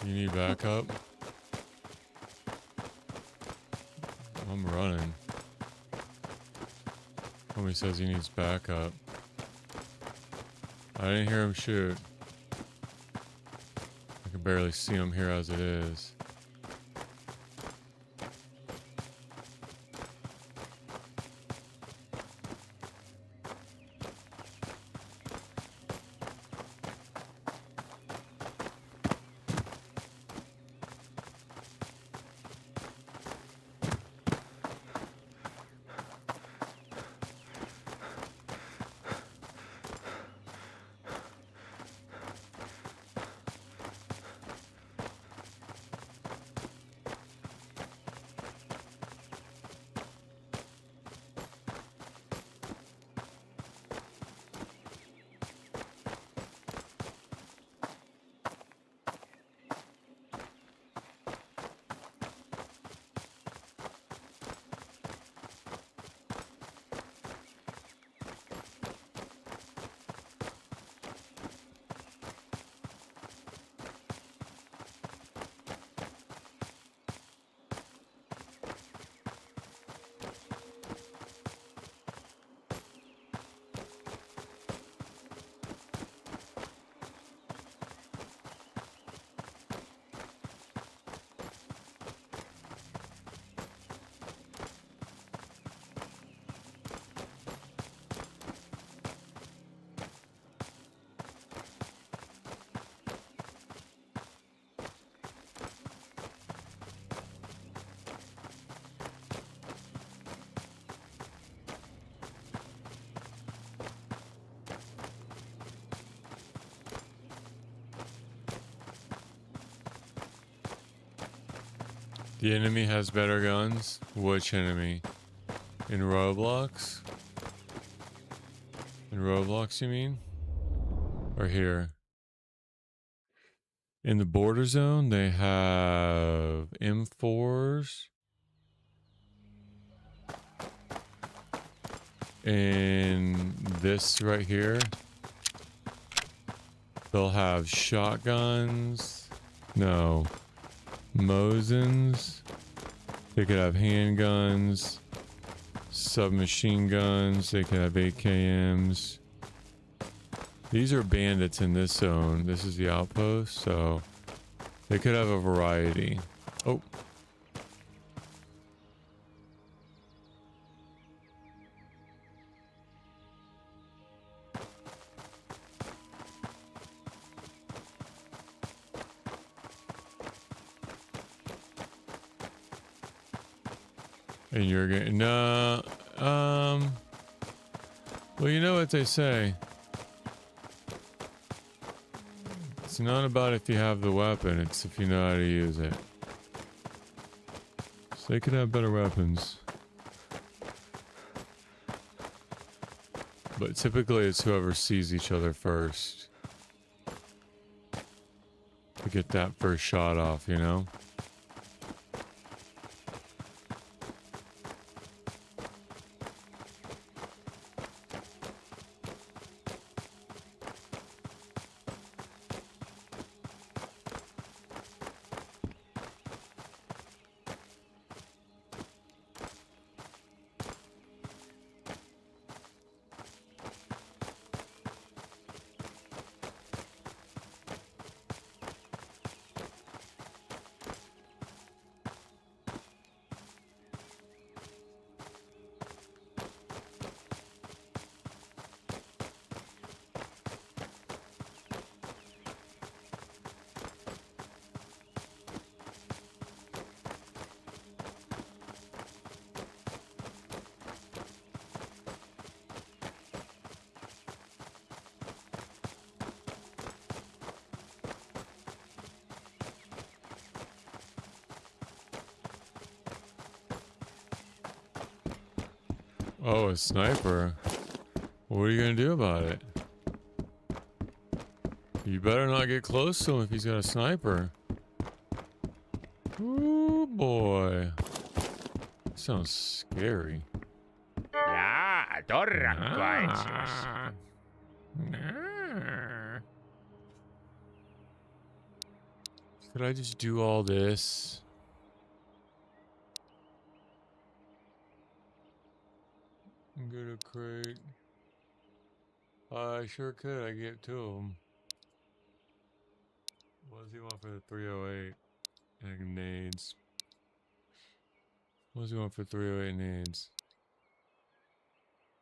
You need backup? I'm running. Homie says he needs backup. I didn't hear him shoot. I can barely see him here as it is. The enemy has better guns? Which enemy? In Roblox? In Roblox, you mean? Or here? In the border zone, they have M4s. In this right here, they'll have shotguns. No. Mosins. They could have handguns, submachine guns. They could have AKMs. These are bandits in this zone. This is the outpost, so they could have a variety. Oh. And you're getting no. Well, you know what they say. It's not about if you have the weapon, it's if you know how to use it. So they could have better weapons. But typically it's whoever sees each other first to get that first shot off, you know? Oh, a sniper. What are you gonna do about it? You better not get close to him if he's got a sniper. Ooh, boy. Sounds scary. Jaa, torrakkaitsis. Could I just do all this? Get a crate. I sure could. I get two of them. What does he want for the 308? And nades. What does he want for 308 nades?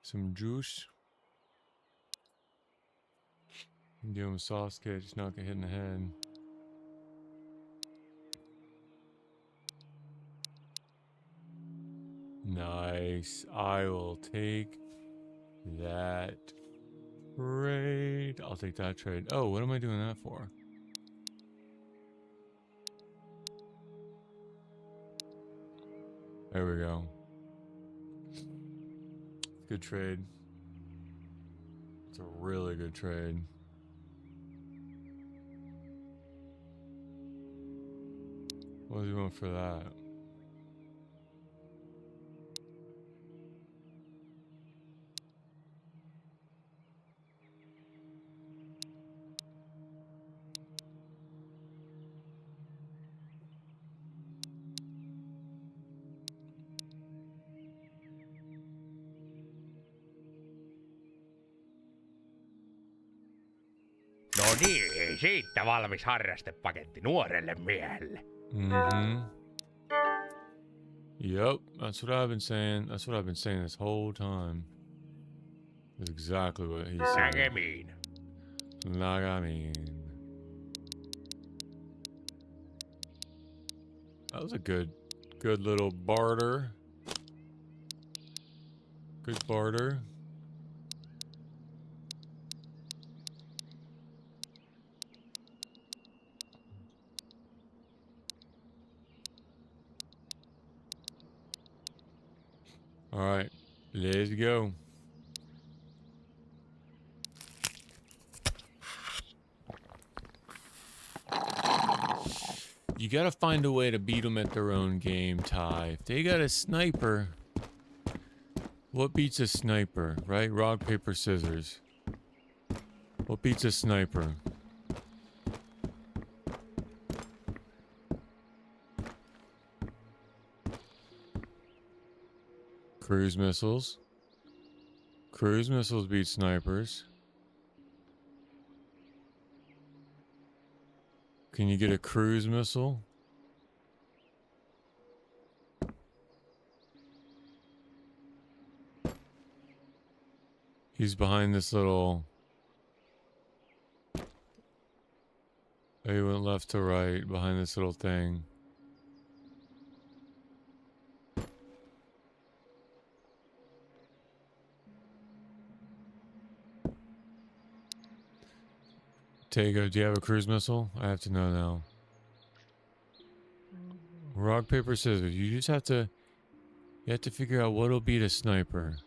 Some juice. Give him a sauce kit, just not get hit in the head. Nice. I will take that trade. I'll take that trade. Oh, what am I doing that for? There we go. Good trade. It's a really good trade. What do you want for that? No niin, siitä valmis harrastepaketti nuorelle miehelle. Mm-hmm. Yep, that's what I've been saying. That's what I've been saying this whole time. That's exactly what he said. Näkemiin. That was a good little barter. Good barter. All right, let's go. You gotta find a way to beat them at their own game, Ty. If they got a sniper, what beats a sniper, right? Rock, paper, scissors. What beats a sniper? Cruise missiles. Cruise missiles beat snipers. Can you get a cruise missile? He's behind this little... Oh, he went left to right behind this little thing. Tego, do you have a cruise missile? I have to know now. Rock, paper, scissors. You just have to... You have to figure out what'll beat a sniper.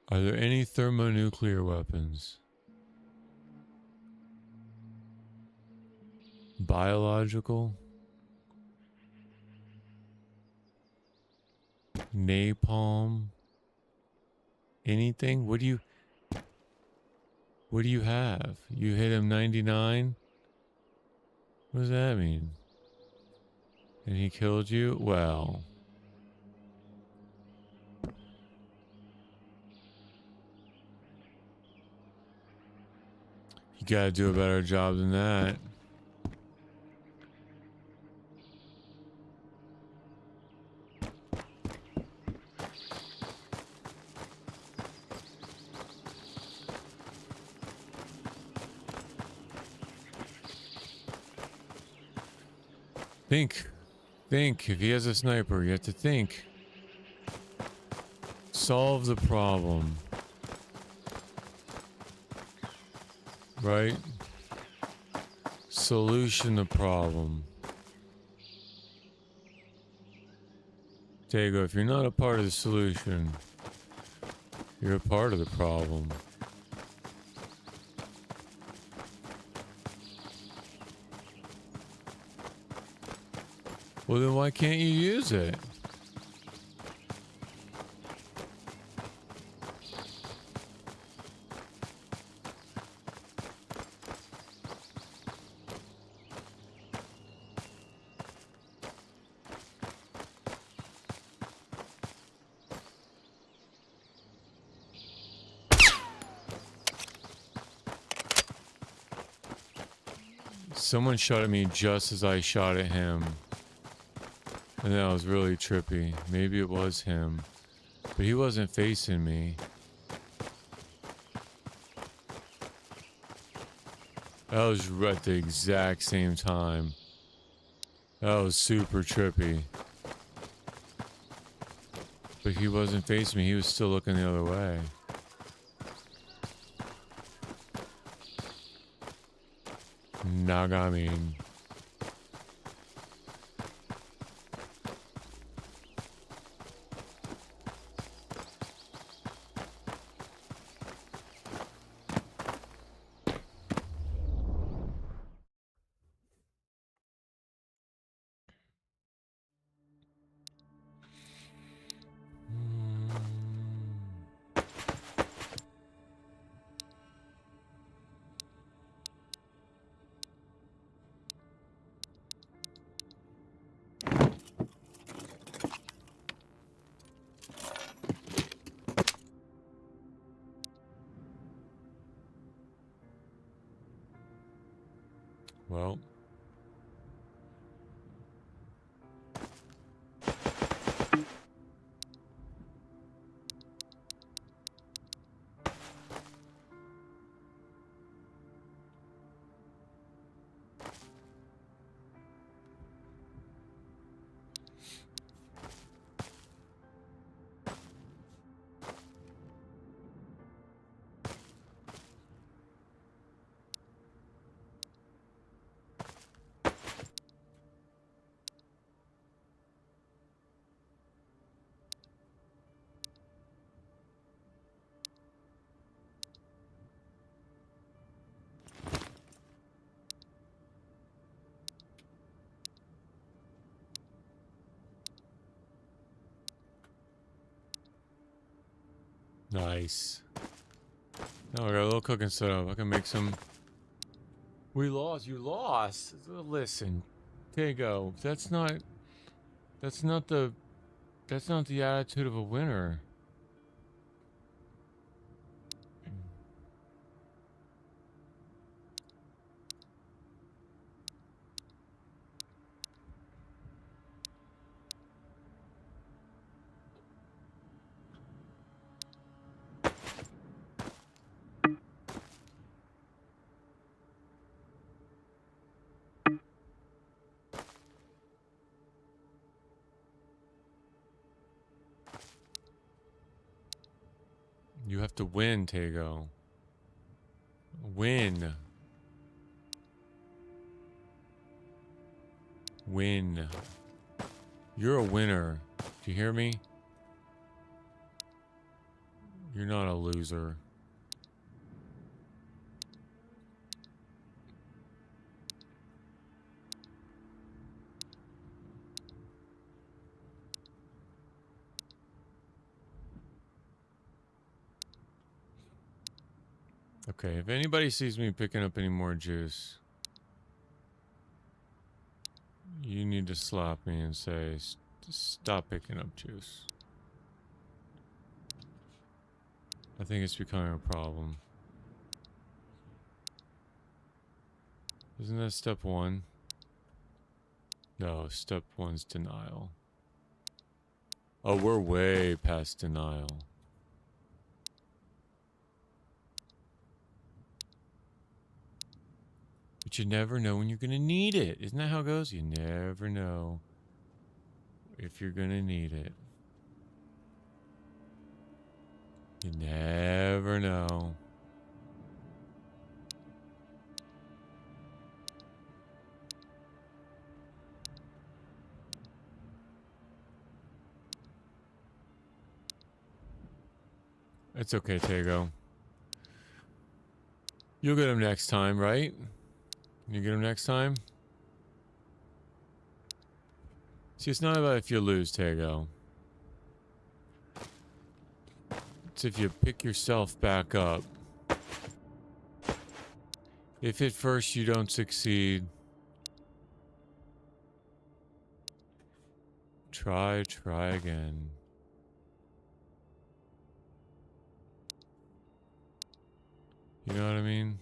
Are there any thermonuclear weapons? Biological? Napalm? Anything? What do you have? You hit him 99? What does that mean? And he killed you? Well. You gotta do a better job than that. Think. Think. If he has a sniper, you have to think. Solve the problem. Right? Solution the problem. Tego, if you're not a part of the solution, you're a part of the problem. Well, then why can't you use it? Someone shot at me just as I shot at him. And that was really trippy. Maybe it was him. But he wasn't facing me. That was at the exact same time. That was super trippy. But he wasn't facing me. He was still looking the other way. Nagamin. Well. Nice. Now I got a little cooking setup. I can make some. We lost. You lost. Listen, Tego. That's not the. That's not the attitude of a winner. You have to win, Tego. Win. Win. You're a winner. Do you hear me? You're not a loser. Okay, if anybody sees me picking up any more juice, you need to slap me and say, stop picking up juice. I think it's becoming a problem. Isn't that step one? No, step one's denial. Oh, we're way past denial. But you never know when you're going to need it. Isn't that how it goes? You never know if you're going to need it. You never know. It's okay, Tego. You'll get him next time, right? You get him next time? See, it's not about if you lose, Tego. It's if you pick yourself back up. If at first you don't succeed, try again. You know what I mean?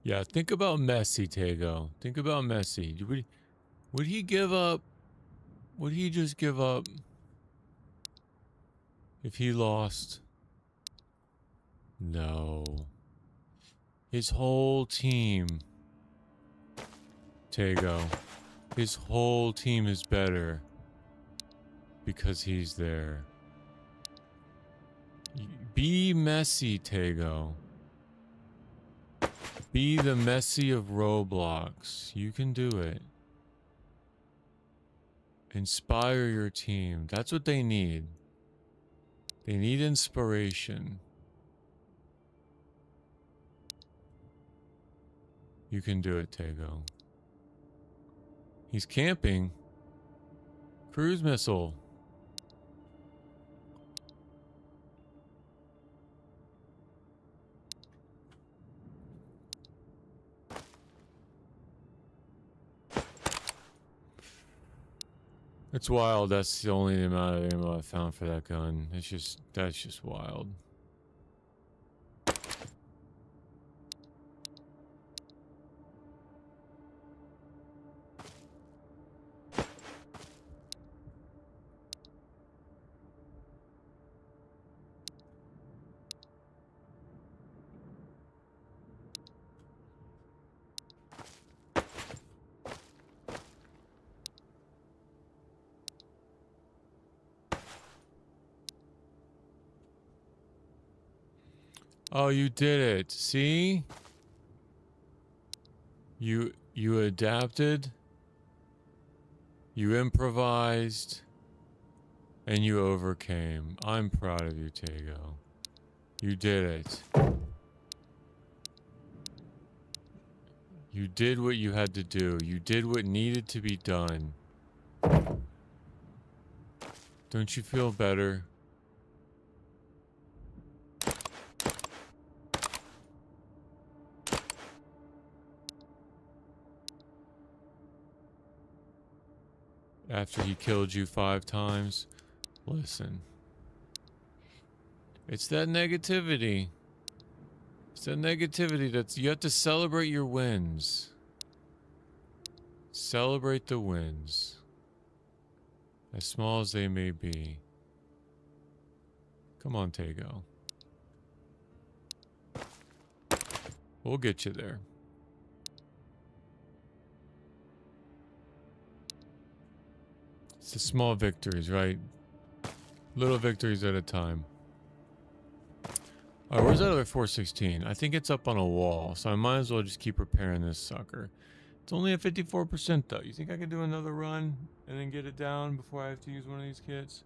Yeah, think about Messi, Tego. Think about Messi. Would he give up? Would he just give up if he lost? No. His whole team, Tego, his whole team is better because he's there. Be Messi, Tego. Be the Messi of Roblox. You can do it. Inspire your team. That's what they need. They need inspiration. You can do it, Tego. He's camping. Cruise missile. It's wild. That's the only amount of ammo I found for that gun. That's just wild. Oh, you did it. See? You adapted. You improvised. And you overcame. I'm proud of you, Tego. You did it. You did what you had to do. You did what needed to be done. Don't you feel better? after he killed you 5 times. Listen. It's that negativity. It's that negativity that's, you have to celebrate your wins. Celebrate the wins. As small as they may be. Come on, Tego. We'll get you there. It's the small victories, right? Little victories at a time. Alright, where's that other 416? I think it's up on a wall, so I might as well just keep repairing this sucker. It's only at 54% though. You think I could do another run and then get it down before I have to use one of these kits?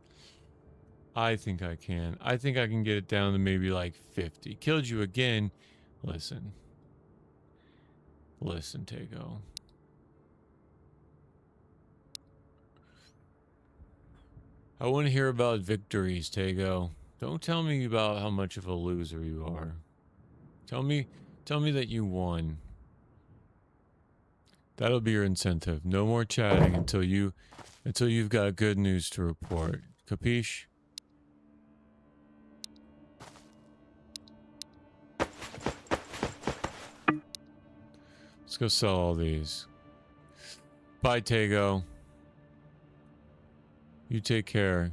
I think I can. I think I can get it down to maybe like 50. Killed you again. Listen. Listen, Tego. I want to hear about victories, Tego. Don't tell me about how much of a loser you are. Tell me that you won. That'll be your incentive. No more chatting until you've got good news to report. Capiche? Let's go sell all these. Bye, Tego. You take care.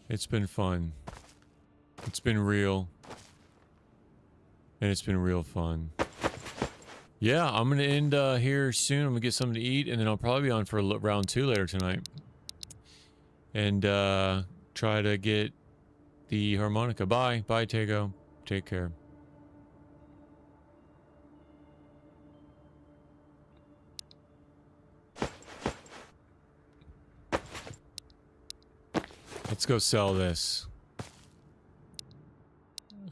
It's been fun. It's been real. And it's been real fun. Yeah, I'm going to end here soon. I'm going to get something to eat, and then I'll probably be on for round 2 later tonight. And try to get the harmonica. Bye. Bye, Tego. Take care. Let's go sell this.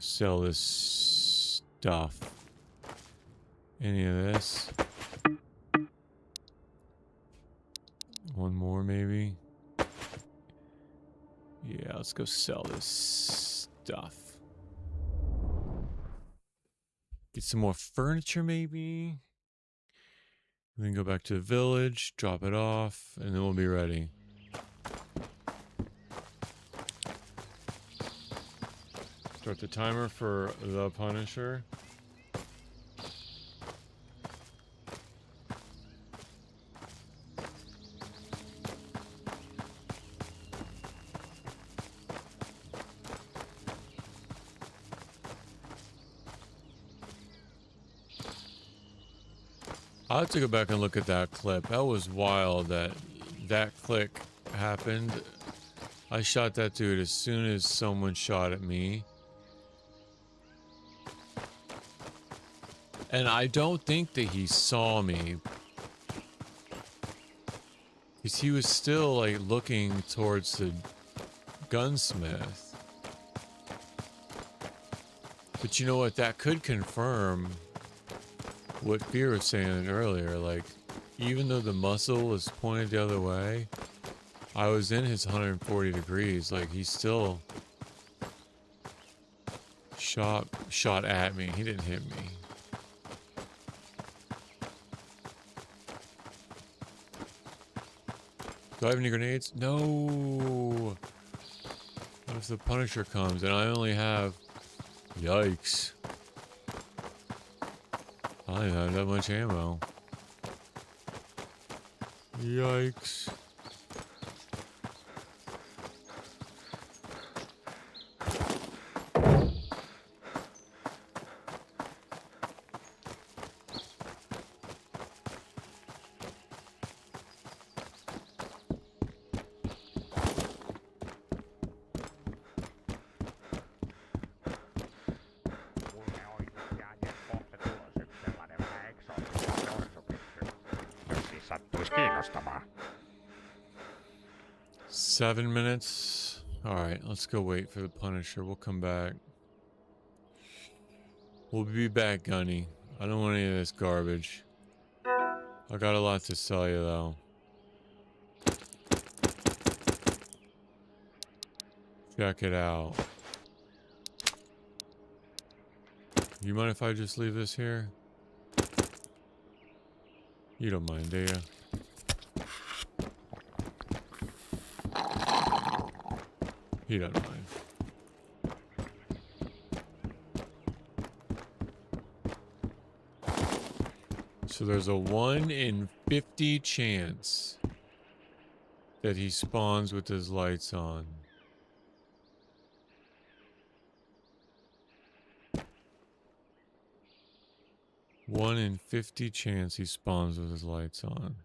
Sell this stuff. Any of this? One more, maybe? Yeah, let's go sell this stuff. Get some more furniture, maybe? And then go back to the village, drop it off, and then we'll be ready. Start the timer for the Punisher. I'll have to go back and look at that clip. That was wild that click happened. I shot that dude as soon as someone shot at me. And I don't think that he saw me. Because he was still like looking towards the gunsmith. But you know what? That could confirm what Fear was saying earlier. Like, even though the muzzle was pointed the other way, I was in his 140 degrees. Like, he still shot at me. He didn't hit me. Do I have any grenades? No. What if the Punisher comes and I only have... Yikes. I don't have that much ammo. Yikes. Sattuisi kiinnostamaan. 7 minutes. Alright, let's go wait for the Punisher. We'll come back. We'll be back, Gunny. I don't want any of this garbage. I got a lot to sell you, though. Check it out. You mind if I just leave this here? You don't mind, do you? He doesn't mind. So there's a 1 in 50 chance that he spawns with his lights on. One in 50 chance he spawns with his lights on.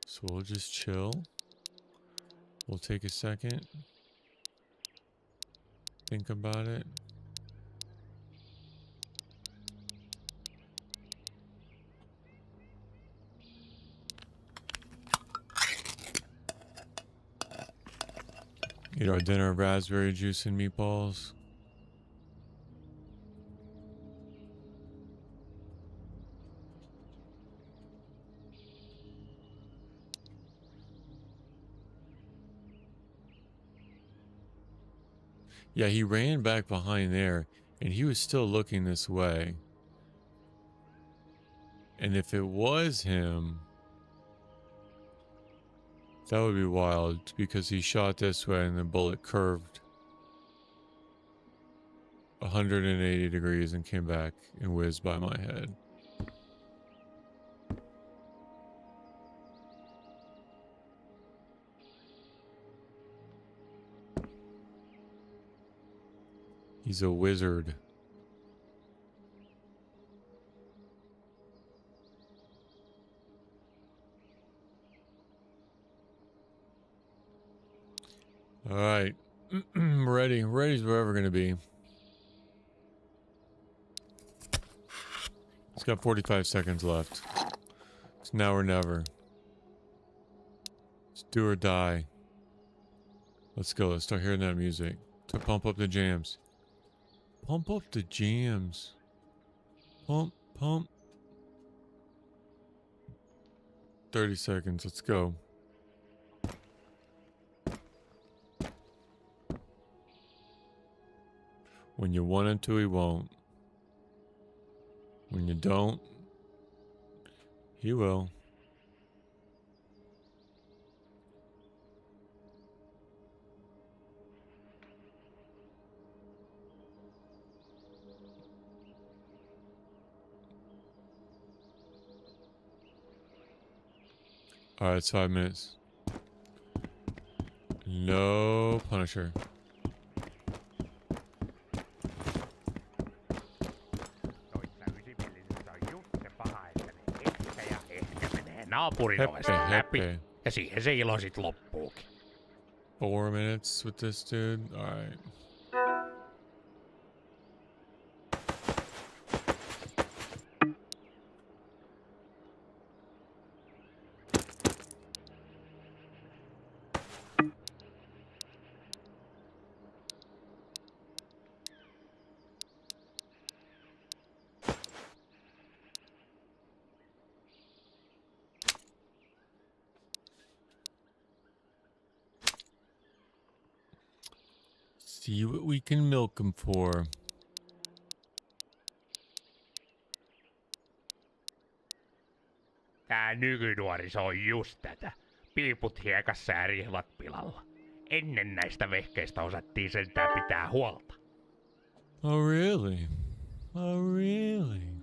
So we'll just chill. We'll take a second. Think about it. Eat our dinner of raspberry juice and meatballs. Yeah, he ran back behind there, and he was still looking this way. And if it was him, that would be wild, because he shot this way and the bullet curved 180 degrees and came back and whizzed by my head. He's a wizard. All right. Ready. Ready's where we're going to be. It's got 45 seconds left. It's now or never. It's do or die. Let's go. Let's start hearing that music. To pump up the jams. Pump up the jams. Pump, pump. 30 seconds. Let's go. When you want him to, he won't. When you don't, he will. All right, it's 5 minutes. No Punisher. Naapurin ovesta läpi, ja siihen se ilo sit loppuukin. 4 minutes with this dude. All right. See what we can milk him for. Tää nykynuoriso on just tätä. Piiput hiekassa ja rihlat pilalla. Ennen näistä vehkeistä osattiin sentään pitää huolta. Oh, really? Oh, really?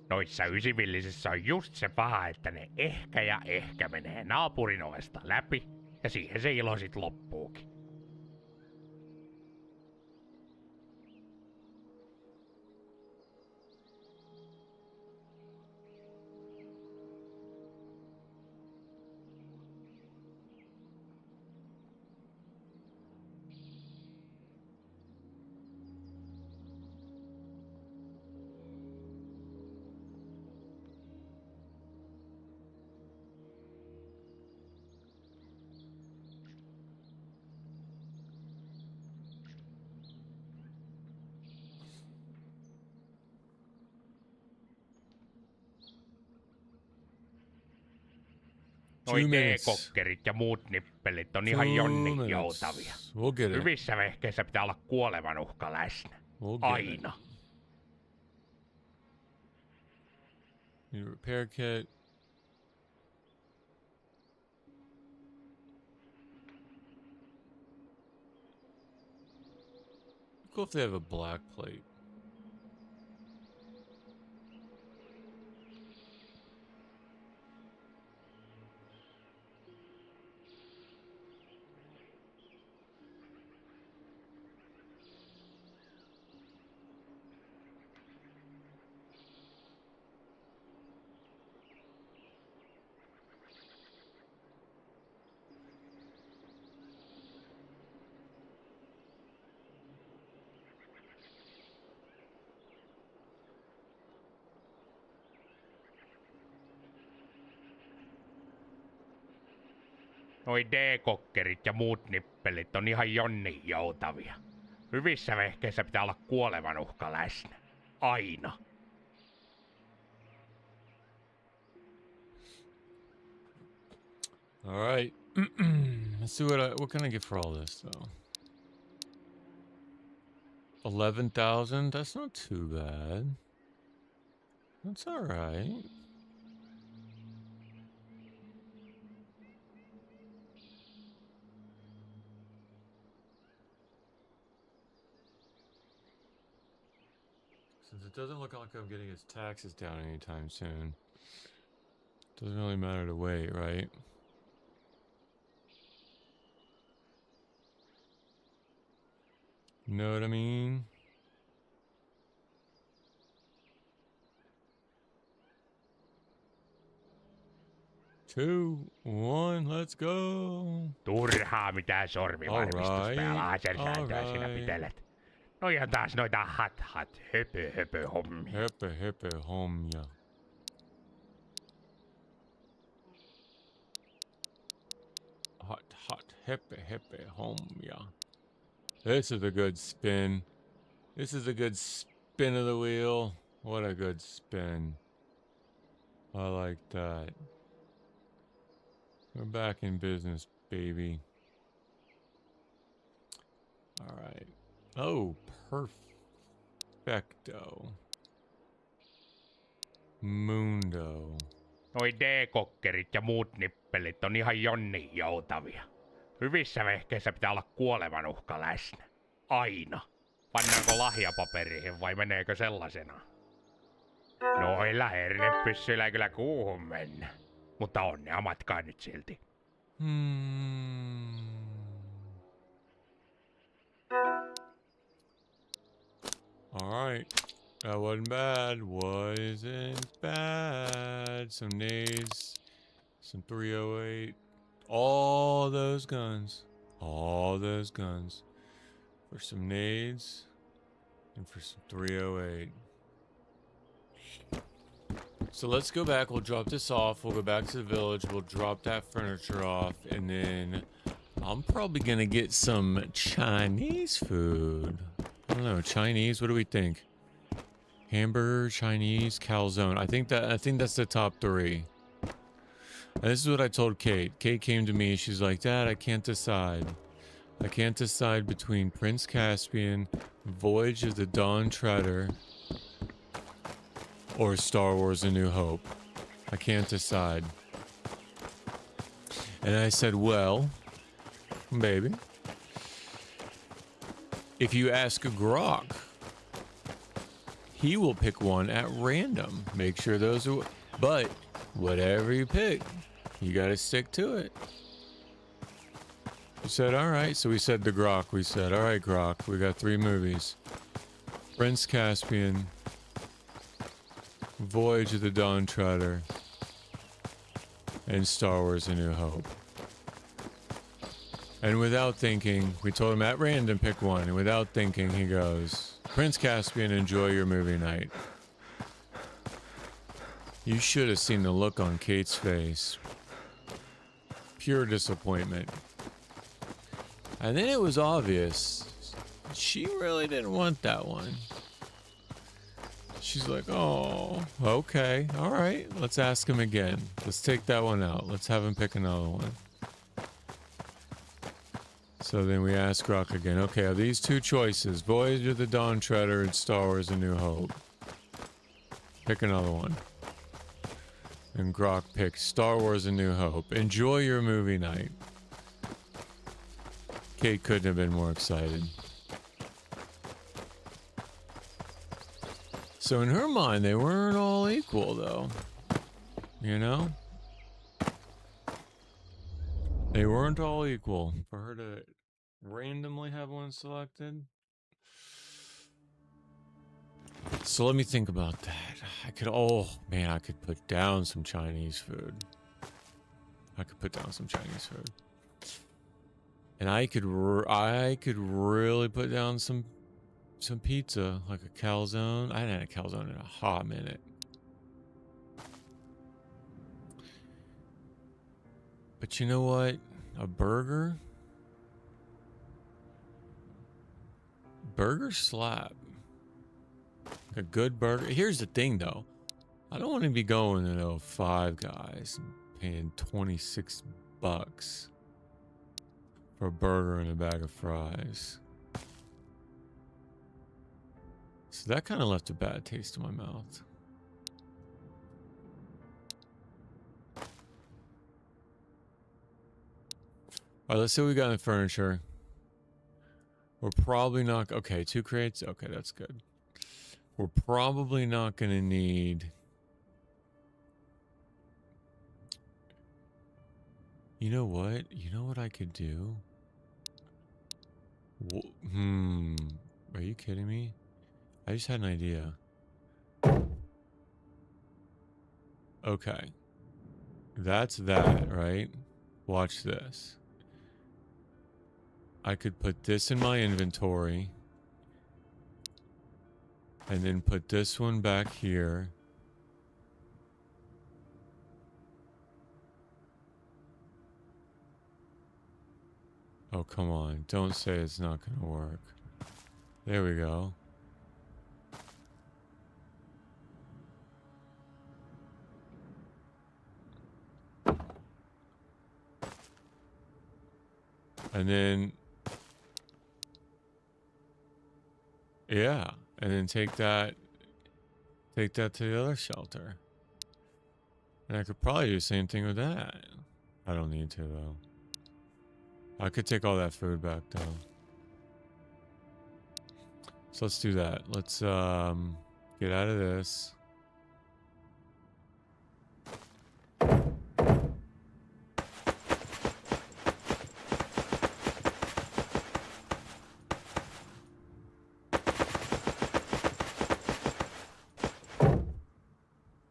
Noissa ysivillisissä on just se paha, että ne ehkä ja ehkä menee naapurin ovesta läpi, ja siihen se ilo sit loppuukin. Noi minutes. D-kokkerit ja muut nippelit on 2 ihan minutes. jonnin joutavia. We'll get it. Hyvissä vehkeissä pitää olla kuolevan uhka läsnä. We'll get Aina. it. Need a repair kit. Cool if they have a black plate. Noi D-kokkerit ja muut nippelit on ihan jonnin joutavia. Hyvissä vehkeissä pitää olla kuolevan uhka läsnä. Aina. All right. Let's see what can I get for all this though. 11,000. That's not too bad. That's all right. Since it doesn't look like I'm getting his taxes down anytime soon, doesn't really matter to wait, right? You know what I mean? Two, one, let's go. Turhaa mitään sormivarmistusta ja lasersääntöä sinä Alright. pitelet. Noi on taas noita höpö hommia. Höpö hommia. Hot höpö hommia. This is a good spin. This is a good spin of the wheel. What a good spin. I like that. We're back in business, baby. All right. Oh, perfecto. Mundo. Noi D-kokkerit ja muut nippelit on ihan jonnin joutavia. Hyvissä vehkeissä pitää olla kuolevan uhka läsnä. Aina. Pannaanko lahjapaperiin vai meneekö sellaisena? Noilla hernepyssyillä kyllä kuuhun mennä. Mutta onnea matkaa nyt silti. Alright. That wasn't bad. Wasn't bad. Some nades. Some 308. All those guns. All those guns. For some nades. And for some 308. So let's go back. We'll drop this off. We'll go back to the village. We'll drop that furniture off. And then I'm probably going to get some Chinese food. I don't know. Chinese? What do we think? Hamburger, Chinese, calzone. I think that's the top three. And this is what I told Kate. Kate came to me. She's like, Dad, I can't decide. I can't decide between Prince Caspian, Voyage of the Dawn Treader, or Star Wars A New Hope. I can't decide. And I said, well, baby, if you ask Grok, he will pick one at random. Make sure those are... But whatever you pick, you got to stick to it. We said, all right. So we said to Grok, we said, all right, Grok, we got 3 movies. Prince Caspian, Voyage of the Dawn Treader, and Star Wars A New Hope. And without thinking, we told him at random pick one. And without thinking, he goes, Prince Caspian, enjoy your movie night. You should have seen the look on Kate's face. Pure disappointment. And then it was obvious. She really didn't want that one. She's like, oh, okay, all right. Let's ask him again. Let's take that one out. Let's have him pick another one. So then we ask Grok again. Okay, are these two choices? Voyager the Dawn Treader and Star Wars A New Hope. Pick another one. And Grok picks Star Wars A New Hope. Enjoy your movie night. Kate couldn't have been more excited. So in her mind, they weren't all equal, though. You know? They weren't all equal. For her to randomly have one selected. So let me think about that. Oh man, I could put down some Chinese food. And I could really put down some pizza, like a calzone. I hadn't had a calzone in a hot minute. But you know what? A burger? Burger slap. A good burger. Here's the thing, though. I don't want to be going to Five Guys and paying $26 for a burger and a bag of fries. So that kind of left a bad taste in my mouth. All right, let's see what we got in the furniture. We're probably not... Okay, 2 crates. Okay, that's good. We're probably not going to need... You know what? You know what I could do? Are you kidding me? I just had an idea. Okay. That's that, right? Watch this. I could put this in my inventory. And then put this one back here. Oh, come on. Don't say it's not going to work. There we go. And then... Yeah. And then take that to the other shelter. And I could probably do the same thing with that. I don't need to, though. I could take all that food back, though. So let's do that. Let's get out of this.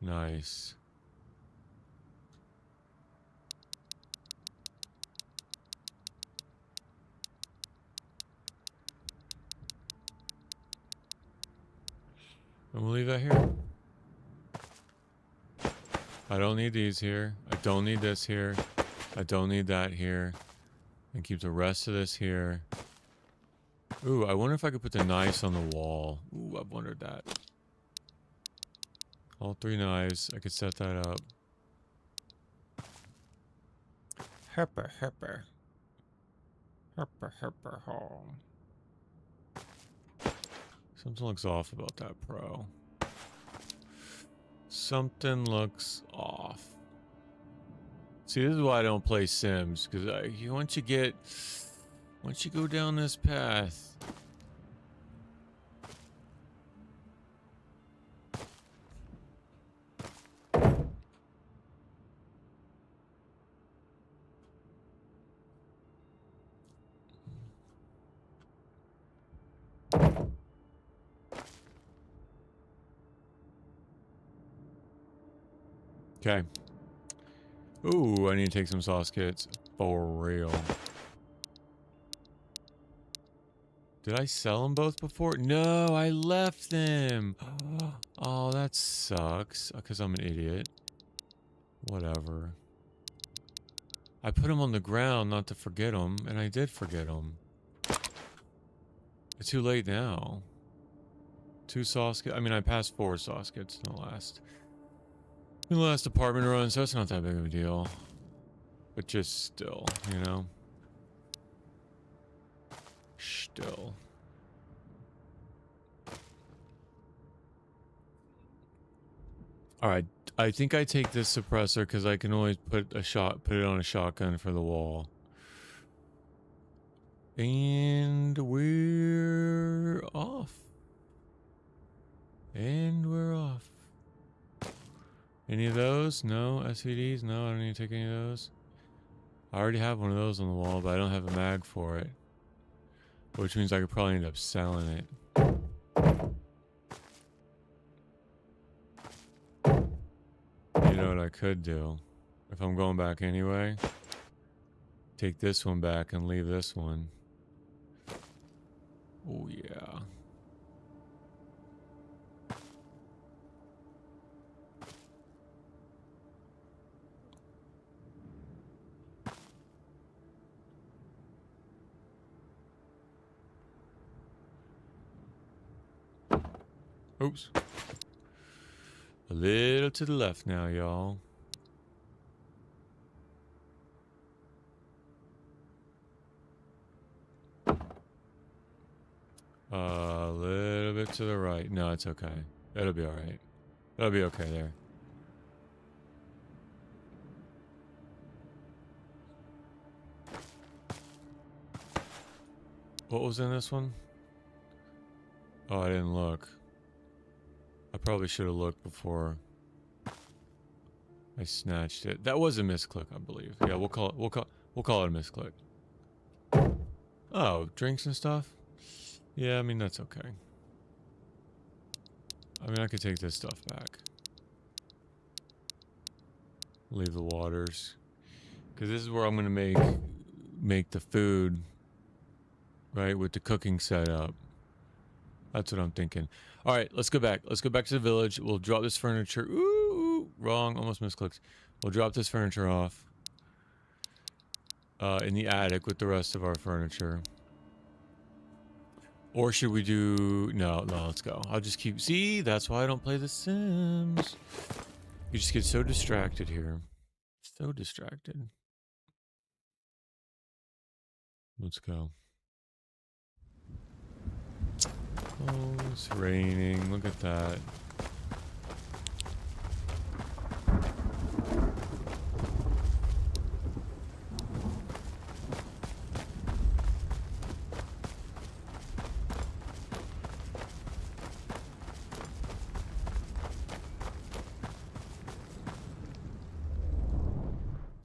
Nice. And we'll leave that here. I don't need these here. I don't need this here. I don't need that here. And keep the rest of this here. Ooh, I wonder if I could put the knives on the wall. Ooh, I've wondered that. All 3 knives. I could set that up. Herper, herper. Herper, herper, home. Something looks off about that pro. Something looks off. See, this is why I don't play Sims, because once you go down this path. Okay. Ooh, I need to take some sauce kits. For real. Did I sell them both before? No, I left them. Oh, that sucks. Because I'm an idiot. Whatever. I put them on the ground not to forget them, and I did forget them. It's too late now. 2 sockets. I mean, I passed 4 sockets in the last apartment run, so it's not that big of a deal. But just still, you know? Still. Alright, I think I take this suppressor because I can always put it on a shotgun for the wall. And we're off. And we're off. Any of those? No. SVDs? No, I don't need to take any of those. I already have one of those on the wall, but I don't have a mag for it. Which means I could probably end up selling it. You know what I could do? If I'm going back anyway, take this one back and leave this one. Oh yeah. Oops. A little to the left now, y'all. A little bit to the right. No, it's okay. That'll be alright. That'll be okay there. What was in this one? Oh, I didn't look. I probably should have looked before I snatched it. That was a misclick, I believe. Yeah, we'll call it a misclick. Oh, drinks and stuff? Yeah, I mean that's okay. I mean I could take this stuff back. Leave the waters. Cause this is where I'm gonna make the food, right, with the cooking setup. That's what I'm thinking. All right, let's go back. Let's go back to the village. We'll drop this furniture. Ooh, wrong. Almost misclicked. We'll drop this furniture off in the attic with the rest of our furniture. Or should we do... No, let's go. I'll just keep... See, that's why I don't play The Sims. You just get so distracted here. So distracted. Let's go. Oh, it's raining. Look at that.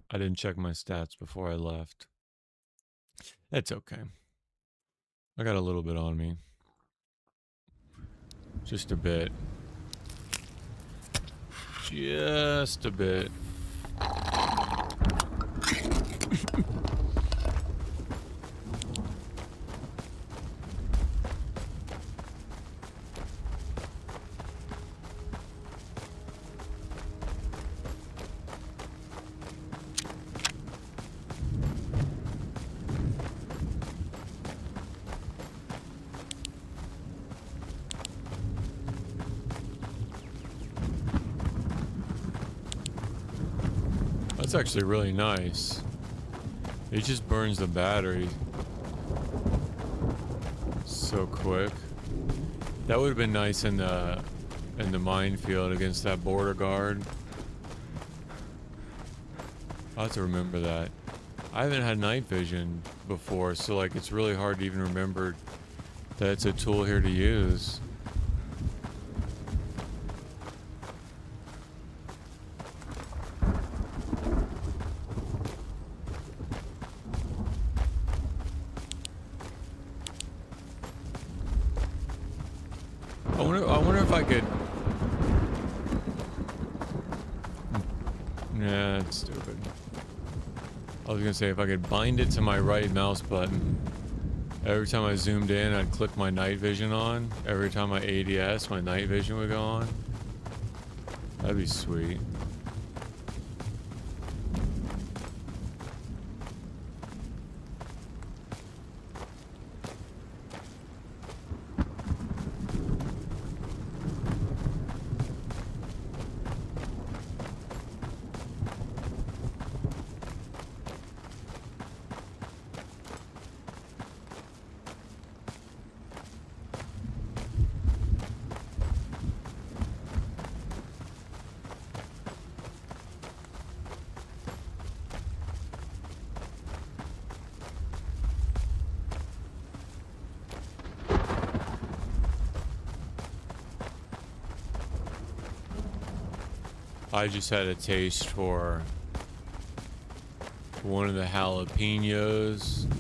I didn't check my stats before I left. It's okay. I got a little bit on me. Just a bit. Just a bit. That's actually really nice. It just burns the battery so quick. That would have been nice in the minefield against that border guard. I'll have to remember that. I haven't had night vision before, so like it's really hard to even remember that it's a tool here to use. I wonder if I could... Nah, that's stupid. I was gonna say if I could bind it to my right mouse button. Every time I zoomed in, I'd click my night vision on. Every time I ADS, my night vision would go on. That'd be sweet. I just had a taste for one of the jalapenos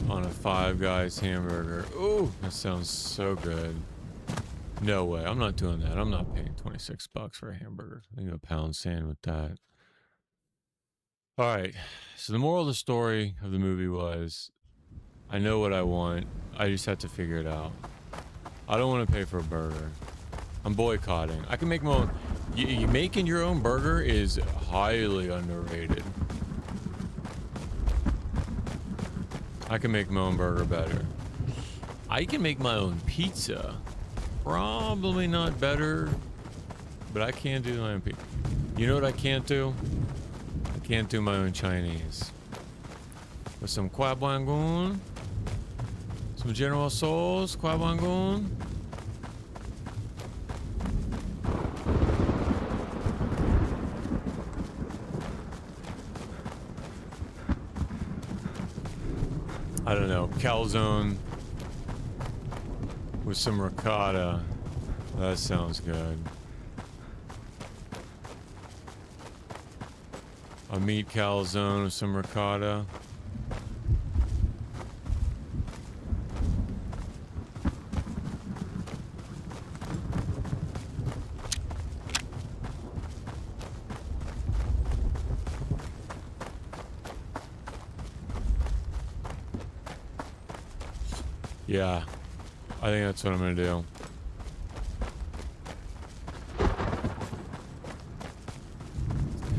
on a Five Guys hamburger. Ooh, that sounds so good. No way, I'm not doing that. I'm not paying 26 bucks for a hamburger. I think a pound sand with that. All right, so the moral of the story of the movie was, I know what I want. I just have to figure it out. I don't want to pay for a burger. I'm boycotting. I can make my own. You making your own burger is highly underrated. I can make my own burger better. I can make my own pizza. Probably not better, but I can do my own pizza. You know what I can't do? I can't do my own Chinese. With some quabangun, some General Tso's quabangun. I don't know, calzone with some ricotta. That sounds good. A meat calzone with some ricotta. Yeah, I think that's what I'm gonna do.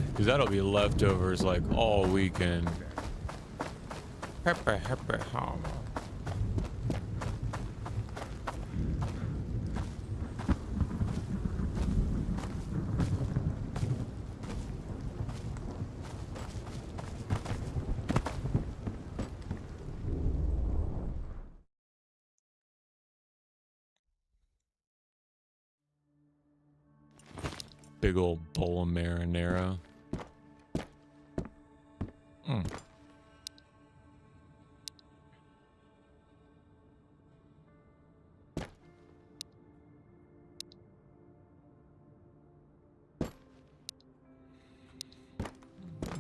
Because that'll be leftovers like all weekend. Pepper, pepper, hum. Big old bowl of marinara.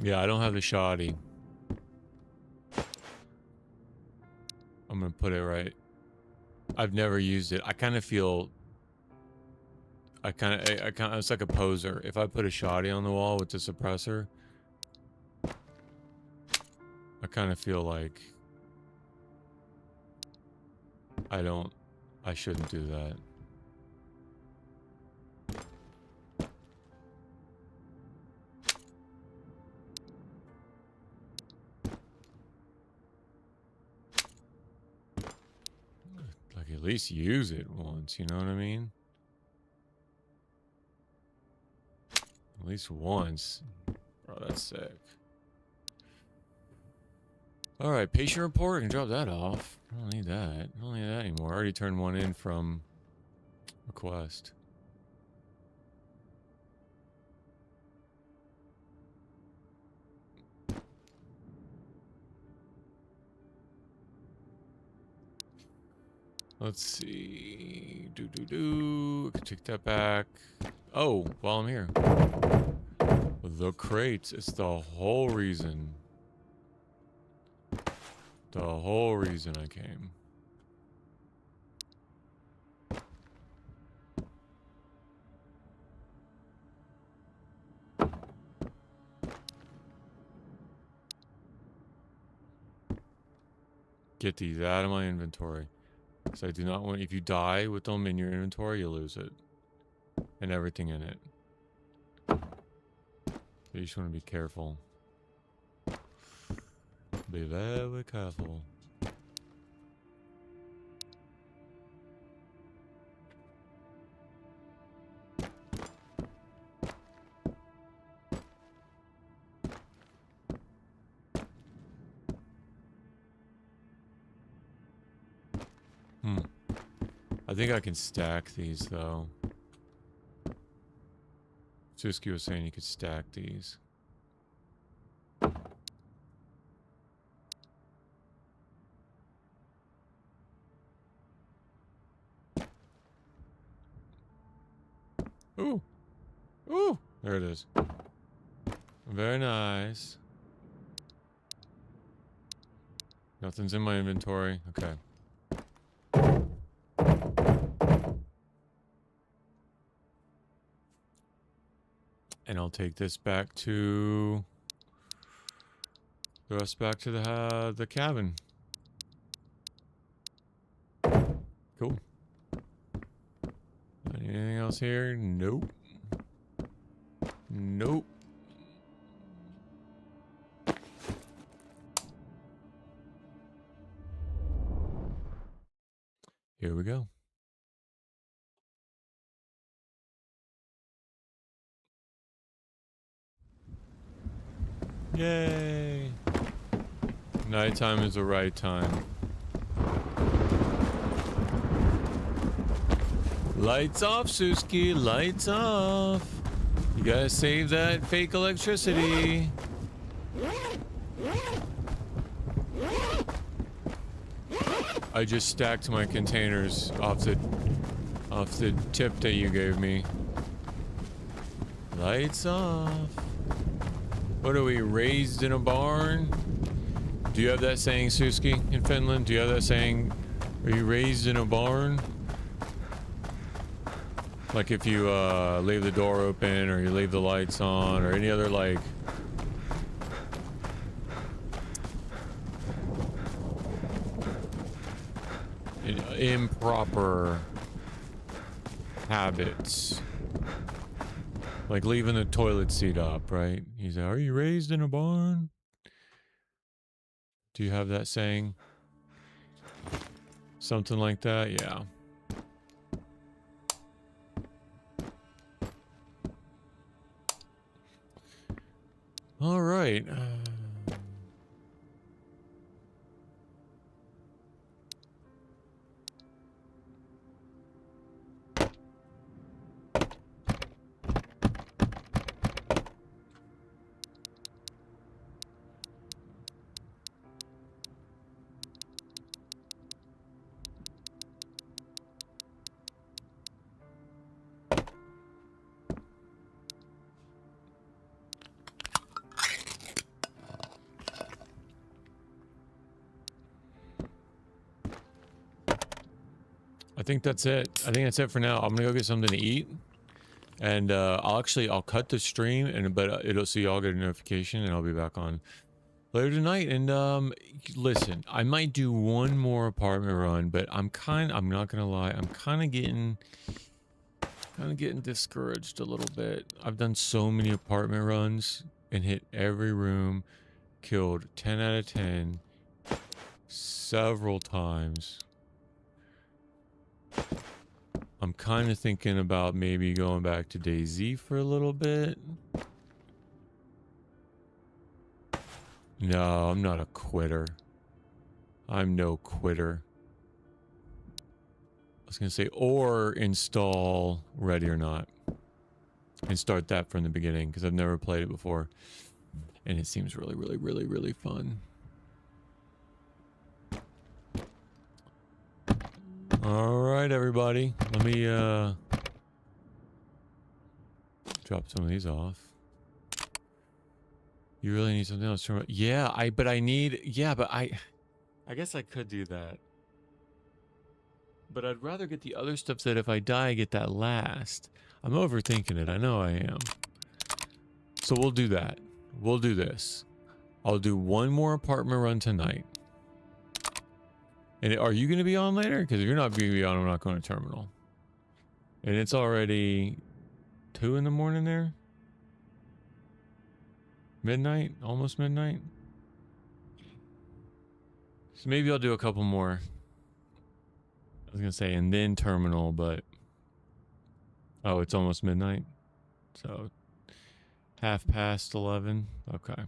Yeah, I don't have the shoddy. I'm gonna put it right. I've never used it. I kind of feel. It's like a poser. If I put a shoddy on the wall with the suppressor, I kind of feel like I shouldn't do that. Like, at least use it once, you know what I mean? At least once. Bro, that's sick. Alright, patient report. I can drop that off. I don't need that. I don't need that anymore. I already turned one in from request. Let's see. I can take that back. Oh, while I'm here. The crates. It's the whole reason. The whole reason I came. Get these out of my inventory. Because I do not want... If you die with them in your inventory, you lose it. And everything in it. You just want to be careful. Be very careful. I think I can stack these, though. Suski was saying you could stack these. Ooh. Ooh, there it is. Very nice. Nothing's in my inventory. Okay. And I'll take this back to the rest back to the cabin. Cool. Anything else here? Nope. Nope. Here we go. Yay! Nighttime is the right time. Lights off, Suski. Lights off. You gotta save that fake electricity. I just stacked my containers off the tip that you gave me. Lights off. What are we, raised in a barn? Do you have that saying, Suski, in Finland? Do you have that saying, are you raised in a barn? Like if you leave the door open or you leave the lights on or any other like improper habits. Like leaving the toilet seat up, right? He's like, are you raised in a barn? Do you have that saying? Something like that? Yeah. All right. I think that's it. I think that's it for now. I'm gonna go get something to eat, and I'll cut the stream, but it'll see y'all get a notification, and I'll be back on later tonight. And listen, I might do one more apartment run, but I'm not gonna lie, I'm kind of getting discouraged a little bit. I've done so many apartment runs and hit every room, killed 10 out of 10 several times. I'm kind of thinking about maybe going back to DayZ for a little bit. No, I'm not a quitter. I'm no quitter. I was gonna say, or install Ready or Not and start that from the beginning because I've never played it before, and it seems really, really, really, really fun. All right, everybody. Let me drop some of these off. You really need something else to... Yeah, I guess I could do that. But I'd rather get the other stuff so that if I die, I get that last. I'm overthinking it. I know I am. So we'll do that. We'll do this. I'll do one more apartment run tonight. And are you going to be on later? Because if you're not going to be on, I'm not going to terminal. And it's already 2 in the morning there. Midnight? Almost midnight? So maybe I'll do a couple more. I was going to say, and then terminal, but... Oh, it's almost midnight. So, 11:30. Okay.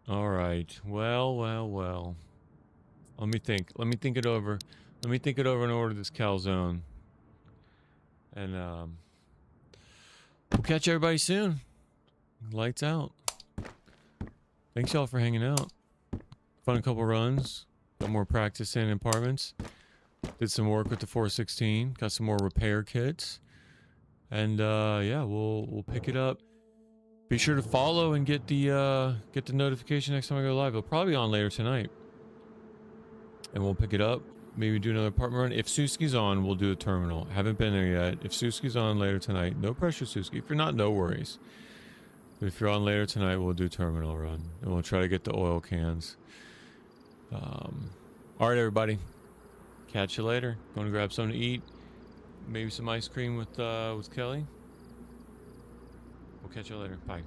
All right. Well. Let me think. Let me think it over. Let me think it over and order this calzone. And we'll catch everybody soon. Lights out. Thanks y'all for hanging out. Fun couple runs. Got more practice in apartments. Did some work with the 416. Got some more repair kits. And yeah, we'll pick it up. Be sure to follow and get the notification next time I go live. It'll probably be on later tonight. And we'll pick it up. Maybe do another apartment run. If Suski's on, we'll do a terminal. Haven't been there yet. If Suski's on later tonight, no pressure, Suski. If you're not, no worries. But if you're on later tonight, we'll do terminal run. And we'll try to get the oil cans. Alright, everybody. Catch you later. Going to grab something to eat. Maybe some ice cream with Kelly. We'll catch you later. Bye.